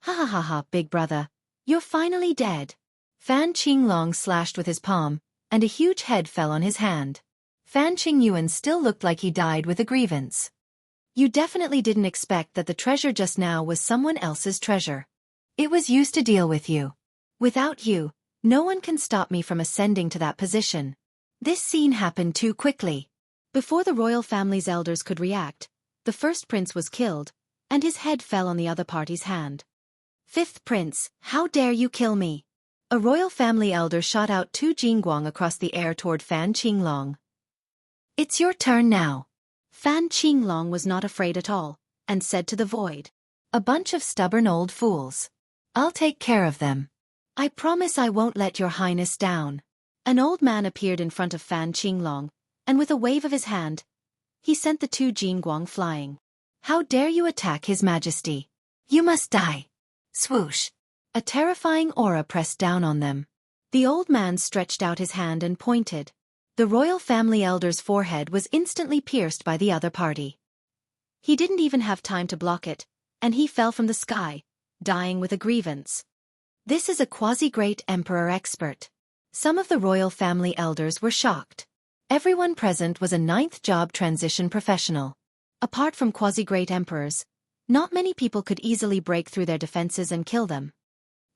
"Ha ha ha ha, big brother. You're finally dead." Fan Qinglong slashed with his palm, and a huge head fell on his hand. Fan Qingyuan still looked like he died with a grievance. "You definitely didn't expect that the treasure just now was someone else's treasure. It was used to deal with you. Without you, no one can stop me from ascending to that position." This scene happened too quickly. Before the royal family's elders could react, the first prince was killed, and his head fell on the other party's hand. "Fifth prince, how dare you kill me?" A royal family elder shot out 2 jingguang across the air toward Fan Qinglong. "It's your turn now." Fan Qinglong was not afraid at all, and said to the void, "A bunch of stubborn old fools. I'll take care of them. I promise I won't let your highness down." An old man appeared in front of Fan Qinglong, and with a wave of his hand, he sent the 2 jingguang flying. "How dare you attack His Majesty? You must die." Swoosh! A terrifying aura pressed down on them. The old man stretched out his hand and pointed. The royal family elder's forehead was instantly pierced by the other party. He didn't even have time to block it, and he fell from the sky, dying with a grievance. This is a quasi-great emperor expert. Some of the royal family elders were shocked. Everyone present was a 9th job transition professional. Apart from quasi-great emperors, not many people could easily break through their defenses and kill them.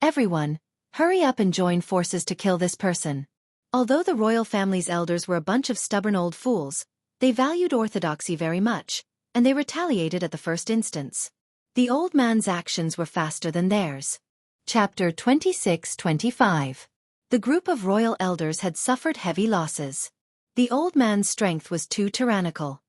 "Everyone, hurry up and join forces to kill this person." Although the royal family's elders were a bunch of stubborn old fools, they valued orthodoxy very much, and they retaliated at the first instance. The old man's actions were faster than theirs. Chapter 26-25. The group of royal elders had suffered heavy losses. The old man's strength was too tyrannical.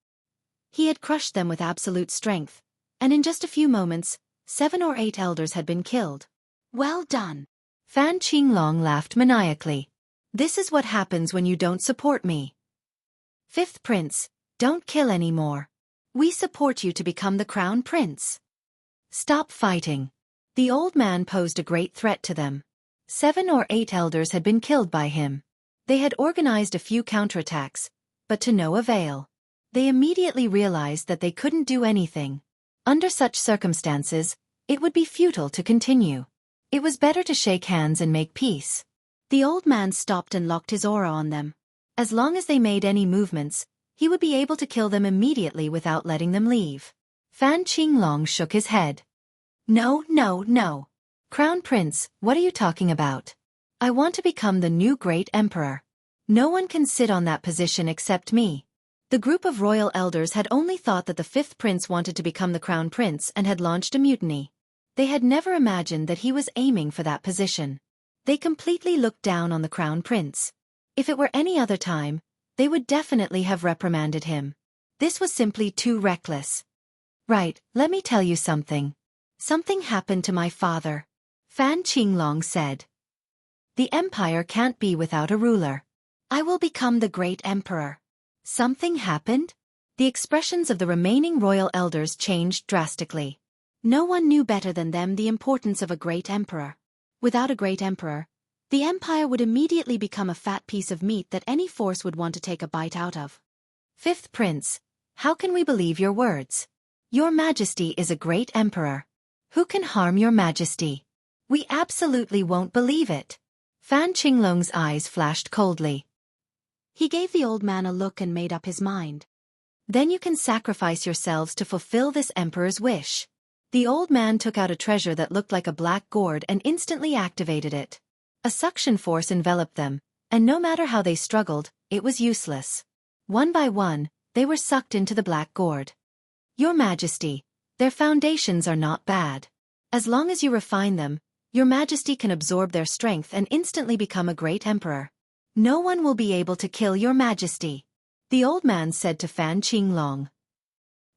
He had crushed them with absolute strength, and in just a few moments, 7 or 8 elders had been killed. "Well done." Fan Qinglong laughed maniacally. "This is what happens when you don't support me. Fifth prince, don't kill anymore. We support you to become the crown prince. Stop fighting." The old man posed a great threat to them. 7 or 8 elders had been killed by him. They had organized a few counterattacks, but to no avail. They immediately realized that they couldn't do anything. Under such circumstances, it would be futile to continue. It was better to shake hands and make peace. The old man stopped and locked his aura on them. As long as they made any movements, he would be able to kill them immediately without letting them leave. Fan Qinglong shook his head. "No, no, no. Crown Prince, what are you talking about? I want to become the new great emperor. No one can sit on that position except me." The group of royal elders had only thought that the 5th prince wanted to become the crown prince and had launched a mutiny. They had never imagined that he was aiming for that position. They completely looked down on the crown prince. If it were any other time, they would definitely have reprimanded him. This was simply too reckless. "Right, let me tell you something. Something happened to my father," Fan Qinglong said. "The empire can't be without a ruler. I will become the great emperor." Something happened? The expressions of the remaining royal elders changed drastically. No one knew better than them the importance of a great emperor. Without a great emperor, the empire would immediately become a fat piece of meat that any force would want to take a bite out of. "Fifth prince, how can we believe your words? Your Majesty is a great emperor. Who can harm your Majesty? We absolutely won't believe it." Fan Qinglong's eyes flashed coldly. He gave the old man a look and made up his mind. "Then you can sacrifice yourselves to fulfill this emperor's wish." The old man took out a treasure that looked like a black gourd and instantly activated it. A suction force enveloped them, and no matter how they struggled, it was useless. One by one, they were sucked into the black gourd. "Your Majesty, their foundations are not bad." As long as you refine them, your majesty can absorb their strength and instantly become a great emperor. No one will be able to kill your majesty. The old man said to Fan Qinglong.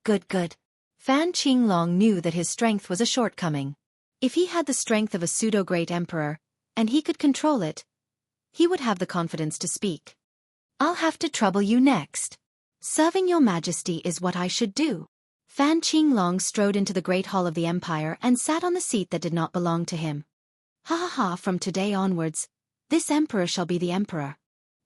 Good, good. Fan Qinglong knew that his strength was a shortcoming. If he had the strength of a pseudo-great emperor, and he could control it, he would have the confidence to speak. I'll have to trouble you next. Serving your majesty is what I should do. Fan Qinglong strode into the great hall of the empire and sat on the seat that did not belong to him. Ha ha ha, from today onwards, this emperor shall be the emperor.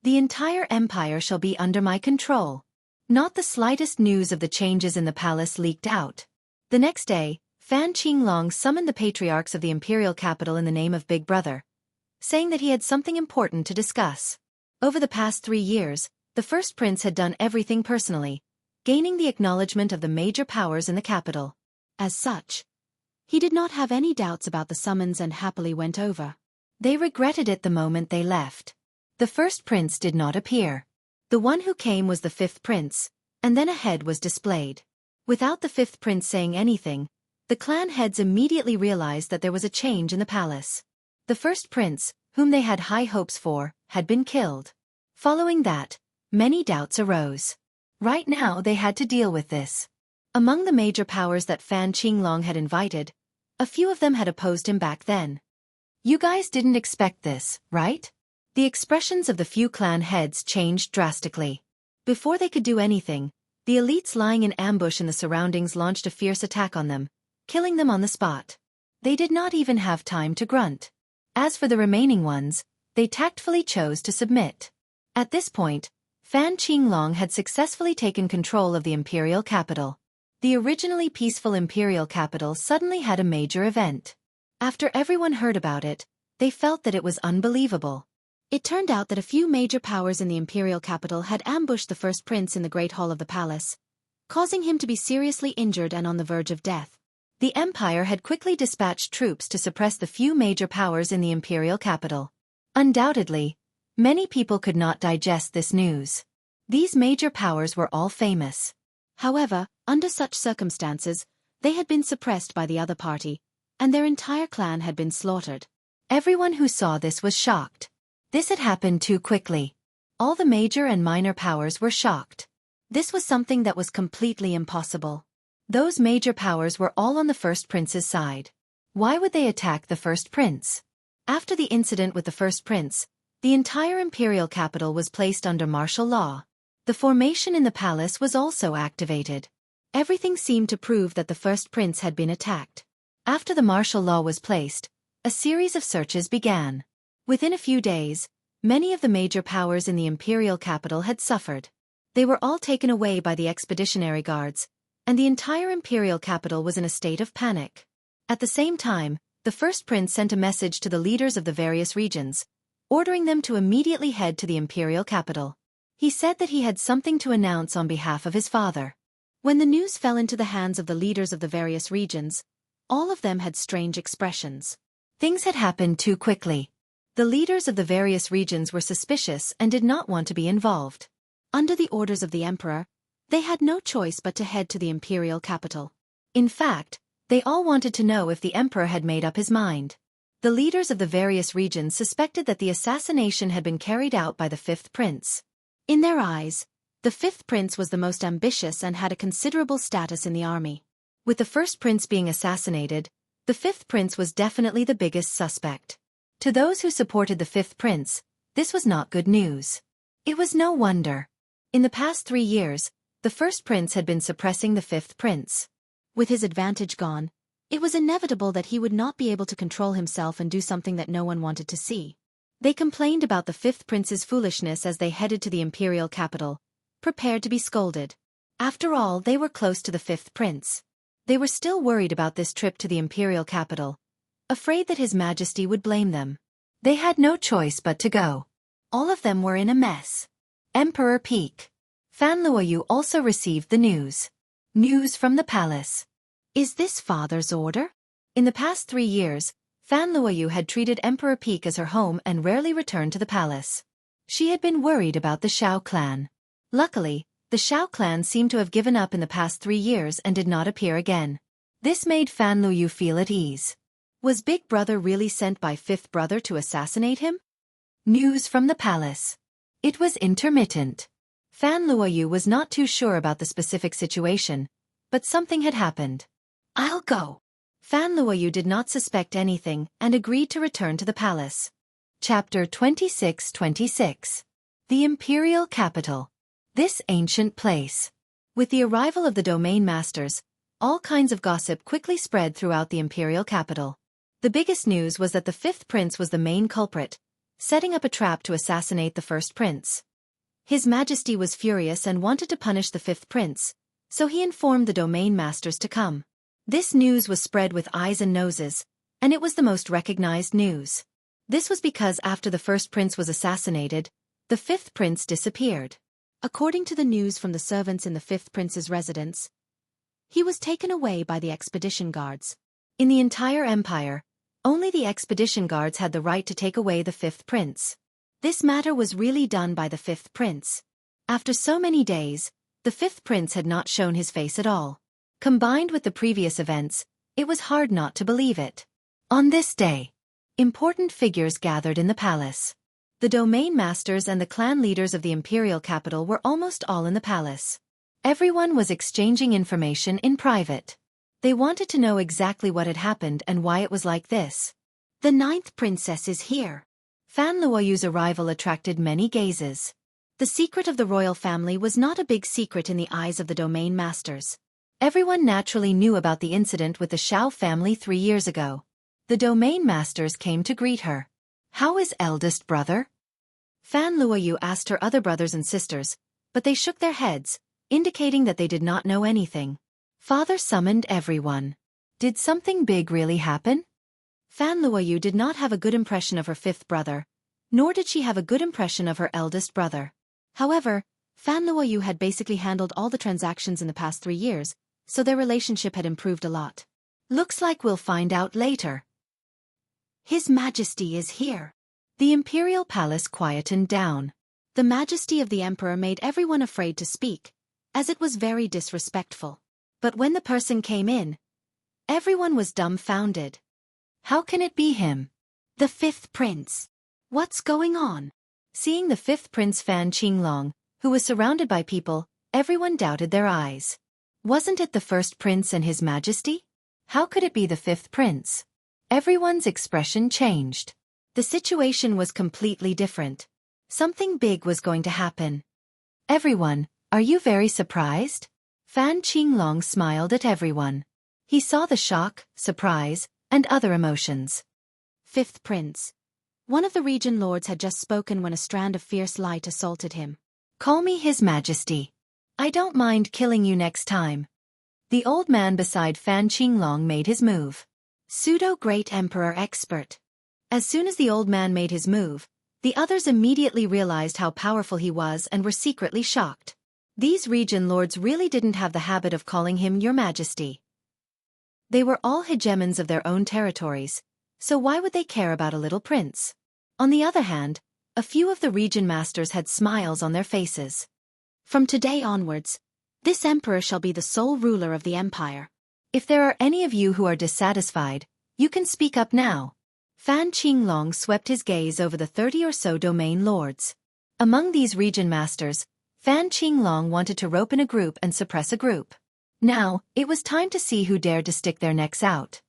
The entire empire shall be under my control. Not the slightest news of the changes in the palace leaked out. The next day, Fan Qinglong summoned the patriarchs of the imperial capital in the name of Big Brother, saying that he had something important to discuss. Over the past 3 years, the first prince had done everything personally, gaining the acknowledgement of the major powers in the capital. As such, he did not have any doubts about the summons and happily went over. They regretted it the moment they left. The first prince did not appear. The one who came was the fifth prince, and then a head was displayed. Without the fifth prince saying anything, the clan heads immediately realized that there was a change in the palace. The first prince, whom they had high hopes for, had been killed. Following that, many doubts arose. Right now they had to deal with this. Among the major powers that Fan Qinglong had invited, a few of them had opposed him back then. You guys didn't expect this, right? The expressions of the few clan heads changed drastically. Before they could do anything, the elites lying in ambush in the surroundings launched a fierce attack on them, killing them on the spot. They did not even have time to grunt. As for the remaining ones, they tactfully chose to submit. At this point, Fan Qinglong had successfully taken control of the imperial capital. The originally peaceful imperial capital suddenly had a major event. After everyone heard about it, they felt that it was unbelievable. It turned out that a few major powers in the imperial capital had ambushed the first prince in the great hall of the palace, causing him to be seriously injured and on the verge of death. The empire had quickly dispatched troops to suppress the few major powers in the imperial capital. Undoubtedly, many people could not digest this news. These major powers were all famous. However, under such circumstances, they had been suppressed by the other party, and their entire clan had been slaughtered. Everyone who saw this was shocked. This had happened too quickly. All the major and minor powers were shocked. This was something that was completely impossible. Those major powers were all on the first prince's side. Why would they attack the first prince? After the incident with the first prince, the entire imperial capital was placed under martial law. The formation in the palace was also activated. Everything seemed to prove that the first prince had been attacked. After the martial law was placed, a series of searches began. Within a few days, many of the major powers in the imperial capital had suffered. They were all taken away by the expeditionary guards, and the entire imperial capital was in a state of panic. At the same time, the first prince sent a message to the leaders of the various regions, ordering them to immediately head to the imperial capital. He said that he had something to announce on behalf of his father. When the news fell into the hands of the leaders of the various regions, all of them had strange expressions. Things had happened too quickly. The leaders of the various regions were suspicious and did not want to be involved. Under the orders of the emperor, they had no choice but to head to the imperial capital. In fact, they all wanted to know if the emperor had made up his mind. The leaders of the various regions suspected that the assassination had been carried out by the fifth prince. In their eyes, the fifth prince was the most ambitious and had a considerable status in the army. With the first prince being assassinated, the fifth prince was definitely the biggest suspect. To those who supported the fifth prince, this was not good news. It was no wonder. In the past 3 years, the first prince had been suppressing the fifth prince. With his advantage gone, it was inevitable that he would not be able to control himself and do something that no one wanted to see. They complained about the fifth prince's foolishness as they headed to the imperial capital, prepared to be scolded. After all, they were close to the fifth prince. They were still worried about this trip to the imperial capital, afraid that His Majesty would blame them. They had no choice but to go. All of them were in a mess. Emperor Peak. Fan Luoyu also received the news. News from the palace. Is this father's order? In the past 3 years, Fan Luoyu had treated Emperor Peak as her home and rarely returned to the palace. She had been worried about the Shao clan. Luckily, the Shao clan seemed to have given up in the past 3 years and did not appear again. This made Fan Luoyu feel at ease. Was Big Brother really sent by Fifth Brother to assassinate him? News from the palace. It was intermittent. Fan Luoyu was not too sure about the specific situation, but something had happened. I'll go. Fan Luoyu did not suspect anything and agreed to return to the palace. Chapter 26-26. The Imperial Capital. This ancient place. With the arrival of the domain masters, all kinds of gossip quickly spread throughout the Imperial Capital. The biggest news was that the fifth prince was the main culprit, setting up a trap to assassinate the first prince. His Majesty was furious and wanted to punish the fifth prince, so he informed the domain masters to come. This news was spread with eyes and noses, and it was the most recognized news. This was because after the first prince was assassinated, the fifth prince disappeared. According to the news from the servants in the fifth prince's residence, he was taken away by the expedition guards. In the entire empire, only the expedition guards had the right to take away the fifth prince. This matter was really done by the fifth prince. After so many days, the fifth prince had not shown his face at all. Combined with the previous events, it was hard not to believe it. On this day, important figures gathered in the palace. The domain masters and the clan leaders of the imperial capital were almost all in the palace. Everyone was exchanging information in private. They wanted to know exactly what had happened and why it was like this. The ninth princess is here. Fan Luoyu's arrival attracted many gazes. The secret of the royal family was not a big secret in the eyes of the domain masters. Everyone naturally knew about the incident with the Xiao family 3 years ago. The domain masters came to greet her. How is eldest brother? Fan Luoyu asked her other brothers and sisters, but they shook their heads, indicating that they did not know anything. Father summoned everyone. Did something big really happen? Fan Luoyu did not have a good impression of her fifth brother, nor did she have a good impression of her eldest brother. However, Fan Luoyu had basically handled all the transactions in the past 3 years, so their relationship had improved a lot. Looks like we'll find out later. His Majesty is here. The imperial palace quietened down. The majesty of the emperor made everyone afraid to speak, as it was very disrespectful. But when the person came in, everyone was dumbfounded. How can it be him? The fifth prince. What's going on? Seeing the fifth prince Fan Qinglong, who was surrounded by people, everyone doubted their eyes. Wasn't it the first prince and his majesty? How could it be the fifth prince? Everyone's expression changed. The situation was completely different. Something big was going to happen. Everyone, are you very surprised? Fan Qinglong smiled at everyone. He saw the shock, surprise, and other emotions. Fifth prince. One of the region lords had just spoken when a strand of fierce light assaulted him. Call me His Majesty. I don't mind killing you next time. The old man beside Fan Qinglong made his move. Pseudo-Great Emperor Expert. As soon as the old man made his move, the others immediately realized how powerful he was and were secretly shocked. These region lords really didn't have the habit of calling him Your Majesty. They were all hegemons of their own territories, so why would they care about a little prince? On the other hand, a few of the region masters had smiles on their faces. From today onwards, this emperor shall be the sole ruler of the empire. If there are any of you who are dissatisfied, you can speak up now. Fan Qinglong swept his gaze over the 30 or so domain lords. Among these region masters, Fan Qinglong wanted to rope in a group and suppress a group. Now, it was time to see who dared to stick their necks out.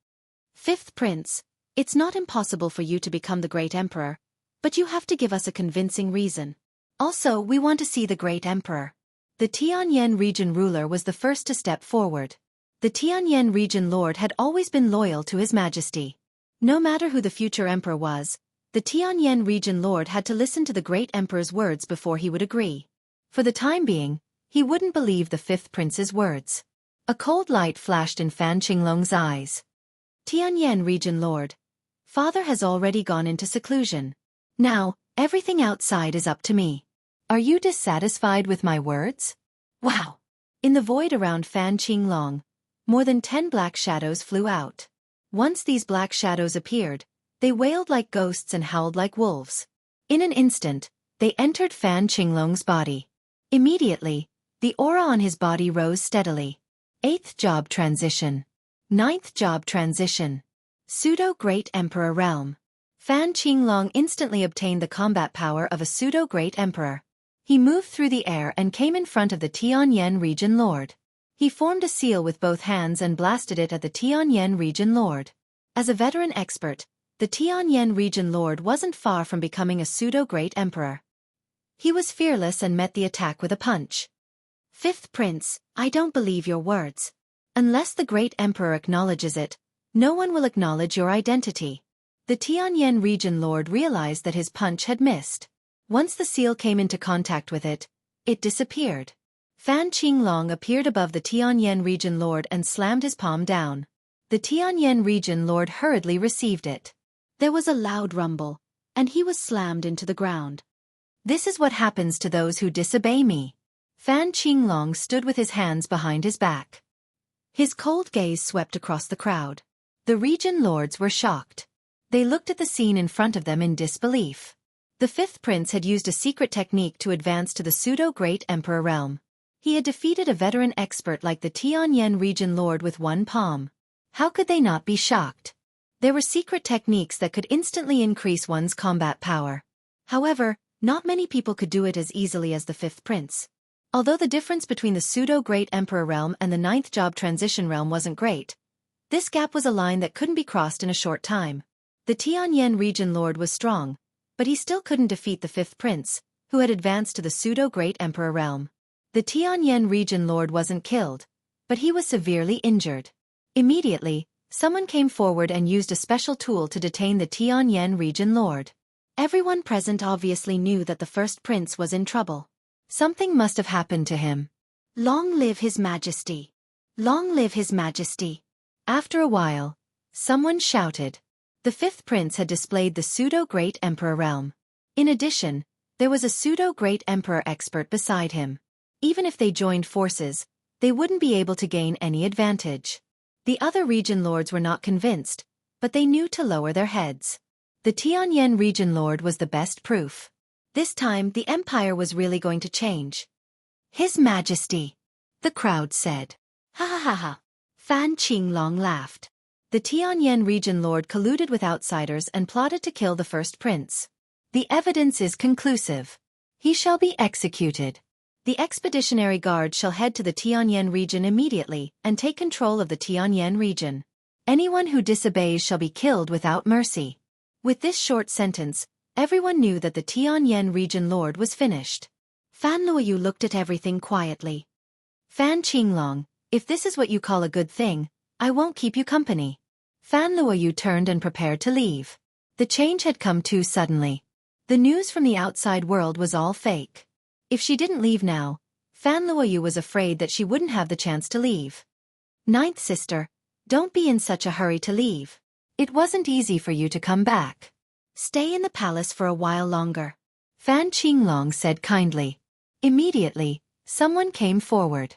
Fifth prince, it's not impossible for you to become the great emperor, but you have to give us a convincing reason. Also, we want to see the great emperor. The Tianyan region ruler was the first to step forward. The Tianyan region lord had always been loyal to His Majesty. No matter who the future emperor was, the Tianyan region lord had to listen to the great emperor's words before he would agree. For the time being, he wouldn't believe the fifth prince's words. A cold light flashed in Fan Qinglong's eyes. Tianyan region lord. Father has already gone into seclusion. Now, everything outside is up to me. Are you dissatisfied with my words? Wow! In the void around Fan Qinglong, more than 10 black shadows flew out. Once these black shadows appeared, they wailed like ghosts and howled like wolves. In an instant, they entered Fan Qinglong's body. Immediately, the aura on his body rose steadily. 8th job transition. 9th job transition. Pseudo-Great Emperor Realm. Fan Qinglong instantly obtained the combat power of a pseudo-Great Emperor. He moved through the air and came in front of the Tianyan Region Lord. He formed a seal with both hands and blasted it at the Tianyan Region Lord. As a veteran expert, the Tianyan Region Lord wasn't far from becoming a pseudo-Great Emperor. He was fearless and met the attack with a punch. Fifth Prince, I don't believe your words. Unless the Great Emperor acknowledges it, no one will acknowledge your identity. The Tianyan Region Lord realized that his punch had missed. Once the seal came into contact with it, it disappeared. Fan Qinglong appeared above the Tianyan Region Lord and slammed his palm down. The Tianyan Region Lord hurriedly received it. There was a loud rumble, and he was slammed into the ground. This is what happens to those who disobey me. Fan Qinglong stood with his hands behind his back. His cold gaze swept across the crowd. The region lords were shocked. They looked at the scene in front of them in disbelief. The fifth prince had used a secret technique to advance to the pseudo-Great Emperor realm. He had defeated a veteran expert like the Tianyan Region Lord with one palm. How could they not be shocked? There were secret techniques that could instantly increase one's combat power. However, not many people could do it as easily as the fifth prince. Although the difference between the pseudo-Great Emperor realm and the ninth job transition realm wasn't great, this gap was a line that couldn't be crossed in a short time. The Tianyan Region Lord was strong, but he still couldn't defeat the fifth prince, who had advanced to the pseudo-Great Emperor realm. The Tianyan Region Lord wasn't killed, but he was severely injured. Immediately, someone came forward and used a special tool to detain the Tianyan Region Lord. Everyone present obviously knew that the first prince was in trouble. Something must have happened to him. Long live His Majesty! Long live His Majesty! After a while, someone shouted. The fifth prince had displayed the pseudo-Great Emperor realm. In addition, there was a pseudo-Great Emperor expert beside him. Even if they joined forces, they wouldn't be able to gain any advantage. The other region lords were not convinced, but they knew to lower their heads. The Tianyan Region Lord was the best proof. This time the empire was really going to change. His Majesty, the crowd said. Ha ha ha ha. Fan Qinglong laughed. The Tianyan Region Lord colluded with outsiders and plotted to kill the first prince. The evidence is conclusive. He shall be executed. The Expeditionary Guard shall head to the Tianyan region immediately and take control of the Tianyan region. Anyone who disobeys shall be killed without mercy. With this short sentence, everyone knew that the Tianyan Region Lord was finished. Fan Luoyu looked at everything quietly. Fan Qinglong, if this is what you call a good thing, I won't keep you company. Fan Luoyu turned and prepared to leave. The change had come too suddenly. The news from the outside world was all fake. If she didn't leave now, Fan Luoyu was afraid that she wouldn't have the chance to leave. Ninth sister, don't be in such a hurry to leave. It wasn't easy for you to come back. Stay in the palace for a while longer. Fan Qinglong said kindly. Immediately, someone came forward.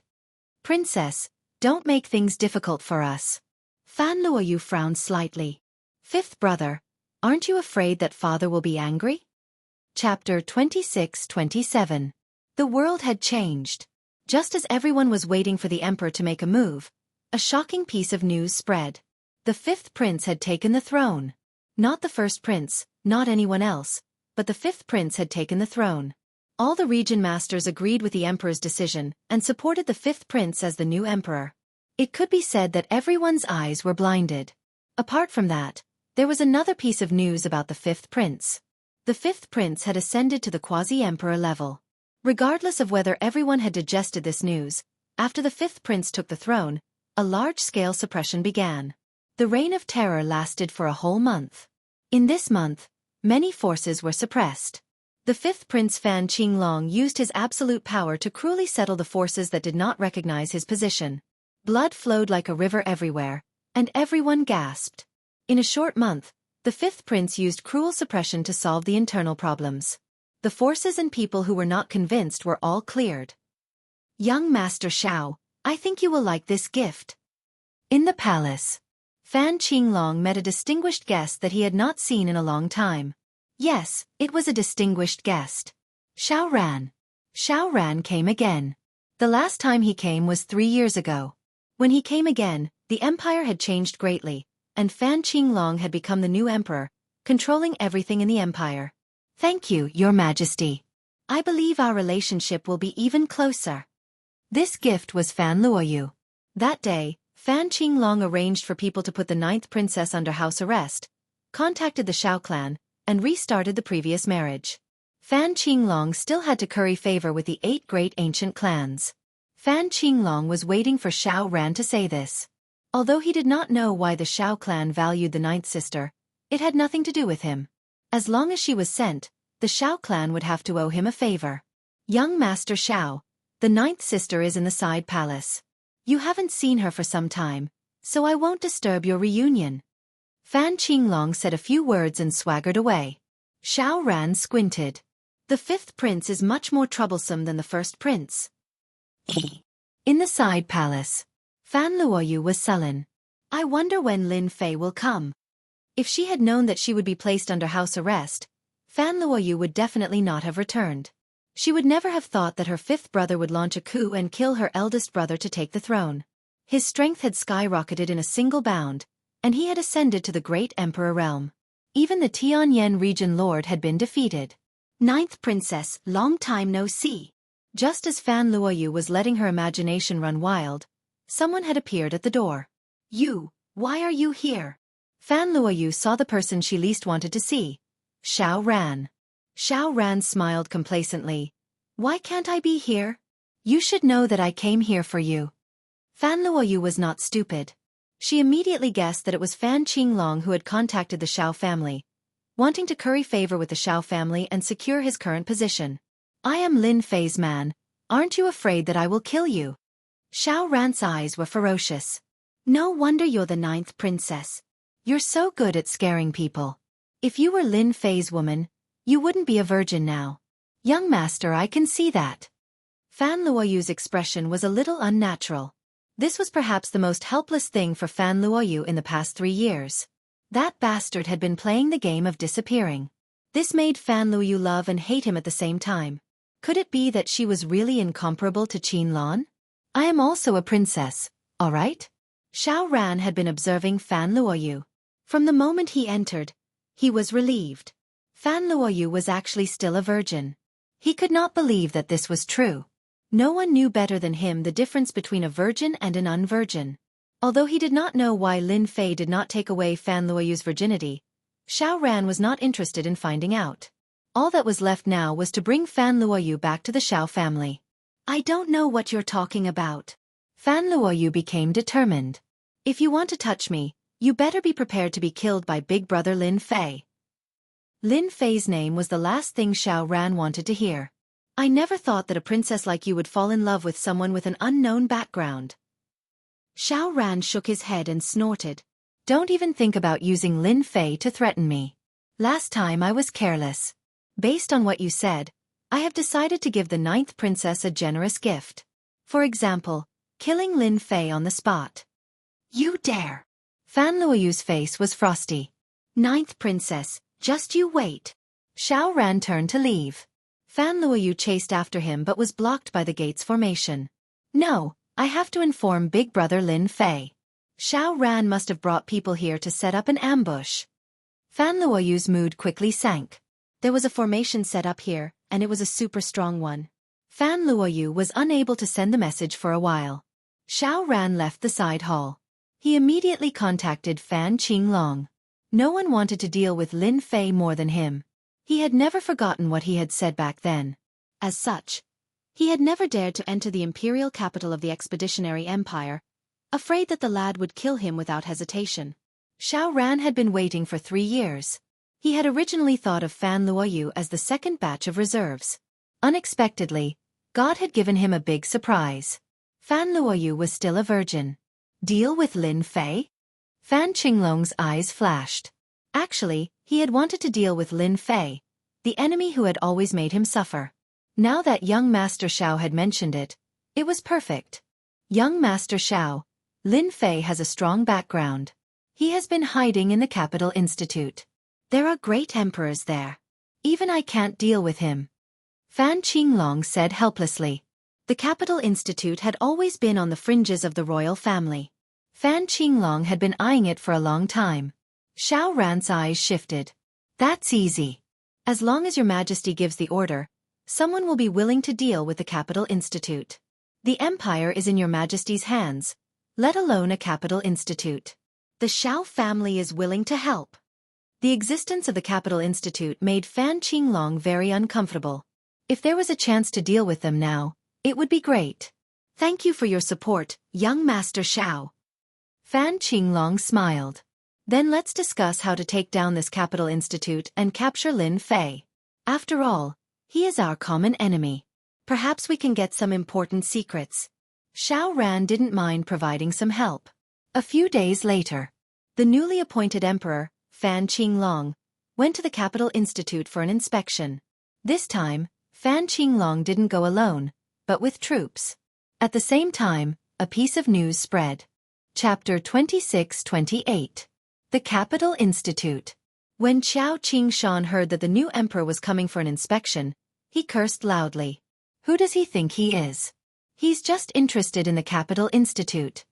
Princess, don't make things difficult for us. Fan Luoyu frowned slightly. Fifth brother, aren't you afraid that father will be angry? Chapter 26-27. The world had changed. Just as everyone was waiting for the emperor to make a move, a shocking piece of news spread. The fifth prince had taken the throne. Not the first prince, not anyone else, but the fifth prince had taken the throne. All the region masters agreed with the emperor's decision and supported the fifth prince as the new emperor. It could be said that everyone's eyes were blinded. Apart from that, there was another piece of news about the fifth prince. The fifth prince had ascended to the quasi-emperor level. Regardless of whether everyone had digested this news, after the fifth prince took the throne, a large-scale suppression began. The reign of terror lasted for a whole month. In this month, many forces were suppressed. The fifth prince Fan Qinglong used his absolute power to cruelly settle the forces that did not recognize his position. Blood flowed like a river everywhere, and everyone gasped. In a short month, the fifth prince used cruel suppression to solve the internal problems. The forces and people who were not convinced were all cleared. Young Master Xiao, I think you will like this gift. In the palace, Fan Qinglong met a distinguished guest that he had not seen in a long time. Yes, it was a distinguished guest. Xiao Ran. Xiao Ran came again. The last time he came was 3 years ago. When he came again, the empire had changed greatly, and Fan Qinglong had become the new emperor, controlling everything in the empire. Thank you, Your Majesty. I believe our relationship will be even closer. This gift was Fan Luoyu. That day, Fan Qinglong arranged for people to put the 9th princess under house arrest, contacted the Shao clan, and restarted the previous marriage. Fan Qinglong still had to curry favor with the 8 great ancient clans. Fan Qinglong was waiting for Shao Ran to say this. Although he did not know why the Shao clan valued the 9th sister, it had nothing to do with him. As long as she was sent, the Shao clan would have to owe him a favor. Young Master Shao, the 9th sister is in the side palace. You haven't seen her for some time, so I won't disturb your reunion. Fan Qinglong said a few words and swaggered away. Shao Ran squinted. The 5th prince is much more troublesome than the 1st prince. In the side palace, Fan Luoyu was sullen. I wonder when Lin Fei will come. If she had known that she would be placed under house arrest, Fan Luoyu would definitely not have returned. She would never have thought that her 5th brother would launch a coup and kill her eldest brother to take the throne. His strength had skyrocketed in a single bound, and he had ascended to the great emperor realm. Even the Tianyan region lord had been defeated. 9th princess, long time no see. Just as Fan Luoyu was letting her imagination run wild, someone had appeared at the door. You, why are you here? Fan Luoyu saw the person she least wanted to see. Shao Ran. Shao Ran smiled complacently. Why can't I be here? You should know that I came here for you. Fan Luoyu was not stupid. She immediately guessed that it was Fan Qinglong who had contacted the Shao family, wanting to curry favor with the Shao family and secure his current position. I am Lin Fei's man. Aren't you afraid that I will kill you? Shao Ran's eyes were ferocious. No wonder you're the 9th princess. You're so good at scaring people. If you were Lin Fei's woman, you wouldn't be a virgin now. Young master, I can see that. Fan Luoyu's expression was a little unnatural. This was perhaps the most helpless thing for Fan Luoyu in the past 3 years. That bastard had been playing the game of disappearing. This made Fan Luoyu love and hate him at the same time. Could it be that she was really incomparable to Qin Lan? I am also a princess, all right? Shao Ran had been observing Fan Luoyu. From the moment he entered, he was relieved. Fan Luoyu was actually still a virgin. He could not believe that this was true. No one knew better than him the difference between a virgin and an unvirgin. Although he did not know why Lin Fei did not take away Fan Luoyu's virginity, Shao Ran was not interested in finding out. All that was left now was to bring Fan Luoyu back to the Shao family. I don't know what you're talking about. Fan Luoyu became determined. If you want to touch me, you better be prepared to be killed by Big Brother Lin Fei. Lin Fei's name was the last thing Shao Ran wanted to hear. I never thought that a princess like you would fall in love with someone with an unknown background. Shao Ran shook his head and snorted. Don't even think about using Lin Fei to threaten me. Last time I was careless. Based on what you said, I have decided to give the 9th princess a generous gift. For example, killing Lin Fei on the spot. You dare! Fan Luoyu's face was frosty. 9th princess, just you wait. Shao Ran turned to leave. Fan Luoyu chased after him but was blocked by the gate's formation. No, I have to inform Big Brother Lin Fei. Shao Ran must have brought people here to set up an ambush. Fan Luoyu's mood quickly sank. There was a formation set up here, and it was a super strong one. Fan Luoyu was unable to send the message for a while. Shao Ran left the side hall. He immediately contacted Fan Qinglong. No one wanted to deal with Lin Fei more than him. He had never forgotten what he had said back then. As such, he had never dared to enter the imperial capital of the expeditionary empire, afraid that the lad would kill him without hesitation. Shao Ran had been waiting for 3 years. He had originally thought of Fan Luoyu as the second batch of reserves. Unexpectedly, God had given him a big surprise. Fan Luoyu was still a virgin. Deal with Lin Fei? Fan Qinglong's eyes flashed. Actually, he had wanted to deal with Lin Fei, the enemy who had always made him suffer. Now that young Master Shao had mentioned it, it was perfect. Young Master Shao, Lin Fei has a strong background. He has been hiding in the Capital Institute. There are great emperors there. Even I can't deal with him. Fan Qinglong said helplessly. The Capital Institute had always been on the fringes of the royal family. Fan Qinglong had been eyeing it for a long time. Xiao Ran's eyes shifted. That's easy. As long as your majesty gives the order, someone will be willing to deal with the Capital Institute. The empire is in your majesty's hands, let alone a Capital Institute. The Xiao family is willing to help. The existence of the Capital Institute made Fan Qinglong very uncomfortable. If there was a chance to deal with them now, it would be great. Thank you for your support, young Master Xiao. Fan Qinglong smiled. Then let's discuss how to take down this Capital Institute and capture Lin Fei. After all, he is our common enemy. Perhaps we can get some important secrets. Xiao Ran didn't mind providing some help. A few days later, the newly appointed emperor, Fan Qinglong, went to the Capital Institute for an inspection. This time, Fan Qinglong didn't go alone, but with troops. At the same time, a piece of news spread. Chapter 26-28. The Capital Institute. When Qiao Qingshan heard that the new emperor was coming for an inspection, he cursed loudly. Who does he think he is? He's just interested in the Capital Institute.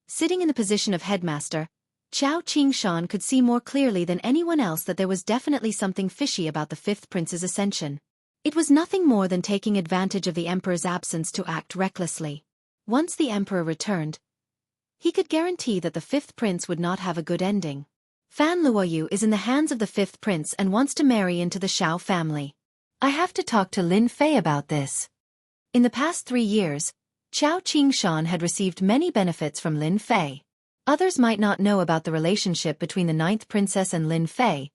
Sitting in the position of headmaster, Qiao Qingshan could see more clearly than anyone else that there was definitely something fishy about the fifth prince's ascension. It was nothing more than taking advantage of the emperor's absence to act recklessly. Once the emperor returned, he could guarantee that the fifth prince would not have a good ending. Fan Luoyu is in the hands of the fifth prince and wants to marry into the Xiao family. I have to talk to Lin Fei about this. In the past 3 years, Qiao Qingshan had received many benefits from Lin Fei. Others might not know about the relationship between the ninth princess and Lin Fei,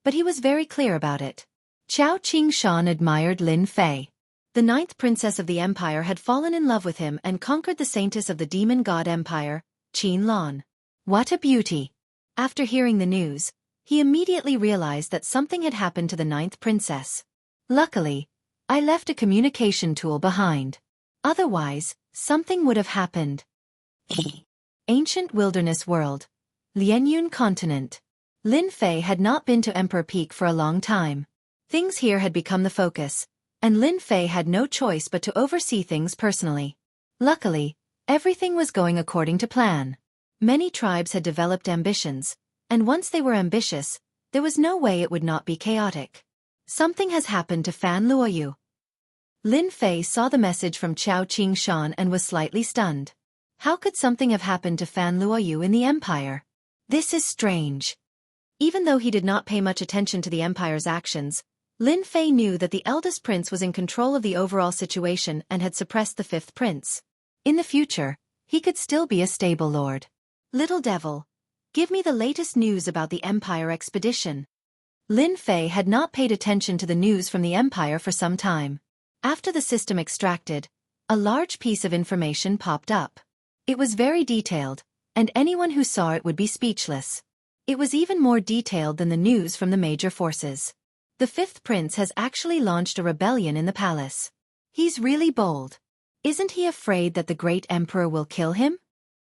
but he was very clear about it. Qiao Qingshan admired Lin Fei. The ninth princess of the empire had fallen in love with him and conquered the saintess of the demon god empire, Qin Lan. What a beauty! After hearing the news, he immediately realized that something had happened to the ninth princess. Luckily, I left a communication tool behind. Otherwise, something would have happened. Ancient wilderness world. Lianyun continent. Lin Fei had not been to Emperor Peak for a long time. Things here had become the focus, and Lin Fei had no choice but to oversee things personally. Luckily, everything was going according to plan. Many tribes had developed ambitions, and once they were ambitious, there was no way it would not be chaotic. Something has happened to Fan Luoyu. Lin Fei saw the message from Qiao Qingshan and was slightly stunned. How could something have happened to Fan Luoyu in the empire? This is strange. Even though he did not pay much attention to the empire's actions, Lin Fei knew that the eldest prince was in control of the overall situation and had suppressed the fifth prince. In the future, he could still be a stable lord. Little devil, give me the latest news about the empire expedition. Lin Fei had not paid attention to the news from the empire for some time. After the system extracted, a large piece of information popped up. It was very detailed, and anyone who saw it would be speechless. It was even more detailed than the news from the major forces. The fifth prince has actually launched a rebellion in the palace. He's really bold. Isn't he afraid that the great emperor will kill him?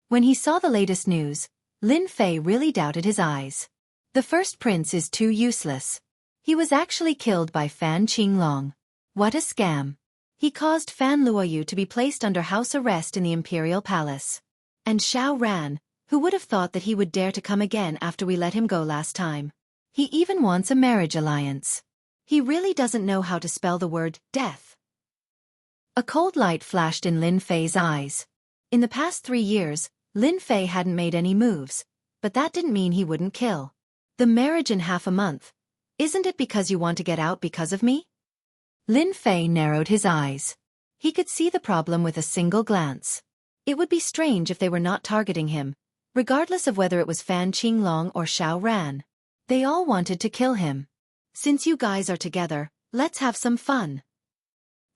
When he saw the latest news, Lin Fei really doubted his eyes. The first prince is too useless. He was actually killed by Fan Qinglong. What a scam. He caused Fan Luoyu to be placed under house arrest in the imperial palace. And Xiao Ran, who would have thought that he would dare to come again after we let him go last time. He even wants a marriage alliance. He really doesn't know how to spell the word death. A cold light flashed in Lin Fei's eyes. In the past 3 years, Lin Fei hadn't made any moves, but that didn't mean he wouldn't kill. The marriage in half a month. Isn't it because you want to get out because of me? Lin Fei narrowed his eyes. He could see the problem with a single glance. It would be strange if they were not targeting him, regardless of whether it was Fan Qinglong or Xiao Ran. They all wanted to kill him. Since you guys are together, let's have some fun.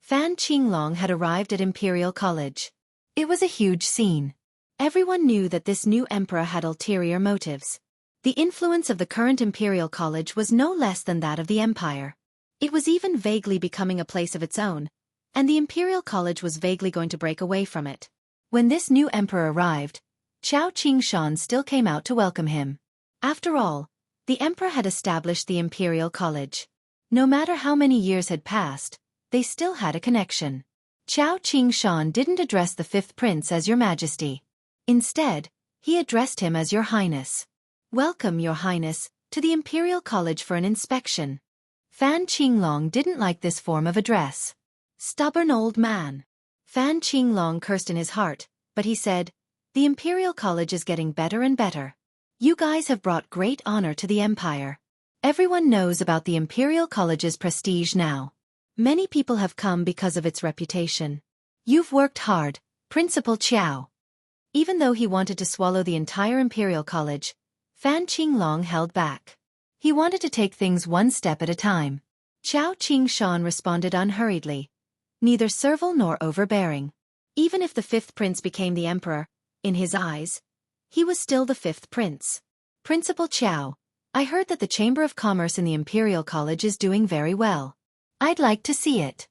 Fan Qinglong had arrived at Imperial College. It was a huge scene. Everyone knew that this new emperor had ulterior motives. The influence of the current Imperial College was no less than that of the empire. It was even vaguely becoming a place of its own, and the Imperial College was vaguely going to break away from it. When this new emperor arrived, Qiao Qingshan still came out to welcome him. After all, the emperor had established the Imperial College. No matter how many years had passed, they still had a connection. Qiao Qingshan didn't address the fifth prince as Your Majesty. Instead, He addressed him as Your Highness. Welcome, Your Highness, to the Imperial College for an inspection. Fan Qinglong didn't like this form of address. Stubborn old man. Fan Qinglong cursed in his heart, but he said, the Imperial College is getting better and better. You guys have brought great honor to the Empire. Everyone knows about the Imperial College's prestige now. Many people have come because of its reputation. You've worked hard, Principal Qiao. Even though he wanted to swallow the entire Imperial College, Fan Qinglong held back. He wanted to take things one step at a time. Qiao Qingshan responded unhurriedly, neither servile nor overbearing. Even if the fifth prince became the emperor, in his eyes, he was still the fifth prince. Principal Qiao, I heard that the Chamber of Commerce in the Imperial College is doing very well. I'd like to see it.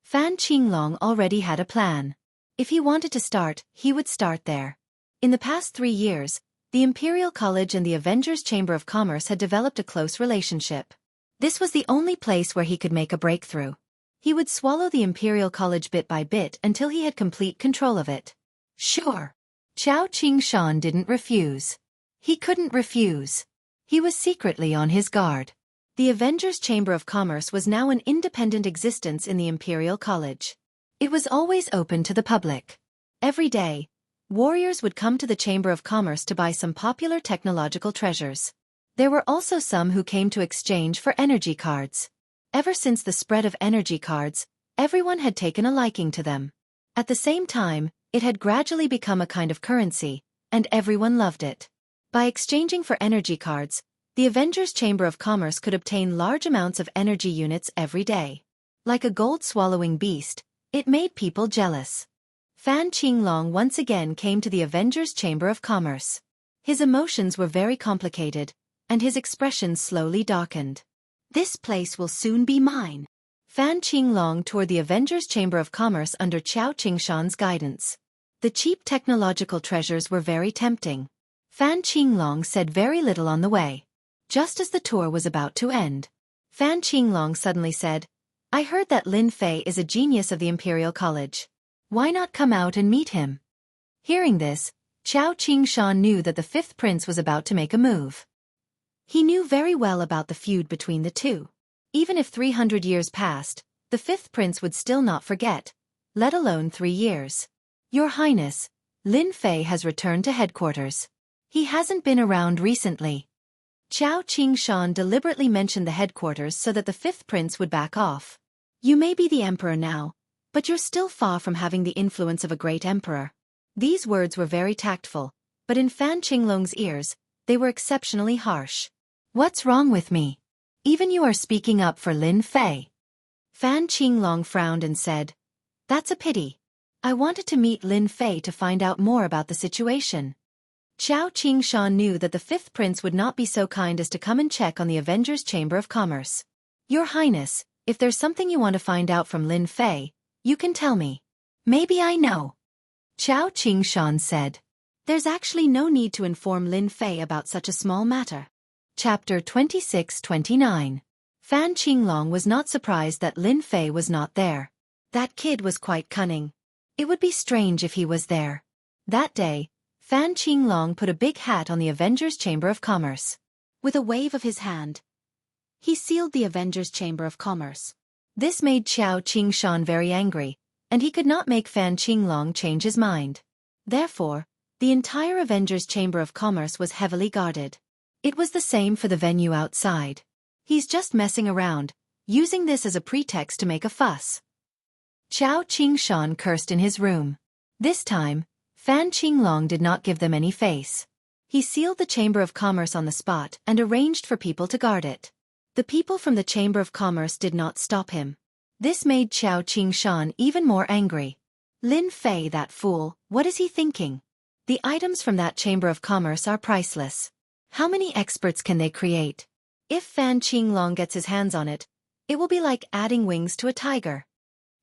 Fan Qinglong already had a plan. If he wanted to start, he would start there. In the past 3 years, the Imperial College and the Avengers Chamber of Commerce had developed a close relationship. This was the only place where he could make a breakthrough. He would swallow the Imperial College bit by bit until he had complete control of it. Sure. Qiao Qingshan didn't refuse. He couldn't refuse. He was secretly on his guard. The Avengers Chamber of Commerce was now an independent existence in the Imperial College. It was always open to the public. Every day, warriors would come to the Chamber of Commerce to buy some popular technological treasures. There were also some who came to exchange for energy cards. Ever since the spread of energy cards, everyone had taken a liking to them. At the same time, it had gradually become a kind of currency, and everyone loved it. By exchanging for energy cards, the Avengers Chamber of Commerce could obtain large amounts of energy units every day. Like a gold-swallowing beast, it made people jealous. Fan Qinglong once again came to the Avengers Chamber of Commerce. His emotions were very complicated, and his expression slowly darkened. This place will soon be mine. Fan Qinglong toured the Avengers Chamber of Commerce under Qiao Qingshan's guidance. The cheap technological treasures were very tempting. Fan Qinglong said very little on the way. Just as the tour was about to end, Fan Qinglong suddenly said, I heard that Lin Fei is a genius of the Imperial College. Why not come out and meet him? Hearing this, Qiao Qingshan knew that the fifth prince was about to make a move. He knew very well about the feud between the two. Even if 300 years passed, the fifth prince would still not forget, let alone 3 years. Your Highness, Lin Fei has returned to headquarters. He hasn't been around recently. Qiao Qingshan deliberately mentioned the headquarters so that the fifth prince would back off. You may be the emperor now, but you're still far from having the influence of a great emperor. These words were very tactful, but in Fan Qinglong's ears, they were exceptionally harsh. What's wrong with me? Even you are speaking up for Lin Fei. Fan Qinglong frowned and said, That's a pity. I wanted to meet Lin Fei to find out more about the situation. Qiao Qingshan knew that the fifth prince would not be so kind as to come and check on the Avengers Chamber of Commerce. Your Highness, if there's something you want to find out from Lin Fei, you can tell me. Maybe I know. Qiao Qingshan said. There's actually no need to inform Lin Fei about such a small matter. Chapter 26-29. Fan Qinglong was not surprised that Lin Fei was not there. That kid was quite cunning. It would be strange if he was there. That day, Fan Qinglong put a big hat on the Avengers Chamber of Commerce. With a wave of his hand, he sealed the Avengers Chamber of Commerce. This made Qiao Qingshan very angry, and he could not make Fan Qinglong change his mind. Therefore, the entire Avengers Chamber of Commerce was heavily guarded. It was the same for the venue outside. He's just messing around, using this as a pretext to make a fuss. Qiao Qingshan cursed in his room. This time, Fan Qinglong did not give them any face. He sealed the Chamber of Commerce on the spot and arranged for people to guard it. The people from the Chamber of Commerce did not stop him. This made Qiao Qingshan even more angry. Lin Fei, that fool, what is he thinking? The items from that Chamber of Commerce are priceless. How many experts can they create? If Fan Qinglong gets his hands on it, it will be like adding wings to a tiger.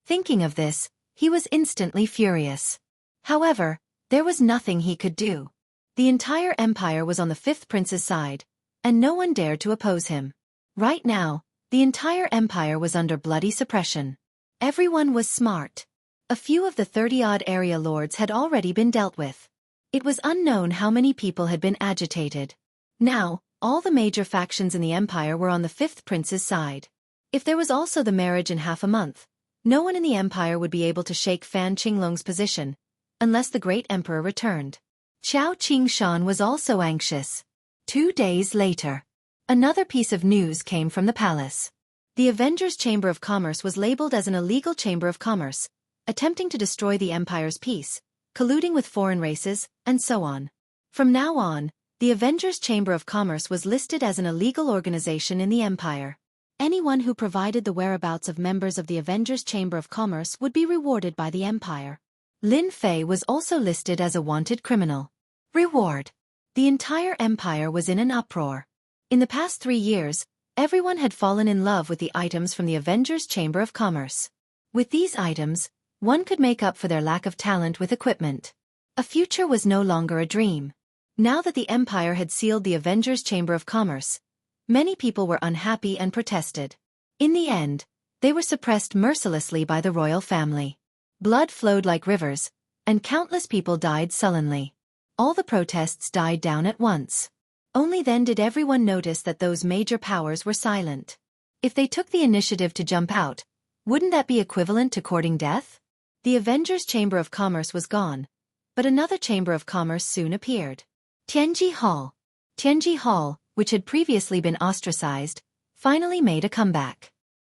Thinking of this, he was instantly furious. However, there was nothing he could do. The entire empire was on the fifth prince's side, and no one dared to oppose him. Right now, the entire empire was under bloody suppression. Everyone was smart. A few of the 30-odd area lords had already been dealt with. It was unknown how many people had been agitated. Now, all the major factions in the empire were on the fifth prince's side. If there was also the marriage in half a month, no one in the empire would be able to shake Fan Qinglong's position, unless the great emperor returned. Qiao Qingshan was also anxious. 2 days later, another piece of news came from the palace. The Avengers' Chamber of Commerce was labeled as an illegal chamber of commerce, attempting to destroy the empire's peace, colluding with foreign races, and so on. From now on, the Avengers' Chamber of Commerce was listed as an illegal organization in the empire. Anyone who provided the whereabouts of members of the Avengers' Chamber of Commerce would be rewarded by the empire. Lin Fei was also listed as a wanted criminal. Reward. The entire empire was in an uproar. In the past 3 years, everyone had fallen in love with the items from the Avengers' Chamber of Commerce. With these items, one could make up for their lack of talent with equipment. A future was no longer a dream. Now that the empire had sealed the Avengers' Chamber of Commerce, many people were unhappy and protested. In the end, they were suppressed mercilessly by the royal family. Blood flowed like rivers, and countless people died sullenly. All the protests died down at once. Only then did everyone notice that those major powers were silent. If they took the initiative to jump out, wouldn't that be equivalent to courting death? The Avengers' Chamber of Commerce was gone, but another Chamber of Commerce soon appeared. Tianji Hall. Tianji Hall, which had previously been ostracized, finally made a comeback.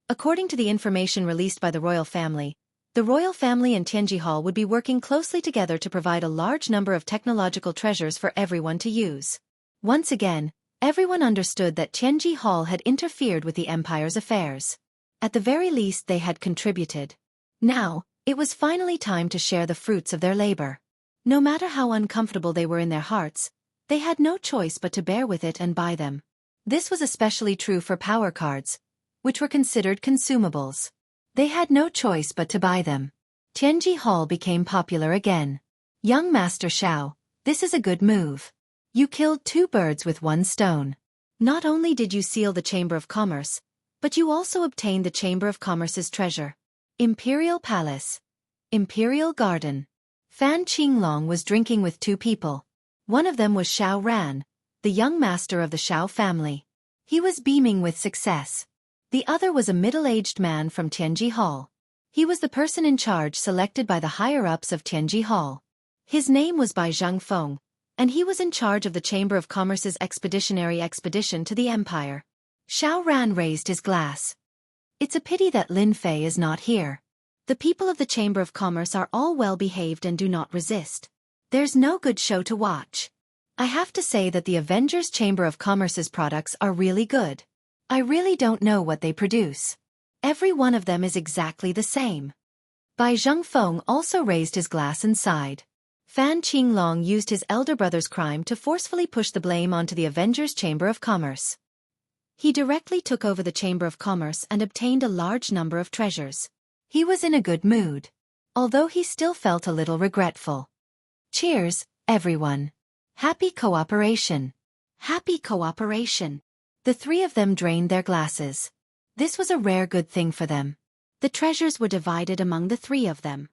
According to the information released by the royal family and Tianji Hall would be working closely together to provide a large number of technological treasures for everyone to use. Once again, everyone understood that Tianji Hall had interfered with the empire's affairs. At the very least they had contributed. Now, it was finally time to share the fruits of their labor. No matter how uncomfortable they were in their hearts, they had no choice but to bear with it and buy them. This was especially true for power cards, which were considered consumables. They had no choice but to buy them. Tianji Hall became popular again. Young Master Xiao, this is a good move. You killed 2 birds with 1 stone. Not only did you seal the Chamber of Commerce, but you also obtained the Chamber of Commerce's treasure. Imperial Palace. Imperial Garden. Fan Qinglong was drinking with 2 people. One of them was Xiao Ran, the young master of the Xiao family. He was beaming with success. The other was a middle-aged man from Tianji Hall. He was the person in charge selected by the higher-ups of Tianji Hall. His name was Bai Zhangfeng, and he was in charge of the Chamber of Commerce's expeditionary expedition to the Empire. Xiao Ran raised his glass. It's a pity that Lin Fei is not here. The people of the Chamber of Commerce are all well-behaved and do not resist. There's no good show to watch. I have to say that the Avengers Chamber of Commerce's products are really good. I really don't know what they produce. Every one of them is exactly the same. Bai Zhangfeng also raised his glass and sighed. Fan Qinglong used his elder brother's crime to forcefully push the blame onto the Avengers Chamber of Commerce. He directly took over the Chamber of Commerce and obtained a large number of treasures. He was in a good mood, although he still felt a little regretful. Cheers, everyone. Happy cooperation. Happy cooperation. The 3 of them drained their glasses. This was a rare good thing for them. The treasures were divided among the 3 of them.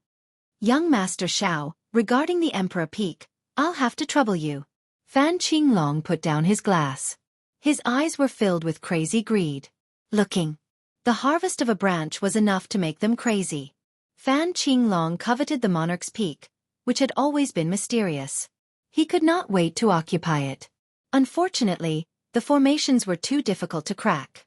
Young Master Xiao, regarding the Emperor Peak, I'll have to trouble you. Fan Qinglong put down his glass. His eyes were filled with crazy greed. Looking. The harvest of a branch was enough to make them crazy. Fan Qinglong coveted the monarch's peak, which had always been mysterious. He could not wait to occupy it. Unfortunately, the formations were too difficult to crack.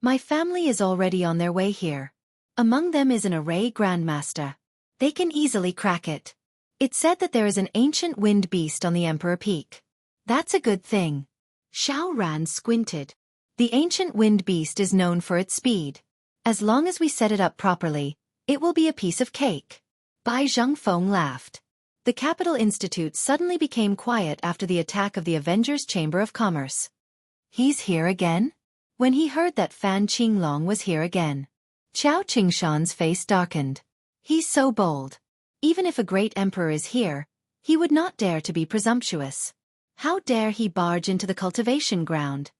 My family is already on their way here. Among them is an array grandmaster. They can easily crack it. It's said that there is an ancient wind beast on the Emperor Peak. That's a good thing. Xiao Ran squinted. The ancient wind beast is known for its speed. As long as we set it up properly, it will be a piece of cake. Bai Zhangfeng laughed. The Capital Institute suddenly became quiet after the attack of the Avengers Chamber of Commerce. He's here again? When he heard that Fan Qinglong was here again, Qiao Qingshan's face darkened. He's so bold. Even if a great emperor is here, he would not dare to be presumptuous. How dare he barge into the cultivation ground?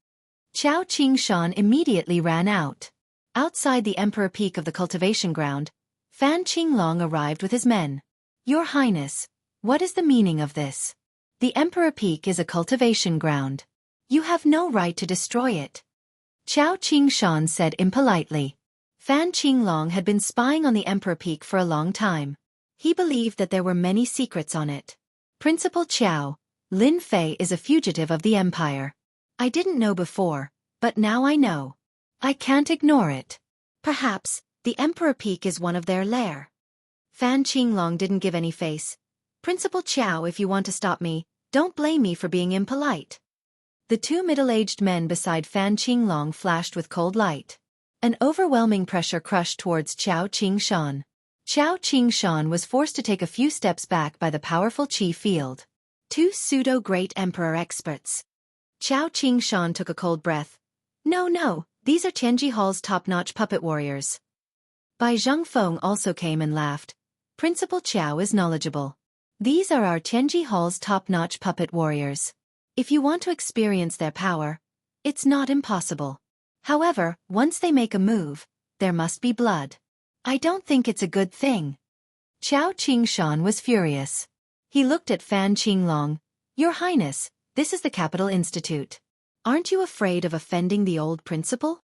Qiao Qingshan immediately ran out. Outside the Emperor Peak of the cultivation ground, Fan Qinglong arrived with his men. Your Highness, what is the meaning of this? The Emperor Peak is a cultivation ground. You have no right to destroy it. Chao Qing-shan said impolitely. Fan Qinglong had been spying on the Emperor Peak for a long time. He believed that there were many secrets on it. Principal Chao, Lin Fei is a fugitive of the Empire. I didn't know before, but now I know. I can't ignore it. Perhaps, the Emperor Peak is one of their lair. Fan Qinglong didn't give any face. Principal Chao, if you want to stop me, don't blame me for being impolite. The two middle-aged men beside Fan Qinglong flashed with cold light. An overwhelming pressure crushed towards Chao Qing-shan. Chao Qing-shan was forced to take a few steps back by the powerful Qi field. Two pseudo-great emperor experts. Chao Qing-shan took a cold breath. No, these are Tianji Hall's top-notch puppet warriors. Bai Zhengfeng also came and laughed. Principal Chao is knowledgeable. These are our Tianji Hall's top-notch puppet warriors. If you want to experience their power, it's not impossible. However, once they make a move, there must be blood. I don't think it's a good thing. Chao Qing-shan was furious. He looked at Fan Qinglong. Your Highness, this is the Capital Institute. Aren't you afraid of offending the old principal?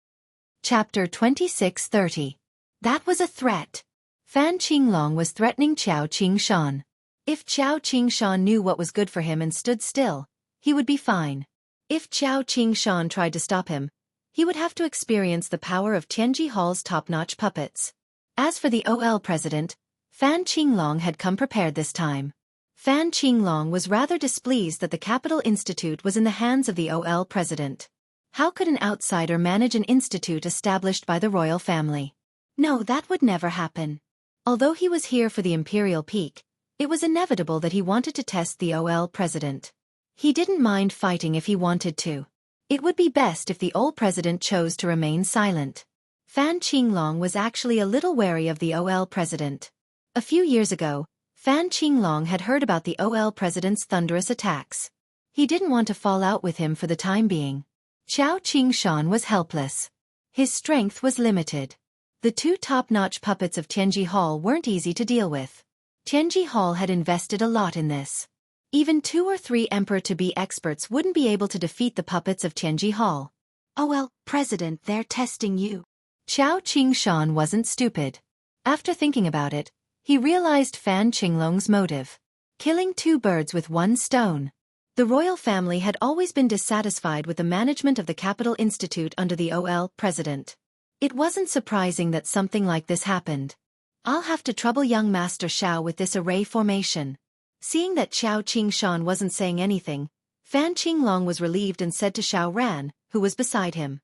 Chapter 2630. That was a threat. Fan Qinglong was threatening Chao Qing-shan. If Chao Qing-shan knew what was good for him and stood still, he would be fine. If Chao Qing-shan tried to stop him, he would have to experience the power of Tianji Hall's top-notch puppets. As for the OL president, Fan Qinglong had come prepared this time. Fan Qinglong was rather displeased that the Capital Institute was in the hands of the OL president. How could an outsider manage an institute established by the royal family? No, that would never happen. Although he was here for the Imperial Peak, it was inevitable that he wanted to test the OL president. He didn't mind fighting if he wanted to. It would be best if the old president chose to remain silent. Fan Qinglong was actually a little wary of the OL president. A few years ago, Fan Qinglong had heard about the OL president's thunderous attacks. He didn't want to fall out with him for the time being. Chao Qing-shan was helpless. His strength was limited. The two top-notch puppets of Tianji Hall weren't easy to deal with. Tianji Hall had invested a lot in this. Even 2 or 3 Emperor-to-be experts wouldn't be able to defeat the puppets of Tianji Hall. OL President, they're testing you. Chao Qing-shan wasn't stupid. After thinking about it, he realized Fan Qinglong's motive. Killing 2 birds with 1 stone. The royal family had always been dissatisfied with the management of the Capital Institute under the OL president. It wasn't surprising that something like this happened. I'll have to trouble young Master Xiao with this array formation. Seeing that Chao Qing-shan wasn't saying anything, Fan Qinglong was relieved and said to Xiao Ran, who was beside him.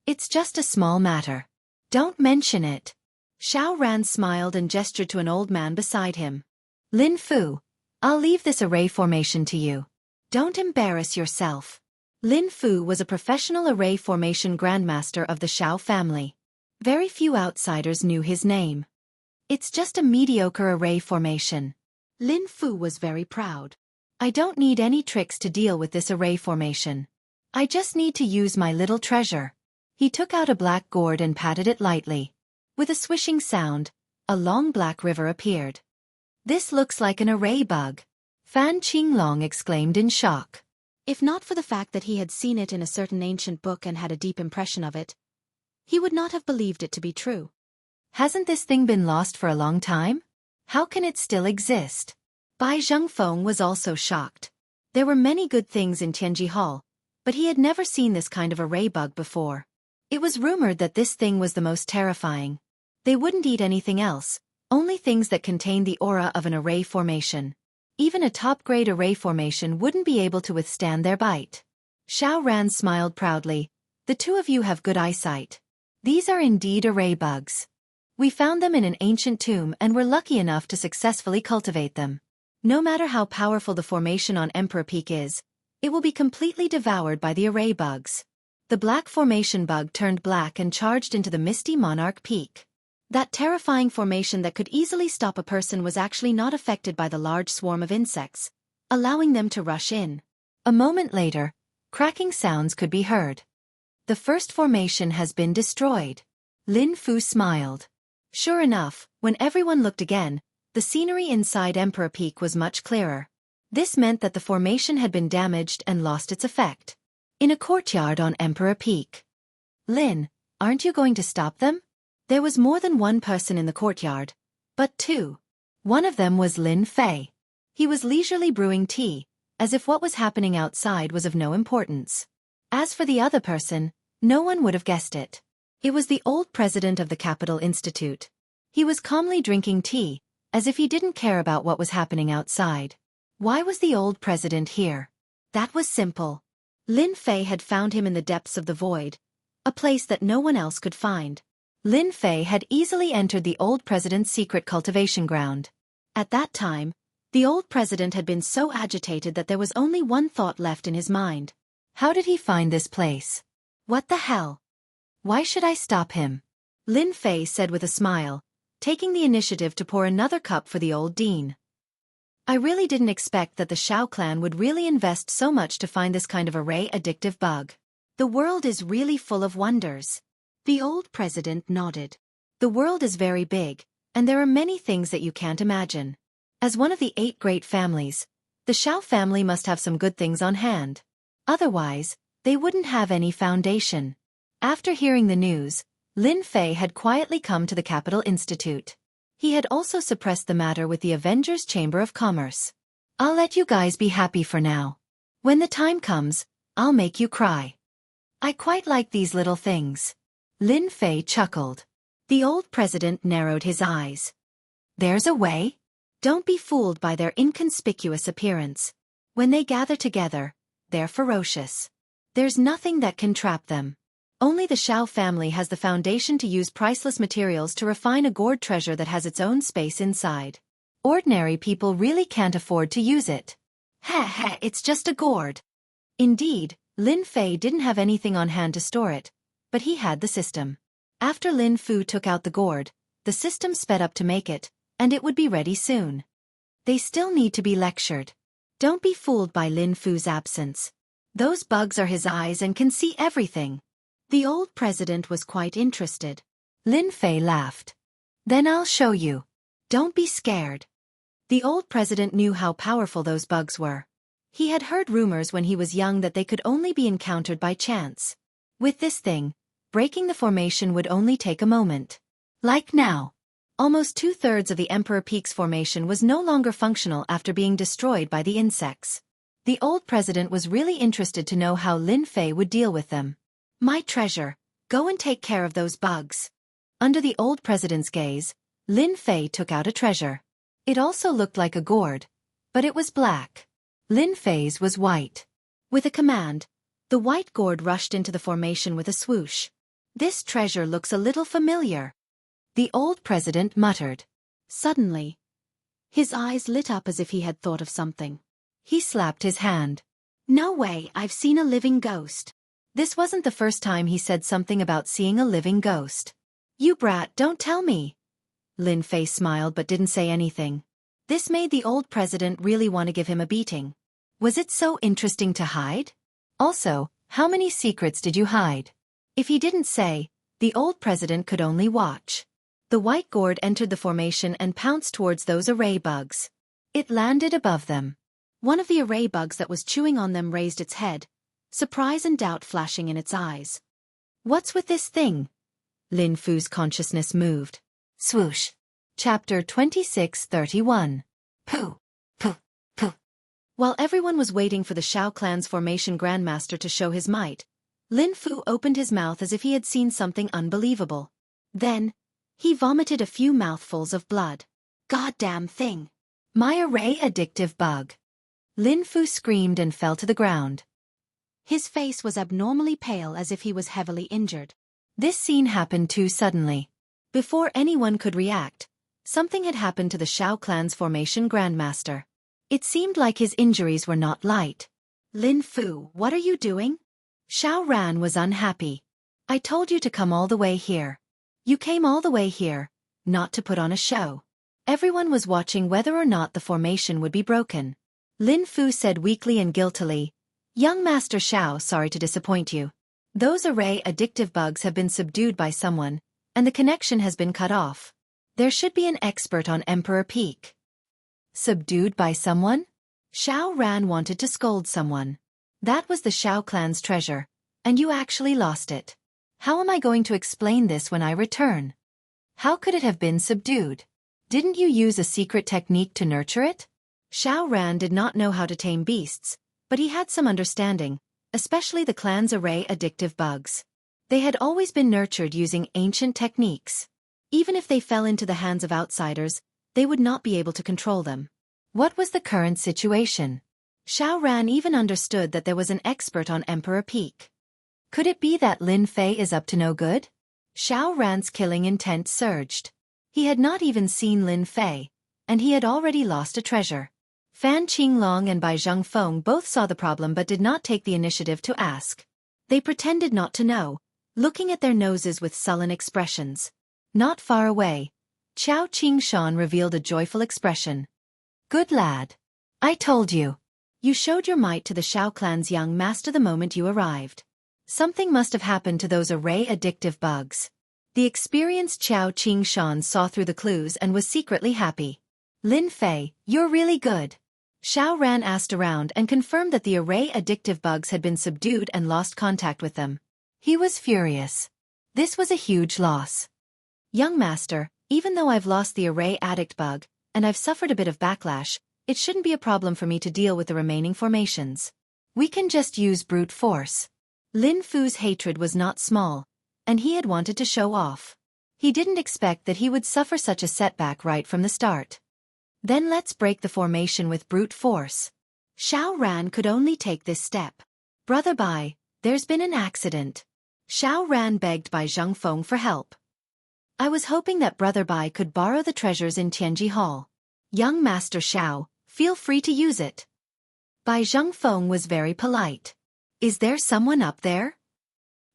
It's just a small matter. Don't mention it. Xiao Ran smiled and gestured to an old man beside him. Lin Fu, I'll leave this array formation to you. Don't embarrass yourself. Lin Fu was a professional array formation grandmaster of the Xiao family. Very few outsiders knew his name. It's just a mediocre array formation. Lin Fu was very proud. I don't need any tricks to deal with this array formation. I just need to use my little treasure. He took out a black gourd and patted it lightly. With a swishing sound, a long black river appeared. This looks like an array bug. Fan Qinglong exclaimed in shock. If not for the fact that he had seen it in a certain ancient book and had a deep impression of it, he would not have believed it to be true. Hasn't this thing been lost for a long time? How can it still exist? Bai Zhengfeng was also shocked. There were many good things in Tianji Hall, but he had never seen this kind of array bug before. It was rumored that this thing was the most terrifying. They wouldn't eat anything else, only things that contained the aura of an array formation. Even a top-grade array formation wouldn't be able to withstand their bite. Xiao Ran smiled proudly. The 2 of you have good eyesight. These are indeed array bugs. We found them in an ancient tomb and were lucky enough to successfully cultivate them. No matter how powerful the formation on Emperor Peak is, it will be completely devoured by the array bugs. The black formation bug turned black and charged into the misty Monarch Peak. That terrifying formation that could easily stop a person was actually not affected by the large swarm of insects, allowing them to rush in. A moment later, cracking sounds could be heard. The first formation has been destroyed. Lin Fu smiled. Sure enough, when everyone looked again, the scenery inside Emperor Peak was much clearer. This meant that the formation had been damaged and lost its effect. In a courtyard on Emperor Peak. Lin, aren't you going to stop them? There was more than one person in the courtyard, but two. One of them was Lin Fei. He was leisurely brewing tea, as if what was happening outside was of no importance. As for the other person, no one would have guessed it. It was the old president of the Capital Institute. He was calmly drinking tea, as if he didn't care about what was happening outside. Why was the old president here? That was simple. Lin Fei had found him in the depths of the void, a place that no one else could find. Lin Fei had easily entered the old president's secret cultivation ground. At that time, the old president had been so agitated that there was only one thought left in his mind. How did he find this place? What the hell? Why should I stop him? Lin Fei said with a smile, taking the initiative to pour another cup for the old dean. I really didn't expect that the Shao clan would really invest so much to find this kind of array addictive bug. The world is really full of wonders. The old president nodded. The world is very big, and there are many things that you can't imagine. As one of the 8 great families, the Shao family must have some good things on hand. Otherwise, they wouldn't have any foundation. After hearing the news, Lin Fei had quietly come to the Capital Institute. He had also suppressed the matter with the Avengers Chamber of Commerce. I'll let you guys be happy for now. When the time comes, I'll make you cry. I quite like these little things. Lin Fei chuckled. The old president narrowed his eyes. There's a way? Don't be fooled by their inconspicuous appearance. When they gather together, they're ferocious. There's nothing that can trap them. Only the Shao family has the foundation to use priceless materials to refine a gourd treasure that has its own space inside. Ordinary people really can't afford to use it. Heh, it's just a gourd. Indeed, Lin Fei didn't have anything on hand to store it, but he had the system. After Lin Fu took out the gourd, the system sped up to make it, and it would be ready soon. They still need to be lectured. Don't be fooled by Lin Fu's absence. Those bugs are his eyes and can see everything. The old president was quite interested. Lin Fei laughed. Then I'll show you. Don't be scared. The old president knew how powerful those bugs were. He had heard rumors when he was young that they could only be encountered by chance. With this thing, breaking the formation would only take a moment. Like now. Almost 2/3 of the Emperor Peak's formation was no longer functional after being destroyed by the insects. The old president was really interested to know how Lin Fei would deal with them. My treasure, go and take care of those bugs. Under the old president's gaze, Lin Fei took out a treasure. It also looked like a gourd, but it was black. Lin Fei's was white. With a command, the white gourd rushed into the formation with a swoosh. This treasure looks a little familiar. The old president muttered. Suddenly, his eyes lit up as if he had thought of something. He slapped his hand. No way, I've seen a living ghost. This wasn't the first time he said something about seeing a living ghost. You brat, don't tell me. Lin Fei smiled but didn't say anything. This made the old president really want to give him a beating. Was it so interesting to hide? Also, how many secrets did you hide? If he didn't say, the old president could only watch. The white gourd entered the formation and pounced towards those array bugs. It landed above them. One of the array bugs that was chewing on them raised its head, surprise and doubt flashing in its eyes. What's with this thing? Lin Fu's consciousness moved. Swoosh. Chapter 26:31. Pooh. Pooh. Pooh. While everyone was waiting for the Shao clan's formation grandmaster to show his might, Lin Fu opened his mouth as if he had seen something unbelievable. Then, he vomited a few mouthfuls of blood. Goddamn thing. My array addictive bug. Lin Fu screamed and fell to the ground. His face was abnormally pale as if he was heavily injured. This scene happened too suddenly. Before anyone could react, something had happened to the Shao clan's formation grandmaster. It seemed like his injuries were not light. Lin Fu, what are you doing? Shao Ran was unhappy. I told you to come all the way here. You came all the way here, not to put on a show. Everyone was watching whether or not the formation would be broken. Lin Fu said weakly and guiltily, Young Master Shao, sorry to disappoint you. Those array addictive bugs have been subdued by someone, and the connection has been cut off. There should be an expert on Emperor Peak. Subdued by someone? Xiao Ran wanted to scold someone. That was the Xiao clan's treasure, and you actually lost it. How am I going to explain this when I return? How could it have been subdued? Didn't you use a secret technique to nurture it? Xiao Ran did not know how to tame beasts, but he had some understanding, especially the clan's array addictive bugs. They had always been nurtured using ancient techniques. Even if they fell into the hands of outsiders, they would not be able to control them. What was the current situation? Xiao Ran even understood that there was an expert on Emperor Peak. Could it be that Lin Fei is up to no good? Xiao Ran's killing intent surged. He had not even seen Lin Fei, and he had already lost a treasure. Fan Qinglong and Bai Zhengfeng both saw the problem but did not take the initiative to ask. They pretended not to know, looking at their noses with sullen expressions. Not far away, Qiao Qingshan revealed a joyful expression. Good lad. I told you. You showed your might to the Xiao clan's young master the moment you arrived. Something must have happened to those array addictive bugs. The experienced Qiao Qingshan saw through the clues and was secretly happy. Lin Fei, you're really good. Xiao Ran asked around and confirmed that the array addictive bugs had been subdued and lost contact with them. He was furious. This was a huge loss. Young master, even though I've lost the array addict bug, and I've suffered a bit of backlash, it shouldn't be a problem for me to deal with the remaining formations. We can just use brute force. Lin Fu's hatred was not small, and he had wanted to show off. He didn't expect that he would suffer such a setback right from the start. Then let's break the formation with brute force. Xiao Ran could only take this step. Brother Bai, there's been an accident. Xiao Ran begged Bai Zhengfeng for help. I was hoping that Brother Bai could borrow the treasures in Tianji Hall. Young Master Xiao, feel free to use it. Bai Zhengfeng was very polite. Is there someone up there?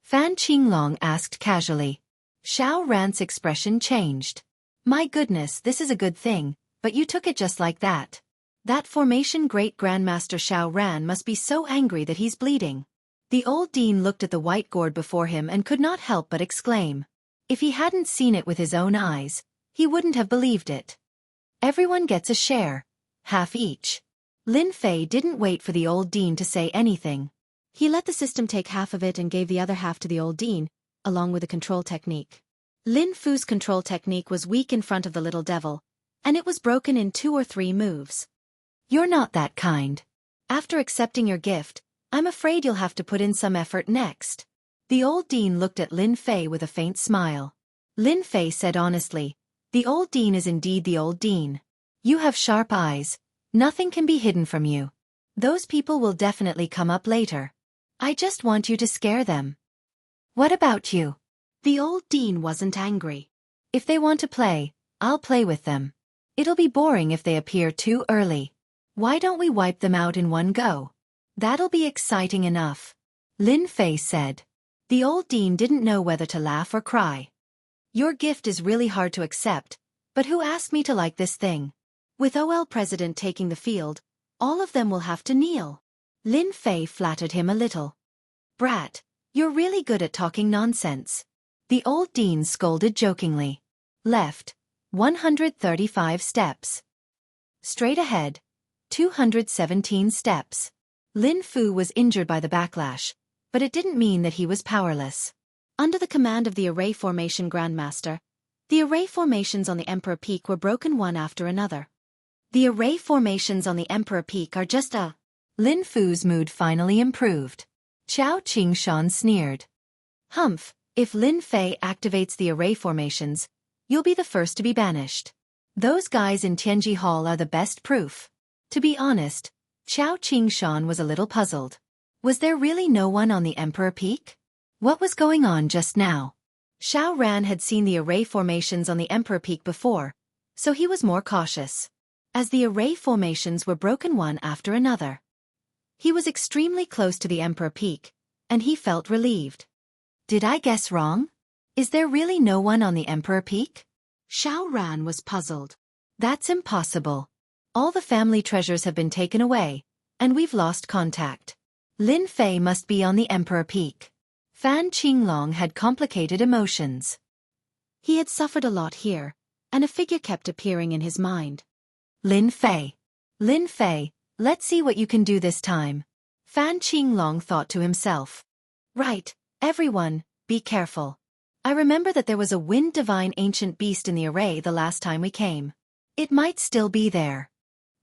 Fan Qinglong asked casually. Xiao Ran's expression changed. My goodness, this is a good thing, but you took it just like that. That formation Great Grandmaster Xiao Ran must be so angry that he's bleeding. The old dean looked at the white gourd before him and could not help but exclaim. If he hadn't seen it with his own eyes, he wouldn't have believed it. Everyone gets a share, half each. Lin Fei didn't wait for the old dean to say anything. He let the system take half of it and gave the other half to the old dean, along with a control technique. Lin Fu's control technique was weak in front of the little devil, and it was broken in 2 or 3 moves. You're not that kind. After accepting your gift, I'm afraid you'll have to put in some effort next. The old dean looked at Lin Fei with a faint smile. Lin Fei said honestly, the old dean is indeed the old dean. You have sharp eyes. Nothing can be hidden from you. Those people will definitely come up later. I just want you to scare them. What about you? The old dean wasn't angry. If they want to play, I'll play with them. It'll be boring if they appear too early. Why don't we wipe them out in one go? That'll be exciting enough. Lin Fei said. The old dean didn't know whether to laugh or cry. Your gift is really hard to accept, but who asked me to like this thing? With OL President taking the field, all of them will have to kneel. Lin Fei flattered him a little. Brat, you're really good at talking nonsense. The old dean scolded jokingly. Left, 135 steps. Straight ahead, 217 steps. Lin Fu was injured by the backlash, but it didn't mean that he was powerless. Under the command of the Array Formation Grandmaster, the array formations on the Emperor Peak were broken one after another. The array formations on the Emperor Peak are just a... Lin Fu's mood finally improved. Qiao Qingshan sneered. Humph, if Lin Fei activates the array formations, you'll be the first to be banished. Those guys in Tianji Hall are the best proof. To be honest, Qiao Qingshan was a little puzzled. Was there really no one on the Emperor Peak? What was going on just now? Xiao Ran had seen the array formations on the Emperor Peak before, so he was more cautious. As the array formations were broken one after another. He was extremely close to the Emperor Peak, and he felt relieved. Did I guess wrong? Is there really no one on the Emperor Peak? Xiao Ran was puzzled. That's impossible. All the family treasures have been taken away, and we've lost contact. Lin Fei must be on the Emperor Peak. Fan Qinglong had complicated emotions. He had suffered a lot here, and a figure kept appearing in his mind. Lin Fei. Lin Fei, Let's see what you can do this time. Fan Qinglong thought to himself. Right, everyone, be careful. I remember that there was a wind divine ancient beast in the array the last time we came. It might still be there.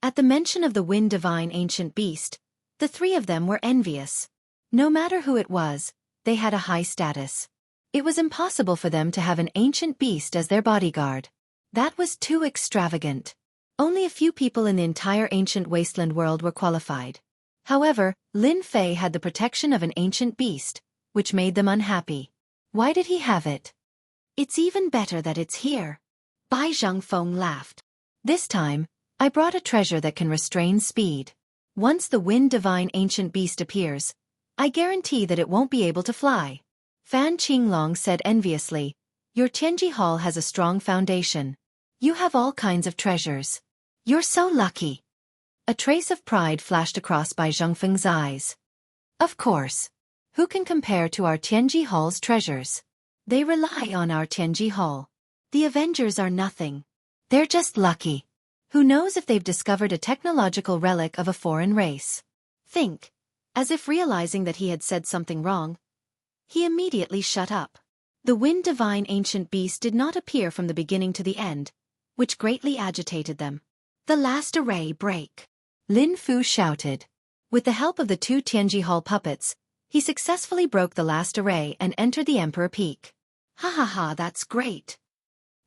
At the mention of the wind divine ancient beast, the three of them were envious. No matter who it was, they had a high status. It was impossible for them to have an ancient beast as their bodyguard. That was too extravagant. Only a few people in the entire ancient wasteland world were qualified. However, Lin Fei had the protection of an ancient beast, which made them unhappy. Why did he have it? It's even better that it's here. Bai Zhengfeng laughed. This time, I brought a treasure that can restrain speed. Once the wind divine ancient beast appears, I guarantee that it won't be able to fly. Fan Qinglong said enviously, your Tianji Hall has a strong foundation. You have all kinds of treasures. You're so lucky. A trace of pride flashed across Bai Zhengfeng's eyes. Of course. Who can compare to our Tianji Hall's treasures? They rely on our Tianji Hall. The Avengers are nothing. They're just lucky. Who knows if they've discovered a technological relic of a foreign race? Think. As if realizing that he had said something wrong, he immediately shut up. The wind divine ancient beast did not appear from the beginning to the end, which greatly agitated them. The last array break. Lin Fu shouted. With the help of the two Tianji Hall puppets, he successfully broke the last array and entered the Emperor Peak. Ha ha ha, that's great.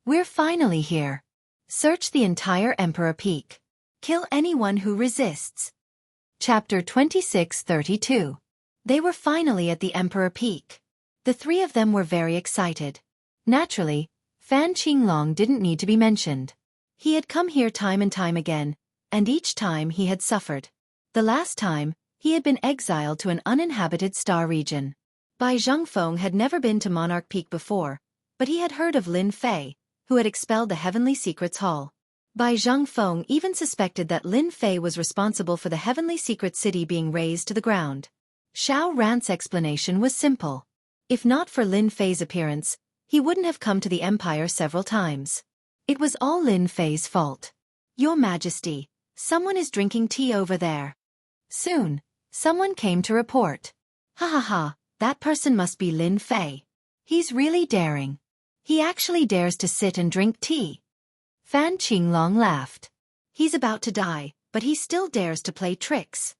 We're finally here. Search the entire Emperor Peak. Kill anyone who resists. Chapter 2632. They were finally at the Emperor Peak. The three of them were very excited. Naturally, Fan Qinglong didn't need to be mentioned. He had come here time and time again, and each time he had suffered. The last time, he had been exiled to an uninhabited star region. Bai Zhengfeng had never been to Monarch Peak before, but he had heard of Lin Fei, who had expelled the Heavenly Secrets Hall. Bai Zhengfeng even suspected that Lin Fei was responsible for the Heavenly Secret City being razed to the ground. Xiao Ran's explanation was simple. If not for Lin Fei's appearance, he wouldn't have come to the Empire several times. It was all Lin Fei's fault. Your Majesty, someone is drinking tea over there. Soon, someone came to report. Ha ha ha, that person must be Lin Fei. He's really daring. He actually dares to sit and drink tea. Fan Qinglong laughed. He's about to die, but he still dares to play tricks.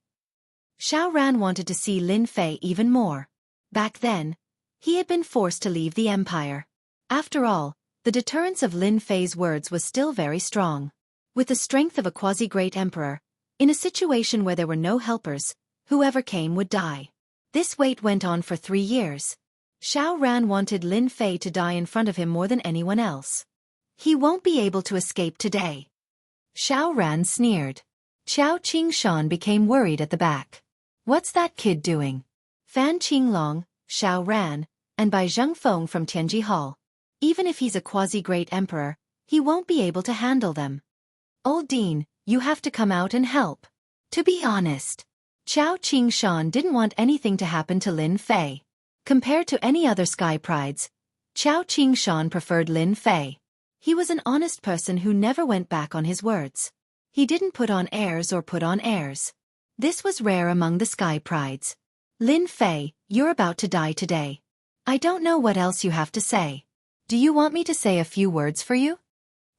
Xiao Ran wanted to see Lin Fei even more. Back then, he had been forced to leave the Empire. After all, the deterrence of Lin Fei's words was still very strong. With the strength of a quasi-great emperor, in a situation where there were no helpers, whoever came would die. This wait went on for 3 years. Xiao Ran wanted Lin Fei to die in front of him more than anyone else. He won't be able to escape today. Xiao Ran sneered. Qiao Qingshan became worried at the back. What's that kid doing? Fan Qinglong, Xiao Ran, and Bai Zhengfeng from Tianji Hall. Even if he's a quasi-great emperor, he won't be able to handle them. Old Dean, you have to come out and help. To be honest, Qiao Qingshan didn't want anything to happen to Lin Fei. Compared to any other sky prides, Qiao Qingshan preferred Lin Fei. He was an honest person who never went back on his words. He didn't put on airs or put on airs. This was rare among the sky prides. Lin Fei, you're about to die today. I don't know what else you have to say. Do you want me to say a few words for you?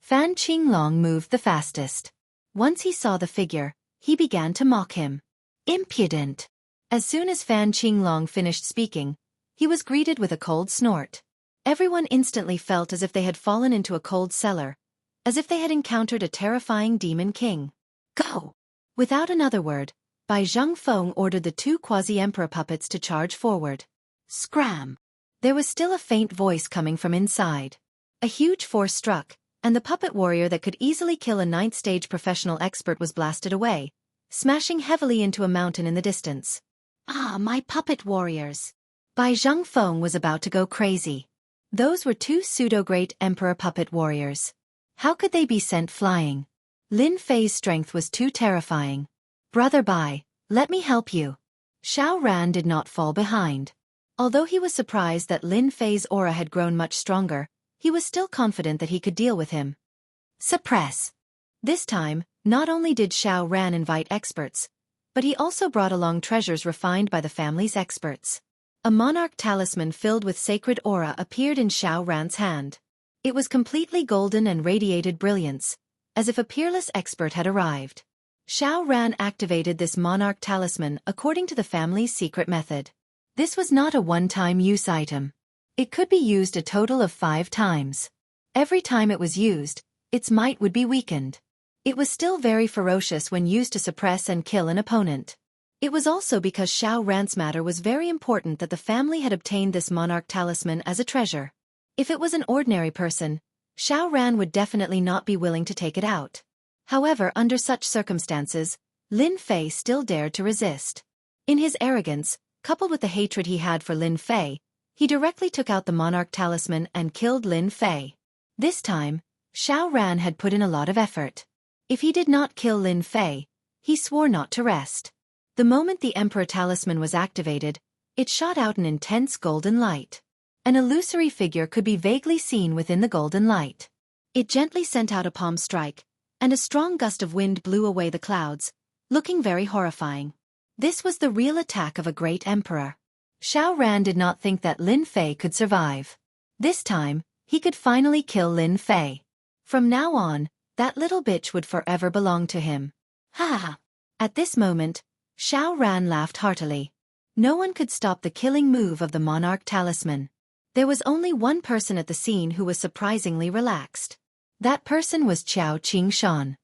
Fan Qinglong moved the fastest. Once he saw the figure, he began to mock him. Impudent! As soon as Fan Qinglong finished speaking, he was greeted with a cold snort. Everyone instantly felt as if they had fallen into a cold cellar, as if they had encountered a terrifying demon king. Go! Without another word, Bai Zhengfeng ordered the two quasi-emperor puppets to charge forward. Scram! There was still a faint voice coming from inside. A huge force struck, and the puppet warrior that could easily kill a 9th-stage professional expert was blasted away, smashing heavily into a mountain in the distance. Ah, my puppet warriors! Bai Zhengfeng was about to go crazy. Those were two pseudo-great emperor puppet warriors. How could they be sent flying? Lin Fei's strength was too terrifying. Brother Bai, let me help you. Xiao Ran did not fall behind. Although he was surprised that Lin Fei's aura had grown much stronger, he was still confident that he could deal with him. Suppress. This time, Not only did Xiao Ran invite experts, but he also brought along treasures refined by the family's experts. A monarch talisman filled with sacred aura appeared in Xiao Ran's hand. It was completely golden and radiated brilliance, as if a peerless expert had arrived. Xiao Ran activated this monarch talisman according to the family's secret method. This was not a one-time use item. It could be used a total of 5 times. Every time it was used, its might would be weakened. It was still very ferocious when used to suppress and kill an opponent. It was also because Xiao Ran's matter was very important that the family had obtained this monarch talisman as a treasure. If it was an ordinary person, Xiao Ran would definitely not be willing to take it out. However, under such circumstances, Lin Fei still dared to resist. In his arrogance, coupled with the hatred he had for Lin Fei, he directly took out the monarch talisman and killed Lin Fei. This time, Xiao Ran had put in a lot of effort. If he did not kill Lin Fei, he swore not to rest. The moment the Emperor Talisman was activated, it shot out an intense golden light. An illusory figure could be vaguely seen within the golden light. It gently sent out a palm strike, and a strong gust of wind blew away the clouds, looking very horrifying. This was the real attack of a great emperor. Xiao Ran did not think that Lin Fei could survive. This time, he could finally kill Lin Fei. From now on, that little bitch would forever belong to him. Ha ha ha. At this moment, Xiao Ran laughed heartily. No one could stop the killing move of the monarch talisman. There was only one person at the scene who was surprisingly relaxed. That person was Qiao Qingshan.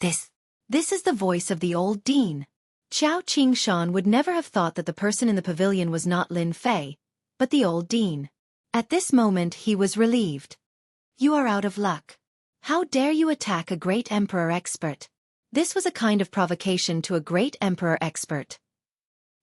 This is the voice of the old dean. Qiao Qingshan would never have thought that the person in the pavilion was not Lin Fei, but the old dean. At this moment he was relieved. You are out of luck. How dare you attack a great emperor expert? This was a kind of provocation to a great emperor expert.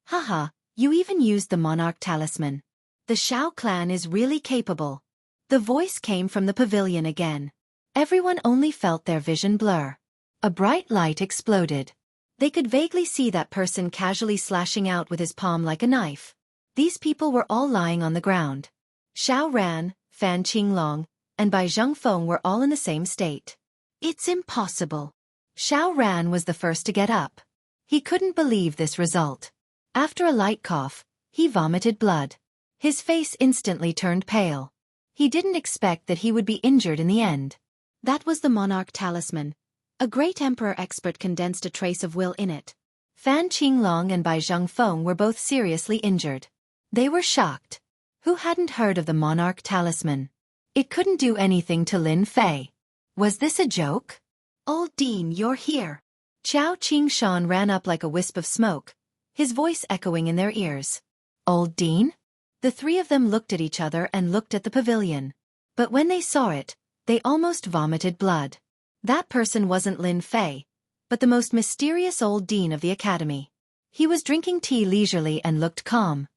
Haha, you even used the monarch talisman. The Xiao clan is really capable. The voice came from the pavilion again. Everyone only felt their vision blur. A bright light exploded. They could vaguely see that person casually slashing out with his palm like a knife. These people were all lying on the ground. Xiao Ran, Fan Qinglong, and Bai Zhengfeng were all in the same state. It's impossible. Xiao Ran was the first to get up. He couldn't believe this result. After a light cough, he vomited blood. His face instantly turned pale. He didn't expect that he would be injured in the end. That was the monarch talisman. A great emperor expert condensed a trace of will in it. Fan Qinglong and Bai Zhengfeng were both seriously injured. They were shocked. Who hadn't heard of the monarch talisman? It couldn't do anything to Lin Fei. Was this a joke? Old Dean, you're here. Qiao Qingshan ran up like a wisp of smoke, his voice echoing in their ears. Old Dean? The three of them looked at each other and looked at the pavilion. But when they saw it, they almost vomited blood. That person wasn't Lin Fei, but the most mysterious old dean of the academy. He was drinking tea leisurely and looked calm.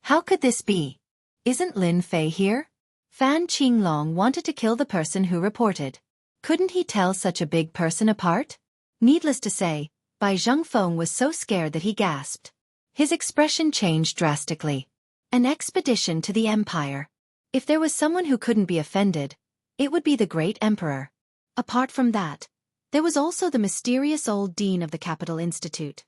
How could this be? Isn't Lin Fei here? Fan Qinglong wanted to kill the person who reported. Couldn't he tell such a big person apart? Needless to say, Bai Zhengfeng was so scared that he gasped. His expression changed drastically. An expedition to the empire. If there was someone who couldn't be offended, it would be the great emperor. Apart from that, there was also the mysterious old dean of the Capital Institute.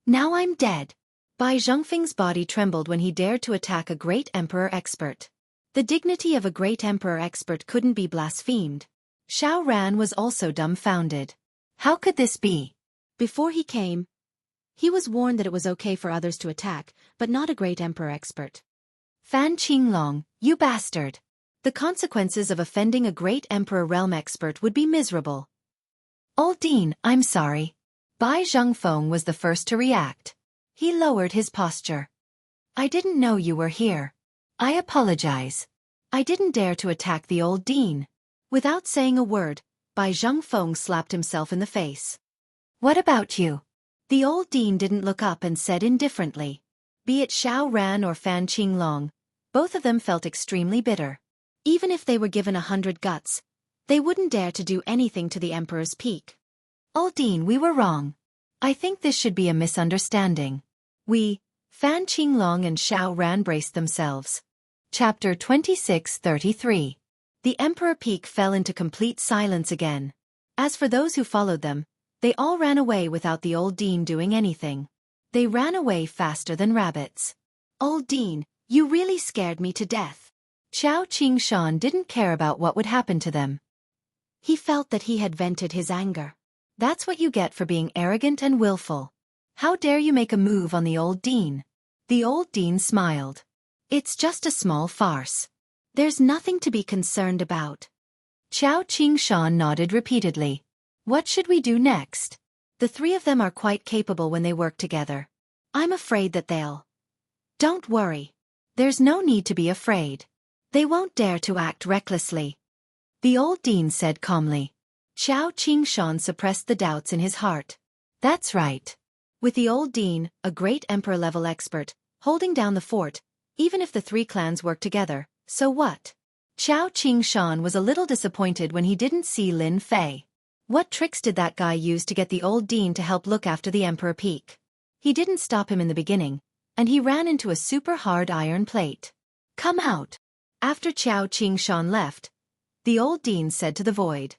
Now I'm dead. Bai Zhengfeng's body trembled when he dared to attack a great emperor expert. The dignity of a great emperor expert couldn't be blasphemed. Xiao Ran was also dumbfounded. How could this be? Before he came, he was warned that it was okay for others to attack, but not a great emperor expert. Fan Qinglong, you bastard! The consequences of offending a great emperor realm expert would be miserable. Old Dean, I'm sorry. Bai Zhengfeng was the first to react. He lowered his posture. I didn't know you were here. I apologize. I didn't dare to attack the old dean. Without saying a word, Bai Zhengfeng slapped himself in the face. What about you? The old dean didn't look up and said indifferently. Be it Xiao Ran or Fan Qinglong, both of them felt extremely bitter. Even if they were given 100 guts, they wouldn't dare to do anything to the Emperor's peak. Old Dean, we were wrong. I think this should be a misunderstanding. Fan Qinglong and Xiao Ran braced themselves. Chapter 26:33. The Emperor Peak fell into complete silence again. As for those who followed them, They all ran away without the old dean doing anything. They ran away faster than rabbits. Old dean, you really scared me to death. Xiao Qingshan didn't care about what would happen to them. He felt that he had vented his anger. That's what you get for being arrogant and willful. How dare you make a move on the old dean? The old dean smiled. It's just a small farce. There's nothing to be concerned about. Xiao Qingshan nodded repeatedly. What should we do next? The three of them are quite capable when they work together. I'm afraid that they'll... Don't worry. There's no need to be afraid. They won't dare to act recklessly. The old dean said calmly. Xiao Qingshan suppressed the doubts in his heart. That's right. With the old dean, a great emperor-level expert, holding down the fort, even if the three clans work together, so what? Xiao Qingshan was a little disappointed when he didn't see Lin Fei. What tricks did that guy use to get the old dean to help look after the Emperor Peak? He didn't stop him in the beginning, and he ran into a super hard iron plate. Come out. After Xiao Qingshan left, the old dean said to the void.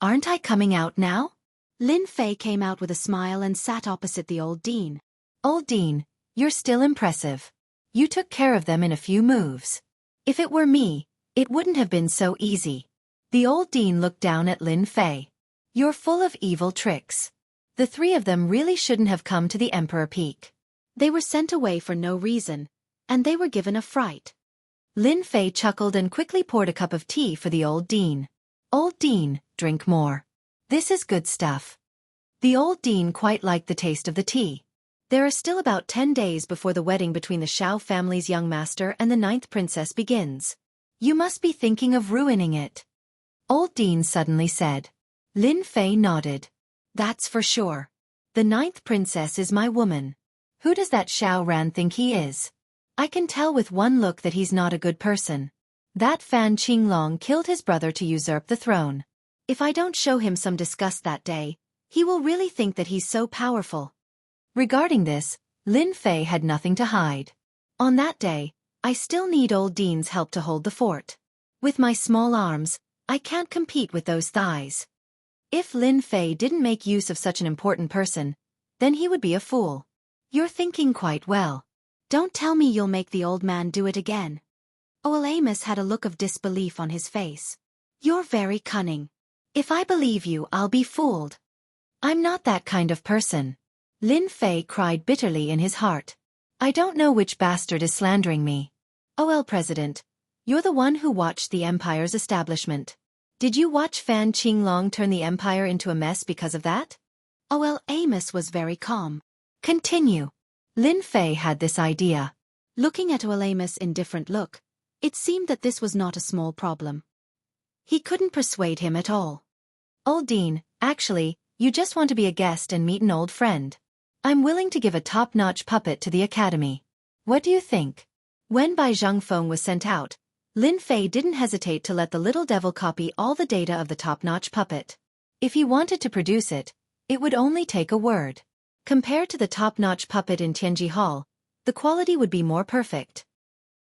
Aren't I coming out now? Lin Fei came out with a smile and sat opposite the old dean. Old dean, you're still impressive. You took care of them in a few moves. If it were me, it wouldn't have been so easy. The old dean looked down at Lin Fei. You're full of evil tricks. The three of them really shouldn't have come to the Emperor Peak. They were sent away for no reason, and they were given a fright. Lin Fei chuckled and quickly poured a cup of tea for the old dean. Old dean, drink more. This is good stuff. The old dean quite liked the taste of the tea. There are still about 10 days before the wedding between the Shao family's young master and the 9th princess begins. You must be thinking of ruining it. Old dean suddenly said. Lin Fei nodded. That's for sure. The 9th princess is my woman. Who does that Shao Ran think he is? I can tell with one look that he's not a good person. That Fan Qinglong killed his brother to usurp the throne. If I don't show him some disgust that day, he will really think that he's so powerful. Regarding this, Lin Fei had nothing to hide. On that day, I still need old dean's help to hold the fort. With my small arms, I can't compete with those thighs. If Lin Fei didn't make use of such an important person, then he would be a fool. You're thinking quite well. Don't tell me you'll make the old man do it again. Amos had a look of disbelief on his face. You're very cunning. If I believe you, I'll be fooled. I'm not that kind of person. Lin Fei cried bitterly in his heart. I don't know which bastard is slandering me. President, you're the one who watched the Empire's establishment. Did you watch Fan Qinglong turn the Empire into a mess because of that? Amos was very calm. Continue. Lin Fei had this idea. Looking at Amos' indifferent look, it seemed that this was not a small problem. He couldn't persuade him at all. Old Dean, actually, you just want to be a guest and meet an old friend. I'm willing to give a top-notch puppet to the academy. What do you think? When Bai Zhengfeng was sent out, Lin Fei didn't hesitate to let the little devil copy all the data of the top-notch puppet. If he wanted to produce it, it would only take a word. Compared to the top-notch puppet in Tianji Hall, the quality would be more perfect.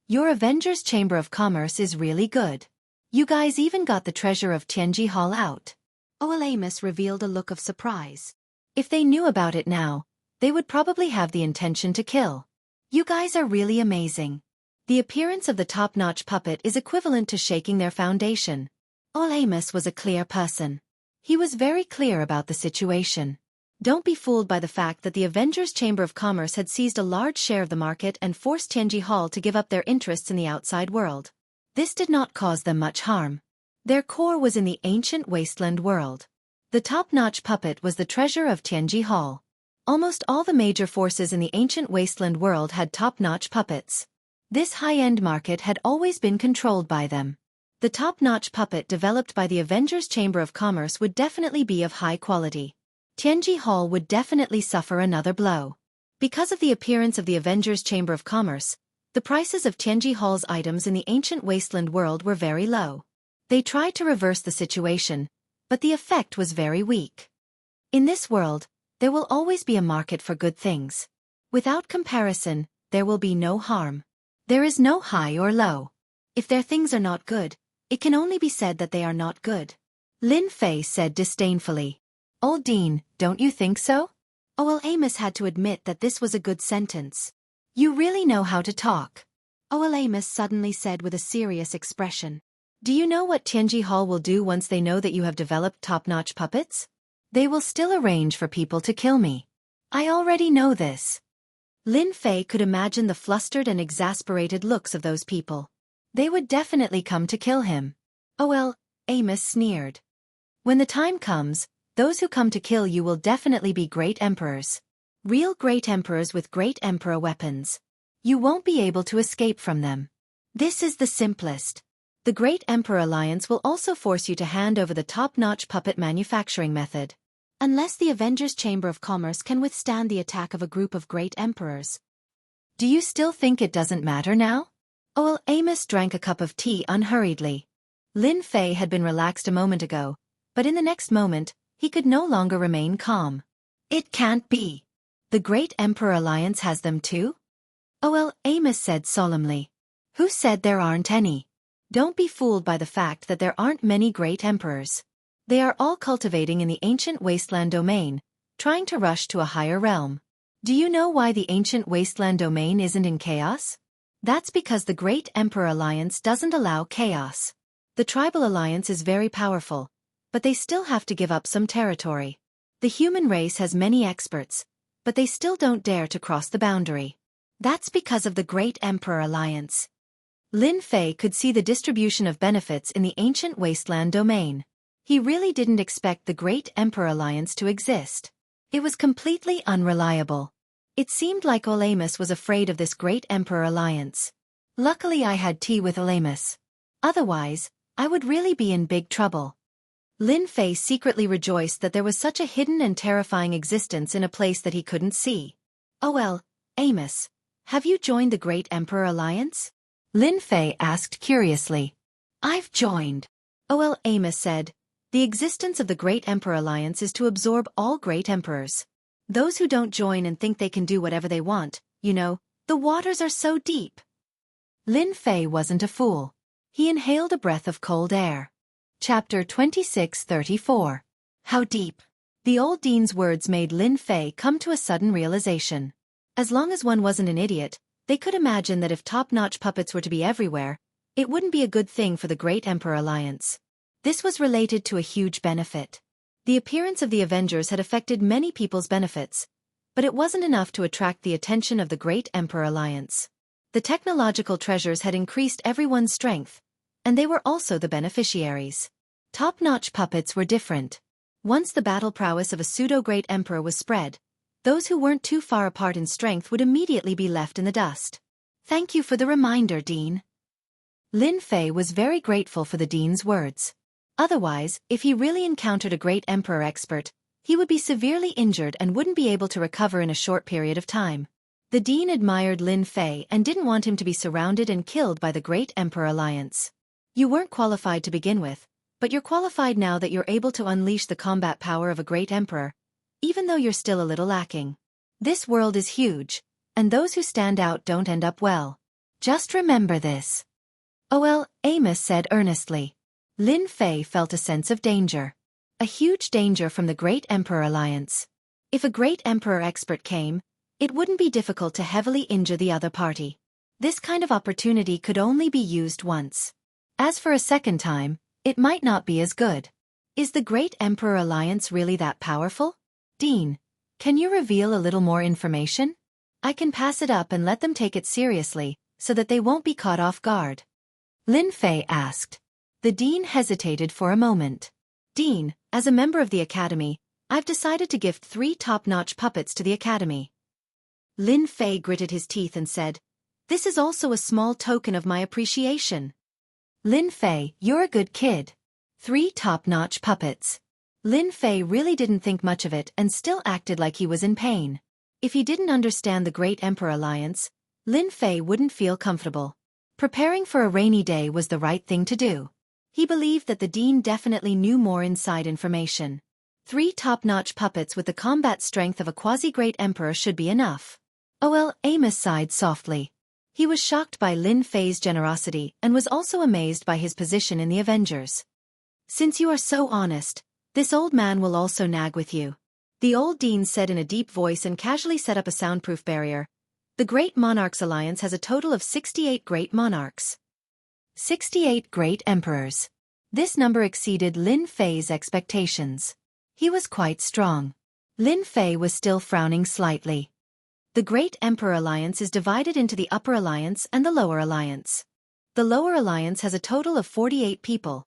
Your Avengers Chamber of Commerce is really good. You guys even got the treasure of Tianji Hall out. Amos revealed a look of surprise. If they knew about it now, they would probably have the intention to kill. You guys are really amazing. The appearance of the top-notch puppet is equivalent to shaking their foundation. Amos was a clear person. He was very clear about the situation. Don't be fooled by the fact that the Avengers Chamber of Commerce had seized a large share of the market and forced Tianji Hall to give up their interests in the outside world. This did not cause them much harm. Their core was in the ancient wasteland world. The top-notch puppet was the treasure of Tianji Hall. Almost all the major forces in the ancient wasteland world had top-notch puppets. This high-end market had always been controlled by them. The top-notch puppet developed by the Avengers Chamber of Commerce would definitely be of high quality. Tianji Hall would definitely suffer another blow. Because of the appearance of the Avengers Chamber of Commerce, the prices of Tianji Hall's items in the ancient wasteland world were very low. They tried to reverse the situation, but the effect was very weak. In this world, there will always be a market for good things. Without comparison, there will be no harm. There is no high or low. If their things are not good, it can only be said that they are not good. Lin Fei said disdainfully. Old Dean, don't you think so? Oh well, Amos had to admit that this was a good sentence. You really know how to talk. Oh well, Amos suddenly said with a serious expression. Do you know what Tianji Hall will do once they know that you have developed top-notch puppets? They will still arrange for people to kill me. I already know this. Lin Fei could imagine the flustered and exasperated looks of those people. They would definitely come to kill him. Oh well, Amos sneered. When the time comes, those who come to kill you will definitely be great emperors. Real great emperors with great emperor weapons. You won't be able to escape from them. This is the simplest. The Great Emperor Alliance will also force you to hand over the top-notch puppet manufacturing method. Unless the Avengers Chamber of Commerce can withstand the attack of a group of great emperors. Do you still think it doesn't matter now? Oh well, Amos drank a cup of tea unhurriedly. Lin Fei had been relaxed a moment ago, but in the next moment, he could no longer remain calm. It can't be. The Great Emperor Alliance has them too? Oh well, Amos said solemnly. Who said there aren't any? Don't be fooled by the fact that there aren't many great emperors. They are all cultivating in the ancient wasteland domain, trying to rush to a higher realm. Do you know why the ancient wasteland domain isn't in chaos? That's because the Great Emperor Alliance doesn't allow chaos. The Tribal Alliance is very powerful, but they still have to give up some territory. The human race has many experts, but they still don't dare to cross the boundary. That's because of the Great Emperor Alliance. Lin Fei could see the distribution of benefits in the ancient wasteland domain. He really didn't expect the Great Emperor Alliance to exist. It was completely unreliable. It seemed like Amos was afraid of this Great Emperor Alliance. Luckily I had tea with Amos. Otherwise, I would really be in big trouble. Lin Fei secretly rejoiced that there was such a hidden and terrifying existence in a place that he couldn't see. Oh well, Amos, have you joined the Great Emperor Alliance? Lin Fei asked curiously. I've joined. Oh well, Amos said. The existence of the Great Emperor Alliance is to absorb all great emperors. Those who don't join and think they can do whatever they want, you know, the waters are so deep. Lin Fei wasn't a fool. He inhaled a breath of cold air. Chapter 2634. How deep? The old dean's words made Lin Fei come to a sudden realization. As long as one wasn't an idiot, they could imagine that if top-notch puppets were to be everywhere, it wouldn't be a good thing for the Great Emperor Alliance. This was related to a huge benefit. The appearance of the Avengers had affected many people's benefits, but it wasn't enough to attract the attention of the Great Emperor Alliance. The technological treasures had increased everyone's strength, and they were also the beneficiaries. Top-notch puppets were different. Once the battle prowess of a pseudo-great emperor was spread, those who weren't too far apart in strength would immediately be left in the dust. Thank you for the reminder, Dean. Lin Fei was very grateful for the Dean's words. Otherwise, if he really encountered a great emperor expert, he would be severely injured and wouldn't be able to recover in a short period of time. The Dean admired Lin Fei and didn't want him to be surrounded and killed by the Great Emperor Alliance. You weren't qualified to begin with, but you're qualified now that you're able to unleash the combat power of a great emperor, even though you're still a little lacking. This world is huge, and those who stand out don't end up well. Just remember this. Oh well, Amos said earnestly. Lin Fei felt a sense of danger. A huge danger from the Great Emperor Alliance. If a great emperor expert came, it wouldn't be difficult to heavily injure the other party. This kind of opportunity could only be used once. As for a second time, it might not be as good. Is the Great Emperor Alliance really that powerful? Dean, can you reveal a little more information? I can pass it up and let them take it seriously, so that they won't be caught off guard. Lin Fei asked. The Dean hesitated for a moment. Dean, as a member of the Academy, I've decided to gift 3 top-notch puppets to the Academy. Lin Fei gritted his teeth and said, This is also a small token of my appreciation. Lin Fei, you're a good kid. 3 top-notch puppets. Lin Fei really didn't think much of it and still acted like he was in pain. If he didn't understand the Great Emperor Alliance, Lin Fei wouldn't feel comfortable. Preparing for a rainy day was the right thing to do. He believed that the Dean definitely knew more inside information. 3 top-notch puppets with the combat strength of a quasi-great emperor should be enough. Oh well, Amos sighed softly. He was shocked by Lin Fei's generosity and was also amazed by his position in the Avengers. Since you are so honest, This old man will also nag with you. The old dean said in a deep voice and casually set up a soundproof barrier. The Great Monarchs Alliance has a total of 68 great monarchs. 68 great emperors. This number exceeded Lin Fei's expectations. He was quite strong. Lin Fei was still frowning slightly. The Great Emperor Alliance is divided into the Upper Alliance and the Lower Alliance. The Lower Alliance has a total of 48 people,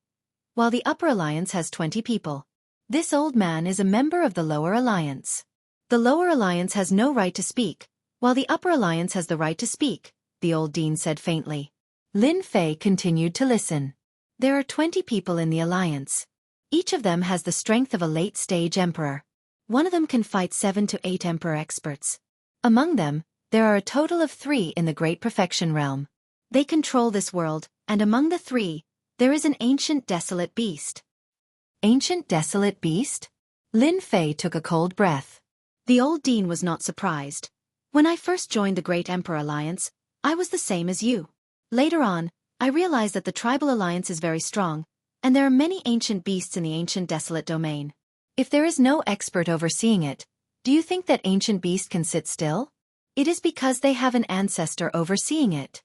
while the Upper Alliance has 20 people. This old man is a member of the Lower Alliance. The Lower Alliance has no right to speak, while the Upper Alliance has the right to speak, the old dean said faintly. Lin Fei continued to listen. There are 20 people in the alliance. Each of them has the strength of a late-stage emperor. One of them can fight 7 to 8 emperor experts. Among them, there are a total of 3 in the Great Perfection realm. They control this world, and among the 3, there is an ancient desolate beast. Ancient desolate beast? Lin Fei took a cold breath. The old dean was not surprised. When I first joined the Great Emperor Alliance, I was the same as you. Later on, I realized that the Tribal Alliance is very strong, and there are many ancient beasts in the ancient desolate domain. If there is no expert overseeing it, do you think that ancient beast can sit still? It is because they have an ancestor overseeing it.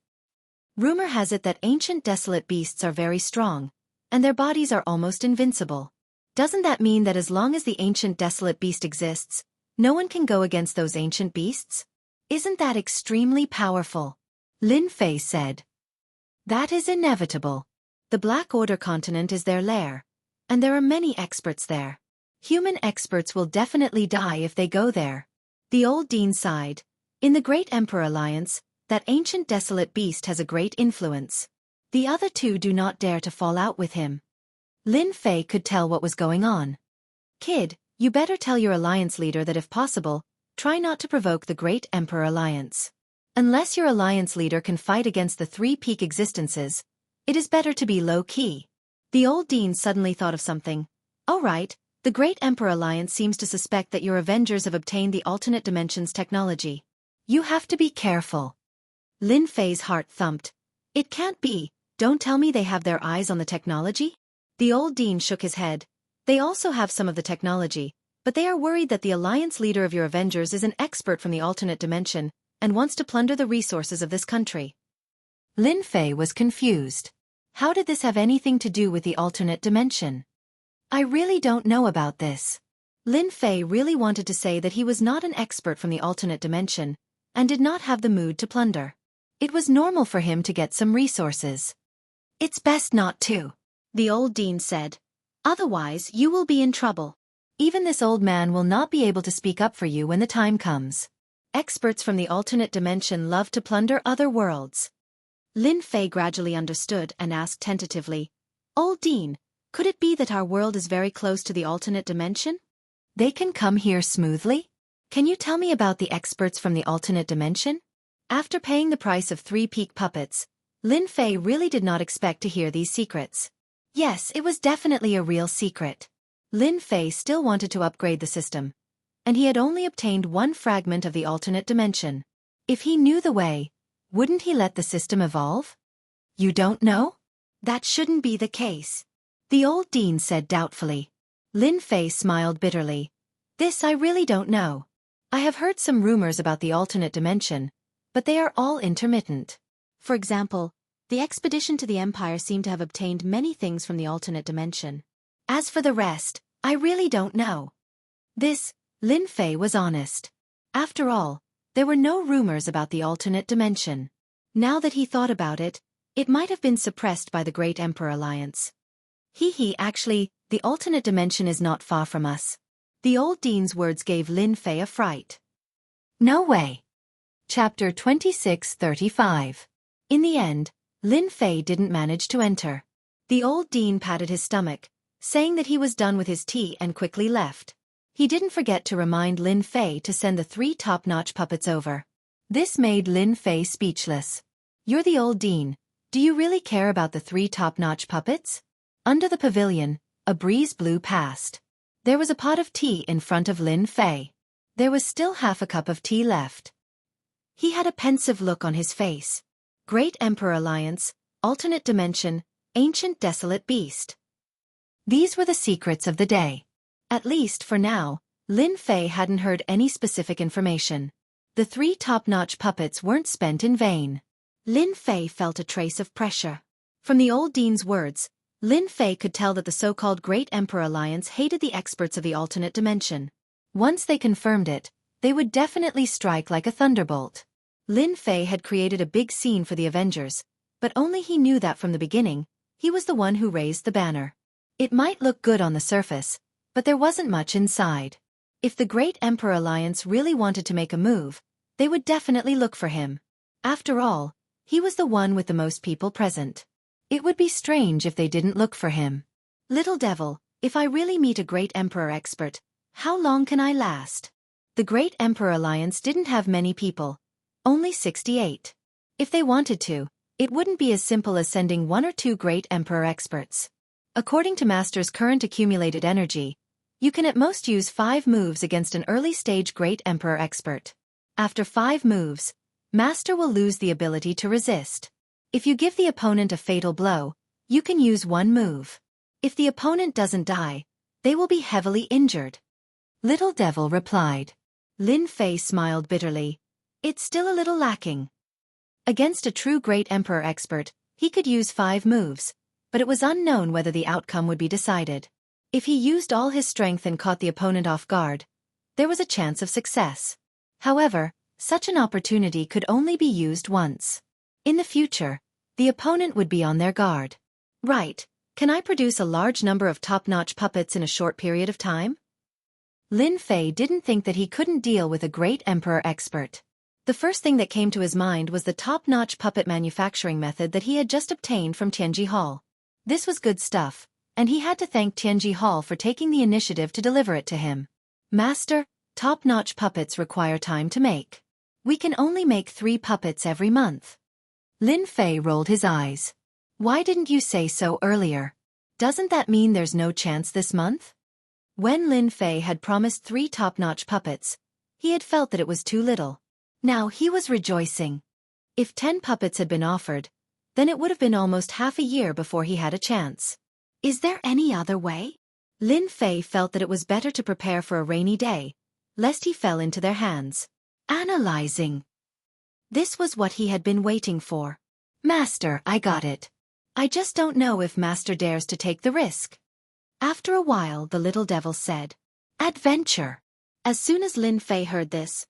Rumor has it that ancient desolate beasts are very strong, and their bodies are almost invincible. Doesn't that mean that as long as the ancient desolate beast exists, no one can go against those ancient beasts? Isn't that extremely powerful? Lin Fei said. That is inevitable. The Black Order continent is their lair, and there are many experts there. Human experts will definitely die if they go there. The old dean sighed. In the Great Emperor Alliance, that ancient desolate beast has a great influence. The other 2 do not dare to fall out with him. Lin Fei could tell what was going on. Kid, you better tell your alliance leader that if possible, try not to provoke the Great Emperor Alliance. Unless your alliance leader can fight against the 3 peak existences, it is better to be low-key. The old dean suddenly thought of something. All right, the Great Emperor Alliance seems to suspect that your Avengers have obtained the alternate dimensions technology. You have to be careful. Lin Fei's heart thumped. It can't be. Don't tell me they have their eyes on the technology? The old dean shook his head. They also have some of the technology, but they are worried that the alliance leader of your Avengers is an expert from the alternate dimension, and wants to plunder the resources of this country. Lin Fei was confused. How did this have anything to do with the alternate dimension? I really don't know about this. Lin Fei really wanted to say that he was not an expert from the alternate dimension, and did not have the mood to plunder. It was normal for him to get some resources. It's best not to, the old dean said. Otherwise you will be in trouble. Even this old man will not be able to speak up for you when the time comes. Experts from the alternate dimension love to plunder other worlds. Lin Fei gradually understood and asked tentatively, Old Dean, could it be that our world is very close to the alternate dimension? They can come here smoothly? Can you tell me about the experts from the alternate dimension? After paying the price of 3 peak puppets, Lin Fei really did not expect to hear these secrets. Yes, it was definitely a real secret. Lin Fei still wanted to upgrade the system, and he had only obtained 1 fragment of the alternate dimension. If he knew the way, wouldn't he let the system evolve? You don't know? That shouldn't be the case. The old dean said doubtfully. Lin Fei smiled bitterly. This I really don't know. I have heard some rumors about the alternate dimension, but they are all intermittent. For example, the expedition to the Empire seemed to have obtained many things from the alternate dimension. As for the rest, I really don't know. Lin Fei was honest. After all, there were no rumors about the alternate dimension. Now that he thought about it, it might have been suppressed by the Great Emperor Alliance. Actually, the alternate dimension is not far from us. The old dean's words gave Lin Fei a fright. No way. Chapter 2635. In the end, Lin Fei didn't manage to enter. The old dean patted his stomach, saying that he was done with his tea and quickly left. He didn't forget to remind Lin Fei to send the 3 top-notch puppets over. This made Lin Fei speechless. You're the old dean. Do you really care about the 3 top-notch puppets? Under the pavilion, a breeze blew past. There was a pot of tea in front of Lin Fei. There was still half a cup of tea left. He had a pensive look on his face. Great Emperor Alliance, alternate dimension, ancient desolate beast. These were the secrets of the day. At least for now, Lin Fei hadn't heard any specific information. The 3 top-notch puppets weren't spent in vain. Lin Fei felt a trace of pressure. From the old dean's words, Lin Fei could tell that the so-called Great Emperor Alliance hated the experts of the alternate dimension. Once they confirmed it, they would definitely strike like a thunderbolt. Lin Fei had created a big scene for the Avengers, but only he knew that from the beginning, he was the one who raised the banner. It might look good on the surface, but there wasn't much inside. If the Great Emperor Alliance really wanted to make a move, they would definitely look for him. After all, he was the one with the most people present. It would be strange if they didn't look for him. Little devil, if I really meet a Great Emperor expert, how long can I last? The Great Emperor Alliance didn't have many people. Only 68. If they wanted to, it wouldn't be as simple as sending 1 or 2 Great Emperor experts. According to Master's current accumulated energy, you can at most use 5 moves against an early-stage Great Emperor expert. After 5 moves, Master will lose the ability to resist. If you give the opponent a fatal blow, you can use 1 move. If the opponent doesn't die, they will be heavily injured. Little Devil replied. Lin Fei smiled bitterly. It's still a little lacking. Against a true Great Emperor expert, he could use 5 moves, but it was unknown whether the outcome would be decided. If he used all his strength and caught the opponent off guard, there was a chance of success. However, such an opportunity could only be used once. In the future, the opponent would be on their guard. Right, can I produce a large number of top-notch puppets in a short period of time? Lin Fei didn't think that he couldn't deal with a Great Emperor expert. The first thing that came to his mind was the top-notch puppet manufacturing method that he had just obtained from Tianji Hall. This was good stuff, and he had to thank Tianji Hall for taking the initiative to deliver it to him. Master, top-notch puppets require time to make. We can only make 3 puppets every month. Lin Fei rolled his eyes. Why didn't you say so earlier? Doesn't that mean there's no chance this month? When Lin Fei had promised 3 top-notch puppets, he had felt that it was too little. Now he was rejoicing. If 10 puppets had been offered, then it would have been almost half a year before he had a chance. Is there any other way? Lin Fei felt that it was better to prepare for a rainy day, lest he fell into their hands. Analyzing. This was what he had been waiting for. Master, I got it. I just don't know if Master dares to take the risk. After a while, the little devil said, Adventure. As soon as Lin Fei heard this,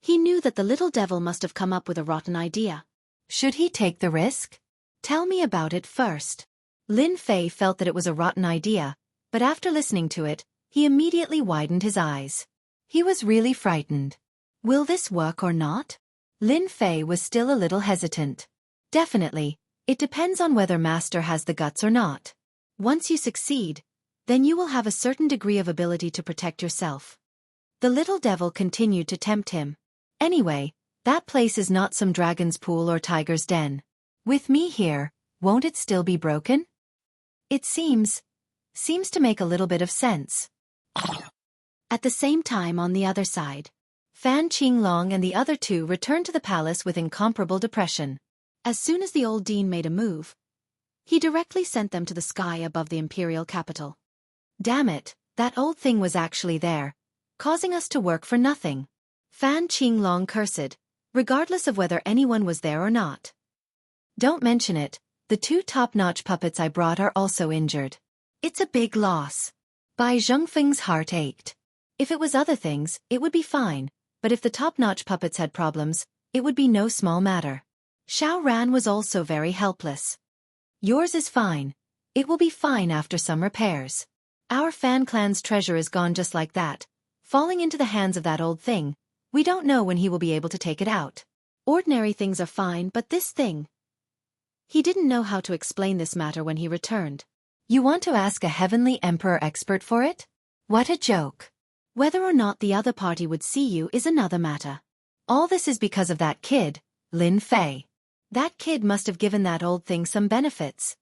he knew that the little devil must have come up with a rotten idea. Should he take the risk? Tell me about it first. Lin Fei felt that it was a rotten idea, but after listening to it, he immediately widened his eyes. He was really frightened. Will this work or not? Lin Fei was still a little hesitant. Definitely, it depends on whether Master has the guts or not. Once you succeed, then you will have a certain degree of ability to protect yourself. The little devil continued to tempt him. Anyway, that place is not some dragon's pool or tiger's den. With me here, won't it still be broken? It seems to make a little bit of sense. At the same time on the other side, Fan Qinglong and the other 2 returned to the palace with incomparable depression. As soon as the old dean made a move, he directly sent them to the sky above the imperial capital. Damn it, that old thing was actually there, causing us to work for nothing. Fan Qinglong cursed, regardless of whether anyone was there or not. Don't mention it, the 2 top-notch puppets I brought are also injured. It's a big loss. Bai Zhengfeng's heart ached. If it was other things, it would be fine, but if the top-notch puppets had problems, it would be no small matter. Xiao Ran was also very helpless. Yours is fine. It will be fine after some repairs. Our Fan clan's treasure is gone just like that, falling into the hands of that old thing. We don't know when he will be able to take it out. Ordinary things are fine, but this thing... He didn't know how to explain this matter when he returned. You want to ask a heavenly emperor expert for it? What a joke. Whether or not the other party would see you is another matter. All this is because of that kid, Lin Fei. That kid must have given that old thing some benefits.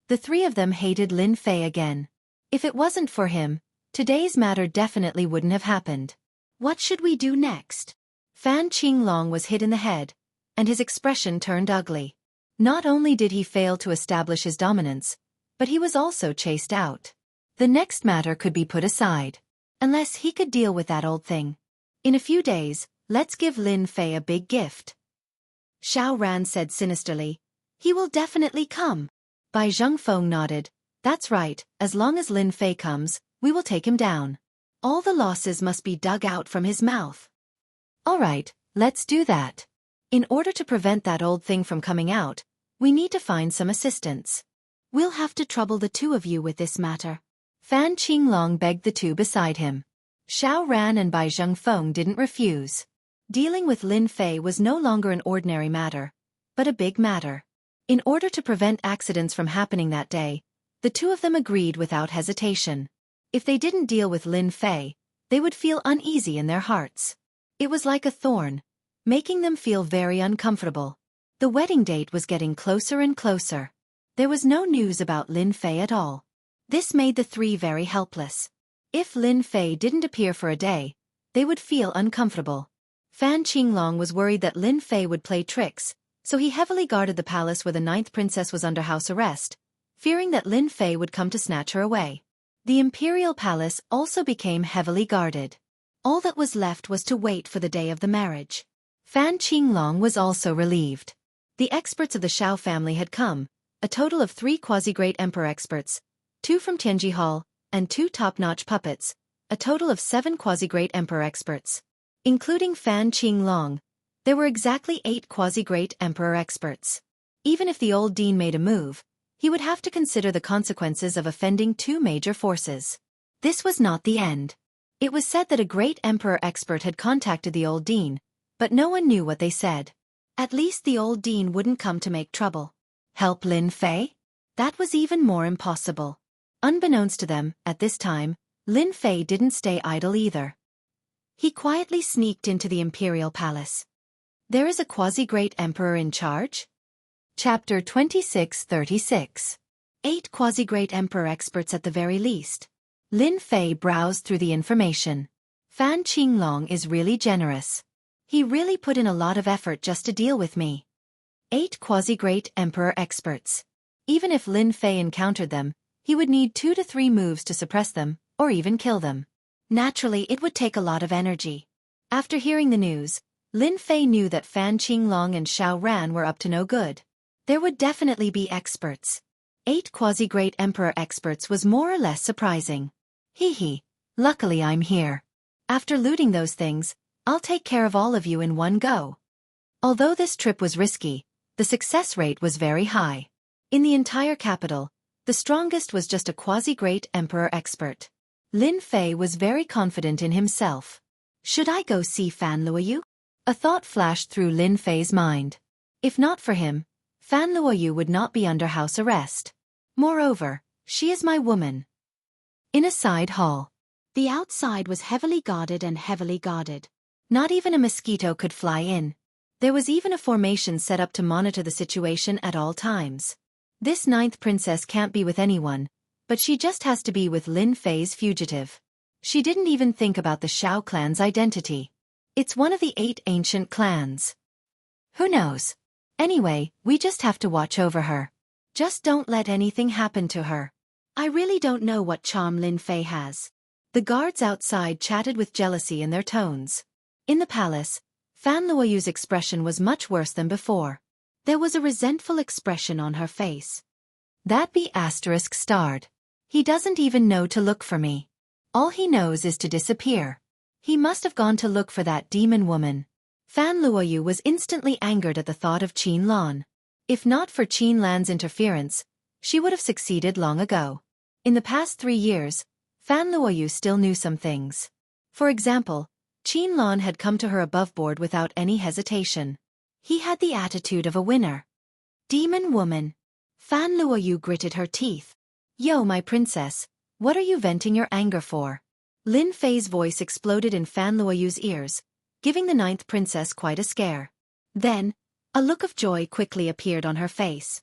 The 3 of them hated Lin Fei again. If it wasn't for him, today's matter definitely wouldn't have happened. What should we do next? Fan Qinglong was hit in the head, and his expression turned ugly. Not only did he fail to establish his dominance, but he was also chased out. The next matter could be put aside. Unless he could deal with that old thing. In a few days, let's give Lin Fei a big gift. Xiao Ran said sinisterly. He will definitely come. Bai Zhengfeng nodded. That's right, as long as Lin Fei comes, we will take him down. All the losses must be dug out from his mouth. All right, let's do that. In order to prevent that old thing from coming out, we need to find some assistance. We'll have to trouble the two of you with this matter. Fan Qinglong begged the two beside him. Xiao Ran and Bai Zhengfeng didn't refuse. Dealing with Lin Fei was no longer an ordinary matter, but a big matter. In order to prevent accidents from happening that day, the two of them agreed without hesitation. If they didn't deal with Lin Fei, they would feel uneasy in their hearts. It was like a thorn, making them feel very uncomfortable. The wedding date was getting closer and closer. There was no news about Lin Fei at all. This made the three very helpless. If Lin Fei didn't appear for a day, they would feel uncomfortable. Fan Qinglong was worried that Lin Fei would play tricks, so he heavily guarded the palace where the 9th princess was under house arrest, fearing that Lin Fei would come to snatch her away. The imperial palace also became heavily guarded. All that was left was to wait for the day of the marriage. Fan Qinglong was also relieved. The experts of the Xiao family had come, a total of 3 quasi-great emperor experts, 2 from Tianji Hall, and 2 top-notch puppets, a total of 7 quasi-great emperor experts. Including Fan Qinglong, there were exactly 8 quasi-great emperor experts. Even if the old dean made a move, he would have to consider the consequences of offending 2 major forces. This was not the end. It was said that a great emperor expert had contacted the old dean, but no one knew what they said. At least the old dean wouldn't come to make trouble. Help Lin Fei? That was even more impossible. Unbeknownst to them, at this time, Lin Fei didn't stay idle either. He quietly sneaked into the imperial palace. There is a quasi-great emperor in charge? Chapter 2636. 8 quasi-great emperor experts at the very least. Lin Fei browsed through the information. Fan Qinglong is really generous. He really put in a lot of effort just to deal with me. 8 quasi-great emperor experts. Even if Lin Fei encountered them, he would need 2 to 3 moves to suppress them, or even kill them. Naturally, it would take a lot of energy. After hearing the news, Lin Fei knew that Fan Qinglong and Xiao Ran were up to no good. There would definitely be experts. 8 quasi-great emperor experts was more or less surprising. Hee, luckily I'm here. After looting those things, I'll take care of all of you in one go. Although this trip was risky, the success rate was very high. In the entire capital, the strongest was just a quasi-great emperor expert. Lin Fei was very confident in himself. Should I go see Fan Luoyu? A thought flashed through Lin Fei's mind. If not for him, Fan Luoyu would not be under house arrest. Moreover, she is my woman. In a side hall. The outside was heavily guarded and heavily guarded. Not even a mosquito could fly in. There was even a formation set up to monitor the situation at all times. This 9th princess can't be with anyone, but she just has to be with Lin Fei's fugitive. She didn't even think about the Xiao clan's identity. It's one of the 8 ancient clans. Who knows? Anyway, we just have to watch over her. Just don't let anything happen to her. I really don't know what charm Lin Fei has. The guards outside chatted with jealousy in their tones. In the palace, Fan Luoyu's expression was much worse than before. There was a resentful expression on her face. That be asterisk starred. He doesn't even know to look for me. All he knows is to disappear. He must have gone to look for that demon woman. Fan Luoyu was instantly angered at the thought of Qin Lan. If not for Qin Lan's interference, she would have succeeded long ago. In the past 3 years, Fan Luoyu still knew some things. For example, Qin Lan had come to her above board without any hesitation. He had the attitude of a winner. Demon woman. Fan Luoyu gritted her teeth. Yo, my princess, what are you venting your anger for? Lin Fei's voice exploded in Fan Luoyu's ears, giving the 9th princess quite a scare. Then, a look of joy quickly appeared on her face.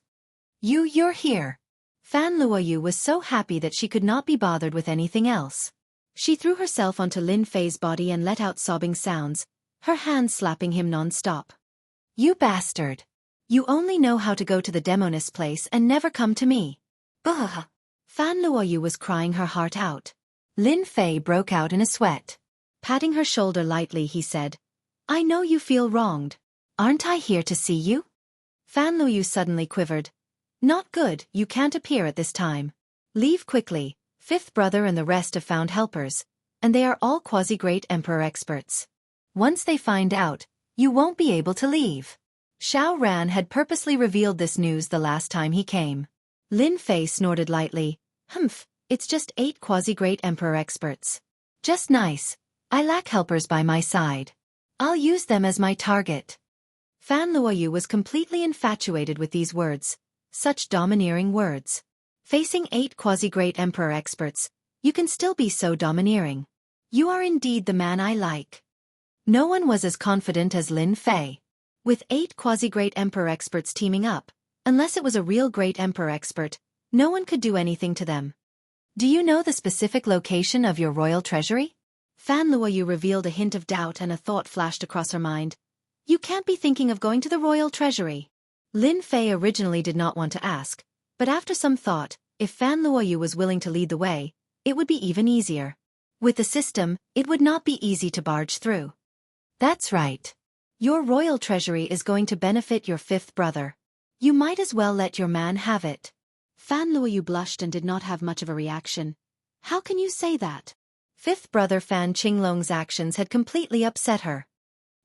You're here. Fan Luoyu was so happy that she could not be bothered with anything else. She threw herself onto Lin Fei's body and let out sobbing sounds, her hands slapping him non-stop. You bastard. You only know how to go to the Demonist place and never come to me. Bah! Fan Luoyu was crying her heart out. Lin Fei broke out in a sweat. Patting her shoulder lightly, he said, "I know you feel wronged. Aren't I here to see you?" Fan Luoyu suddenly quivered. "Not good, you can't appear at this time. Leave quickly. Fifth brother and the rest have found helpers, and they are all quasi-great emperor experts. Once they find out, you won't be able to leave." Xiao Ran had purposely revealed this news the last time he came. Lin Fei snorted lightly. "Humph, it's just 8 quasi-great emperor experts. Just nice. I lack helpers by my side. I'll use them as my target." Fan Luoyu was completely infatuated with these words. Such domineering words. Facing 8 quasi-great emperor experts, you can still be so domineering. You are indeed the man I like. No one was as confident as Lin Fei. With 8 quasi-great emperor experts teaming up, unless it was a real great emperor expert, no one could do anything to them. "Do you know the specific location of your royal treasury?" Fan Luoyu revealed a hint of doubt, and a thought flashed across her mind. "You can't be thinking of going to the royal treasury." Lin Fei originally did not want to ask, but after some thought, if Fan Luoyu was willing to lead the way, it would be even easier. With the system, it would not be easy to barge through. "That's right. Your royal treasury is going to benefit your 5th brother. You might as well let your man have it." Fan Luoyu blushed and did not have much of a reaction. "How can you say that?" 5th brother Fan Qinglong's actions had completely upset her.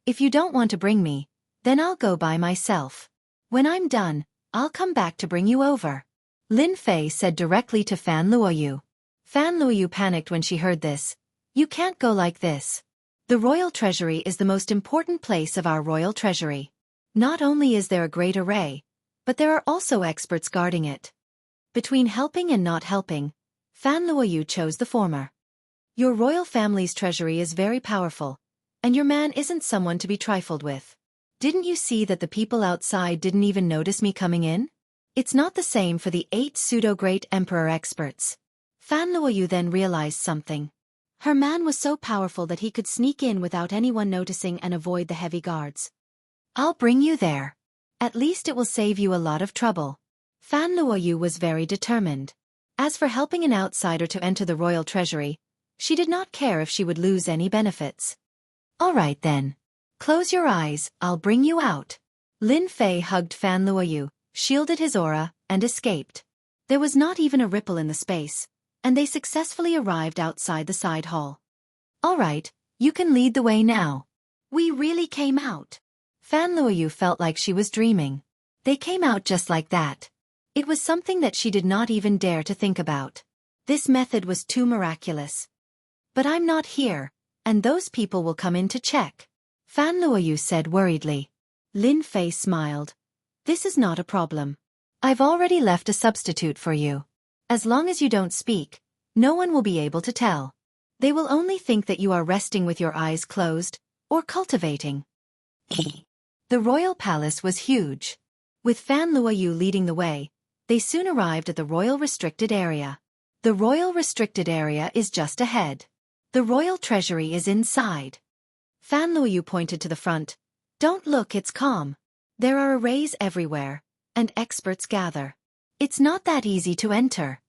"If you don't want to bring me, then I'll go by myself. When I'm done, I'll come back to bring you over," Lin Fei said directly to Fan Luoyu. Fan Luoyu panicked when she heard this. "You can't go like this. The royal treasury is the most important place of our royal treasury. Not only is there a great array, but there are also experts guarding it." Between helping and not helping, Fan Luoyu chose the former. "Your royal family's treasury is very powerful, and your man isn't someone to be trifled with. Didn't you see that the people outside didn't even notice me coming in? It's not the same for the 8 pseudo-great emperor experts." Fan Luoyu then realized something. Her man was so powerful that he could sneak in without anyone noticing and avoid the heavy guards. "I'll bring you there. At least it will save you a lot of trouble." Fan Luoyu was very determined. As for helping an outsider to enter the royal treasury, she did not care if she would lose any benefits. "All right then. Close your eyes, I'll bring you out." Lin Fei hugged Fan Luoyu, shielded his aura, and escaped. There was not even a ripple in the space, and they successfully arrived outside the side hall. "All right, you can lead the way now." "We really came out." Fan Luoyu felt like she was dreaming. They came out just like that. It was something that she did not even dare to think about. This method was too miraculous. "But I'm not here, and those people will come in to check," Fan Luoyu said worriedly. Lin Fei smiled. "This is not a problem. I've already left a substitute for you. As long as you don't speak, no one will be able to tell. They will only think that you are resting with your eyes closed, or cultivating." The royal palace was huge. With Fan Luoyu leading the way, they soon arrived at the royal restricted area. The royal restricted area is just ahead. The royal treasury is inside. Fan Luoyu pointed to the front. "Don't look, it's calm. There are arrays everywhere, and experts gather. It's not that easy to enter."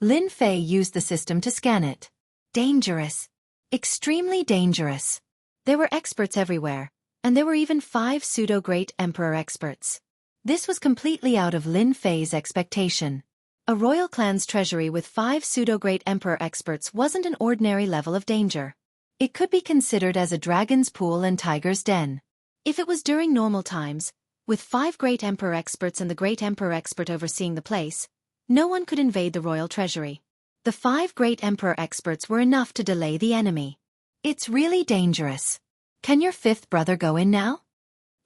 Lin Fei used the system to scan it. Dangerous. Extremely dangerous. There were experts everywhere, and there were even 5 pseudo-great emperor experts. This was completely out of Lin Fei's expectation. A royal clan's treasury with 5 pseudo-great emperor experts wasn't an ordinary level of danger. It could be considered as a dragon's pool and tiger's den. If it was during normal times, with 5 great emperor experts and the great emperor expert overseeing the place, no one could invade the royal treasury. The 5 great emperor experts were enough to delay the enemy. "It's really dangerous. Can your 5th brother go in now?"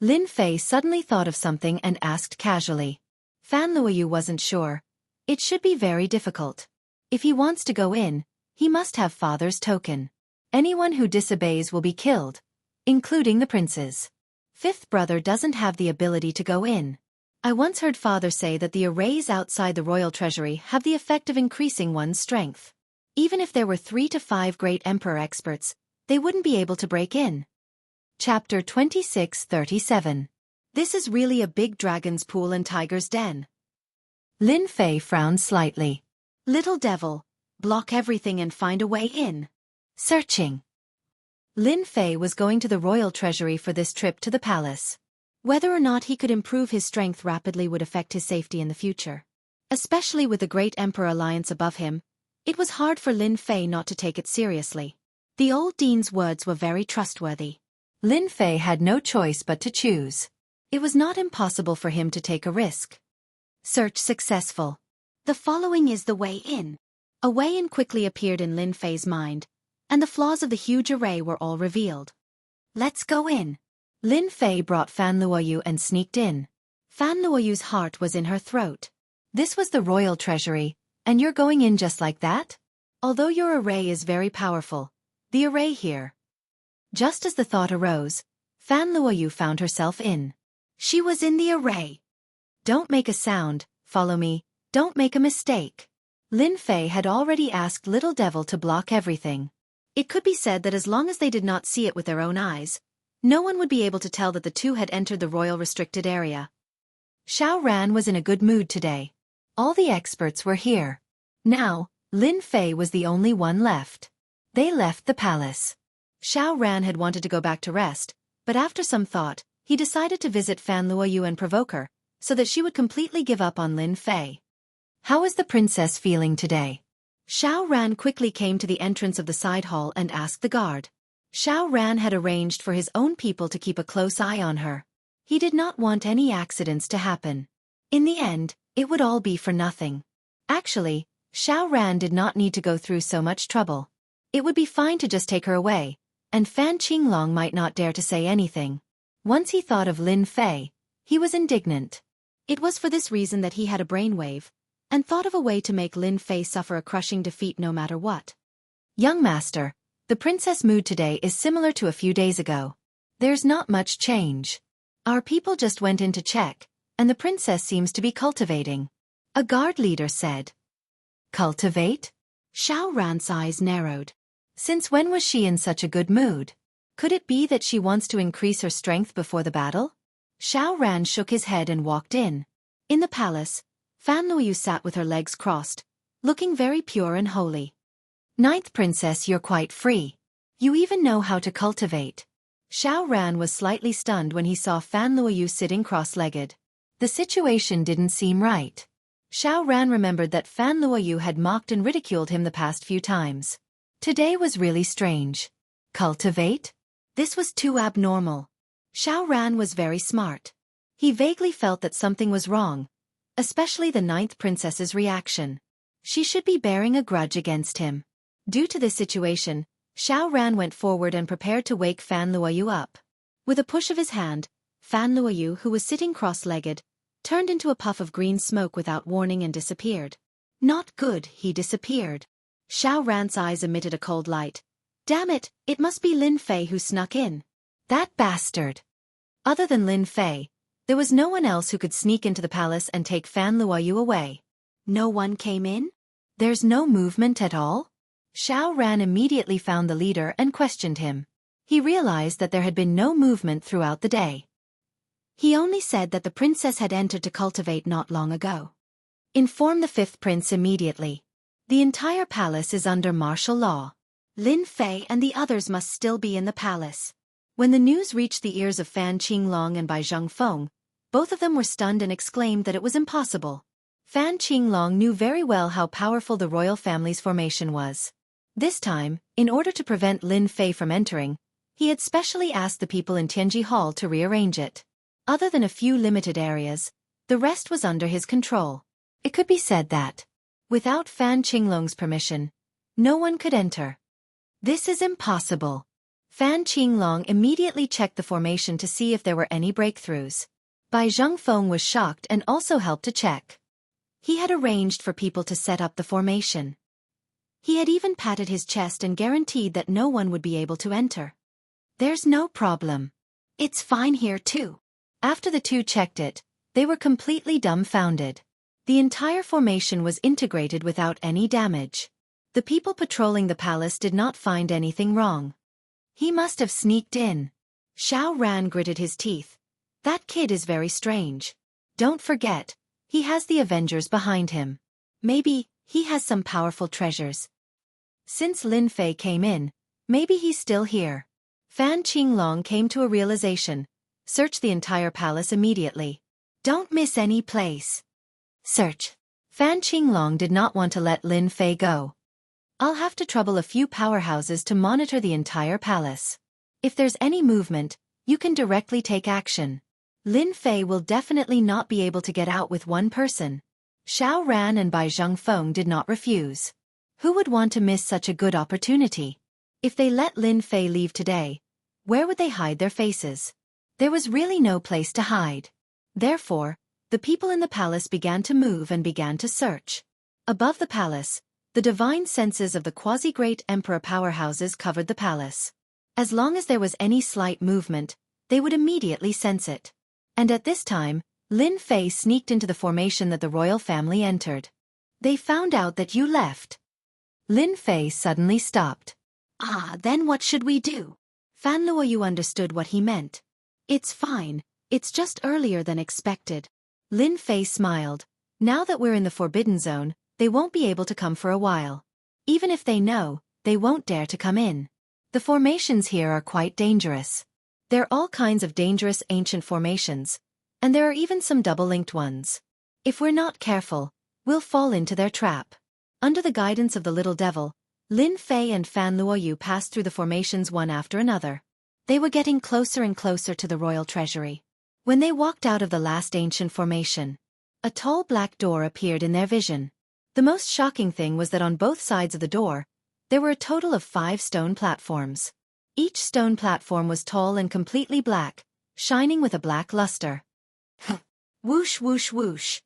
Lin Fei suddenly thought of something and asked casually. Fan Luoyu wasn't sure. It should be very difficult. If he wants to go in, he must have father's token. Anyone who disobeys will be killed, including the princes. 5th brother doesn't have the ability to go in. I once heard father say that the arrays outside the royal treasury have the effect of increasing one's strength. Even if there were 3 to 5 great emperor experts, they wouldn't be able to break in. Chapter 2637. This is really a big dragon's pool and tiger's den. Lin Fei frowned slightly. Little devil, block everything and find a way in. Searching. Lin Fei was going to the royal treasury for this trip to the palace. Whether or not he could improve his strength rapidly would affect his safety in the future. Especially with the Great Emperor Alliance above him, it was hard for Lin Fei not to take it seriously. The old dean's words were very trustworthy. Lin Fei had no choice but to choose. It was not impossible for him to take a risk. Search successful. The following is the way in. A way in quickly appeared in Lin Fei's mind, and the flaws of the huge array were all revealed. Let's go in. Lin Fei brought Fan Luoyu and sneaked in. Fan Luoyu's heart was in her throat. This was the royal treasury, and you're going in just like that? Although your array is very powerful, the array here. Just as the thought arose, Fan Luoyu found herself in. She was in the array. Don't make a sound, follow me, don't make a mistake. Lin Fei had already asked Little Devil to block everything. It could be said that as long as they did not see it with their own eyes, no one would be able to tell that the two had entered the royal restricted area. Xiao Ran was in a good mood today. All the experts were here. Now, Lin Fei was the only one left. They left the palace. Xiao Ran had wanted to go back to rest, but after some thought, he decided to visit Fan Luoyu and provoke her, so that she would completely give up on Lin Fei. How is the princess feeling today? Xiao Ran quickly came to the entrance of the side hall and asked the guard. Xiao Ran had arranged for his own people to keep a close eye on her. He did not want any accidents to happen. In the end, it would all be for nothing. Actually, Xiao Ran did not need to go through so much trouble. It would be fine to just take her away, and Fan Qinglong might not dare to say anything. Once he thought of Lin Fei, he was indignant. It was for this reason that he had a brainwave, and thought of a way to make Lin Fei suffer a crushing defeat no matter what. Young master, the princess' mood today is similar to a few days ago. There's not much change. Our people just went in to check, and the princess seems to be cultivating. A guard leader said. Cultivate? Xiao Ran's eyes narrowed. Since when was she in such a good mood? Could it be that she wants to increase her strength before the battle? Xiao Ran shook his head and walked in. In the palace, Fan Luoyu sat with her legs crossed, looking very pure and holy. Ninth princess, you're quite free. You even know how to cultivate. Xiao Ran was slightly stunned when he saw Fan Luoyu sitting cross-legged. The situation didn't seem right. Xiao Ran remembered that Fan Luoyu had mocked and ridiculed him the past few times. Today was really strange. Cultivate? This was too abnormal. Xiao Ran was very smart. He vaguely felt that something was wrong, especially the ninth princess's reaction. She should be bearing a grudge against him. Due to this situation, Xiao Ran went forward and prepared to wake Fan Luoyu up. With a push of his hand, Fan Luoyu, who was sitting cross-legged, turned into a puff of green smoke without warning and disappeared. Not good, he disappeared. Xiao Ran's eyes emitted a cold light. Damn it, it must be Lin Fei who snuck in. That bastard. Other than Lin Fei, there was no one else who could sneak into the palace and take Fan Luoyu away. No one came in? There's no movement at all? Xiao Ran immediately found the leader and questioned him. He realized that there had been no movement throughout the day. He only said that the princess had entered to cultivate not long ago. Inform the fifth prince immediately. The entire palace is under martial law. Lin Fei and the others must still be in the palace. When the news reached the ears of Fan Qinglong and Bai Zhengfeng, both of them were stunned and exclaimed that it was impossible. Fan Qinglong knew very well how powerful the royal family's formation was. This time, in order to prevent Lin Fei from entering, he had specially asked the people in Tianji Hall to rearrange it. Other than a few limited areas, the rest was under his control. It could be said that, without Fan Qinglong's permission, no one could enter. This is impossible. Fan Qinglong immediately checked the formation to see if there were any breakthroughs. Bai Zhengfeng was shocked and also helped to check. He had arranged for people to set up the formation. He had even patted his chest and guaranteed that no one would be able to enter. There's no problem. It's fine here too. After the two checked it, they were completely dumbfounded. The entire formation was integrated without any damage. The people patrolling the palace did not find anything wrong. He must have sneaked in. Xiao Ran gritted his teeth. That kid is very strange. Don't forget, he has the Avengers behind him. Maybe He has some powerful treasures. Since Lin Fei came in, maybe he's still here. Fan Qinglong came to a realization. Search the entire palace immediately. Don't miss any place. Search. Fan Qinglong did not want to let Lin Fei go. I'll have to trouble a few powerhouses to monitor the entire palace. If there's any movement, you can directly take action. Lin Fei will definitely not be able to get out with one person. Xiao Ran and Bai Zhengfeng did not refuse. Who would want to miss such a good opportunity? If they let Lin Fei leave today, where would they hide their faces? There was really no place to hide. Therefore, the people in the palace began to move and began to search. Above the palace, the divine senses of the quasi-great emperor powerhouses covered the palace. As long as there was any slight movement, they would immediately sense it. And at this time, Lin Fei sneaked into the formation that the royal family entered. They found out that you left. Lin Fei suddenly stopped. Then what should we do? Fan Luoyu understood what he meant. It's fine, it's just earlier than expected. Lin Fei smiled. Now that we're in the forbidden zone, they won't be able to come for a while. Even if they know, they won't dare to come in. The formations here are quite dangerous. There are all kinds of dangerous ancient formations, and there are even some double-linked ones. If we're not careful, we'll fall into their trap. Under the guidance of the little devil, Lin Fei and Fan Luoyu passed through the formations one after another. They were getting closer and closer to the royal treasury. When they walked out of the last ancient formation, a tall black door appeared in their vision. The most shocking thing was that on both sides of the door, there were a total of 5 stone platforms. Each stone platform was tall and completely black, shining with a black luster. Whoosh whoosh whoosh.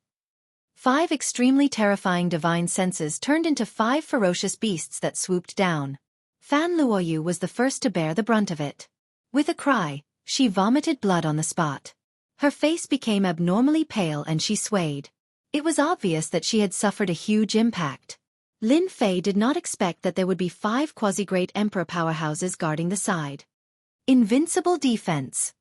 5 extremely terrifying divine senses turned into 5 ferocious beasts that swooped down. Fan Luoyu was the first to bear the brunt of it. With a cry, she vomited blood on the spot. Her face became abnormally pale and she swayed. It was obvious that she had suffered a huge impact. Lin Fei did not expect that there would be 5 quasi-great emperor powerhouses guarding the side. Invincible Defense.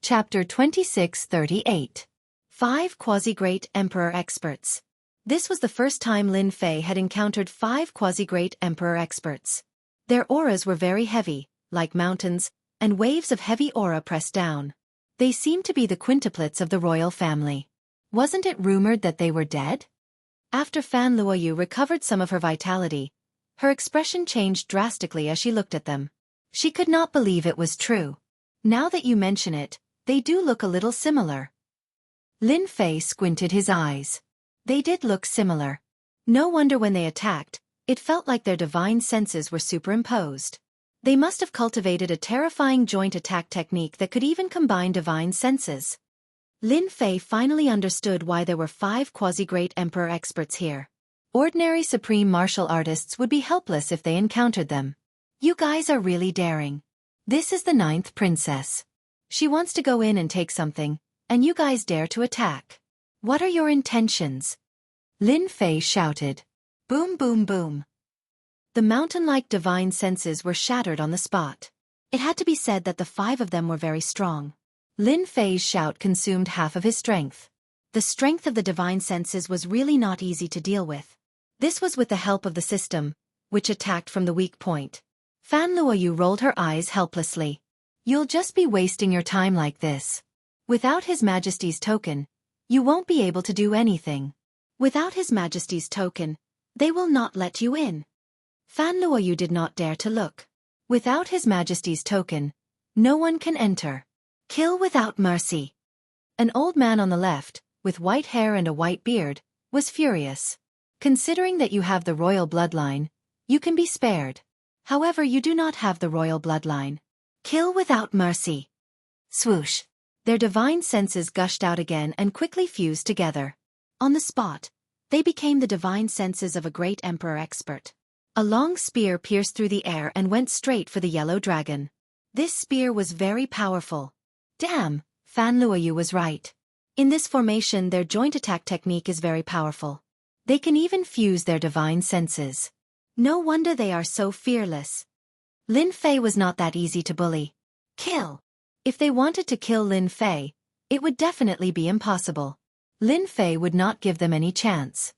Chapter 2638. 5 quasi-great emperor experts. This was the first time Lin Fei had encountered 5 quasi-great emperor experts. Their auras were very heavy, like mountains, and waves of heavy aura pressed down. They seemed to be the quintuplets of the royal family. Wasn't it rumored that they were dead? After Fan Luoyu recovered some of her vitality, her expression changed drastically as she looked at them. She could not believe it was true. Now that you mention it, they do look a little similar. Lin Fei squinted his eyes. They did look similar. No wonder when they attacked, it felt like their divine senses were superimposed. They must have cultivated a terrifying joint attack technique that could even combine divine senses. Lin Fei finally understood why there were 5 quasi-great emperor experts here. Ordinary supreme martial artists would be helpless if they encountered them. You guys are really daring. This is the 9th princess. She wants to go in and take something, and you guys dare to attack. What are your intentions? Lin Fei shouted. Boom boom boom. The mountain-like divine senses were shattered on the spot. It had to be said that the 5 of them were very strong. Lin Fei's shout consumed half of his strength. The strength of the divine senses was really not easy to deal with. This was with the help of the system, which attacked from the weak point. Fan Luoyu rolled her eyes helplessly. You'll just be wasting your time like this. Without His Majesty's token, you won't be able to do anything. Without His Majesty's token, they will not let you in. Fan Luoyu did not dare to look. Without His Majesty's token, no one can enter. Kill without mercy. An old man on the left, with white hair and a white beard, was furious. Considering that you have the royal bloodline, you can be spared. However, you do not have the royal bloodline. Kill without mercy. Swoosh. Their divine senses gushed out again and quickly fused together. On the spot, they became the divine senses of a great emperor expert. A long spear pierced through the air and went straight for the yellow dragon. This spear was very powerful. Damn, Fan Luoyu was right. In this formation, their joint attack technique is very powerful. They can even fuse their divine senses. No wonder they are so fearless. Lin Fei was not that easy to bully. Kill. If they wanted to kill Lin Fei, it would definitely be impossible. Lin Fei would not give them any chance.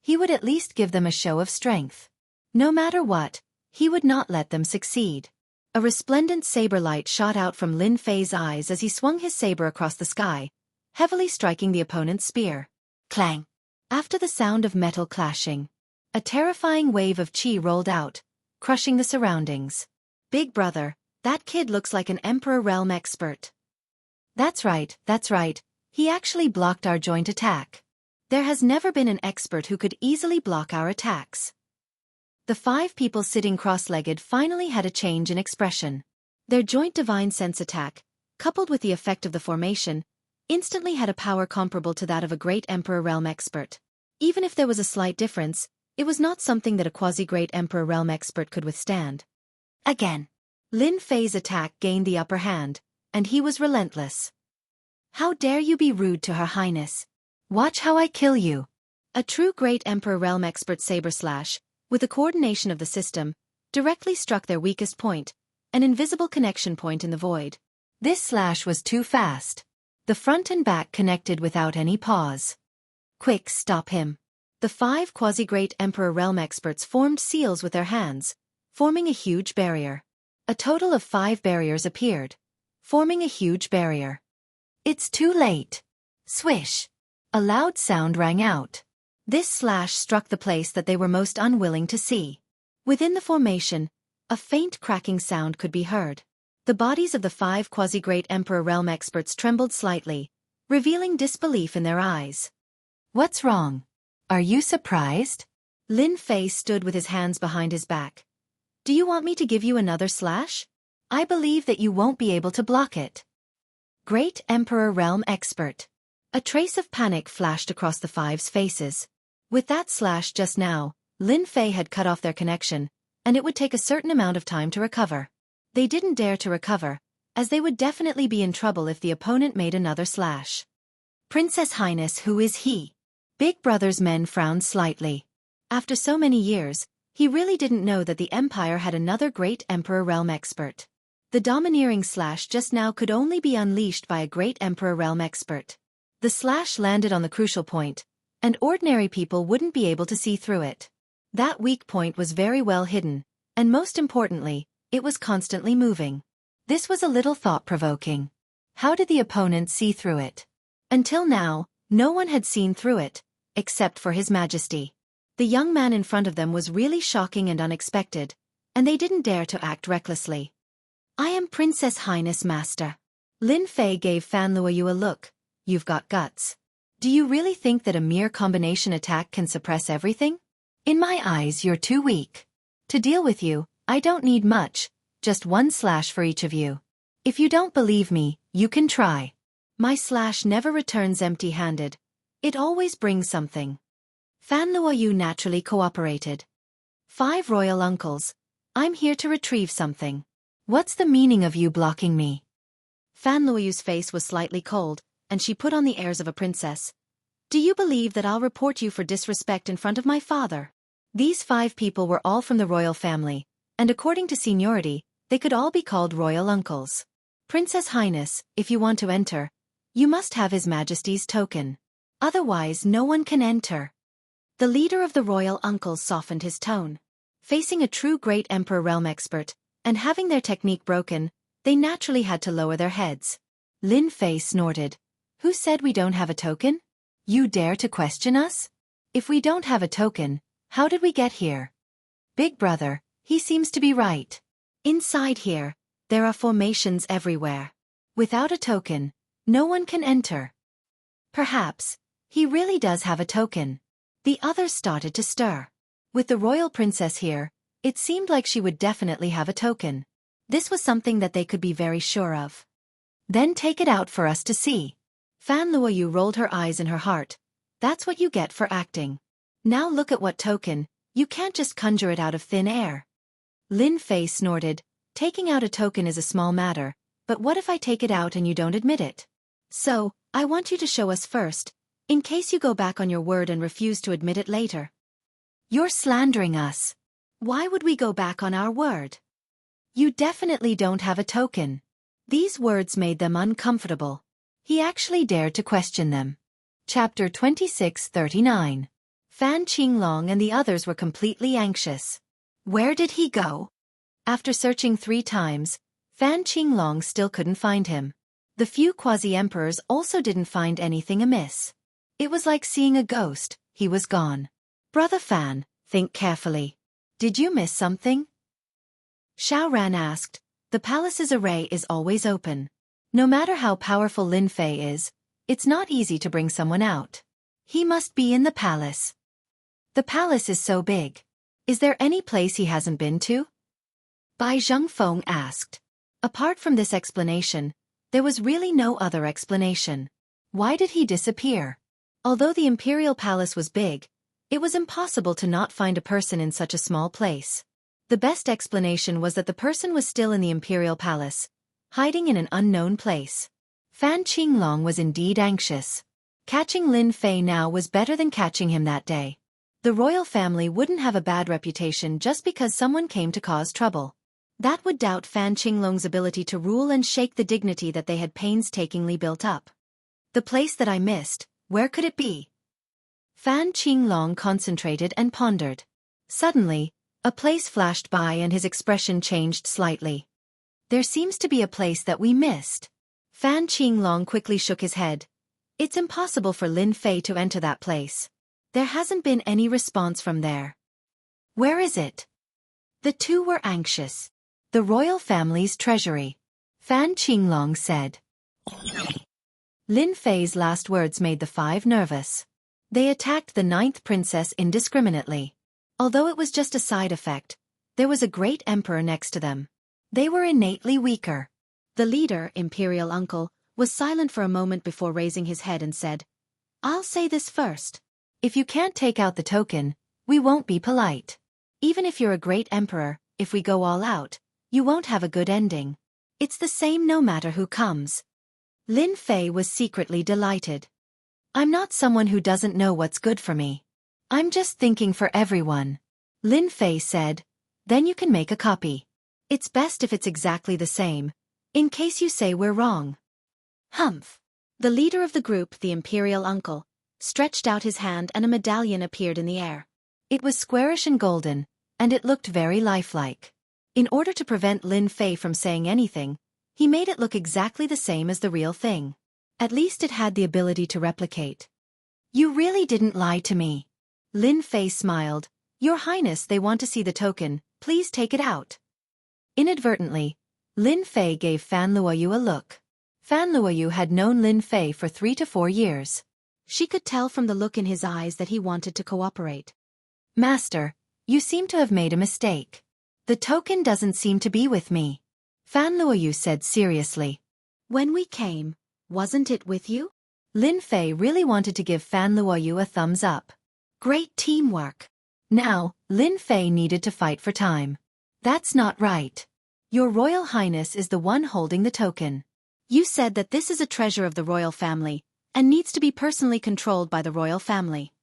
He would at least give them a show of strength. No matter what, he would not let them succeed. A resplendent saber light shot out from Lin Fei's eyes as he swung his saber across the sky, heavily striking the opponent's spear. Clang! After the sound of metal clashing, a terrifying wave of chi rolled out, crushing the surroundings. Big brother, that kid looks like an Emperor Realm expert. That's right. He actually blocked our joint attack. There has never been an expert who could easily block our attacks. The 5 people sitting cross-legged finally had a change in expression. Their joint divine sense attack, coupled with the effect of the formation, instantly had a power comparable to that of a great Emperor Realm expert. Even if there was a slight difference, it was not something that a quasi-great Emperor Realm expert could withstand. Again, Lin Fei's attack gained the upper hand, and he was relentless. How dare you be rude to Her Highness? Watch how I kill you. A true great Emperor Realm expert saber slash, with the coordination of the system, directly struck their weakest point, an invisible connection point in the void. This slash was too fast. The front and back connected without any pause. Quick, stop him. The 5 quasi-great Emperor Realm experts formed seals with their hands, forming a huge barrier. A total of 5 barriers appeared, forming a huge barrier. It's too late. Swish! A loud sound rang out. This slash struck the place that they were most unwilling to see. Within the formation, a faint cracking sound could be heard. The bodies of the 5 quasi-great Emperor Realm experts trembled slightly, revealing disbelief in their eyes. What's wrong? Are you surprised? Lin Fei stood with his hands behind his back. Do you want me to give you another slash? I believe that you won't be able to block it. Great Emperor Realm expert. A trace of panic flashed across the 5's faces. With that slash just now, Lin Fei had cut off their connection, and it would take a certain amount of time to recover. They didn't dare to recover, as they would definitely be in trouble if the opponent made another slash. Princess Highness, who is he? Big Brother's men frowned slightly. After so many years, he really didn't know that the Empire had another great Emperor Realm expert. The domineering slash just now could only be unleashed by a great Emperor Realm expert. The slash landed on the crucial point, and ordinary people wouldn't be able to see through it. That weak point was very well hidden, and most importantly, it was constantly moving. This was a little thought-provoking. How did the opponent see through it? Until now, no one had seen through it, except for His Majesty. The young man in front of them was really shocking and unexpected, and they didn't dare to act recklessly. I am Princess Highness Master. Lin Fei gave Fan Luoyu a look. You've got guts. Do you really think that a mere combination attack can suppress everything? In my eyes, you're too weak. To deal with you, I don't need much, just 1 slash for each of you. If you don't believe me, you can try. My slash never returns empty-handed. It always brings something. Fan Luoyu naturally cooperated. 5 royal uncles. I'm here to retrieve something. What's the meaning of you blocking me? Fan Luoyu's face was slightly cold, and she put on the airs of a princess. Do you believe that I'll report you for disrespect in front of my father? These 5 people were all from the royal family, and according to seniority, they could all be called royal uncles. Princess Highness, if you want to enter, you must have His Majesty's token. Otherwise no one can enter. The leader of the royal uncles softened his tone. Facing a true great Emperor Realm expert, and having their technique broken, they naturally had to lower their heads. Lin Fei snorted. Who said we don't have a token? You dare to question us? If we don't have a token, how did we get here? Big brother, he seems to be right. Inside here, there are formations everywhere. Without a token, no one can enter. Perhaps, he really does have a token. The others started to stir. With the royal princess here, it seemed like she would definitely have a token. This was something that they could be very sure of. Then take it out for us to see. Fan Luoyu rolled her eyes in her heart. That's what you get for acting. Now look at what token, you can't just conjure it out of thin air. Lin Fei snorted. Taking out a token is a small matter, but what if I take it out and you don't admit it? So, I want you to show us first, in case you go back on your word and refuse to admit it later. You're slandering us. Why would we go back on our word? You definitely don't have a token. These words made them uncomfortable. He actually dared to question them. Chapter 26:39. Fan Qinglong and the others were completely anxious. Where did he go? After searching 3 times, Fan Qinglong still couldn't find him. The few quasi-emperors also didn't find anything amiss. It was like seeing a ghost, he was gone. Brother Fan, think carefully. Did you miss something? Xiao Ran asked. The palace's array is always open. No matter how powerful Lin Fei is, it's not easy to bring someone out. He must be in the palace. The palace is so big. Is there any place he hasn't been to? Bai Zhengfeng asked. Apart from this explanation, there was really no other explanation. Why did he disappear? Although the imperial palace was big, it was impossible to not find a person in such a small place. The best explanation was that the person was still in the imperial palace, hiding in an unknown place. Fan Qinglong was indeed anxious. Catching Lin Fei now was better than catching him that day. The royal family wouldn't have a bad reputation just because someone came to cause trouble. That would doubt Fan Qinglong's ability to rule and shake the dignity that they had painstakingly built up. The place that I missed, where could it be? Fan Qinglong concentrated and pondered. Suddenly, a place flashed by and his expression changed slightly. There seems to be a place that we missed. Fan Qinglong quickly shook his head. It's impossible for Lin Fei to enter that place. There hasn't been any response from there. Where is it? The two were anxious. The royal family's treasury. Fan Qinglong said. Lin Fei's last words made the 5 nervous. They attacked the 9th princess indiscriminately. Although it was just a side effect, there was a great emperor next to them. They were innately weaker. The leader, Imperial Uncle, was silent for a moment before raising his head and said, I'll say this first. If you can't take out the token, we won't be polite. Even if you're a great emperor, if we go all out, you won't have a good ending. It's the same no matter who comes. Lin Fei was secretly delighted. I'm not someone who doesn't know what's good for me. I'm just thinking for everyone. Lin Fei said, then you can make a copy. It's best if it's exactly the same, in case you say we're wrong. Humph. The leader of the group, the Imperial Uncle, stretched out his hand and a medallion appeared in the air. It was squarish and golden, and it looked very lifelike. In order to prevent Lin Fei from saying anything, he made it look exactly the same as the real thing. At least it had the ability to replicate. You really didn't lie to me. Lin Fei smiled. Your Highness, they want to see the token, please take it out. Inadvertently, Lin Fei gave Fan Luoyu a look. Fan Luoyu had known Lin Fei for 3 to 4 years. She could tell from the look in his eyes that he wanted to cooperate. Master, you seem to have made a mistake. The token doesn't seem to be with me. Fan Luoyu said seriously. When we came, wasn't it with you? Lin Fei really wanted to give Fan Luoyu a thumbs up. Great teamwork. Now, Lin Fei needed to fight for time. That's not right. Your Royal Highness is the one holding the token. You said that this is a treasure of the royal family, and needs to be personally controlled by the royal family.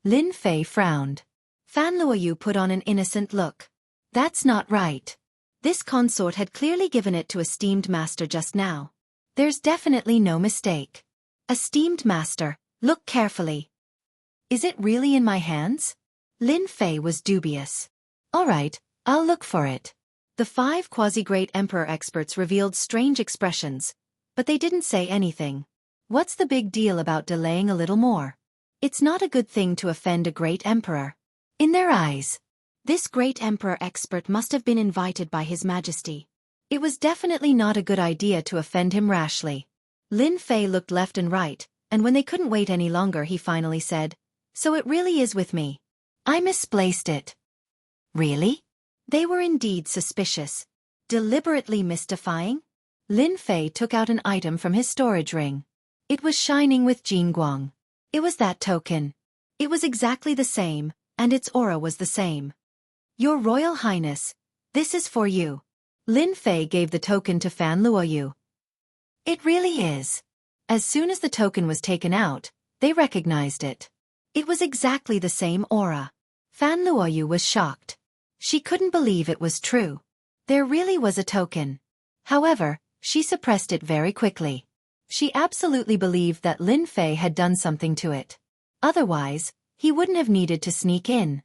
Lin Fei frowned. Fan Luoyu put on an innocent look. That's not right. This consort had clearly given it to esteemed master just now. There's definitely no mistake. Esteemed master, look carefully. Is it really in my hands? Lin Fei was dubious. All right, I'll look for it. The 5 quasi-great emperor experts revealed strange expressions, but they didn't say anything. What's the big deal about delaying a little more? It's not a good thing to offend a great emperor. In their eyes, this great emperor expert must have been invited by His Majesty. It was definitely not a good idea to offend him rashly. Lin Fei looked left and right, and when they couldn't wait any longer he finally said, So it really is with me. I misplaced it. Really? They were indeed suspicious. Deliberately mystifying? Lin Fei took out an item from his storage ring. It was shining with Jingguang. It was that token. It was exactly the same, and its aura was the same. Your Royal Highness, this is for you. Lin Fei gave the token to Fan Luoyu. It really is. As soon as the token was taken out, they recognized it. It was exactly the same aura. Fan Luoyu was shocked. She couldn't believe it was true. There really was a token. However, she suppressed it very quickly. She absolutely believed that Lin Fei had done something to it. Otherwise, He wouldn't have needed to sneak in.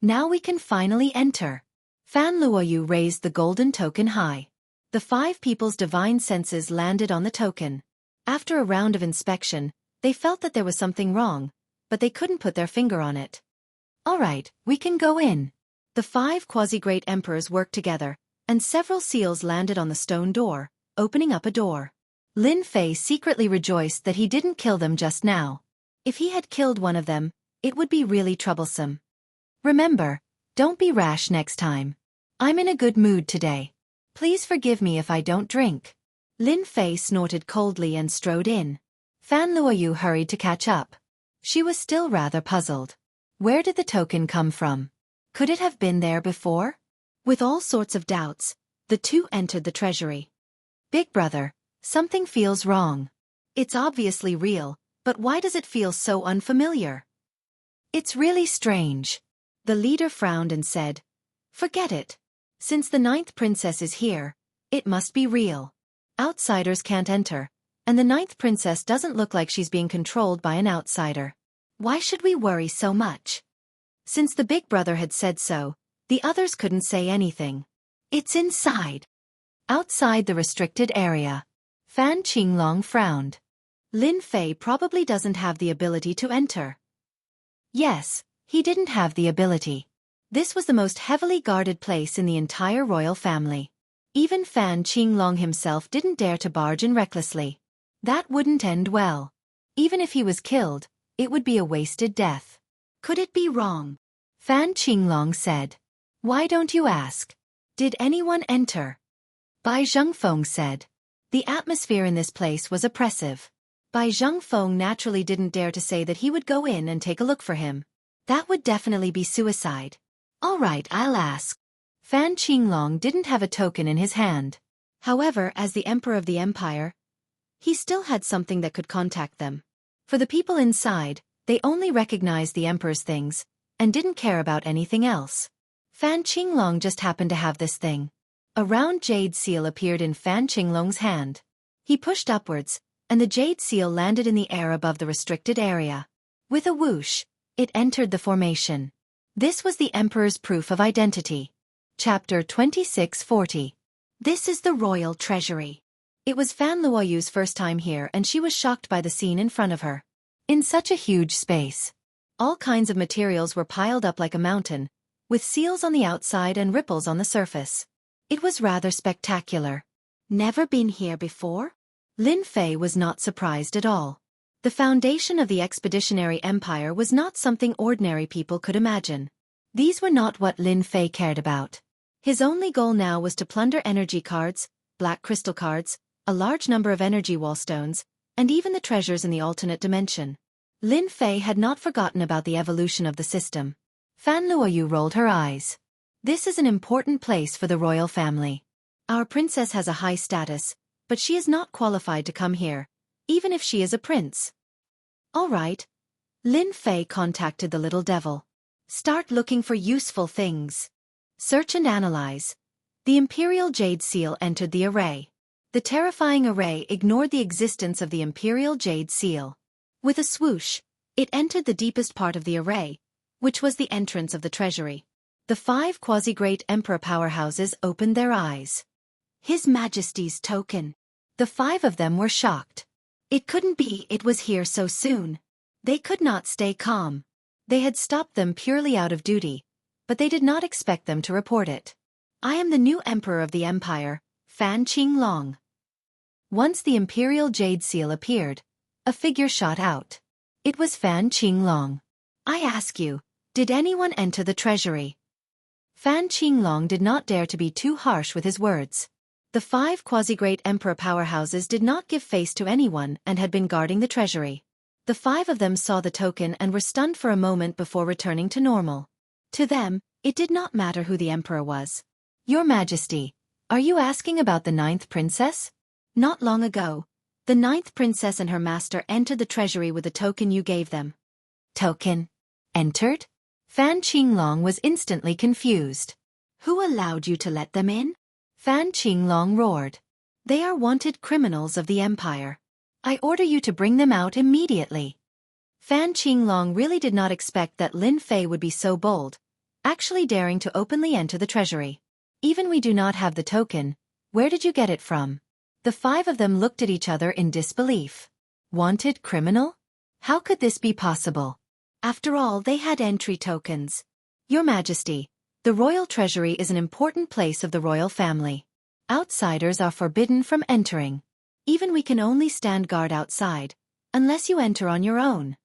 Now we can finally enter. Fan Luoyu raised the golden token high. The 5 people's divine senses landed on the token. After a round of inspection, they felt that there was something wrong, but they couldn't put their finger on it. All right, we can go in. The 5 quasi-great emperors worked together, and several seals landed on the stone door, opening up a door. Lin Fei secretly rejoiced that he didn't kill them just now. If he had killed one of them, it would be really troublesome. Remember, don't be rash next time. I'm in a good mood today. Please forgive me if I don't drink. Lin Fei snorted coldly and strode in. Fan Luoyu hurried to catch up. She was still rather puzzled. Where did the token come from? Could it have been there before? With all sorts of doubts, the two entered the treasury. Big brother, something feels wrong. It's obviously real, but why does it feel so unfamiliar? It's really strange. The leader frowned and said, Forget it. Since the 9th princess is here, it must be real. Outsiders can't enter, and the 9th princess doesn't look like she's being controlled by an outsider. Why should we worry so much? Since the big brother had said so, the others couldn't say anything. It's inside. Outside the restricted area. Fan Qinglong frowned. Lin Fei probably doesn't have the ability to enter. Yes, he didn't have the ability. This was the most heavily guarded place in the entire royal family. Even Fan Qinglong himself didn't dare to barge in recklessly. That wouldn't end well. Even if he was killed, it would be a wasted death. Could it be wrong? Fan Qinglong said. Why don't you ask? Did anyone enter? Bai Zhengfeng said. The atmosphere in this place was oppressive. Bai Zhengfeng naturally didn't dare to say that he would go in and take a look for him. That would definitely be suicide. All right, I'll ask. Fan Qinglong didn't have a token in his hand. However, as the emperor of the empire, he still had something that could contact them. For the people inside, they only recognized the emperor's things, and didn't care about anything else. Fan Qinglong just happened to have this thing. A round jade seal appeared in Fan Qinglong's hand. He pushed upwards, and the jade seal landed in the air above the restricted area. With a whoosh, it entered the formation. This was the emperor's proof of identity. Chapter 2640. This is the royal treasury. It was Fan Luoyu's first time here and she was shocked by the scene in front of her. In such a huge space, all kinds of materials were piled up like a mountain, with seals on the outside and ripples on the surface. It was rather spectacular. Never been here before? Lin Fei was not surprised at all. The foundation of the expeditionary empire was not something ordinary people could imagine. These were not what Lin Fei cared about. His only goal now was to plunder energy cards, black crystal cards, a large number of energy wallstones, and even the treasures in the alternate dimension. Lin Fei had not forgotten about the evolution of the system. Fan Luoyu rolled her eyes. This is an important place for the royal family. Our princess has a high status, but she is not qualified to come here, even if she is a prince. All right. Lin Fei contacted the little devil. Start looking for useful things. Search and analyze. The Imperial Jade Seal entered the array. The terrifying array ignored the existence of the Imperial Jade Seal. With a swoosh, it entered the deepest part of the array, which was the entrance of the treasury. The 5 quasi-great emperor powerhouses opened their eyes. His Majesty's token. The 5 of them were shocked. It couldn't be it was here so soon. They could not stay calm. They had stopped them purely out of duty, but they did not expect them to report it. I am the new emperor of the empire, Fan Qinglong. Once the Imperial Jade Seal appeared, a figure shot out. It was Fan Qinglong. I ask you, did anyone enter the treasury? Fan Qinglong did not dare to be too harsh with his words. The 5 quasi-great emperor powerhouses did not give face to anyone and had been guarding the treasury. The 5 of them saw the token and were stunned for a moment before returning to normal. To them, it did not matter who the emperor was. Your Majesty, are you asking about the 9th princess? Not long ago, the 9th princess and her master entered the treasury with the token you gave them. Token? Entered? Fan Qinglong was instantly confused. Who allowed you to let them in? Fan Qinglong roared. They are wanted criminals of the empire. I order you to bring them out immediately. Fan Qinglong really did not expect that Lin Fei would be so bold, actually daring to openly enter the treasury. Even we do not have the token. Where did you get it from? The five of them looked at each other in disbelief. Wanted criminal? How could this be possible? After all, they had entry tokens. Your Majesty, the royal treasury is an important place of the royal family. Outsiders are forbidden from entering. Even we can only stand guard outside, unless you enter on your own.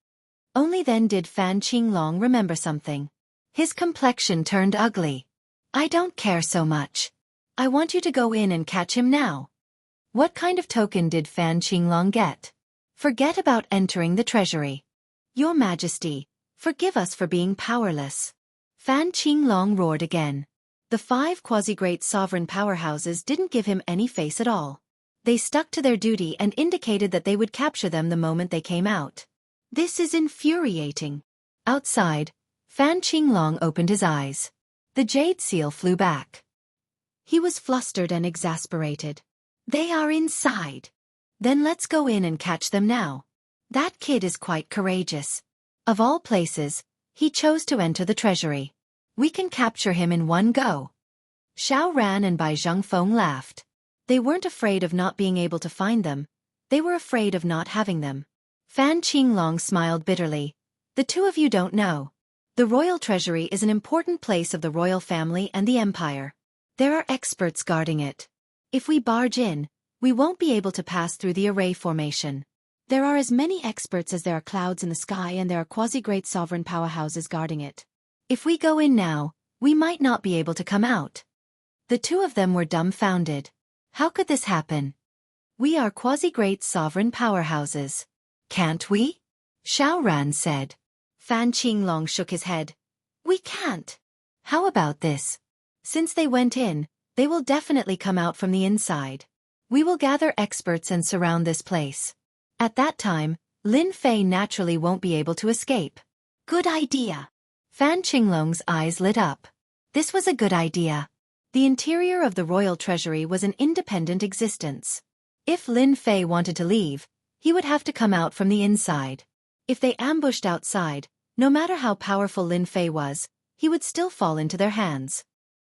Only then did Fan Qinglong remember something. His complexion turned ugly. I don't care so much. I want you to go in and catch him now. What kind of token did Fan Qinglong get? Forget about entering the treasury. Your Majesty, forgive us for being powerless. Fan Qinglong roared again. The five quasi-great sovereign powerhouses didn't give him any face at all. They stuck to their duty and indicated that they would capture them the moment they came out. This is infuriating. Outside, Fan Qinglong opened his eyes. The jade seal flew back. He was flustered and exasperated. They are inside. Then let's go in and catch them now. That kid is quite courageous. Of all places, he chose to enter the treasury. We can capture him in one go. Xiao Ran and Bai Zhengfeng laughed. They weren't afraid of not being able to find them. They were afraid of not having them. Fan Qinglong smiled bitterly. The two of you don't know. The royal treasury is an important place of the royal family and the empire. There are experts guarding it. If we barge in, we won't be able to pass through the array formation. There are as many experts as there are clouds in the sky, and there are quasi-great sovereign powerhouses guarding it. If we go in now, we might not be able to come out. The two of them were dumbfounded. How could this happen? We are quasi-great sovereign powerhouses. Can't we? Xiao Ran said. Fan Qinglong shook his head. We can't. How about this? Since they went in, they will definitely come out from the inside. We will gather experts and surround this place. At that time, Lin Fei naturally won't be able to escape. Good idea. Fan Qinglong's eyes lit up. This was a good idea. The interior of the royal treasury was an independent existence. If Lin Fei wanted to leave, he would have to come out from the inside. If they ambushed outside, no matter how powerful Lin Fei was, he would still fall into their hands.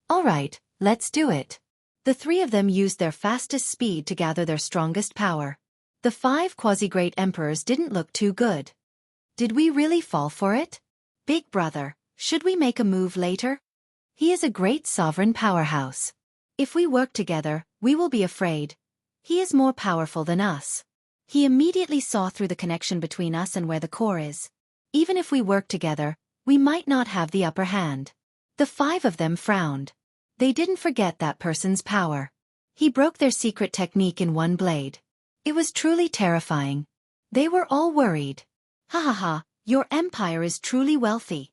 All right, let's do it. The three of them used their fastest speed to gather their strongest power. The five quasi-great emperors didn't look too good. Did we really fall for it? Big brother, should we make a move later? He is a great sovereign powerhouse. If we work together, we will be afraid. He is more powerful than us. He immediately saw through the connection between us and where the core is. Even if we work together, we might not have the upper hand. The five of them frowned. They didn't forget that person's power. He broke their secret technique in one blade. It was truly terrifying. They were all worried. Ha ha ha, your empire is truly wealthy.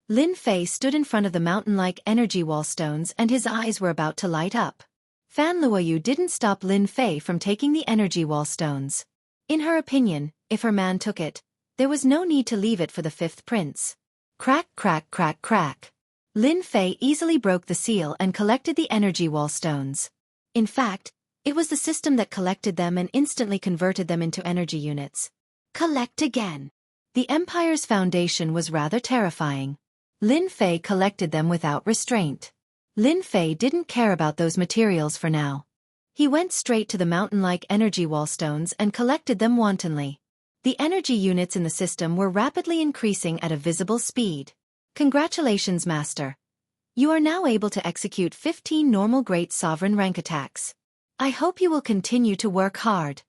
Lin Fei stood in front of the mountain-like energy wall stones and his eyes were about to light up. Fan Luoyu didn't stop Lin Fei from taking the energy wall stones. In her opinion, if her man took it, there was no need to leave it for the fifth prince. Crack, crack, crack, crack. Lin Fei easily broke the seal and collected the energy wall stones. In fact, it was the system that collected them and instantly converted them into energy units. Collect again. The empire's foundation was rather terrifying. Lin Fei collected them without restraint. Lin Fei didn't care about those materials for now. He went straight to the mountain-like energy wall stones and collected them wantonly. The energy units in the system were rapidly increasing at a visible speed. Congratulations, Master. You are now able to execute 15 normal great sovereign rank attacks. I hope you will continue to work hard.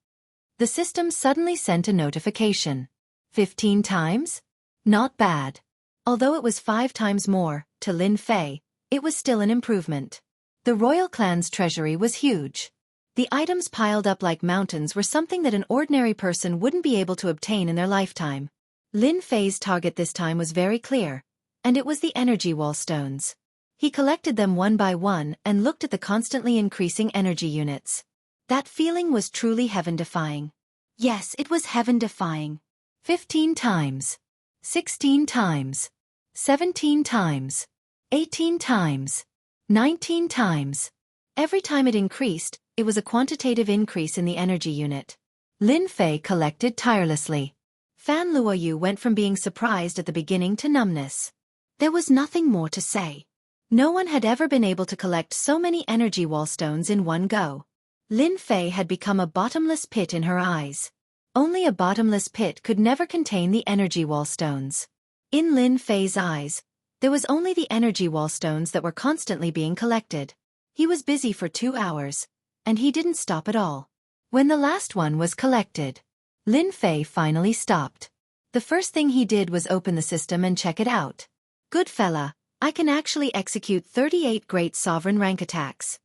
The system suddenly sent a notification. 15 times? Not bad. Although it was 5 times more, to Lin Fei, it was still an improvement. The royal clan's treasury was huge. The items piled up like mountains were something that an ordinary person wouldn't be able to obtain in their lifetime. Lin Fei's target this time was very clear, and it was the energy wall stones. He collected them one by one and looked at the constantly increasing energy units. That feeling was truly heaven-defying. Yes, it was heaven-defying. 15 times. 16 times. 17 times. 18 times. 19 times. Every time it increased, it was a quantitative increase in the energy unit. Lin Fei collected tirelessly. Fan Luoyu went from being surprised at the beginning to numbness. There was nothing more to say. No one had ever been able to collect so many energy wall stones in one go. Lin Fei had become a bottomless pit in her eyes. Only a bottomless pit could never contain the energy wall stones. In Lin Fei's eyes, there was only the energy wall stones that were constantly being collected. He was busy for 2 hours, and he didn't stop at all. When the last one was collected, Lin Fei finally stopped. The first thing he did was open the system and check it out. Good fella, I can actually execute 38 great sovereign rank attacks.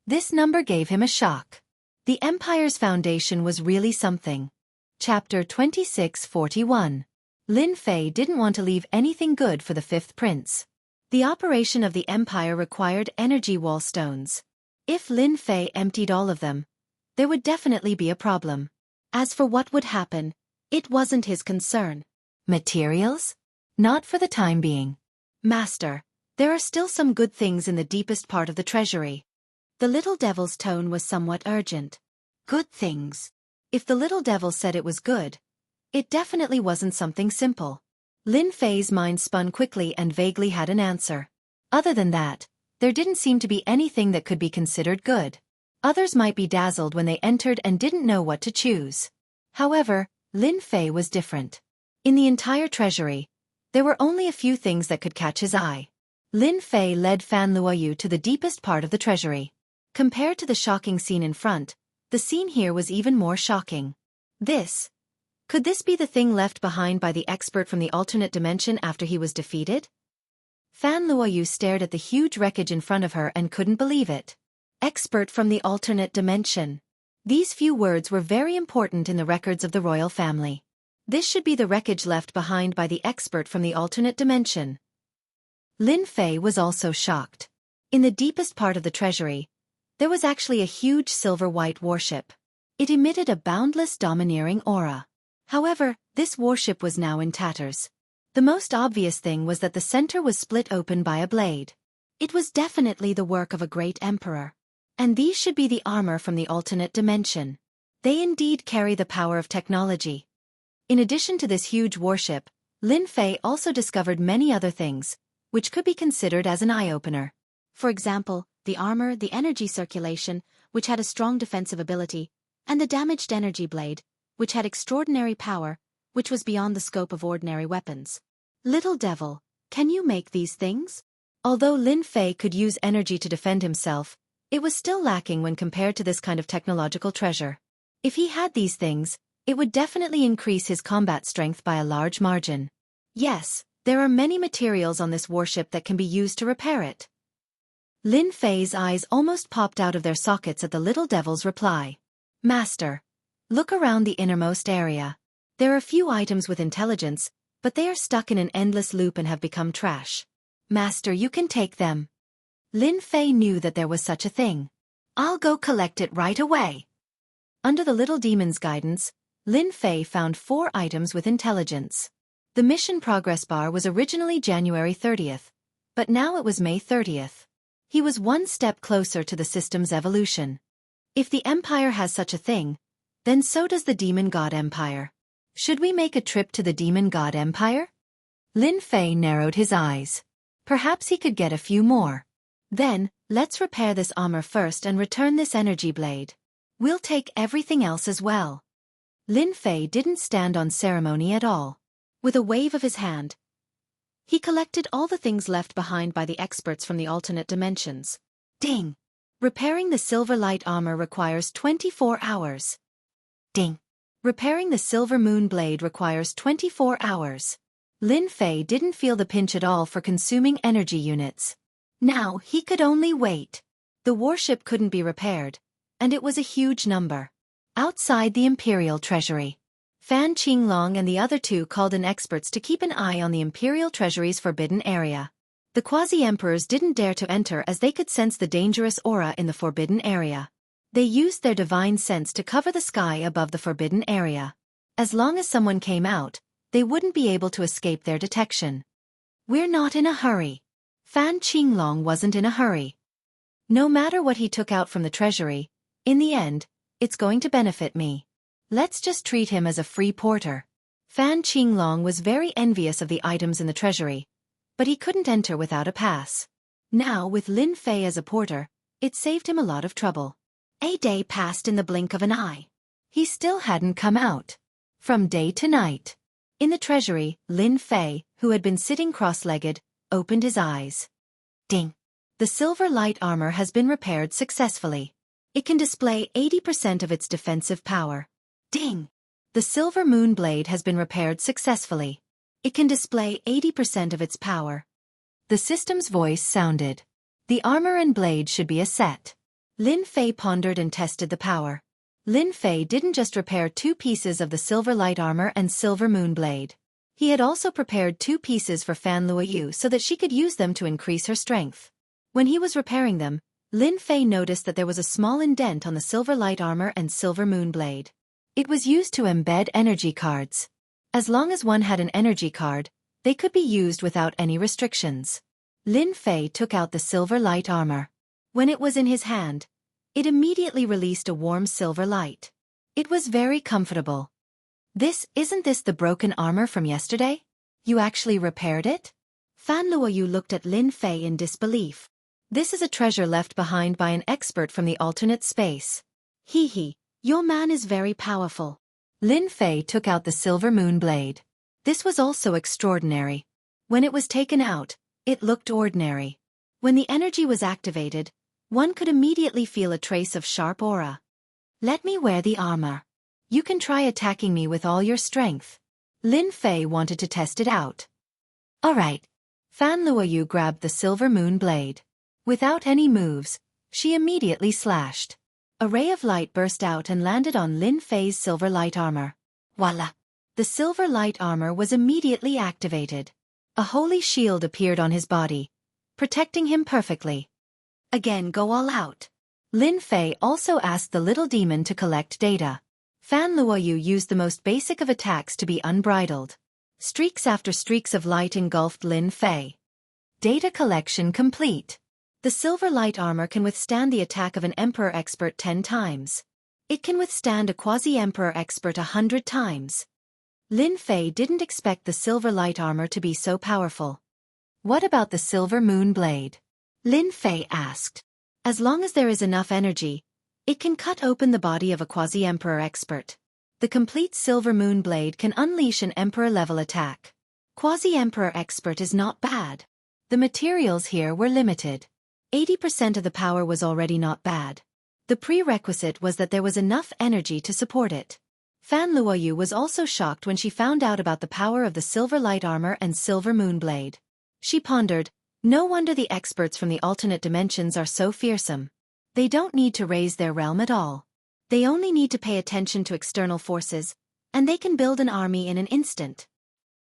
This number gave him a shock. The Empire's foundation was really something. Chapter 2641. Lin Fei didn't want to leave anything good for the fifth prince. The operation of the Empire required energy wall stones. If Lin Fei emptied all of them, there would definitely be a problem. As for what would happen, it wasn't his concern. Materials? Not for the time being. Master, there are still some good things in the deepest part of the treasury. The little devil's tone was somewhat urgent. Good things. If the little devil said it was good, it definitely wasn't something simple. Lin Fei's mind spun quickly and vaguely had an answer. Other than that, there didn't seem to be anything that could be considered good. Others might be dazzled when they entered and didn't know what to choose. However, Lin Fei was different. In the entire treasury, there were only a few things that could catch his eye. Lin Fei led Fan Luoyu to the deepest part of the treasury. Compared to the shocking scene in front, the scene here was even more shocking. Could this be the thing left behind by the expert from the alternate dimension after he was defeated? Fan Luoyu stared at the huge wreckage in front of her and couldn't believe it. Expert from the alternate dimension. These few words were very important in the records of the royal family. This should be the wreckage left behind by the expert from the alternate dimension. Lin Fei was also shocked. In the deepest part of the treasury, there was actually a huge silver-white warship. It emitted a boundless domineering aura. However, this warship was now in tatters. The most obvious thing was that the center was split open by a blade. It was definitely the work of a great emperor. And these should be the armor from the alternate dimension. They indeed carry the power of technology. In addition to this huge warship, Lin Fei also discovered many other things, which could be considered as an eye-opener. For example, the armor, the energy circulation, which had a strong defensive ability, and the damaged energy blade, which had extraordinary power, which was beyond the scope of ordinary weapons. Little devil, can you make these things? Although Lin Fei could use energy to defend himself, it was still lacking when compared to this kind of technological treasure. If he had these things, it would definitely increase his combat strength by a large margin. Yes, there are many materials on this warship that can be used to repair it. Lin Fei's eyes almost popped out of their sockets at the little devil's reply. Master, look around the innermost area. There are few items with intelligence, but they are stuck in an endless loop and have become trash. Master, you can take them. Lin Fei knew that there was such a thing. I'll go collect it right away. Under the little demon's guidance, Lin Fei found 4 items with intelligence. The mission progress bar was originally January 30th, but now it was May 30th. He was one step closer to the system's evolution. If the Empire has such a thing, then so does the Demon God Empire. Should we make a trip to the Demon God Empire? Lin Fei narrowed his eyes. Perhaps he could get a few more. Then, let's repair this armor first and return this energy blade. We'll take everything else as well. Lin Fei didn't stand on ceremony at all. With a wave of his hand, he collected all the things left behind by the experts from the alternate dimensions. Ding! Repairing the silver light armor requires 24 hours. Ding! Repairing the silver moon blade requires 24 hours. Lin Fei didn't feel the pinch at all for consuming energy units. Now he could only wait. The warship couldn't be repaired, and it was a huge number. Outside the Imperial Treasury, Fan Qinglong and the other 2 called in experts to keep an eye on the Imperial Treasury's forbidden area. The quasi-emperors didn't dare to enter as they could sense the dangerous aura in the forbidden area. They used their divine sense to cover the sky above the forbidden area. As long as someone came out, they wouldn't be able to escape their detection. We're not in a hurry. Fan Qinglong wasn't in a hurry. No matter what he took out from the treasury, in the end, it's going to benefit me. Let's just treat him as a free porter. Fan Qinglong was very envious of the items in the treasury, but he couldn't enter without a pass. Now, with Lin Fei as a porter, it saved him a lot of trouble. A day passed in the blink of an eye. He still hadn't come out. From day to night. In the treasury, Lin Fei, who had been sitting cross-legged, opened his eyes. Ding! The silver light armor has been repaired successfully. It can display 80% of its defensive power. Ding! The silver moon blade has been repaired successfully. It can display 80% of its power. The system's voice sounded. The armor and blade should be a set. Lin Fei pondered and tested the power. Lin Fei didn't just repair 2 pieces of the silver light armor and silver moon blade. He had also prepared 2 pieces for Fan Luoyu so that she could use them to increase her strength. When he was repairing them, Lin Fei noticed that there was a small indent on the silver light armor and silver moon blade. It was used to embed energy cards. As long as one had an energy card, they could be used without any restrictions. Lin Fei took out the silver light armor. When it was in his hand, it immediately released a warm silver light. It was very comfortable. Isn't this the broken armor from yesterday? You actually repaired it? Fan Luoyu looked at Lin Fei in disbelief. This is a treasure left behind by an expert from the alternate space. Hee, your man is very powerful. Lin Fei took out the silver moon blade. This was also extraordinary. When it was taken out, it looked ordinary. When the energy was activated, one could immediately feel a trace of sharp aura. Let me wear the armor. You can try attacking me with all your strength. Lin Fei wanted to test it out. Alright. Fan Luoyu grabbed the silver moon blade. Without any moves, she immediately slashed. A ray of light burst out and landed on Lin Fei's silver light armor. Voila! The silver light armor was immediately activated. A holy shield appeared on his body, protecting him perfectly. Again, go all out. Lin Fei also asked the little demon to collect data. Fan Luoyu used the most basic of attacks to be unbridled. Streaks after streaks of light engulfed Lin Fei. Data collection complete. The silver light armor can withstand the attack of an Emperor expert 10 times. It can withstand a quasi-Emperor expert 100 times. Lin Fei didn't expect the silver light armor to be so powerful. What about the silver moon blade? Lin Fei asked. As long as there is enough energy, it can cut open the body of a quasi-Emperor expert. The complete silver moon blade can unleash an Emperor-level attack. Quasi-Emperor expert is not bad. The materials here were limited. 80% of the power was already not bad. The prerequisite was that there was enough energy to support it. Fan Luoyu was also shocked when she found out about the power of the silver light armor and silver moon blade. She pondered, no wonder the experts from the alternate dimensions are so fearsome. They don't need to raise their realm at all. They only need to pay attention to external forces, and they can build an army in an instant.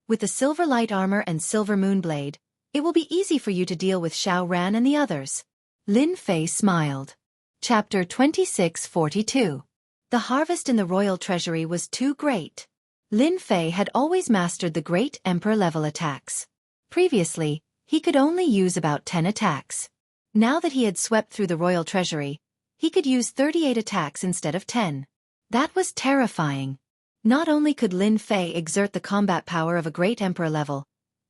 With the silver light armor and silver moon blade, it will be easy for you to deal with Xiao Ran and the others. Lin Fei smiled. Chapter 2642. The harvest in the royal treasury was too great. Lin Fei had always mastered the great Emperor-level attacks. Previously, he could only use about 10 attacks. Now that he had swept through the royal treasury, he could use 38 attacks instead of 10. That was terrifying. Not only could Lin Fei exert the combat power of a great Emperor level,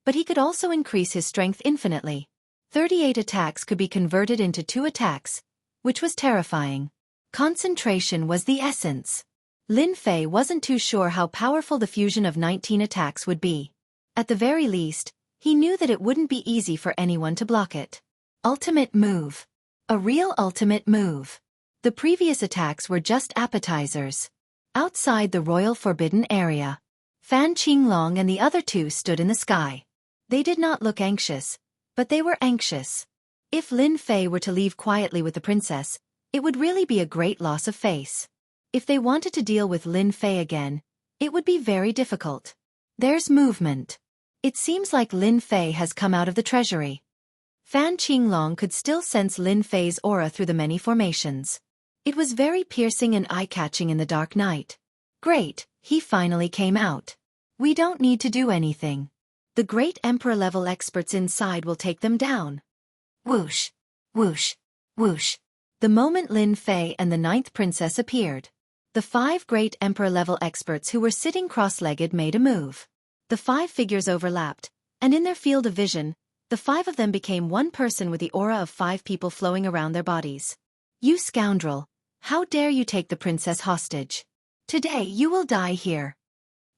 but he could also increase his strength infinitely. 38 attacks could be converted into 2 attacks, which was terrifying. Concentration was the essence. Lin Fei wasn't too sure how powerful the fusion of 19 attacks would be. At the very least, he knew that it wouldn't be easy for anyone to block it. Ultimate move. A real ultimate move. The previous attacks were just appetizers. Outside the royal forbidden area, Fan Qinglong and the other 2 stood in the sky. They did not look anxious, but they were anxious. If Lin Fei were to leave quietly with the princess, it would really be a great loss of face. If they wanted to deal with Lin Fei again, it would be very difficult. There's movement. It seems like Lin Fei has come out of the treasury. Fan Qinglong could still sense Lin Fei's aura through the many formations. It was very piercing and eye-catching in the dark night. Great, he finally came out. We don't need to do anything. The great Emperor-level experts inside will take them down. Whoosh, whoosh, whoosh. The moment Lin Fei and the 9th princess appeared, The 5 great Emperor-level experts who were sitting cross-legged made a move. The 5 figures overlapped, and in their field of vision, the 5 of them became one person with the aura of 5 people flowing around their bodies. You scoundrel! How dare you take the princess hostage? Today you will die here.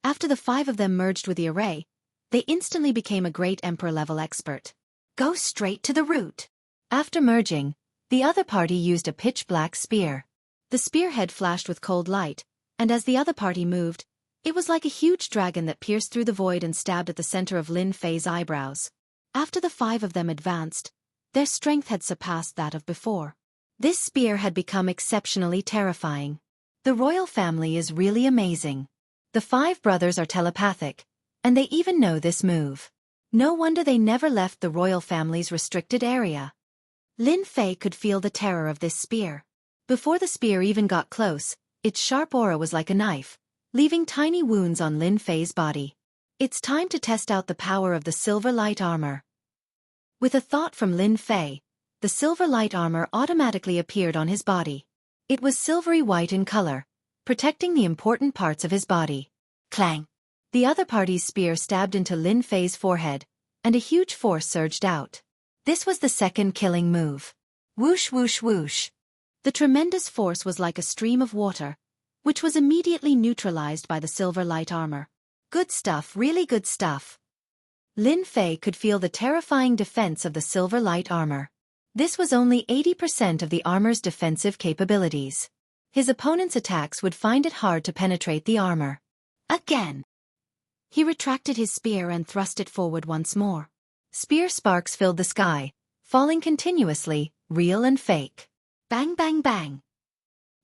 After the 5 of them merged with the array, they instantly became a great Emperor-level expert. Go straight to the root. After merging, the other party used a pitch-black spear. The spearhead flashed with cold light, and as the other party moved, it was like a huge dragon that pierced through the void and stabbed at the center of Lin Fei's eyebrows. After the 5 of them advanced, their strength had surpassed that of before. This spear had become exceptionally terrifying. The royal family is really amazing. The 5 brothers are telepathic, and they even know this move. No wonder they never left the royal family's restricted area. Lin Fei could feel the terror of this spear. Before the spear even got close, its sharp aura was like a knife, leaving tiny wounds on Lin Fei's body. It's time to test out the power of the silver light armor. With a thought from Lin Fei, the silver light armor automatically appeared on his body. It was silvery white in color, protecting the important parts of his body. Clang! The other party's spear stabbed into Lin Fei's forehead, and a huge force surged out. This was the second killing move. Whoosh whoosh whoosh. The tremendous force was like a stream of water, which was immediately neutralized by the silver light armor. Good stuff, really good stuff. Lin Fei could feel the terrifying defense of the silver light armor. This was only 80% of the armor's defensive capabilities. His opponent's attacks would find it hard to penetrate the armor. Again. He retracted his spear and thrust it forward once more. Spear sparks filled the sky, falling continuously, real and fake. Bang bang bang.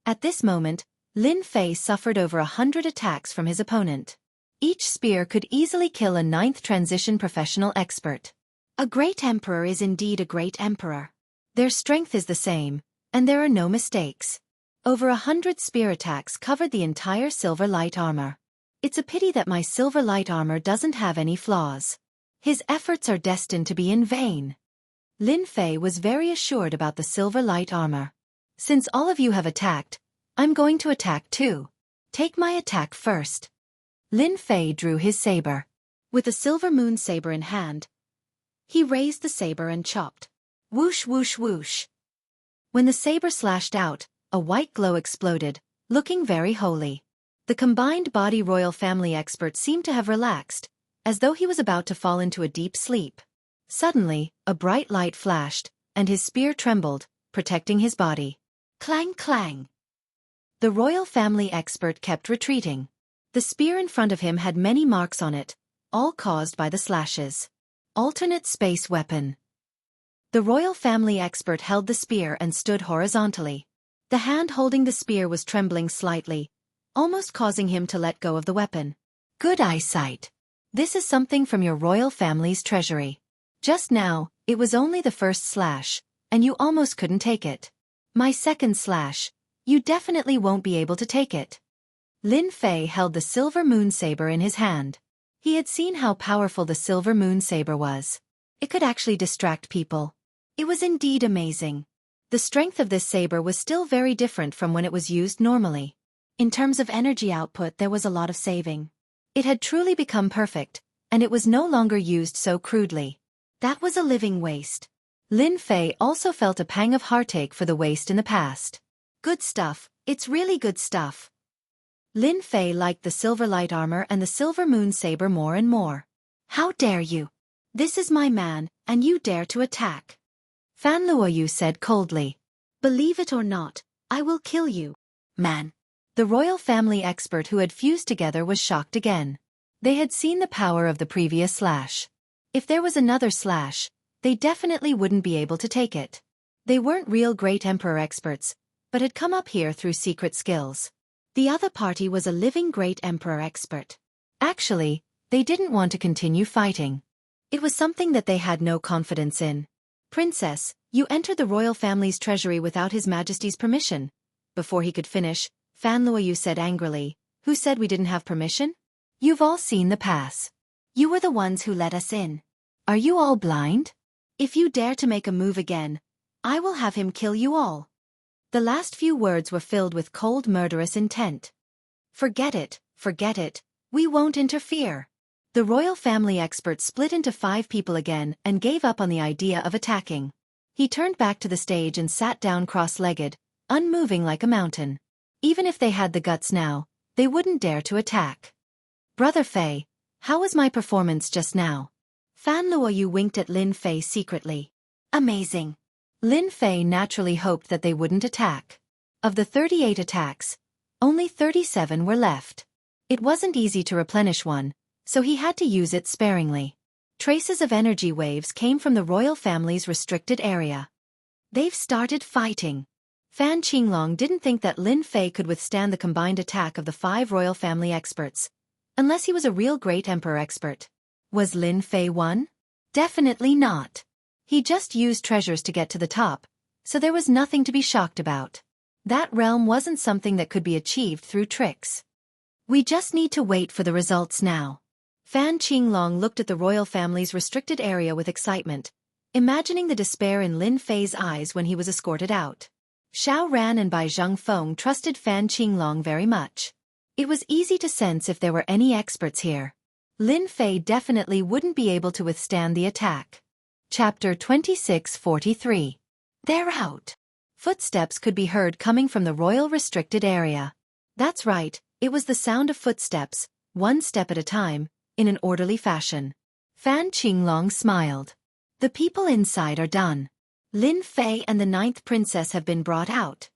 At this moment, Lin Fei suffered over 100 attacks from his opponent. Each spear could easily kill a 9th transition professional expert. A great emperor is indeed a great emperor. Their strength is the same, and there are no mistakes. Over 100 spear attacks covered the entire silver light armor. It's a pity that my silver light armor doesn't have any flaws. His efforts are destined to be in vain. Lin Fei was very assured about the silver light armor. Since all of you have attacked, I'm going to attack too. Take my attack first. Lin Fei drew his saber. With a silver moon saber in hand, he raised the saber and chopped. Whoosh whoosh whoosh. When the saber slashed out, a white glow exploded, looking very holy. The combined body royal family expert seemed to have relaxed, as though he was about to fall into a deep sleep. Suddenly, a bright light flashed, and his spear trembled, protecting his body. Clang clang. The royal family expert kept retreating. The spear in front of him had many marks on it, all caused by the slashes. Alternate space weapon. The royal family expert held the spear and stood horizontally. The hand holding the spear was trembling slightly, almost causing him to let go of the weapon. Good eyesight. This is something from your royal family's treasury. Just now, it was only the first slash, and you almost couldn't take it. My second slash, you definitely won't be able to take it. Lin Fei held the silver moon saber in his hand. He had seen how powerful the silver moon saber was. It could actually distract people. It was indeed amazing. The strength of this saber was still very different from when it was used normally. In terms of energy output, there was a lot of saving. It had truly become perfect, and it was no longer used so crudely. That was a living waste. Lin Fei also felt a pang of heartache for the waste in the past. Good stuff, it's really good stuff. Lin Fei liked the silver light armor and the silver moon saber more and more. How dare you? This is my man, and you dare to attack. Fan Luoyu said coldly. Believe it or not, I will kill you. Man. The royal family expert who had fused together was shocked again. They had seen the power of the previous slash. If there was another slash, they definitely wouldn't be able to take it. They weren't real great emperor experts, but had come up here through secret skills. The other party was a living great emperor expert. Actually, they didn't want to continue fighting. It was something that they had no confidence in. Princess, you entered the royal family's treasury without His Majesty's permission. Before he could finish, Fan Luoyu said angrily, Who said we didn't have permission? You've all seen the pass. You were the ones who let us in. Are you all blind? If you dare to make a move again, I will have him kill you all. The last few words were filled with cold murderous intent. Forget it, we won't interfere. The royal family expert split into 5 people again and gave up on the idea of attacking. He turned back to the stage and sat down cross-legged, unmoving like a mountain. Even if they had the guts now, they wouldn't dare to attack. Brother Fei, how was my performance just now? Fan Luoyu winked at Lin Fei secretly. Amazing. Lin Fei naturally hoped that they wouldn't attack. Of the 38 attacks, only 37 were left. It wasn't easy to replenish one, so he had to use it sparingly. Traces of energy waves came from the royal family's restricted area. They've started fighting. Fan Qinglong didn't think that Lin Fei could withstand the combined attack of the 5 royal family experts, unless he was a real great emperor expert. Was Lin Fei one? Definitely not. He just used treasures to get to the top, so there was nothing to be shocked about. That realm wasn't something that could be achieved through tricks. We just need to wait for the results now. Fan Qinglong looked at the royal family's restricted area with excitement, imagining the despair in Lin Fei's eyes when he was escorted out. Xiao Ran and Bai Zhengfeng trusted Fan Qinglong very much. It was easy to sense if there were any experts here. Lin Fei definitely wouldn't be able to withstand the attack. Chapter 2643. They're out. Footsteps could be heard coming from the royal restricted area. That's right, it was the sound of footsteps, one step at a time, in an orderly fashion. Fan Qinglong smiled. The people inside are done. Lin Fei and the 9th princess have been brought out.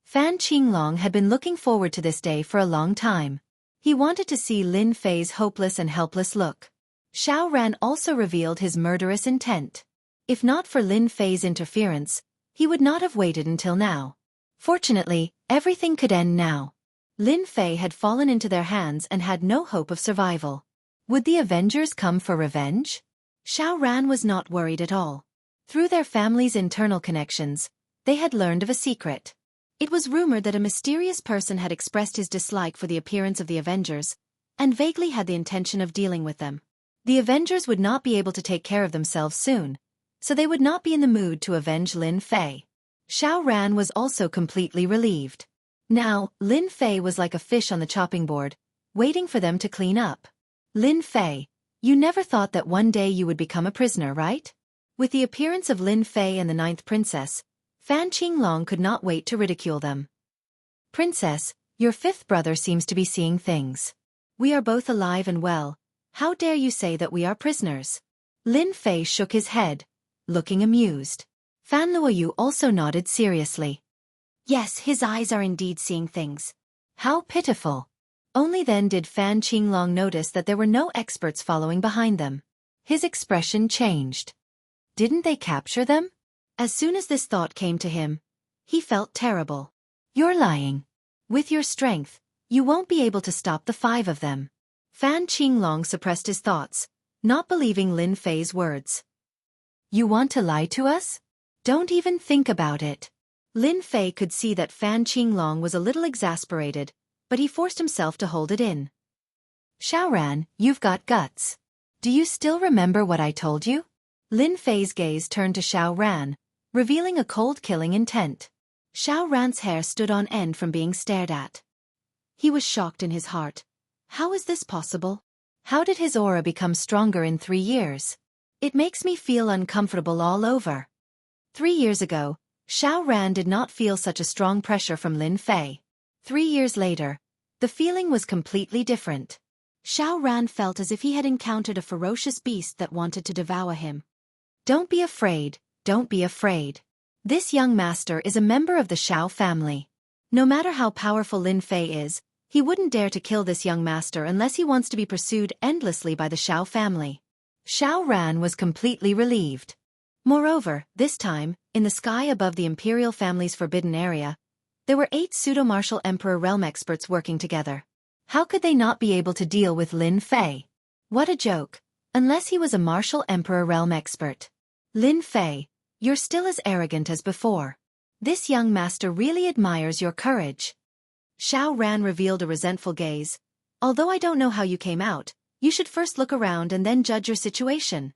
Fan Qinglong had been looking forward to this day for a long time. He wanted to see Lin Fei's hopeless and helpless look. Xiao Ran also revealed his murderous intent. If not for Lin Fei's interference, he would not have waited until now. Fortunately, everything could end now. Lin Fei had fallen into their hands and had no hope of survival. Would the Avengers come for revenge? Xiao Ran was not worried at all. Through their family's internal connections, they had learned of a secret. It was rumored that a mysterious person had expressed his dislike for the appearance of the Avengers, and vaguely had the intention of dealing with them. The Avengers would not be able to take care of themselves soon, so they would not be in the mood to avenge Lin Fei. Xiao Ran was also completely relieved. Now, Lin Fei was like a fish on the chopping board, waiting for them to clean up. Lin Fei, you never thought that one day you would become a prisoner, right? With the appearance of Lin Fei and the 9th princess, Fan Qinglong could not wait to ridicule them. Princess, your 5th brother seems to be seeing things. We are both alive and well. How dare you say that we are prisoners? Lin Fei shook his head, looking amused. Fan Luoyu also nodded seriously. Yes, his eyes are indeed seeing things. How pitiful. Only then did Fan Qinglong notice that there were no experts following behind them. His expression changed. Didn't they capture them? As soon as this thought came to him, he felt terrible. You're lying. With your strength, you won't be able to stop the 5 of them. Fan Qinglong suppressed his thoughts, not believing Lin Fei's words. You want to lie to us? Don't even think about it. Lin Fei could see that Fan Qinglong was a little exasperated, but he forced himself to hold it in. Xiao Ran, you've got guts. Do you still remember what I told you? Lin Fei's gaze turned to Xiao Ran, revealing a cold-killing intent. Xiao Ran's hair stood on end from being stared at. He was shocked in his heart. How is this possible? How did his aura become stronger in 3 years? It makes me feel uncomfortable all over. 3 years ago, Xiao Ran did not feel such a strong pressure from Lin Fei. 3 years later, the feeling was completely different. Xiao Ran felt as if he had encountered a ferocious beast that wanted to devour him. Don't be afraid, don't be afraid. This young master is a member of the Xiao family. No matter how powerful Lin Fei is, he wouldn't dare to kill this young master unless he wants to be pursued endlessly by the Xiao family. Xiao Ran was completely relieved. Moreover, this time, in the sky above the imperial family's forbidden area, there were 8 pseudo-martial emperor realm experts working together. How could they not be able to deal with Lin Fei? What a joke, unless he was a martial emperor realm expert. Lin Fei, you're still as arrogant as before. This young master really admires your courage. Xiao Ran revealed a resentful gaze. Although I don't know how you came out, you should first look around and then judge your situation.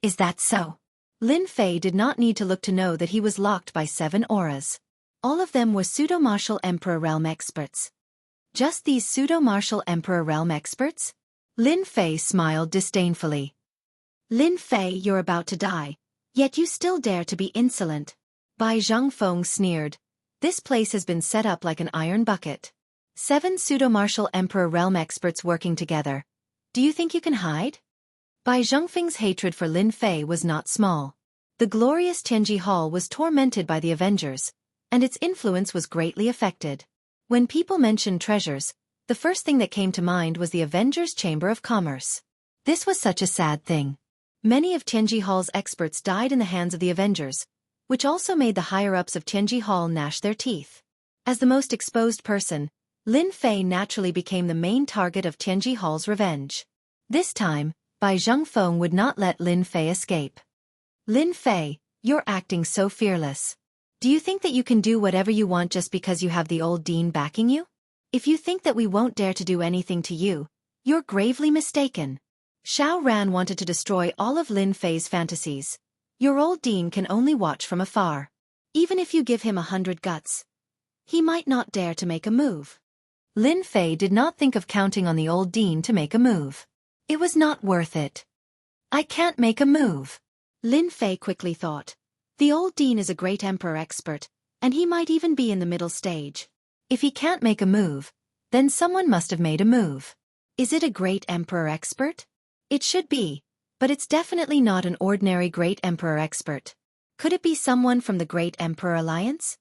Is that so? Lin Fei did not need to look to know that he was locked by 7 auras. All of them were pseudo-martial Emperor Realm experts. Just these pseudo-martial Emperor Realm experts? Lin Fei smiled disdainfully. Lin Fei, you're about to die, yet you still dare to be insolent. Bai Zhangfeng sneered. This place has been set up like an iron bucket. 7 pseudo-martial Emperor Realm experts working together. Do you think you can hide? Bai Zhangfeng's hatred for Lin Fei was not small. The glorious Tianji Hall was tormented by the Avengers, and its influence was greatly affected. When people mentioned treasures, the first thing that came to mind was the Avengers' Chamber of Commerce. This was such a sad thing. Many of Tianji Hall's experts died in the hands of the Avengers, which also made the higher-ups of Tianji Hall gnash their teeth. As the most exposed person, Lin Fei naturally became the main target of Tianji Hall's revenge. This time, Bai Zhangfeng would not let Lin Fei escape. Lin Fei, you're acting so fearless. Do you think that you can do whatever you want just because you have the old dean backing you? If you think that we won't dare to do anything to you, you're gravely mistaken. Xiao Ran wanted to destroy all of Lin Fei's fantasies. Your old dean can only watch from afar. Even if you give him 100 guts, he might not dare to make a move. Lin Fei did not think of counting on the old dean to make a move. It was not worth it. I can't make a move. Lin Fei quickly thought. The old dean is a great emperor expert, and he might even be in the middle stage. If he can't make a move, then someone must have made a move. Is it a great emperor expert? It should be, but it's definitely not an ordinary great emperor expert. Could it be someone from the Great Emperor Alliance?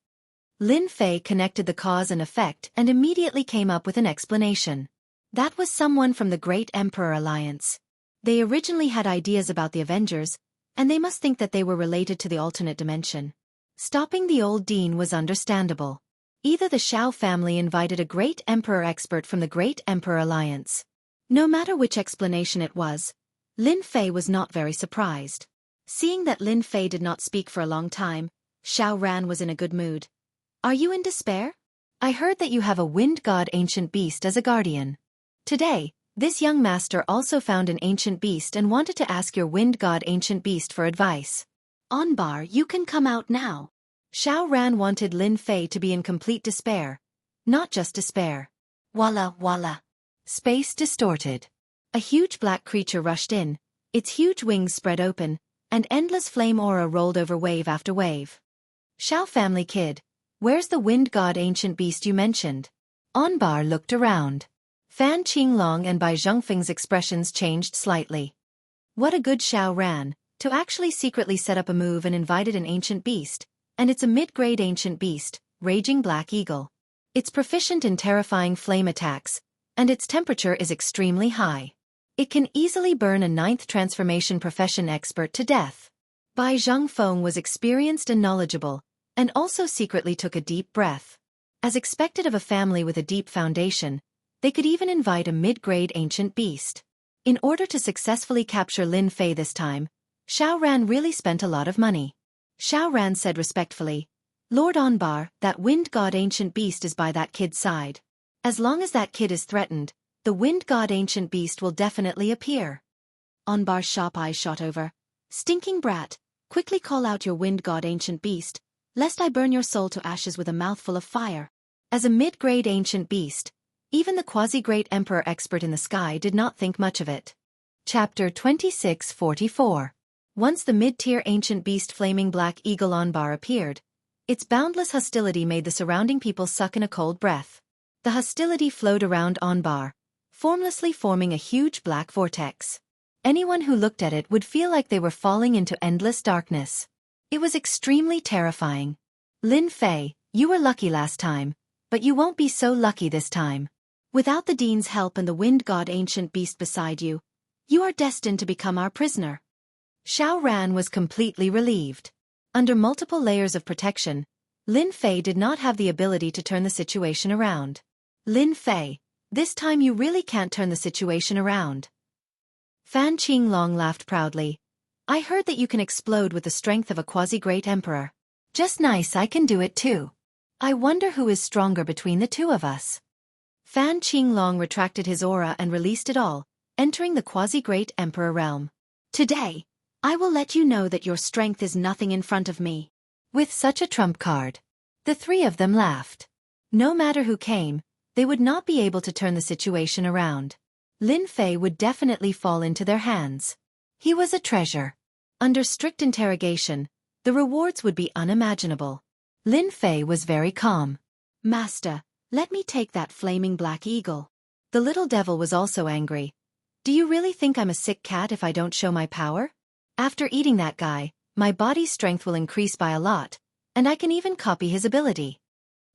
Lin Fei connected the cause and effect and immediately came up with an explanation. That was someone from the Great Emperor Alliance. They originally had ideas about the Avengers, and they must think that they were related to the alternate dimension. Stopping the old dean was understandable. Either the Xiao family invited a great emperor expert from the Great Emperor Alliance. No matter which explanation it was, Lin Fei was not very surprised. Seeing that Lin Fei did not speak for a long time, Xiao Ran was in a good mood. Are you in despair? I heard that you have a wind god ancient beast as a guardian. Today, this young master also found an ancient beast and wanted to ask your wind god ancient beast for advice. Onbar, you can come out now. Xiao Ran wanted Lin Fei to be in complete despair. Not just despair. Walla walla. Space distorted. A huge black creature rushed in, its huge wings spread open, and endless flame aura rolled over wave after wave. Xiao family kid, where's the wind god ancient beast you mentioned? Onbar looked around. Fan Qinglong and Bai Zhangfeng's expressions changed slightly. What a good Xiao Ran, to actually secretly set up a move and invited an ancient beast, and it's a mid-grade ancient beast, Raging Black Eagle. It's proficient in terrifying flame attacks, and its temperature is extremely high. It can easily burn a 9th transformation profession expert to death. Bai Zhangfeng was experienced and knowledgeable, and also secretly took a deep breath. As expected of a family with a deep foundation, they could even invite a mid-grade ancient beast. In order to successfully capture Lin Fei this time, Xiao Ran really spent a lot of money. Xiao Ran said respectfully, Lord Onbar, that wind god ancient beast is by that kid's side. As long as that kid is threatened, the wind god ancient beast will definitely appear. Onbar's sharp eyes shot over. Stinking brat, quickly call out your wind god ancient beast, lest I burn your soul to ashes with a mouthful of fire. As a mid-grade ancient beast, even the quasi-great emperor expert in the sky did not think much of it. Chapter 2644. Once the mid-tier ancient beast flaming black eagle Onbar appeared, its boundless hostility made the surrounding people suck in a cold breath. The hostility flowed around Onbar, formlessly forming a huge black vortex. Anyone who looked at it would feel like they were falling into endless darkness. It was extremely terrifying. Lin Fei, you were lucky last time, but you won't be so lucky this time. Without the Dean's help and the wind god ancient beast beside you, you are destined to become our prisoner. Xiao Ran was completely relieved. Under multiple layers of protection, Lin Fei did not have the ability to turn the situation around. Lin Fei, this time you really can't turn the situation around. Fan Qinglong laughed proudly. I heard that you can explode with the strength of a quasi-great emperor. Just nice, I can do it too. I wonder who is stronger between the two of us. Fan Qinglong retracted his aura and released it all, entering the quasi-great emperor realm. Today, I will let you know that your strength is nothing in front of me. With such a trump card, The three of them laughed. No matter who came, they would not be able to turn the situation around. Lin Fei would definitely fall into their hands. He was a treasure. Under strict interrogation, the rewards would be unimaginable. Lin Fei was very calm. Master, let me take that flaming black eagle. The little devil was also angry. Do you really think I'm a sick cat if I don't show my power? After eating that guy, my body's strength will increase by a lot, and I can even copy his ability.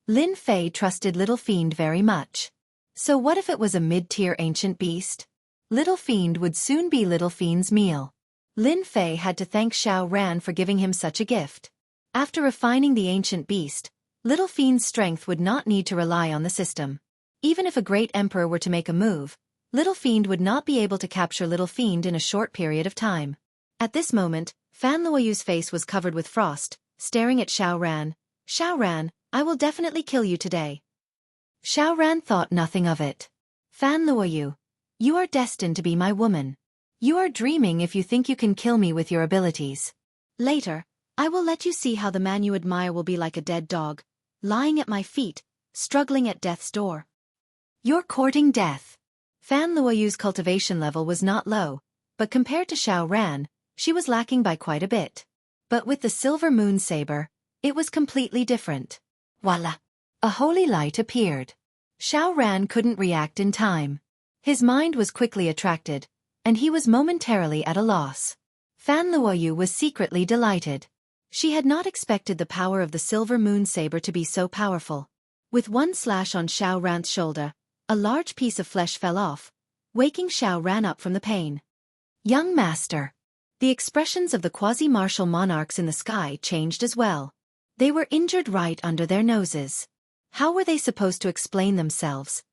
Lin Fei trusted Little Fiend very much. So what if it was a mid-tier ancient beast? Little Fiend would soon be Little Fiend's meal. Lin Fei had to thank Xiao Ran for giving him such a gift. After refining the ancient beast, Little Fiend's strength would not need to rely on the system. Even if a great emperor were to make a move, Little Fiend would not be able to capture Little Fiend in a short period of time. At this moment, Fan Luoyu's face was covered with frost, staring at Xiao Ran. Xiao Ran, I will definitely kill you today. Xiao Ran thought nothing of it. Fan Luoyu, you are destined to be my woman. You are dreaming if you think you can kill me with your abilities. Later, I will let you see how the man you admire will be like a dead dog, lying at my feet, struggling at death's door. You're courting death. Fan Luoyu's cultivation level was not low, but compared to Xiao Ran, she was lacking by quite a bit. But with the silver moon saber, it was completely different. Voila! A holy light appeared. Xiao Ran couldn't react in time. His mind was quickly attracted, and he was momentarily at a loss. Fan Luoyu was secretly delighted. She had not expected the power of the silver moon saber to be so powerful. With one slash on Xiao Ran's shoulder, a large piece of flesh fell off, waking Xiao Ran up from the pain. Young master. The expressions of the quasi-martial monarchs in the sky changed as well. They were injured right under their noses. How were they supposed to explain themselves?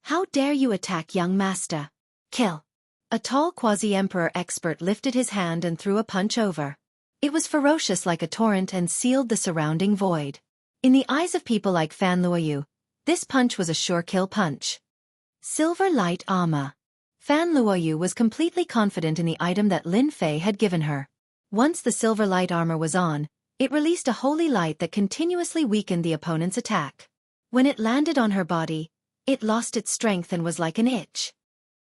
How dare you attack young master? Kill. A tall quasi-emperor expert lifted his hand and threw a punch over. It was ferocious like a torrent and sealed the surrounding void. In the eyes of people like Fan Luoyu, this punch was a sure kill punch. Silver light armor. Fan Luoyu was completely confident in the item that Lin Fei had given her. Once the silver light armor was on, it released a holy light that continuously weakened the opponent's attack. When it landed on her body, it lost its strength and was like an itch.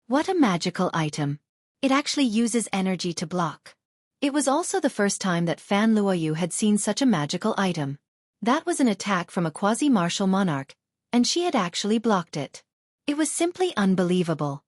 What a magical item. It actually uses energy to block. It was also the first time that Fan Luoyu had seen such a magical item. That was an attack from a quasi-martial monarch, and she had actually blocked it. It was simply unbelievable.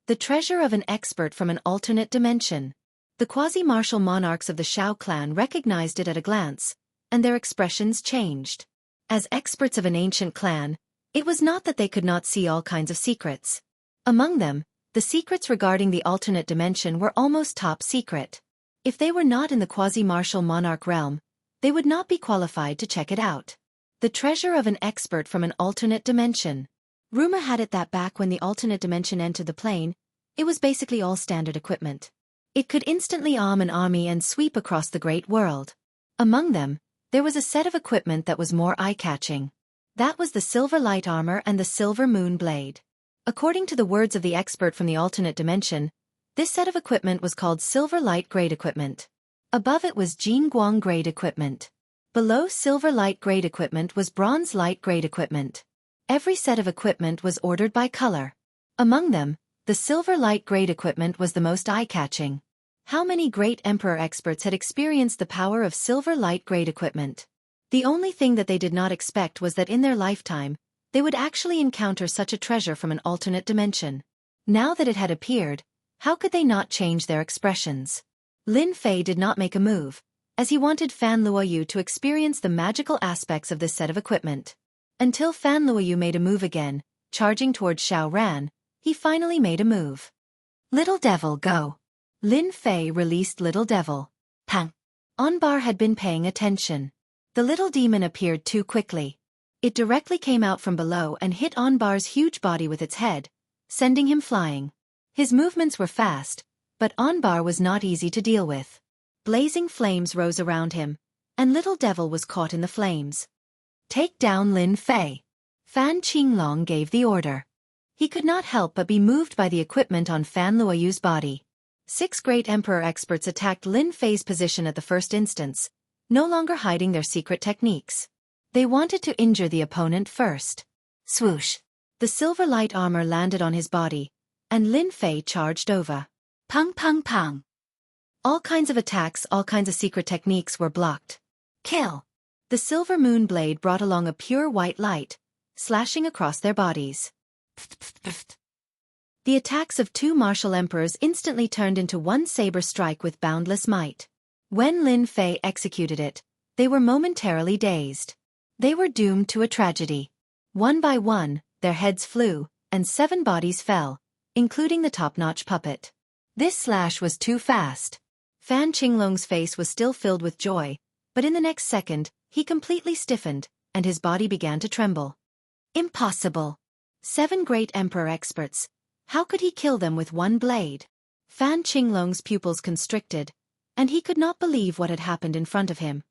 The treasure of an expert from an alternate dimension. The quasi-martial monarchs of the Shao clan recognized it at a glance, and their expressions changed. As experts of an ancient clan, it was not that they could not see all kinds of secrets. Among them, the secrets regarding the alternate dimension were almost top secret. If they were not in the quasi-martial monarch realm, they would not be qualified to check it out. The treasure of an expert from an alternate dimension. Rumor had it that back when the alternate dimension entered the plane, it was basically all standard equipment. It could instantly arm an army and sweep across the great world. Among them, there was a set of equipment that was more eye-catching. That was the silver light armor and the silver moon blade. According to the words of the expert from the alternate dimension, this set of equipment was called silver light grade equipment. Above it was Jin Guang grade equipment. Below silver light grade equipment was bronze light grade equipment. Every set of equipment was ordered by color. Among them, the silver light grade equipment was the most eye-catching. How many great emperor experts had experienced the power of silver light grade equipment? The only thing that they did not expect was that in their lifetime, they would actually encounter such a treasure from an alternate dimension. Now that it had appeared, how could they not change their expressions? Lin Fei did not make a move, as he wanted Fan Luoyu to experience the magical aspects of this set of equipment. Until Fan Luoyu made a move again, charging towards Xiao Ran, he finally made a move. Little Devil, go! Lin Fei released Little Devil. Pang! Onbar had been paying attention. The little demon appeared too quickly. It directly came out from below and hit Onbar's huge body with its head, sending him flying. His movements were fast, but Onbar was not easy to deal with. Blazing flames rose around him, and Little Devil was caught in the flames. Take down Lin Fei. Fan Qinglong gave the order. He could not help but be moved by the equipment on Fan Luoyu's body. 6 great emperor experts attacked Lin Fei's position at the first instance, no longer hiding their secret techniques. They wanted to injure the opponent first. Swoosh! The silver light armor landed on his body, and Lin Fei charged over. Pang pang pang! All kinds of attacks, all kinds of secret techniques were blocked. Kill! The silver moon blade brought along a pure white light, slashing across their bodies. The attacks of two martial emperors instantly turned into one saber strike with boundless might. When Lin Fei executed it, they were momentarily dazed. They were doomed to a tragedy. One by one, their heads flew, and 7 bodies fell, including the top-notch puppet. This slash was too fast. Fan Qinglong's face was still filled with joy, but in the next second, he completely stiffened, and his body began to tremble. Impossible! 7 great emperor experts. How could he kill them with one blade? Fan Qinglong's pupils constricted, and he could not believe what had happened in front of him.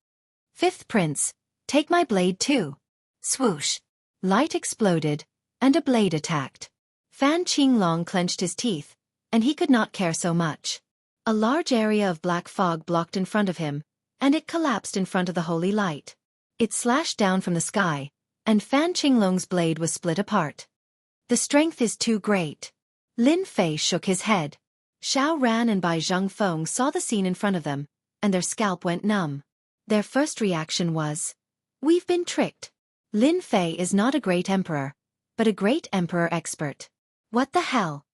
5th Prince, take my blade too. Swoosh! Light exploded, and a blade attacked. Fan Qinglong clenched his teeth, and he could not care so much. A large area of black fog blocked in front of him, and it collapsed in front of the holy light. It slashed down from the sky, and Fan Qinglong's blade was split apart. The strength is too great. Lin Fei shook his head. Xiao Ran and Bai Zhengfeng saw the scene in front of them, and their scalp went numb. Their first reaction was, "We've been tricked. Lin Fei is not a great emperor, but a great emperor expert. What the hell?"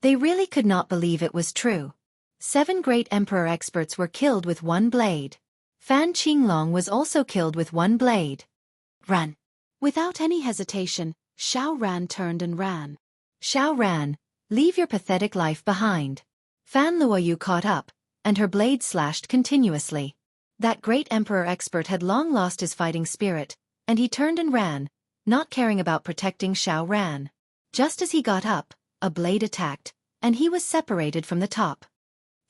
They really could not believe it was true. 7 great emperor experts were killed with one blade. Fan Qinglong was also killed with one blade. Run! Without any hesitation, Xiao Ran turned and ran. Xiao Ran, leave your pathetic life behind. Fan Luoyu caught up, and her blade slashed continuously. That great emperor expert had long lost his fighting spirit, and he turned and ran, not caring about protecting Xiao Ran. Just as he got up, a blade attacked, and he was separated from the top.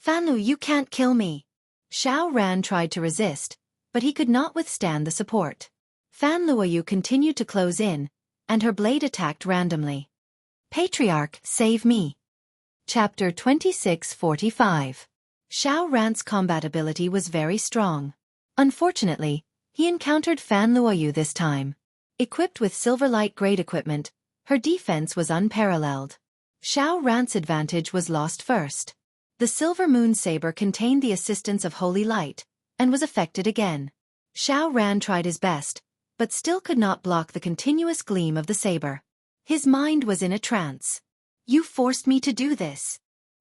"Fanlu, you can't kill me." Xiao Ran tried to resist, but he could not withstand the support. Fan Luoyu continued to close in, and her blade attacked randomly. Patriarch, save me. Chapter 2645. Xiao Ran's combat ability was very strong. Unfortunately, he encountered Fan Luoyu this time. Equipped with silver light grade equipment, her defense was unparalleled. Xiao Ran's advantage was lost first. The silver moon saber contained the assistance of holy light, and was affected again. Xiao Ran tried his best, but still could not block the continuous gleam of the saber. His mind was in a trance. "You forced me to do this."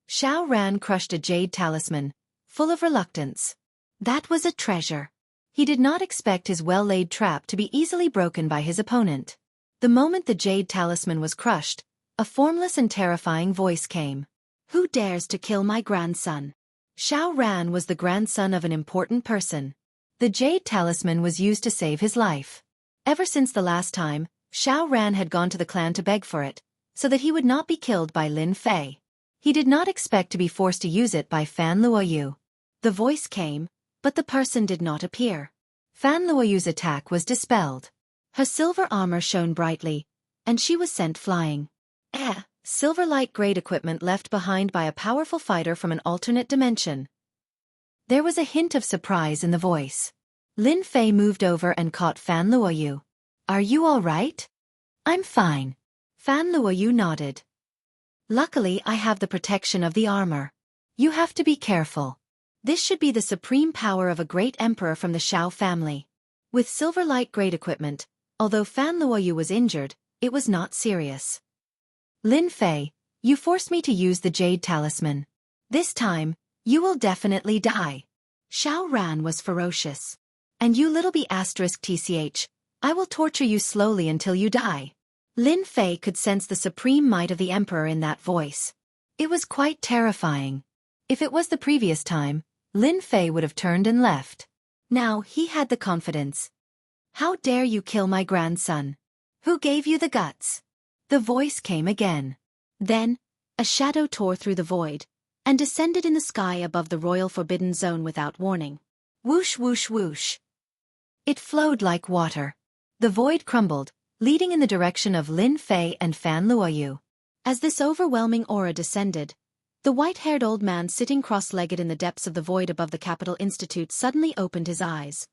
Xiao Ran crushed a jade talisman, full of reluctance. That was a treasure. He did not expect his well-laid trap to be easily broken by his opponent. The moment the jade talisman was crushed, a formless and terrifying voice came. "Who dares to kill my grandson?" Xiao Ran was the grandson of an important person. The jade talisman was used to save his life. Ever since the last time, Xiao Ran had gone to the clan to beg for it, so that he would not be killed by Lin Fei. He did not expect to be forced to use it by Fan Luoyu. The voice came, but the person did not appear. Fan Luoyu's attack was dispelled. Her silver armor shone brightly, and she was sent flying. Silver light grade equipment left behind by a powerful fighter from an alternate dimension. There was a hint of surprise in the voice. Lin Fei moved over and caught Fan Luoyu. "Are you all right?" "I'm fine." Fan Luoyu nodded. "Luckily I have the protection of the armor. You have to be careful. This should be the supreme power of a great emperor from the Shao family." With silver light grade equipment, although Fan Luoyu was injured, it was not serious. "Lin Fei, you forced me to use the jade talisman. This time, you will definitely die." Xiao Ran was ferocious. "And you little b*tch, I will torture you slowly until you die." Lin Fei could sense the supreme might of the emperor in that voice. It was quite terrifying. If it was the previous time, Lin Fei would have turned and left. Now he had the confidence. "How dare you kill my grandson? Who gave you the guts?" The voice came again. Then, a shadow tore through the void, and descended in the sky above the royal forbidden zone without warning. Whoosh whoosh whoosh. It flowed like water. The void crumbled, leading in the direction of Lin Fei and Fan Luoyu. As this overwhelming aura descended, the white-haired old man sitting cross-legged in the depths of the void above the Capital Institute suddenly opened his eyes.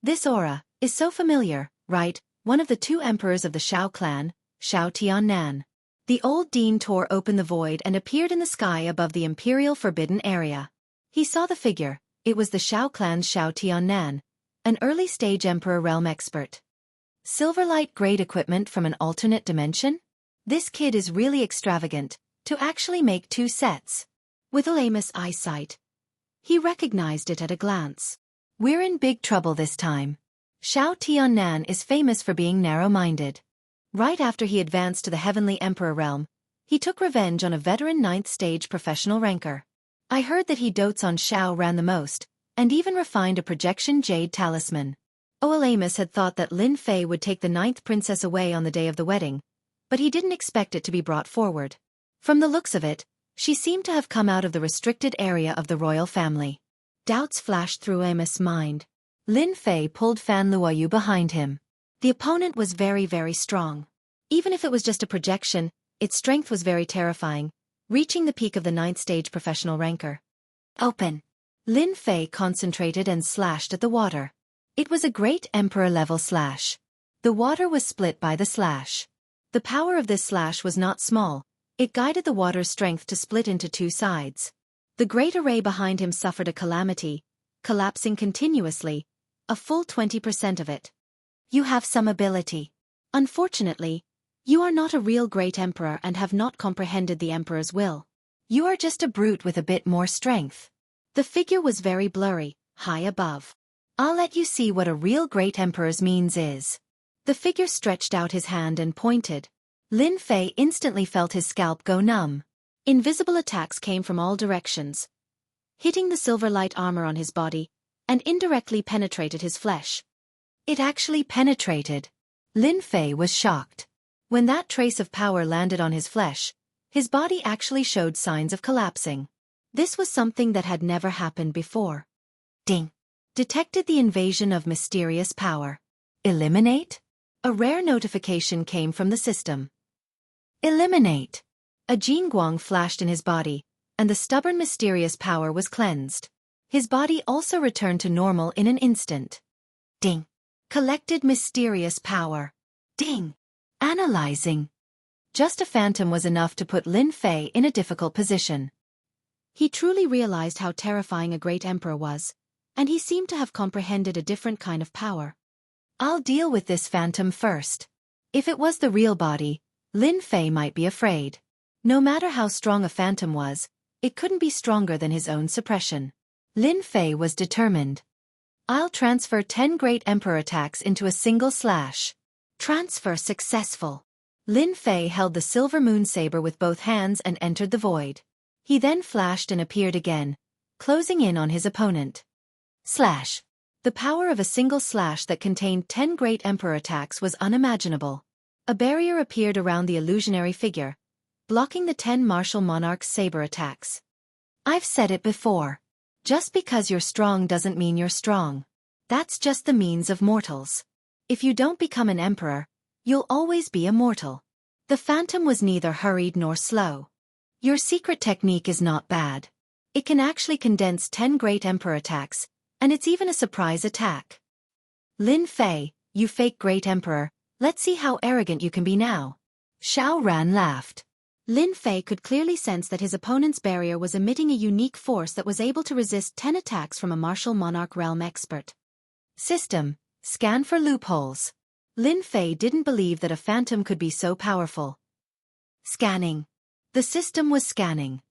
"This aura is so familiar. right, one of the two emperors of the Shao clan, Shao Tiannan. The old dean tore open the void and appeared in the sky above the imperial forbidden area. He saw the figure. It was the Shao clan's Shao Tiannan, an early-stage emperor realm expert. Silverlight-grade equipment from an alternate dimension? This kid is really extravagant, to actually make two sets. With Elamus' eyesight, he recognized it at a glance. We're in big trouble this time. Shao Tiannan is famous for being narrow-minded. Right after he advanced to the Heavenly Emperor realm, he took revenge on a veteran 9th stage professional ranker. I heard that he dotes on Shao Ran the most, and even refined a projection jade talisman. Elamus had thought that Lin Fei would take the 9th princess away on the day of the wedding, but he didn't expect it to be brought forward. From the looks of it, she seemed to have come out of the restricted area of the royal family. Doubts flashed through Elamus' mind. Lin Fei pulled Fan Luoyu behind him. The opponent was very, very strong. Even if it was just a projection, its strength was very terrifying, reaching the peak of the 9th stage professional ranker. Open. Lin Fei concentrated and slashed at the water. It was a great emperor-level slash. The water was split by the slash. The power of this slash was not small. It guided the water's strength to split into two sides. The great array behind him suffered a calamity, collapsing continuously, a full 20% of it. You have some ability. Unfortunately, you are not a real great emperor and have not comprehended the emperor's will. You are just a brute with a bit more strength. The figure was very blurry, high above. I'll let you see what a real great emperor's means is. The figure stretched out his hand and pointed. Lin Fei instantly felt his scalp go numb. Invisible attacks came from all directions, hitting the silver light armor on his body, and indirectly penetrated his flesh. It actually penetrated. Lin Fei was shocked. When that trace of power landed on his flesh, his body actually showed signs of collapsing. This was something that had never happened before. Ding. Detected the invasion of mysterious power. Eliminate? A rare notification came from the system. Eliminate. A Jingguang flashed in his body, and the stubborn mysterious power was cleansed. His body also returned to normal in an instant. Ding. Collected mysterious power. Ding. Analyzing. Just a phantom was enough to put Lin Fei in a difficult position. He truly realized how terrifying a great emperor was, and he seemed to have comprehended a different kind of power. I'll deal with this phantom first. If it was the real body, Lin Fei might be afraid. No matter how strong a phantom was, it couldn't be stronger than his own suppression. Lin Fei was determined. I'll transfer 10 great emperor attacks into a single slash. Transfer successful. Lin Fei held the silver moon saber with both hands and entered the void. He then flashed and appeared again, closing in on his opponent. Slash. The power of a single slash that contained 10 great emperor attacks was unimaginable. A barrier appeared around the illusionary figure, blocking the 10 martial monarch's saber attacks. I've said it before. Just because you're strong doesn't mean you're strong. That's just the means of mortals. If you don't become an emperor, you'll always be a mortal. The phantom was neither hurried nor slow. Your secret technique is not bad. It can actually condense 10 great emperor attacks, and it's even a surprise attack. Lin Fei, you fake great emperor, let's see how arrogant you can be now. Shao Ran laughed. Lin Fei could clearly sense that his opponent's barrier was emitting a unique force that was able to resist 10 attacks from a martial monarch realm expert. System. Scan for loopholes. Lin Fei didn't believe that a phantom could be so powerful. Scanning. The system was scanning.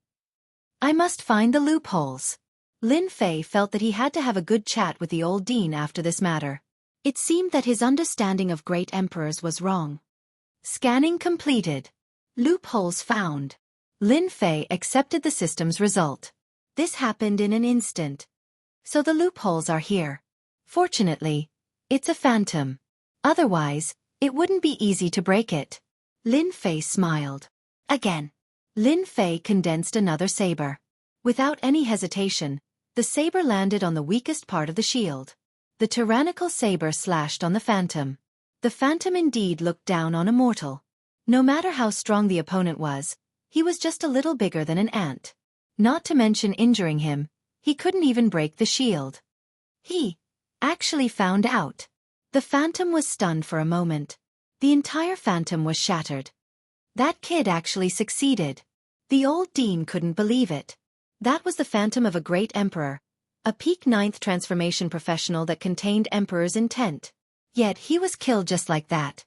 I must find the loopholes. Lin Fei felt that he had to have a good chat with the old dean after this matter. It seemed that his understanding of great emperors was wrong. Scanning completed. Loopholes found. Lin Fei accepted the system's result. This happened in an instant. So the loopholes are here. Fortunately, it's a phantom. Otherwise, it wouldn't be easy to break it. Lin Fei smiled. Again. Lin Fei condensed another saber. Without any hesitation, the saber landed on the weakest part of the shield. The tyrannical saber slashed on the phantom. The phantom indeed looked down on a mortal. No matter how strong the opponent was, he was just a little bigger than an ant. Not to mention injuring him, he couldn't even break the shield. He actually found out. The phantom was stunned for a moment. The entire phantom was shattered. That kid actually succeeded. The old dean couldn't believe it. That was the phantom of a great emperor, a peak 9th transformation professional that contained emperor's intent. Yet he was killed just like that.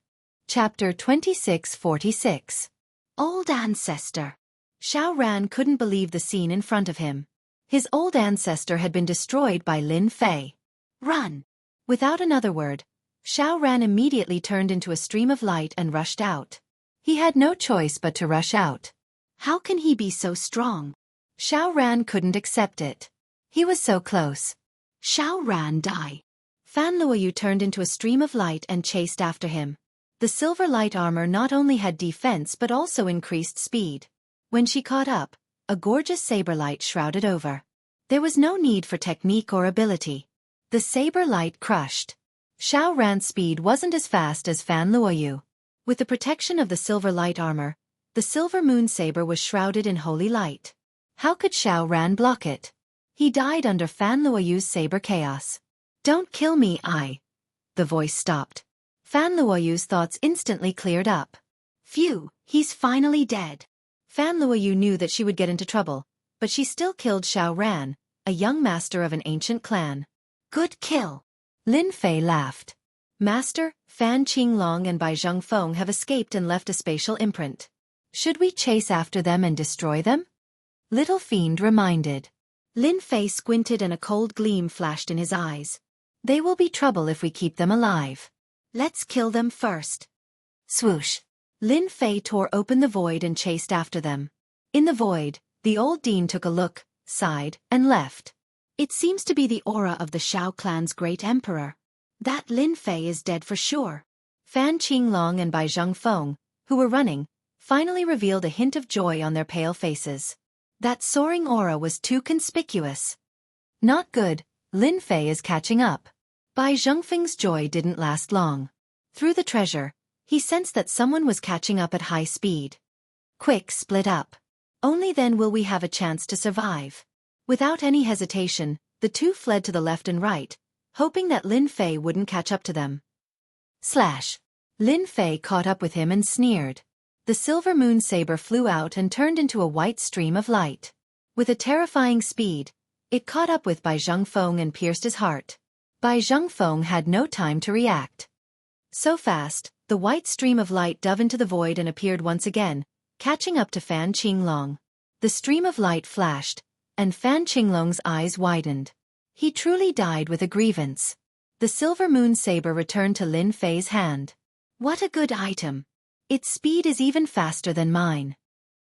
Chapter 2646. Old Ancestor. Xiao Ran couldn't believe the scene in front of him. His old ancestor had been destroyed by Lin Fei. Run! Without another word, Xiao Ran immediately turned into a stream of light and rushed out. He had no choice but to rush out. How can he be so strong? Xiao Ran couldn't accept it. He was so close. Xiao Ran die. Fan Luoyu turned into a stream of light and chased after him. The silver light armor not only had defense but also increased speed. When she caught up, a gorgeous saber light shrouded over. There was no need for technique or ability. The saber light crushed. Xiao Ran's speed wasn't as fast as Fan Luoyu. With the protection of the silver light armor, the silver moon saber was shrouded in holy light. How could Xiao Ran block it? He died under Fan Luoyu's saber chaos. Don't kill me, The voice stopped. Fan Luoyu's thoughts instantly cleared up. Phew, he's finally dead. Fan Luoyu knew that she would get into trouble, but she still killed Xiao Ran, a young master of an ancient clan. Good kill. Lin Fei laughed. Master, Fan Qinglong and Bai Zhengfeng have escaped and left a spatial imprint. Should we chase after them and destroy them? Little Fiend reminded. Lin Fei squinted and a cold gleam flashed in his eyes. They will be trouble if we keep them alive. Let's kill them first. Swoosh. Lin Fei tore open the void and chased after them. In the void, the old dean took a look, sighed, and left. It seems to be the aura of the Xiao clan's great emperor. That Lin Fei is dead for sure. Fan Qinglong and Bai Zhengfeng, who were running, finally revealed a hint of joy on their pale faces. That soaring aura was too conspicuous. Not good, Lin Fei is catching up. Bai Zhengfeng's joy didn't last long. Through the treasure, he sensed that someone was catching up at high speed. Quick, split up. Only then will we have a chance to survive. Without any hesitation, the two fled to the left and right, hoping that Lin Fei wouldn't catch up to them. Slash. Lin Fei caught up with him and sneered. The silver moon saber flew out and turned into a white stream of light. With a terrifying speed, it caught up with Bai Zhengfeng and pierced his heart. Bai Zhengfeng had no time to react. So fast, the white stream of light dove into the void and appeared once again, catching up to Fan Qinglong. The stream of light flashed, and Fan Qinglong's eyes widened. He truly died with a grievance. The silver moon saber returned to Lin Fei's hand. What a good item. Its speed is even faster than mine.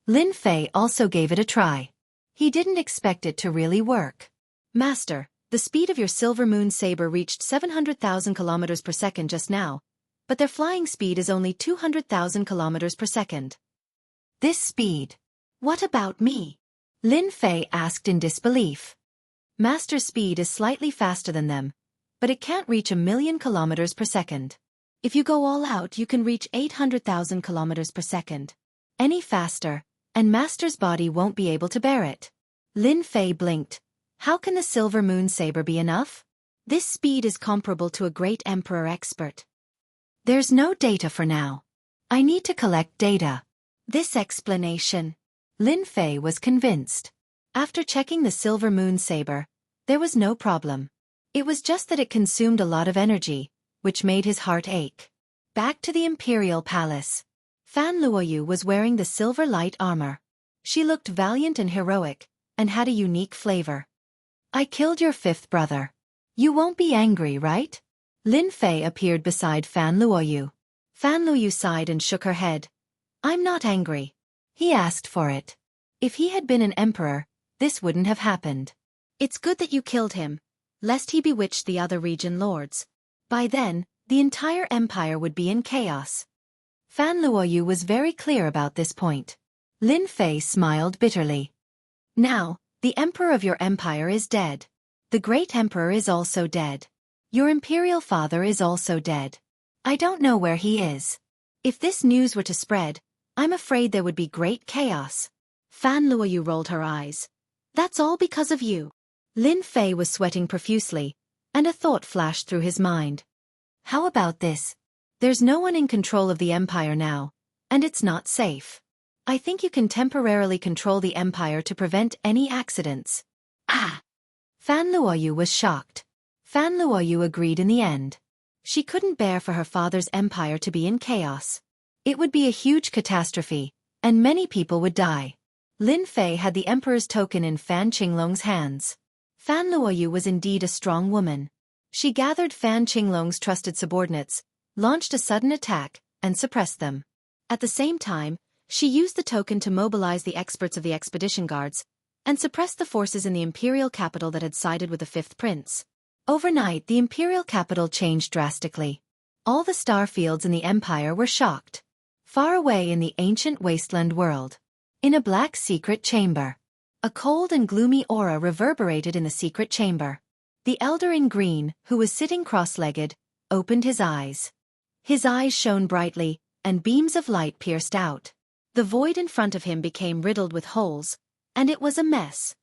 Lin Fei also gave it a try. He didn't expect it to really work. Master, the speed of your silver moon saber reached 700,000 kilometers per second just now, but their flying speed is only 200,000 kilometers per second. This speed. What about me? Lin Fei asked in disbelief. Master's speed is slightly faster than them, but it can't reach 1,000,000 kilometers per second. If you go all out, you can reach 800,000 kilometers per second. Any faster, and Master's body won't be able to bear it. Lin Fei blinked. How can the silver moon saber be enough? This speed is comparable to a great emperor expert. There's no data for now. I need to collect data. This explanation. Lin Fei was convinced. After checking the silver moon saber, there was no problem. It was just that it consumed a lot of energy, which made his heart ache. Back to the Imperial Palace. Fan Luoyu was wearing the silver light armor. She looked valiant and heroic, and had a unique flavor. I killed your fifth brother. You won't be angry, right? Lin Fei appeared beside Fan Luoyu. Fan Luoyu sighed and shook her head. I'm not angry. He asked for it. If he had been an emperor, this wouldn't have happened. It's good that you killed him, lest he bewitched the other region lords. By then, the entire empire would be in chaos. Fan Luoyu was very clear about this point. Lin Fei smiled bitterly. Now, the emperor of your empire is dead. The great emperor is also dead. Your imperial father is also dead. I don't know where he is. If this news were to spread, I'm afraid there would be great chaos. Fan Luoyu rolled her eyes. That's all because of you. Lin Fei was sweating profusely, and a thought flashed through his mind. How about this? There's no one in control of the empire now, and it's not safe. I think you can temporarily control the empire to prevent any accidents. Ah! Fan Luoyu was shocked. Fan Luoyu agreed in the end. She couldn't bear for her father's empire to be in chaos. It would be a huge catastrophe, and many people would die. Lin Fei had the emperor's token in Fan Qinglong's hands. Fan Luoyu was indeed a strong woman. She gathered Fan Qinglong's trusted subordinates, launched a sudden attack, and suppressed them. At the same time, she used the token to mobilize the experts of the expedition guards, and suppress the forces in the imperial capital that had sided with the fifth prince. Overnight, the imperial capital changed drastically. All the star fields in the empire were shocked. Far away in the ancient wasteland world, in a black secret chamber, a cold and gloomy aura reverberated in the secret chamber. The elder in green, who was sitting cross-legged, opened his eyes. His eyes shone brightly, and beams of light pierced out. The void in front of him became riddled with holes, and it was a mess.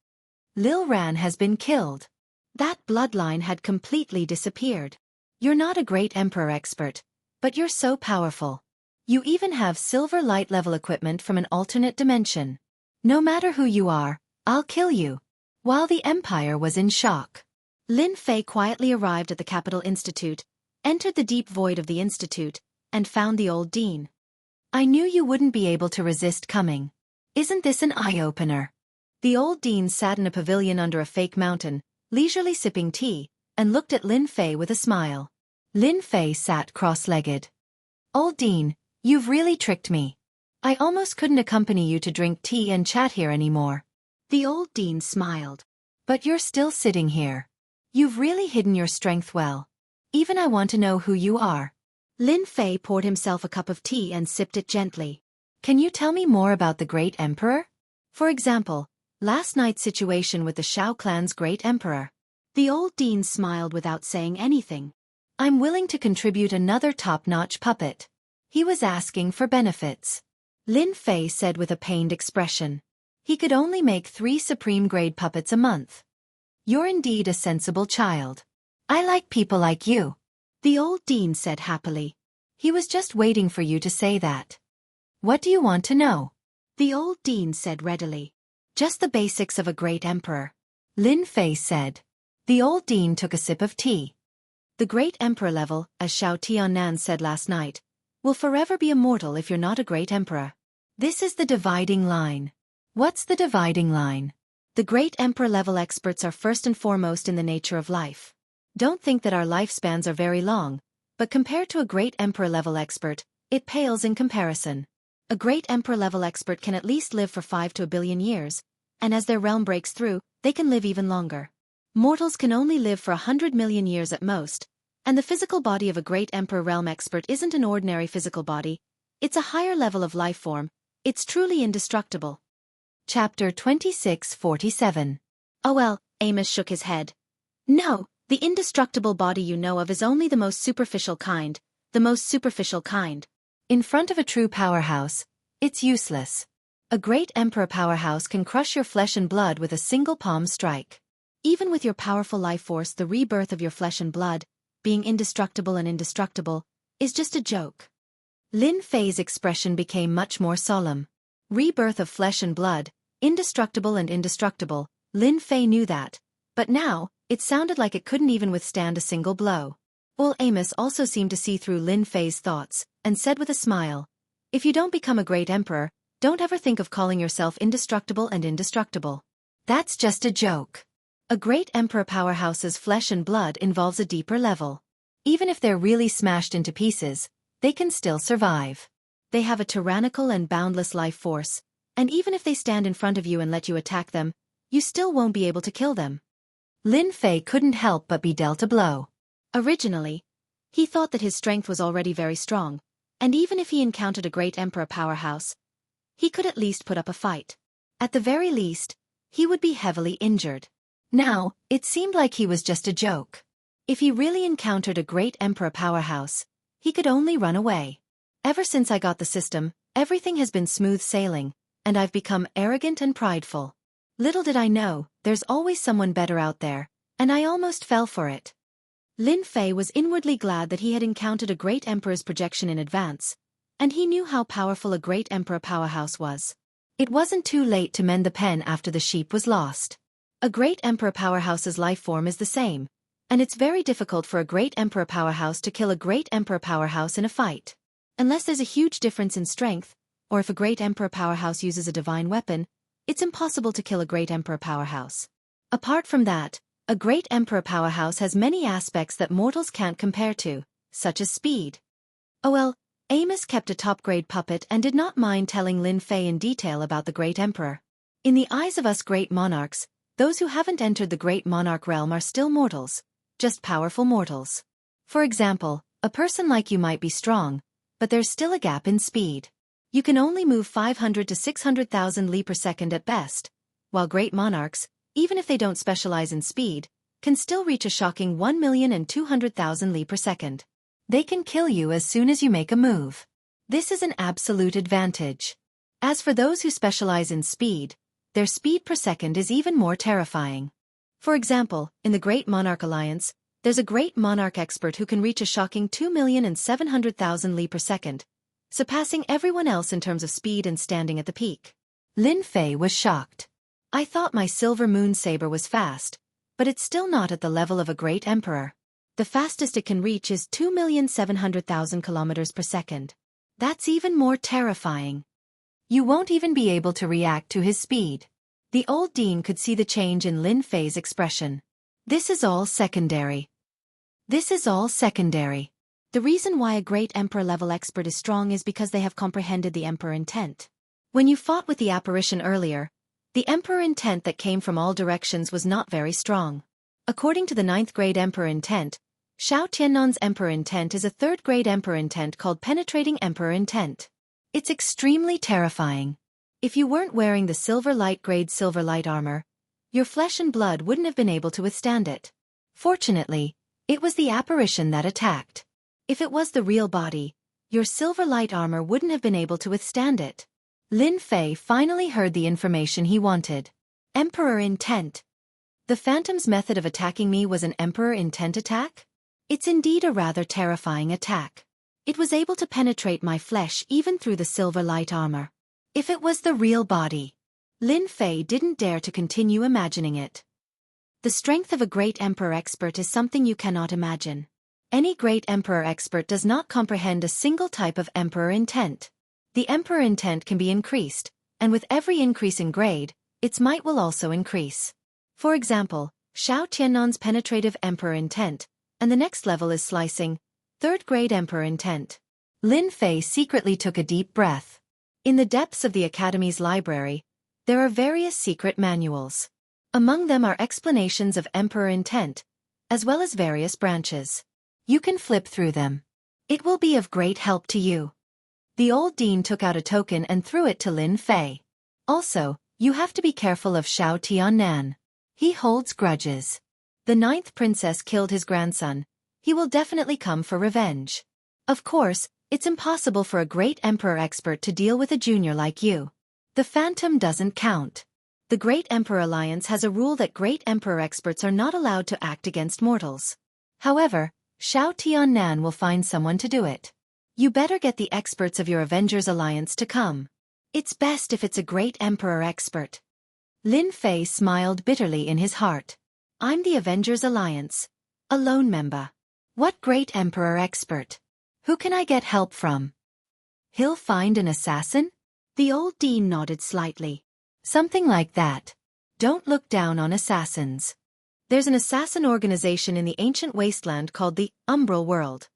Lil Ran has been killed. That bloodline had completely disappeared. You're not a great emperor expert, but you're so powerful. You even have silver light level equipment from an alternate dimension. No matter who you are, I'll kill you. While the empire was in shock, Lin Fei quietly arrived at the Capital Institute, entered the deep void of the institute, and found the old dean. I knew you wouldn't be able to resist coming. Isn't this an eye-opener? The old dean sat in a pavilion under a fake mountain, leisurely sipping tea, and looked at Lin Fei with a smile. Lin Fei sat cross-legged. Old dean, you've really tricked me. I almost couldn't accompany you to drink tea and chat here anymore. The old dean smiled. But you're still sitting here. You've really hidden your strength well. Even I want to know who you are. Lin Fei poured himself a cup of tea and sipped it gently. Can you tell me more about the great emperor? For example, last night's situation with the Shao clan's great emperor. The old dean smiled without saying anything. I'm willing to contribute another top-notch puppet. He was asking for benefits. Lin Fei said with a pained expression. He could only make 3 supreme-grade puppets a month. You're indeed a sensible child. I like people like you. The old dean said happily. He was just waiting for you to say that. What do you want to know? The old dean said readily. Just the basics of a great emperor. Lin Fei said. The old dean took a sip of tea. The great emperor level, as Xiao Tiannan said last night, will forever be immortal if you're not a great emperor. This is the dividing line. What's the dividing line? The great emperor level experts are first and foremost in the nature of life. Don't think that our lifespans are very long, but compared to a great emperor level expert, it pales in comparison. A great emperor level expert can at least live for 5 to a billion years, and as their realm breaks through, they can live even longer. Mortals can only live for 100 million years at most, and the physical body of a great emperor realm expert isn't an ordinary physical body, it's a higher level of life form, it's truly indestructible. Chapter 2647. Oh well, Amos shook his head. No, the indestructible body you know of is only the most superficial kind, the most superficial kind. In front of a true powerhouse, it's useless. A great emperor powerhouse can crush your flesh and blood with a single palm strike. Even with your powerful life force, the rebirth of your flesh and blood, being indestructible and indestructible, is just a joke. Lin Fei's expression became much more solemn. Rebirth of flesh and blood, indestructible and indestructible, Lin Fei knew that, but now, it sounded like it couldn't even withstand a single blow. Well, Amos also seemed to see through Lin Fei's thoughts, and said with a smile, if you don't become a great emperor, don't ever think of calling yourself indestructible and indestructible. That's just a joke. A great emperor powerhouse's flesh and blood involves a deeper level. Even if they're really smashed into pieces, they can still survive. They have a tyrannical and boundless life force, and even if they stand in front of you and let you attack them, you still won't be able to kill them. Lin Fei couldn't help but be dealt a blow. Originally, he thought that his strength was already very strong, and even if he encountered a great emperor powerhouse, he could at least put up a fight. At the very least, he would be heavily injured. Now, it seemed like he was just a joke. If he really encountered a great emperor powerhouse, he could only run away. Ever since I got the system, everything has been smooth sailing, and I've become arrogant and prideful. Little did I know, there's always someone better out there, and I almost fell for it. Lin Fei was inwardly glad that he had encountered a great emperor's projection in advance, and he knew how powerful a great emperor powerhouse was. It wasn't too late to mend the pen after the sheep was lost. A great emperor powerhouse's life form is the same, and it's very difficult for a great emperor powerhouse to kill a great emperor powerhouse in a fight. Unless there's a huge difference in strength, or if a great emperor powerhouse uses a divine weapon, it's impossible to kill a great emperor powerhouse. Apart from that, a great emperor powerhouse has many aspects that mortals can't compare to, such as speed. Oh well, Amos kept a top-grade puppet and did not mind telling Lin Fei in detail about the great emperor. In the eyes of us great monarchs, those who haven't entered the great monarch realm are still mortals, just powerful mortals. For example, a person like you might be strong, but there's still a gap in speed. You can only move 500 to 600,000 li per second at best, while great monarchs, even if they don't specialize in speed, can still reach a shocking 1,200,000 li per second. They can kill you as soon as you make a move. This is an absolute advantage. As for those who specialize in speed, their speed per second is even more terrifying. For example, in the Great Monarch Alliance, there's a great monarch expert who can reach a shocking 2,700,000 li per second, surpassing everyone else in terms of speed and standing at the peak. Lin Fei was shocked. I thought my silver moon saber was fast, but it's still not at the level of a great emperor. The fastest it can reach is 2,700,000 kilometers per second. That's even more terrifying. You won't even be able to react to his speed. The old dean could see the change in Lin Fei's expression. This is all secondary. This is all secondary. The reason why a great emperor-level expert is strong is because they have comprehended the emperor intent. When you fought with the apparition earlier, the emperor intent that came from all directions was not very strong. According to the 9th grade emperor intent, Shao Tiannan's emperor intent is a 3rd grade emperor intent called penetrating emperor intent. It's extremely terrifying. If you weren't wearing the silver light grade silver light armor, your flesh and blood wouldn't have been able to withstand it. Fortunately, it was the apparition that attacked. If it was the real body, your silver light armor wouldn't have been able to withstand it. Lin Fei finally heard the information he wanted. Emperor intent. The Phantom's method of attacking me was an emperor intent attack? It's indeed a rather terrifying attack. It was able to penetrate my flesh even through the silver light armor. If it was the real body. Lin Fei didn't dare to continue imagining it. The strength of a great emperor expert is something you cannot imagine. Any great emperor expert does not comprehend a single type of emperor intent. The emperor intent can be increased, and with every increase in grade, its might will also increase. For example, Shao Tiannan's penetrative emperor intent, and the next level is slicing, 3rd grade emperor intent. Lin Fei secretly took a deep breath. In the depths of the Academy's library, there are various secret manuals. Among them are explanations of emperor intent, as well as various branches. You can flip through them. It will be of great help to you. The old dean took out a token and threw it to Lin Fei. Also, you have to be careful of Shao Tiannan. He holds grudges. The 9th princess killed his grandson. He will definitely come for revenge. Of course, it's impossible for a great emperor expert to deal with a junior like you. The Phantom doesn't count. The Great Emperor Alliance has a rule that great emperor experts are not allowed to act against mortals. However, Shao Tiannan will find someone to do it. You better get the experts of your Avengers Alliance to come. It's best if it's a great emperor expert. Lin Fei smiled bitterly in his heart. I'm the Avengers Alliance. A lone member. What great emperor expert? Who can I get help from? He'll find an assassin? The old dean nodded slightly. Something like that. Don't look down on assassins. There's an assassin organization in the ancient wasteland called the Umbral World.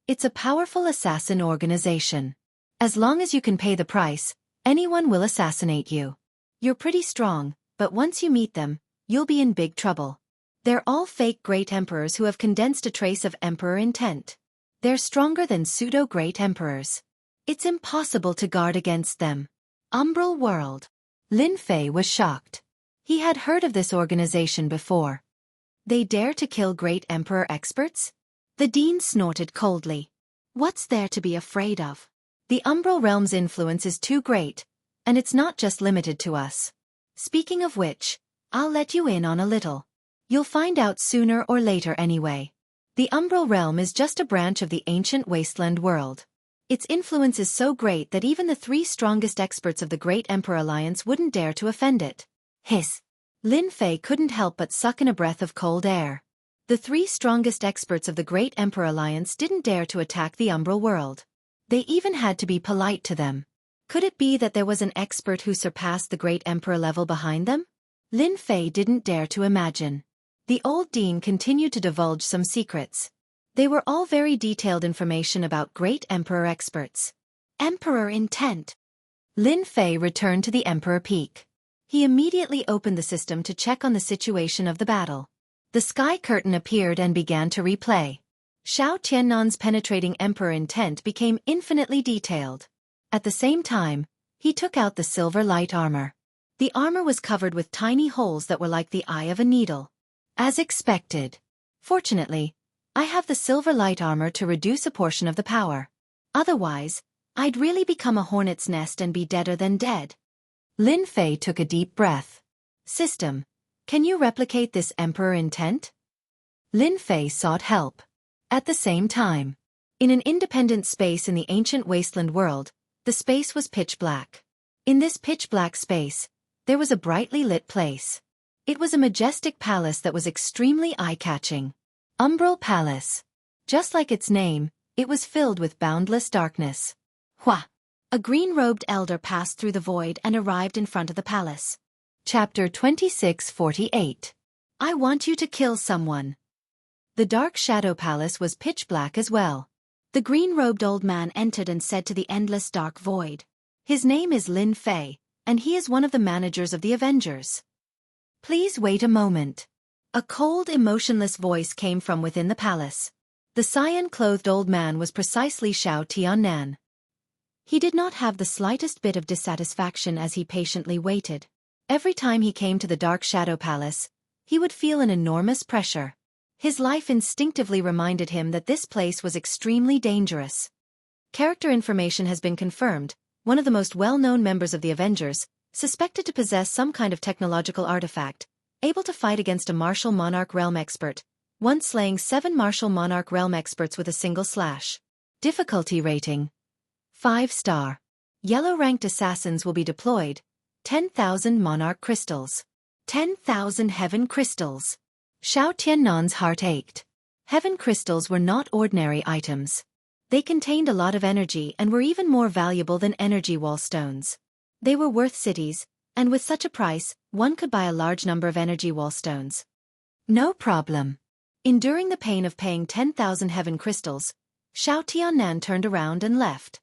It's a powerful assassin organization. As long as you can pay the price, anyone will assassinate you. You're pretty strong, but once you meet them, you'll be in big trouble. They're all fake great emperors who have condensed a trace of emperor intent. They're stronger than pseudo-great emperors. It's impossible to guard against them. Umbral World. Lin Fei was shocked. He had heard of this organization before. They dare to kill great emperor experts? The dean snorted coldly. What's there to be afraid of? The Umbral Realm's influence is too great, and it's not just limited to us. Speaking of which, I'll let you in on a little. You'll find out sooner or later anyway. The Umbral Realm is just a branch of the ancient wasteland world. Its influence is so great that even the 3 strongest experts of the Great Emperor Alliance wouldn't dare to offend it. Hiss. Lin Fei couldn't help but suck in a breath of cold air. The 3 strongest experts of the Great Emperor Alliance didn't dare to attack the Umbral world. They even had to be polite to them. Could it be that there was an expert who surpassed the Great Emperor level behind them? Lin Fei didn't dare to imagine. The old dean continued to divulge some secrets. They were all very detailed information about Great Emperor experts. Emperor intent. Lin Fei returned to the Emperor Peak. He immediately opened the system to check on the situation of the battle. The sky curtain appeared and began to replay. Xiao Tiannan's penetrating Emperor intent became infinitely detailed. At the same time, he took out the silver light armor. The armor was covered with tiny holes that were like the eye of a needle. As expected. Fortunately, I have the silver light armor to reduce a portion of the power. Otherwise, I'd really become a hornet's nest and be deader than dead. Lin Fei took a deep breath. System, can you replicate this Emperor intent? Lin Fei sought help. At the same time, in an independent space in the ancient wasteland world, the space was pitch black. In this pitch black space, there was a brightly lit place. It was a majestic palace that was extremely eye-catching. Umbral Palace. Just like its name, it was filled with boundless darkness. Hua! A green-robed elder passed through the void and arrived in front of the palace. Chapter 2648. I want you to kill someone. The dark shadow palace was pitch black as well. The green-robed old man entered and said to the endless dark void. His name is Lin Fei, and he is one of the managers of the Avengers. Please wait a moment. A cold, emotionless voice came from within the palace. The cyan-clothed old man was precisely Xiao Tiannan. He did not have the slightest bit of dissatisfaction as he patiently waited. Every time he came to the dark shadow palace, he would feel an enormous pressure. His life instinctively reminded him that this place was extremely dangerous. Character information has been confirmed. One of the most well-known members of the Avengers, suspected to possess some kind of technological artifact, able to fight against a martial monarch realm expert, once slaying 7 martial monarch realm experts with a single slash. Difficulty rating: 5-star. Yellow-ranked assassins will be deployed. 10,000 monarch crystals. 10,000 heaven crystals. Xiao Tiannan's heart ached. Heaven crystals were not ordinary items. They contained a lot of energy and were even more valuable than energy wall stones. They were worth cities, and with such a price, one could buy a large number of energy wall stones. No problem. Enduring the pain of paying 10,000 heaven crystals, Xiao Tiannan turned around and left.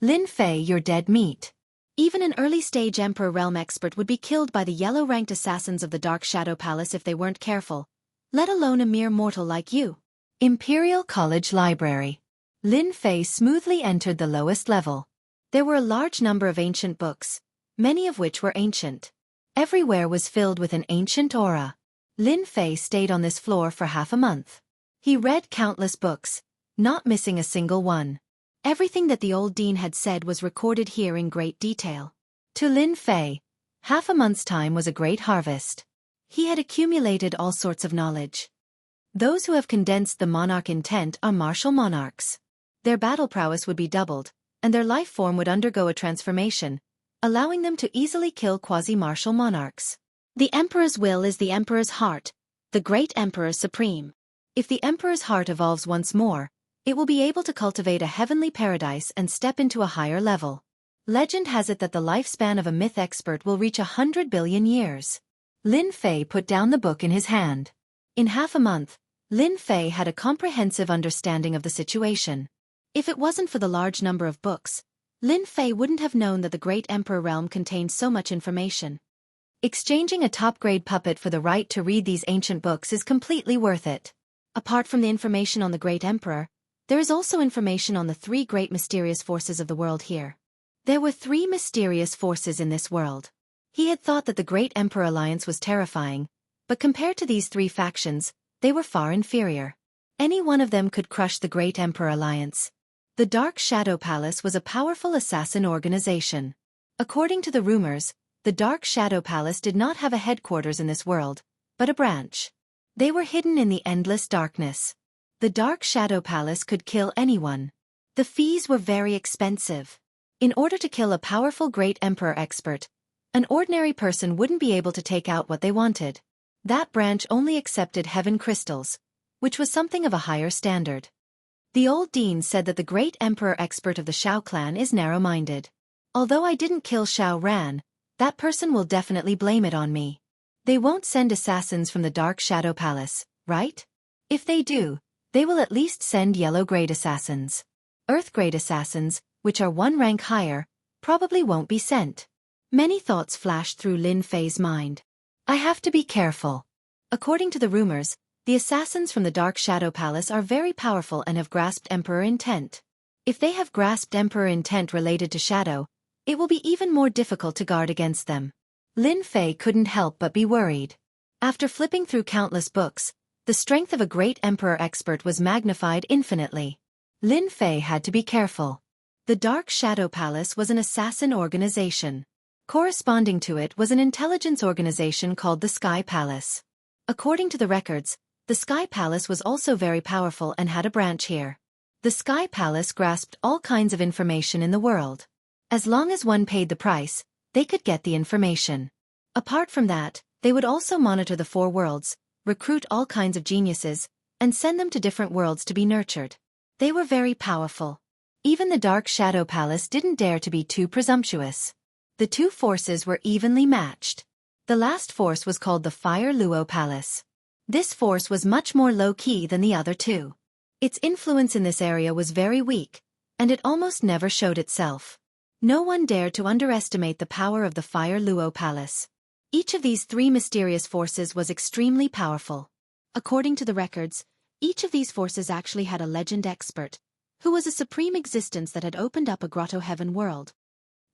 Lin Fei, you're dead meat. Even an early-stage Emperor Realm expert would be killed by the yellow-ranked assassins of the Dark Shadow Palace if they weren't careful, let alone a mere mortal like you. Imperial College Library. Lin Fei smoothly entered the lowest level. There were a large number of ancient books, many of which were ancient. Everywhere was filled with an ancient aura. Lin Fei stayed on this floor for half a month. He read countless books, not missing a single one. Everything that the old dean had said was recorded here in great detail. To Lin Fei, half a month's time was a great harvest. He had accumulated all sorts of knowledge. Those who have condensed the monarch intent are martial monarchs. Their battle prowess would be doubled, and their life form would undergo a transformation, allowing them to easily kill quasi-martial monarchs. The Emperor's will is the Emperor's heart, the great Emperor supreme. If the Emperor's heart evolves once more, it will be able to cultivate a heavenly paradise and step into a higher level. Legend has it that the lifespan of a myth expert will reach 100 billion years. Lin Fei put down the book in his hand. In half a month, Lin Fei had a comprehensive understanding of the situation. If it wasn't for the large number of books, Lin Fei wouldn't have known that the Great Emperor realm contained so much information. Exchanging a top-grade puppet for the right to read these ancient books is completely worth it. Apart from the information on the Great Emperor, there is also information on the 3 great mysterious forces of the world here. There were 3 mysterious forces in this world. He had thought that the Great Emperor Alliance was terrifying, but compared to these 3 factions, they were far inferior. Any one of them could crush the Great Emperor Alliance. The Dark Shadow Palace was a powerful assassin organization. According to the rumors, the Dark Shadow Palace did not have a headquarters in this world, but a branch. They were hidden in the endless darkness. The Dark Shadow Palace could kill anyone. The fees were very expensive. In order to kill a powerful great emperor expert, an ordinary person wouldn't be able to take out what they wanted. That branch only accepted heaven crystals, which was something of a higher standard. The old dean said that the great emperor expert of the Shao clan is narrow-minded. Although I didn't kill Shao Ran, that person will definitely blame it on me. They won't send assassins from the Dark Shadow Palace, right? If they do, they will at least send yellow-grade assassins. Earth-grade assassins, which are one rank higher, probably won't be sent. Many thoughts flashed through Lin Fei's mind. I have to be careful. According to the rumors, the assassins from the Dark Shadow Palace are very powerful and have grasped Emperor intent. If they have grasped Emperor intent related to Shadow, it will be even more difficult to guard against them. Lin Fei couldn't help but be worried. After flipping through countless books, the strength of a great emperor expert was magnified infinitely. Lin Fei had to be careful. The Dark Shadow Palace was an assassin organization. Corresponding to it was an intelligence organization called the Sky Palace. According to the records, the Sky Palace was also very powerful and had a branch here. The Sky Palace grasped all kinds of information in the world. As long as one paid the price, they could get the information. Apart from that, they would also monitor the 4 worlds, recruit all kinds of geniuses, and send them to different worlds to be nurtured. They were very powerful. Even the Dark Shadow Palace didn't dare to be too presumptuous. The 2 forces were evenly matched. The last force was called the Fire Luo Palace. This force was much more low-key than the other 2. Its influence in this area was very weak, and it almost never showed itself. No one dared to underestimate the power of the Fire Luo Palace. Each of these 3 mysterious forces was extremely powerful. According to the records, each of these forces actually had a legend expert, who was a supreme existence that had opened up a grotto heaven world.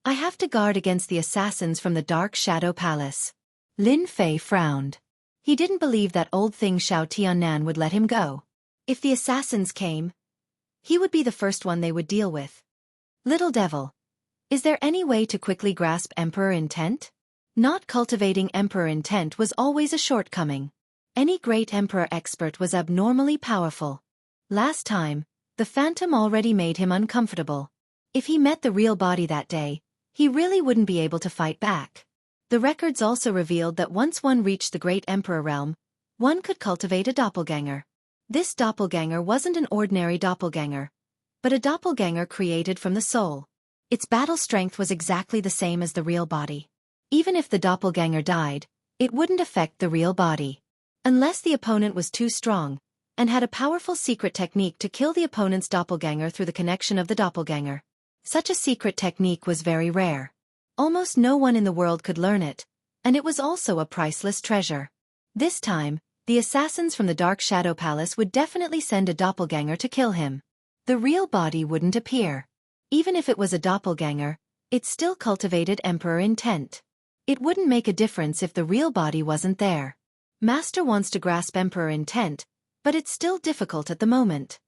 I have to guard against the assassins from the Dark Shadow Palace. Lin Fei frowned. He didn't believe that old thing Shao Tiannan would let him go. If the assassins came, he would be the first one they would deal with. Little devil. Is there any way to quickly grasp Emperor intent? Not cultivating Emperor intent was always a shortcoming. Any great Emperor expert was abnormally powerful. Last time, the Phantom already made him uncomfortable. If he met the real body that day, he really wouldn't be able to fight back. The records also revealed that once one reached the Great Emperor realm, one could cultivate a doppelganger. This doppelganger wasn't an ordinary doppelganger, but a doppelganger created from the soul. Its battle strength was exactly the same as the real body. Even if the doppelganger died, it wouldn't affect the real body. Unless the opponent was too strong, and had a powerful secret technique to kill the opponent's doppelganger through the connection of the doppelganger. Such a secret technique was very rare. Almost no one in the world could learn it, and it was also a priceless treasure. This time, the assassins from the Dark Shadow Palace would definitely send a doppelganger to kill him. The real body wouldn't appear. Even if it was a doppelganger, it still cultivated Emperor intent. It wouldn't make a difference if the real body wasn't there. Master wants to grasp Emperor intent, but it's still difficult at the moment.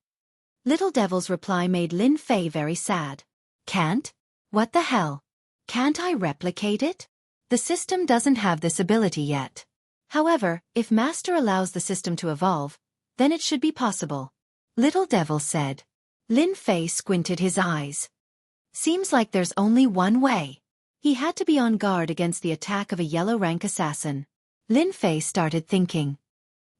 Little Devil's reply made Lin Fei very sad. Can't? What the hell? Can't I replicate it? The system doesn't have this ability yet. However, if Master allows the system to evolve, then it should be possible. Little Devil said. Lin Fei squinted his eyes. Seems like there's only one way. He had to be on guard against the attack of a yellow-rank assassin. Lin Fei started thinking.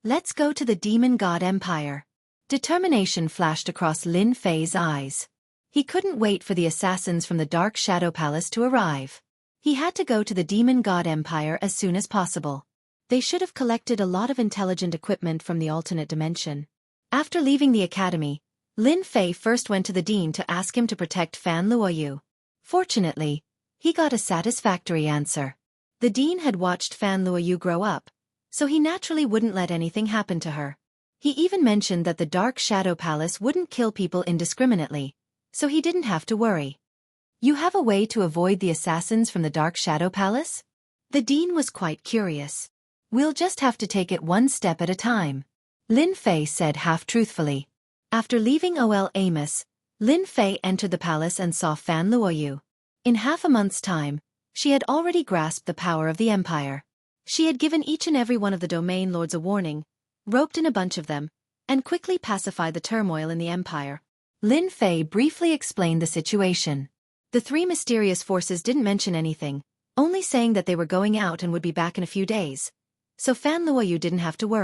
Let's go to the Demon God Empire. Determination flashed across Lin Fei's eyes. He couldn't wait for the assassins from the Dark Shadow Palace to arrive. He had to go to the Demon God Empire as soon as possible. They should have collected a lot of intelligent equipment from the alternate dimension. After leaving the academy, Lin Fei first went to the dean to ask him to protect Fan Luoyu. Fortunately, he got a satisfactory answer. The dean had watched Fan Luoyu grow up, so he naturally wouldn't let anything happen to her. He even mentioned that the Dark Shadow Palace wouldn't kill people indiscriminately, so he didn't have to worry. You have a way to avoid the assassins from the Dark Shadow Palace? The dean was quite curious. We'll just have to take it one step at a time, Lin Fei said half-truthfully. After leaving Ol Amos, Lin Fei entered the palace and saw Fan Luoyu. In half a month's time, she had already grasped the power of the empire. She had given each and every one of the domain lords a warning, roped in a bunch of them, and quickly pacified the turmoil in the Empire. Lin Fei briefly explained the situation. The three mysterious forces didn't mention anything, only saying that they were going out and would be back in a few days. So Fan Luoyu didn't have to worry.